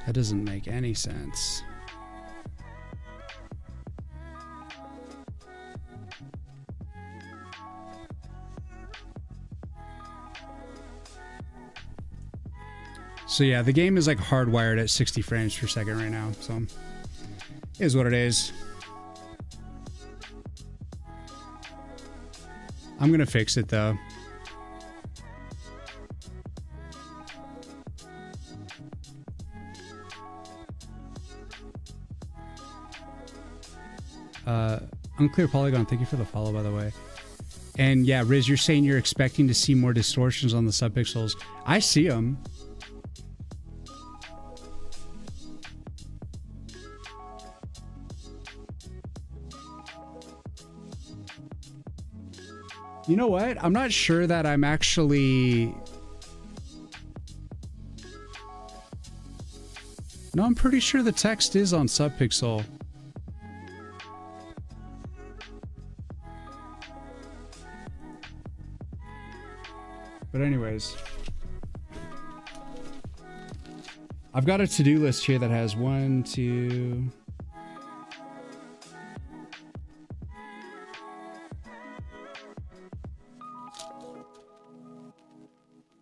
That doesn't make any sense. So yeah, the game is like hardwired at 60 frames per second right now, so it is what it is. I'm gonna fix it though. Unclear Polygon, thank you for the follow, by the way. And yeah, Riz, you're saying you're expecting to see more distortions on the subpixels. I see them. You know what? I'm not sure that I'm actually... No, I'm pretty sure the text is on subpixel. But anyways. I've got a to-do list here that has 1, 2...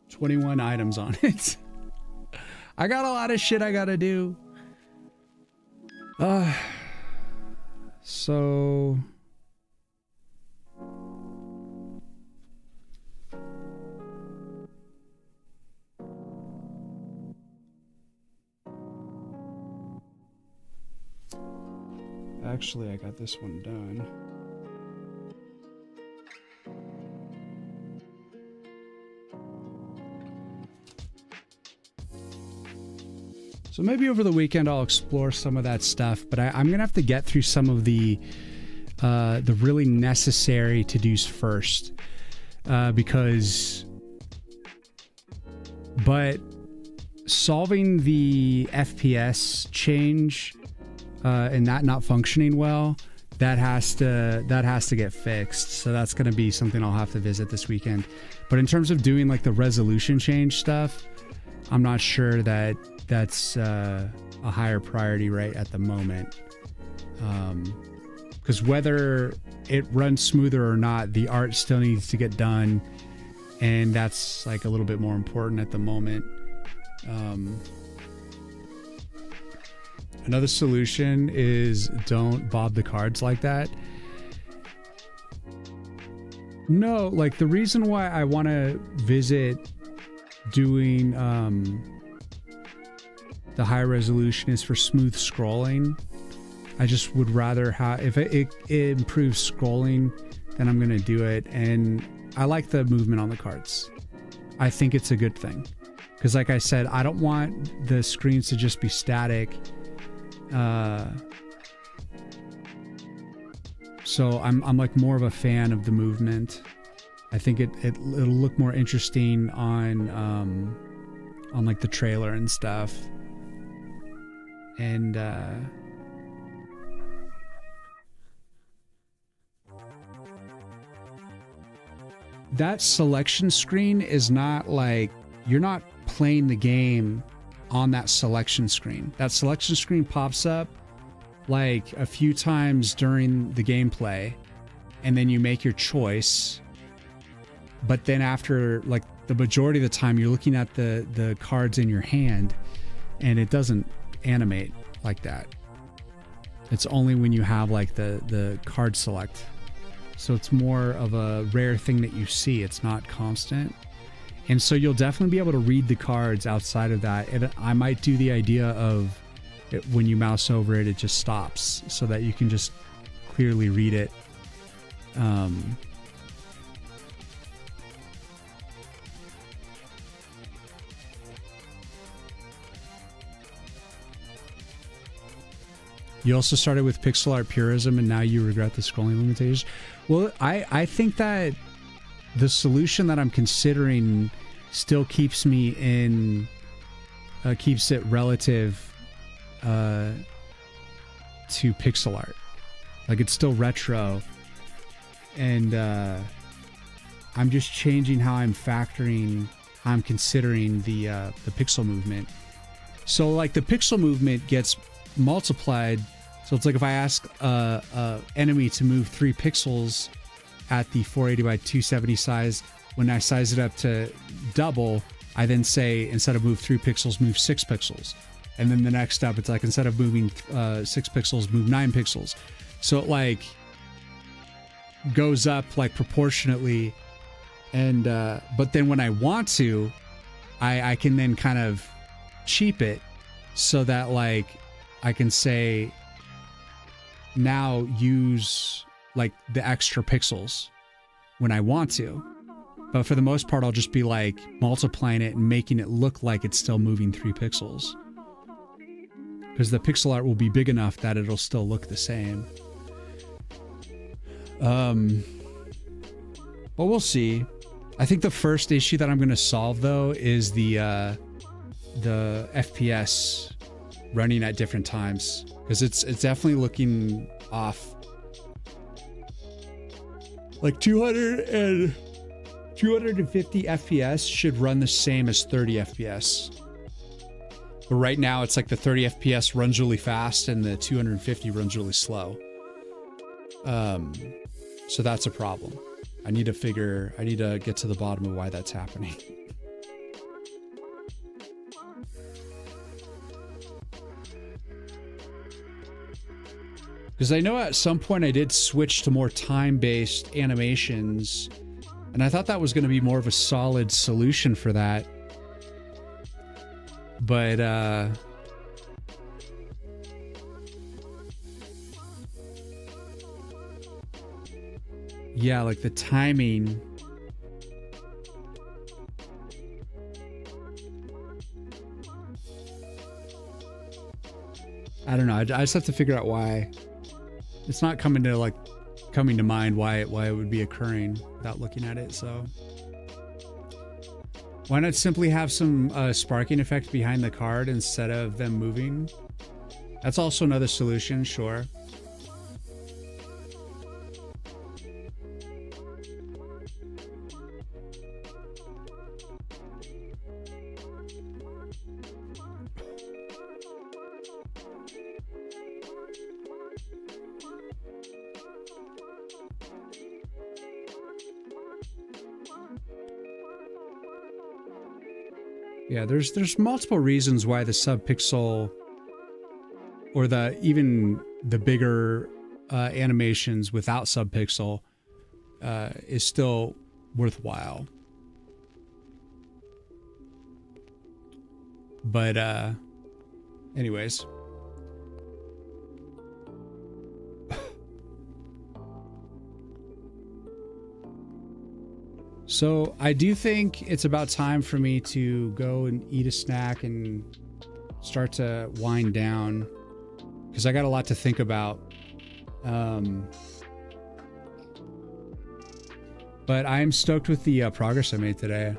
21 items on it. I got a lot of shit I gotta do. So... Actually, I got this one done. So maybe over the weekend I'll explore some of that stuff, but I'm gonna have to get through some of the really necessary to-dos first, because solving the FPS change and that not functioning well, that has to get fixed. So that's gonna be something I'll have to visit this weekend. But in terms of doing like the resolution change stuff, I'm not sure that that's a higher priority right at the moment, because whether it runs smoother or not, the art still needs to get done, and that's like a little bit more important at the moment. Another solution is don't bob the cards like that. No, like the reason why I want to visit doing the high resolution is for smooth scrolling. I just would rather have, if it improves scrolling, then I'm gonna do it. And I like the movement on the cards. I think it's a good thing, because like I said, I don't want the screens to just be static. So I'm like more of a fan of the movement. I think it'll look more interesting on like the trailer and stuff. And that selection screen is not like, you're not playing the game on that selection screen. That selection screen pops up like a few times during the gameplay, and then you make your choice. But then after, like, the majority of the time, you're looking at the cards in your hand, and it doesn't animate like that. It's only when you have like the card select. So it's more of a rare thing that you see. It's not constant. And so you'll definitely be able to read the cards outside of that. And I might do the idea of it, when you mouse over it, it just stops so that you can just clearly read it. You also started with pixel art purism, and now you regret the scrolling limitations. Well, I think that the solution that I'm considering still keeps me in, keeps it relative to pixel art. Like, it's still retro, and I'm just changing how I'm considering the pixel movement. So like the pixel movement gets multiplied. So it's like if I ask a enemy to move 3 pixels at the 480 by 270 size, when I size it up to double, I then say, instead of move 3 pixels, move 6 pixels. And then the next step, it's like, instead of moving 6 pixels, move 9 pixels. So it like goes up like proportionately. And but then when I want to, I can then kind of cheap it so that like I can say, now use like the extra pixels when I want to. But for the most part, I'll just be like multiplying it and making it look like it's still moving 3 pixels. Because the pixel art will be big enough that it'll still look the same. But we'll see. I think the first issue that I'm going to solve, though, is the FPS running at different times, because it's definitely looking off. Like 250 FPS should run the same as 30 FPS. But right now it's like the 30 FPS runs really fast and the 250 runs really slow. So that's a problem. I need to get to the bottom of why that's happening. Because I know at some point I did switch to more time-based animations, and I thought that was going to be more of a solid solution for that. But yeah, like the timing. I don't know. I just have to figure out why. It's not coming to mind why it would be occurring without looking at it. So why not simply have some sparking effect behind the card instead of them moving? That's also another solution, sure. Yeah, there's multiple reasons why the subpixel or even the bigger animations without subpixel is still worthwhile. But anyways. So I do think it's about time for me to go and eat a snack and start to wind down because I got a lot to think about. But I'm stoked with the progress I made today.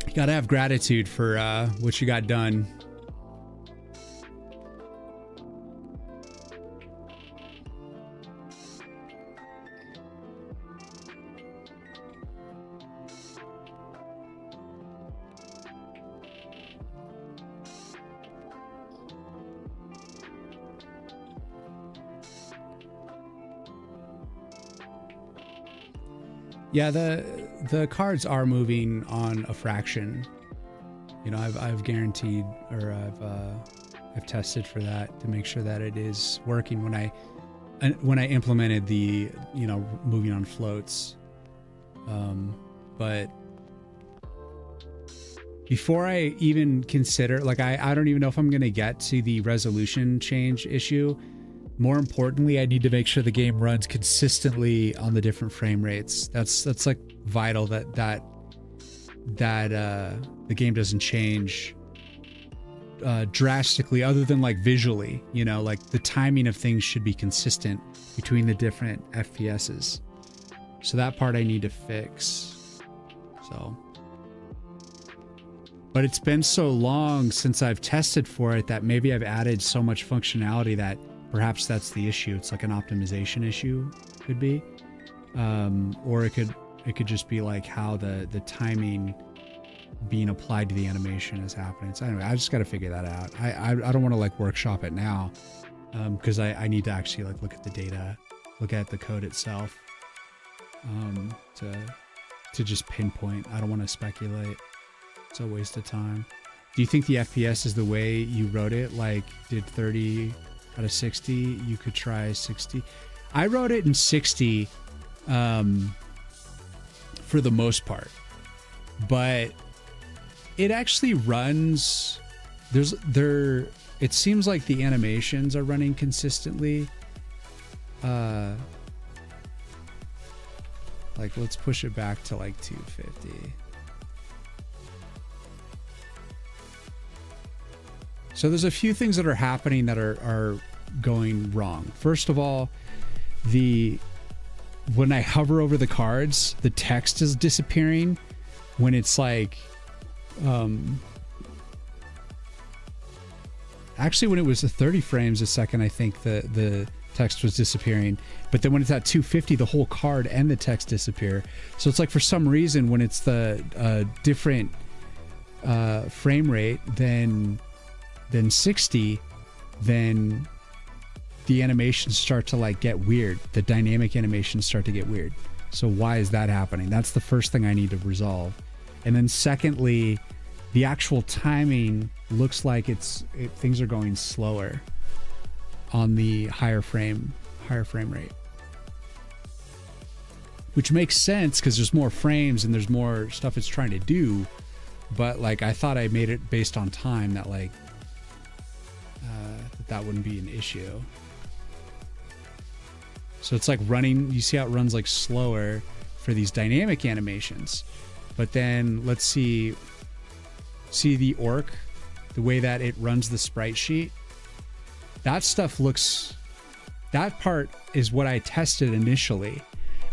You gotta have gratitude for what you got done. Yeah, the cards are moving on a fraction. You know, I've guaranteed, or I've tested for that to make sure that it is working when I implemented the, you know, moving on floats. But before I even consider, like, I don't even know if I'm gonna get to the resolution change issue. More importantly, I need to make sure the game runs consistently on the different frame rates. That's like vital that the game doesn't change drastically, other than like visually. You know, like the timing of things should be consistent between the different FPSs. So that part I need to fix. So, but it's been so long since I've tested for it that maybe I've added so much functionality that perhaps that's the issue. It's like an optimization issue, could be, or it could just be like how the timing being applied to the animation is happening. So anyway, I just got to figure that out. I don't want to like workshop it now, because I need to actually like look at the data, look at the code itself, to just pinpoint. I don't want to speculate. It's a waste of time. Do you think the FPS is the way you wrote it? Like, did 30 out of 60, you could try 60. I wrote it in 60 for the most part, but it actually runs. It seems like the animations are running consistently. Like, let's push it back to like 250. So there's a few things that are happening that are going wrong. First of all, when I hover over the cards, the text is disappearing. When it's like, actually when it was 30 frames a second, I think the text was disappearing. But then when it's at 250, the whole card and the text disappear. So it's like, for some reason, when it's the different frame rate than 60, then the animations start to like get weird. The dynamic animations start to get weird. So why is that happening? That's the first thing I need to resolve. And then secondly, the actual timing looks like things are going slower on the higher frame rate, which makes sense because there's more frames and there's more stuff it's trying to do. But like, I thought I made it based on time, that like that wouldn't be an issue. So it's like running, you see how it runs like slower for these dynamic animations. But then let's see the orc, the way that it runs the sprite sheet. That stuff looks, that part is what I tested initially.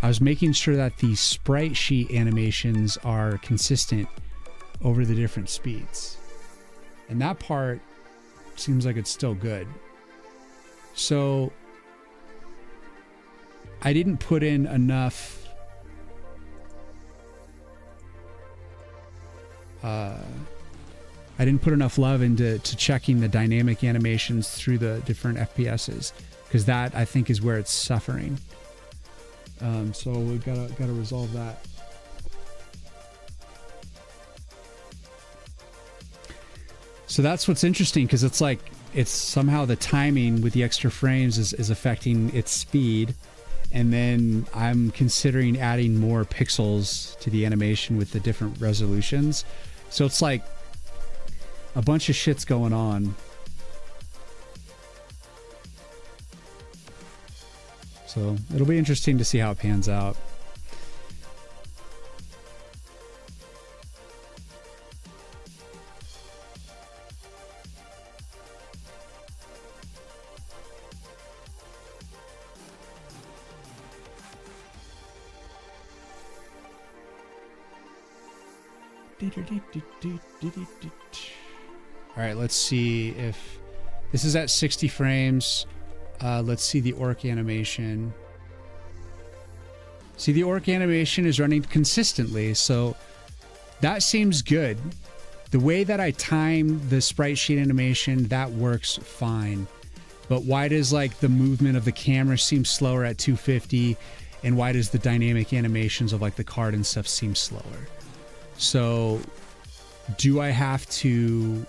I was making sure that the sprite sheet animations are consistent over the different speeds. And that part seems like it's still good. So I didn't put in enough love into checking the dynamic animations through the different FPSs, because that I think is where it's suffering. So we've gotta resolve that. So that's what's interesting, because it's like it's somehow the timing with the extra frames is affecting its speed. And then I'm considering adding more pixels to the animation with the different resolutions. So it's like a bunch of shit's going on. So it'll be interesting to see how it pans out. All right, let's see if this is at 60 frames. Let's see the orc animation. See, the orc animation is running consistently, so that seems good. The way that I time the sprite sheet animation, that works fine. But why does like the movement of the camera seem slower at 250, and why does the dynamic animations of like the card and stuff seem slower? So do I have to,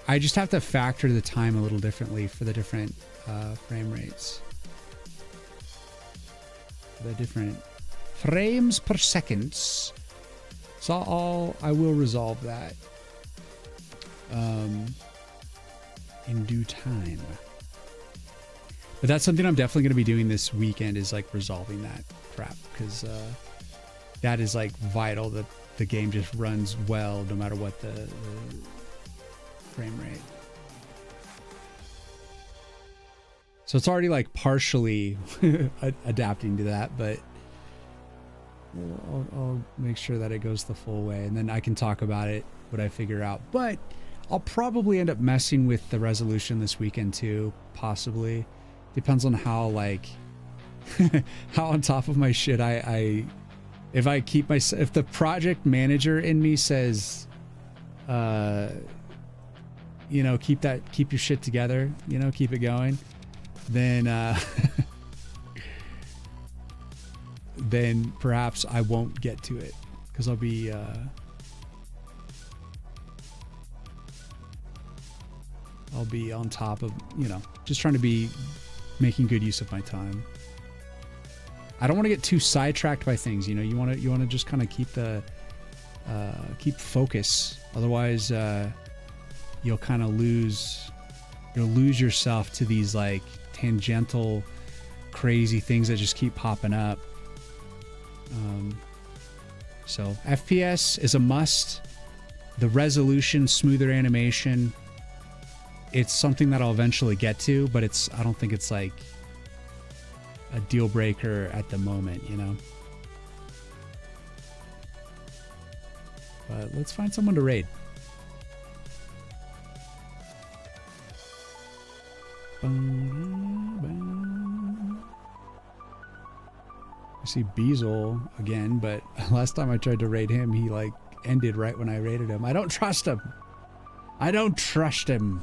I just have to factor the time a little differently for the different frame rates. The different frames per second. So I will resolve that in due time. But that's something I'm definitely going to be doing this weekend, is like resolving that crap, because that is like vital, that the game just runs well no matter what the frame rate. So it's already like partially adapting to that, but I'll make sure that it goes the full way, and then I can talk about it, what I figure out. But I'll probably end up messing with the resolution this weekend too, possibly. Depends on how like how on top of my shit if I keep my, if the project manager in me says, you know, keep your shit together, you know, keep it going, then then perhaps I won't get to it, because I'll be on top of, you know, just trying to be making good use of my time. I don't want to get too sidetracked by things, you know. You want to just kind of keep focus. Otherwise, you'll kind of lose yourself to these like tangential, crazy things that just keep popping up. So FPS is a must. The resolution, smoother animation, it's something that I'll eventually get to, but I don't think it's like a deal breaker at the moment, you know. But let's find someone to raid. I see Beazle again, but last time I tried to raid him, he like ended right when I raided him. I don't trust him. I don't trust him.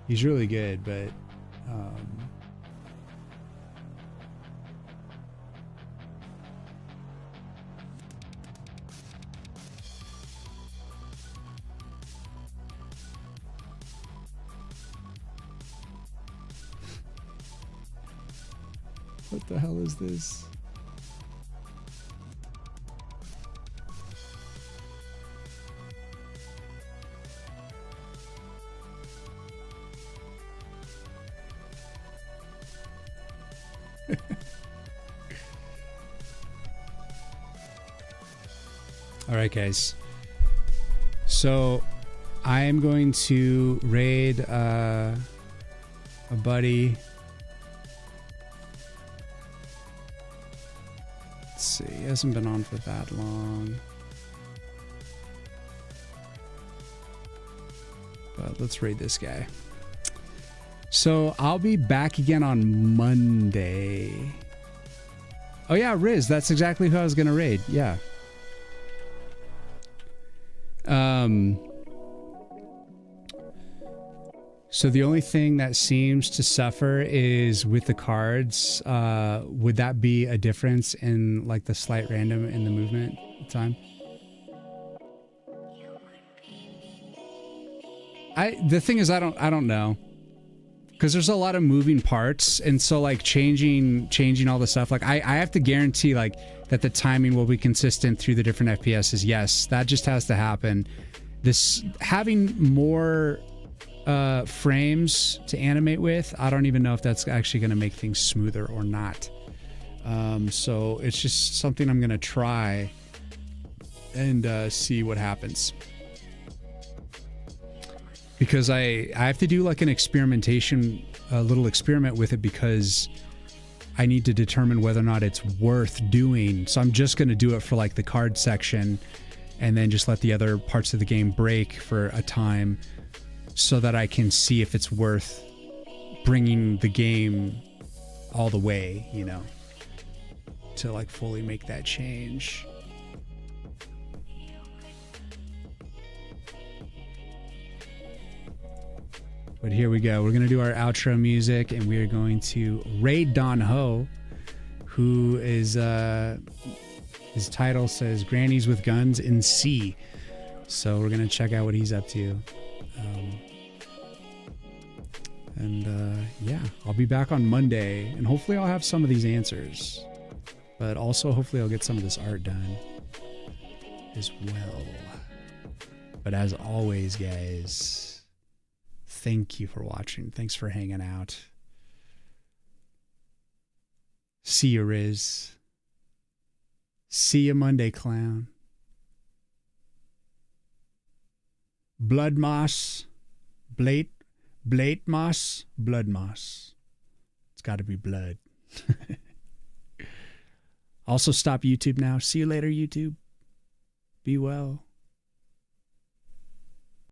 He's really good, but what the hell is this? All right, guys. So I am going to raid a buddy. Let's see. He hasn't been on for that long. But let's raid this guy. So I'll be back again on Monday. Oh yeah, Riz. That's exactly who I was going to raid. Yeah. So the only thing that seems to suffer is with the cards. Would that be a difference in like the slight random in the movement time? The thing is, I don't know, because there's a lot of moving parts, and so like changing all the stuff. Like I have to guarantee like that the timing will be consistent through the different FPSs. Yes, that just has to happen. This having more frames to animate with, I don't even know if that's actually going to make things smoother or not. So it's just something I'm going to try and see what happens. Because I have to do like an experimentation, a little experiment with it, because I need to determine whether or not it's worth doing. So I'm just going to do it for like the card section and then just let the other parts of the game break for a time so that I can see if it's worth bringing the game all the way, you know, to like fully make that change. But here we go. We're going to do our outro music, and we are going to raid Don Ho, who is, his title says Grannies with Guns in C. So we're going to check out what he's up to. Yeah, I'll be back on Monday, and hopefully I'll have some of these answers. But also, hopefully I'll get some of this art done as well. But as always, guys, thank you for watching. Thanks for hanging out. See you, Riz. See you Monday, clown. Blood moss. Blade moss. Blood moss. It's got to be blood. Also, stop YouTube now. See you later, YouTube. Be well.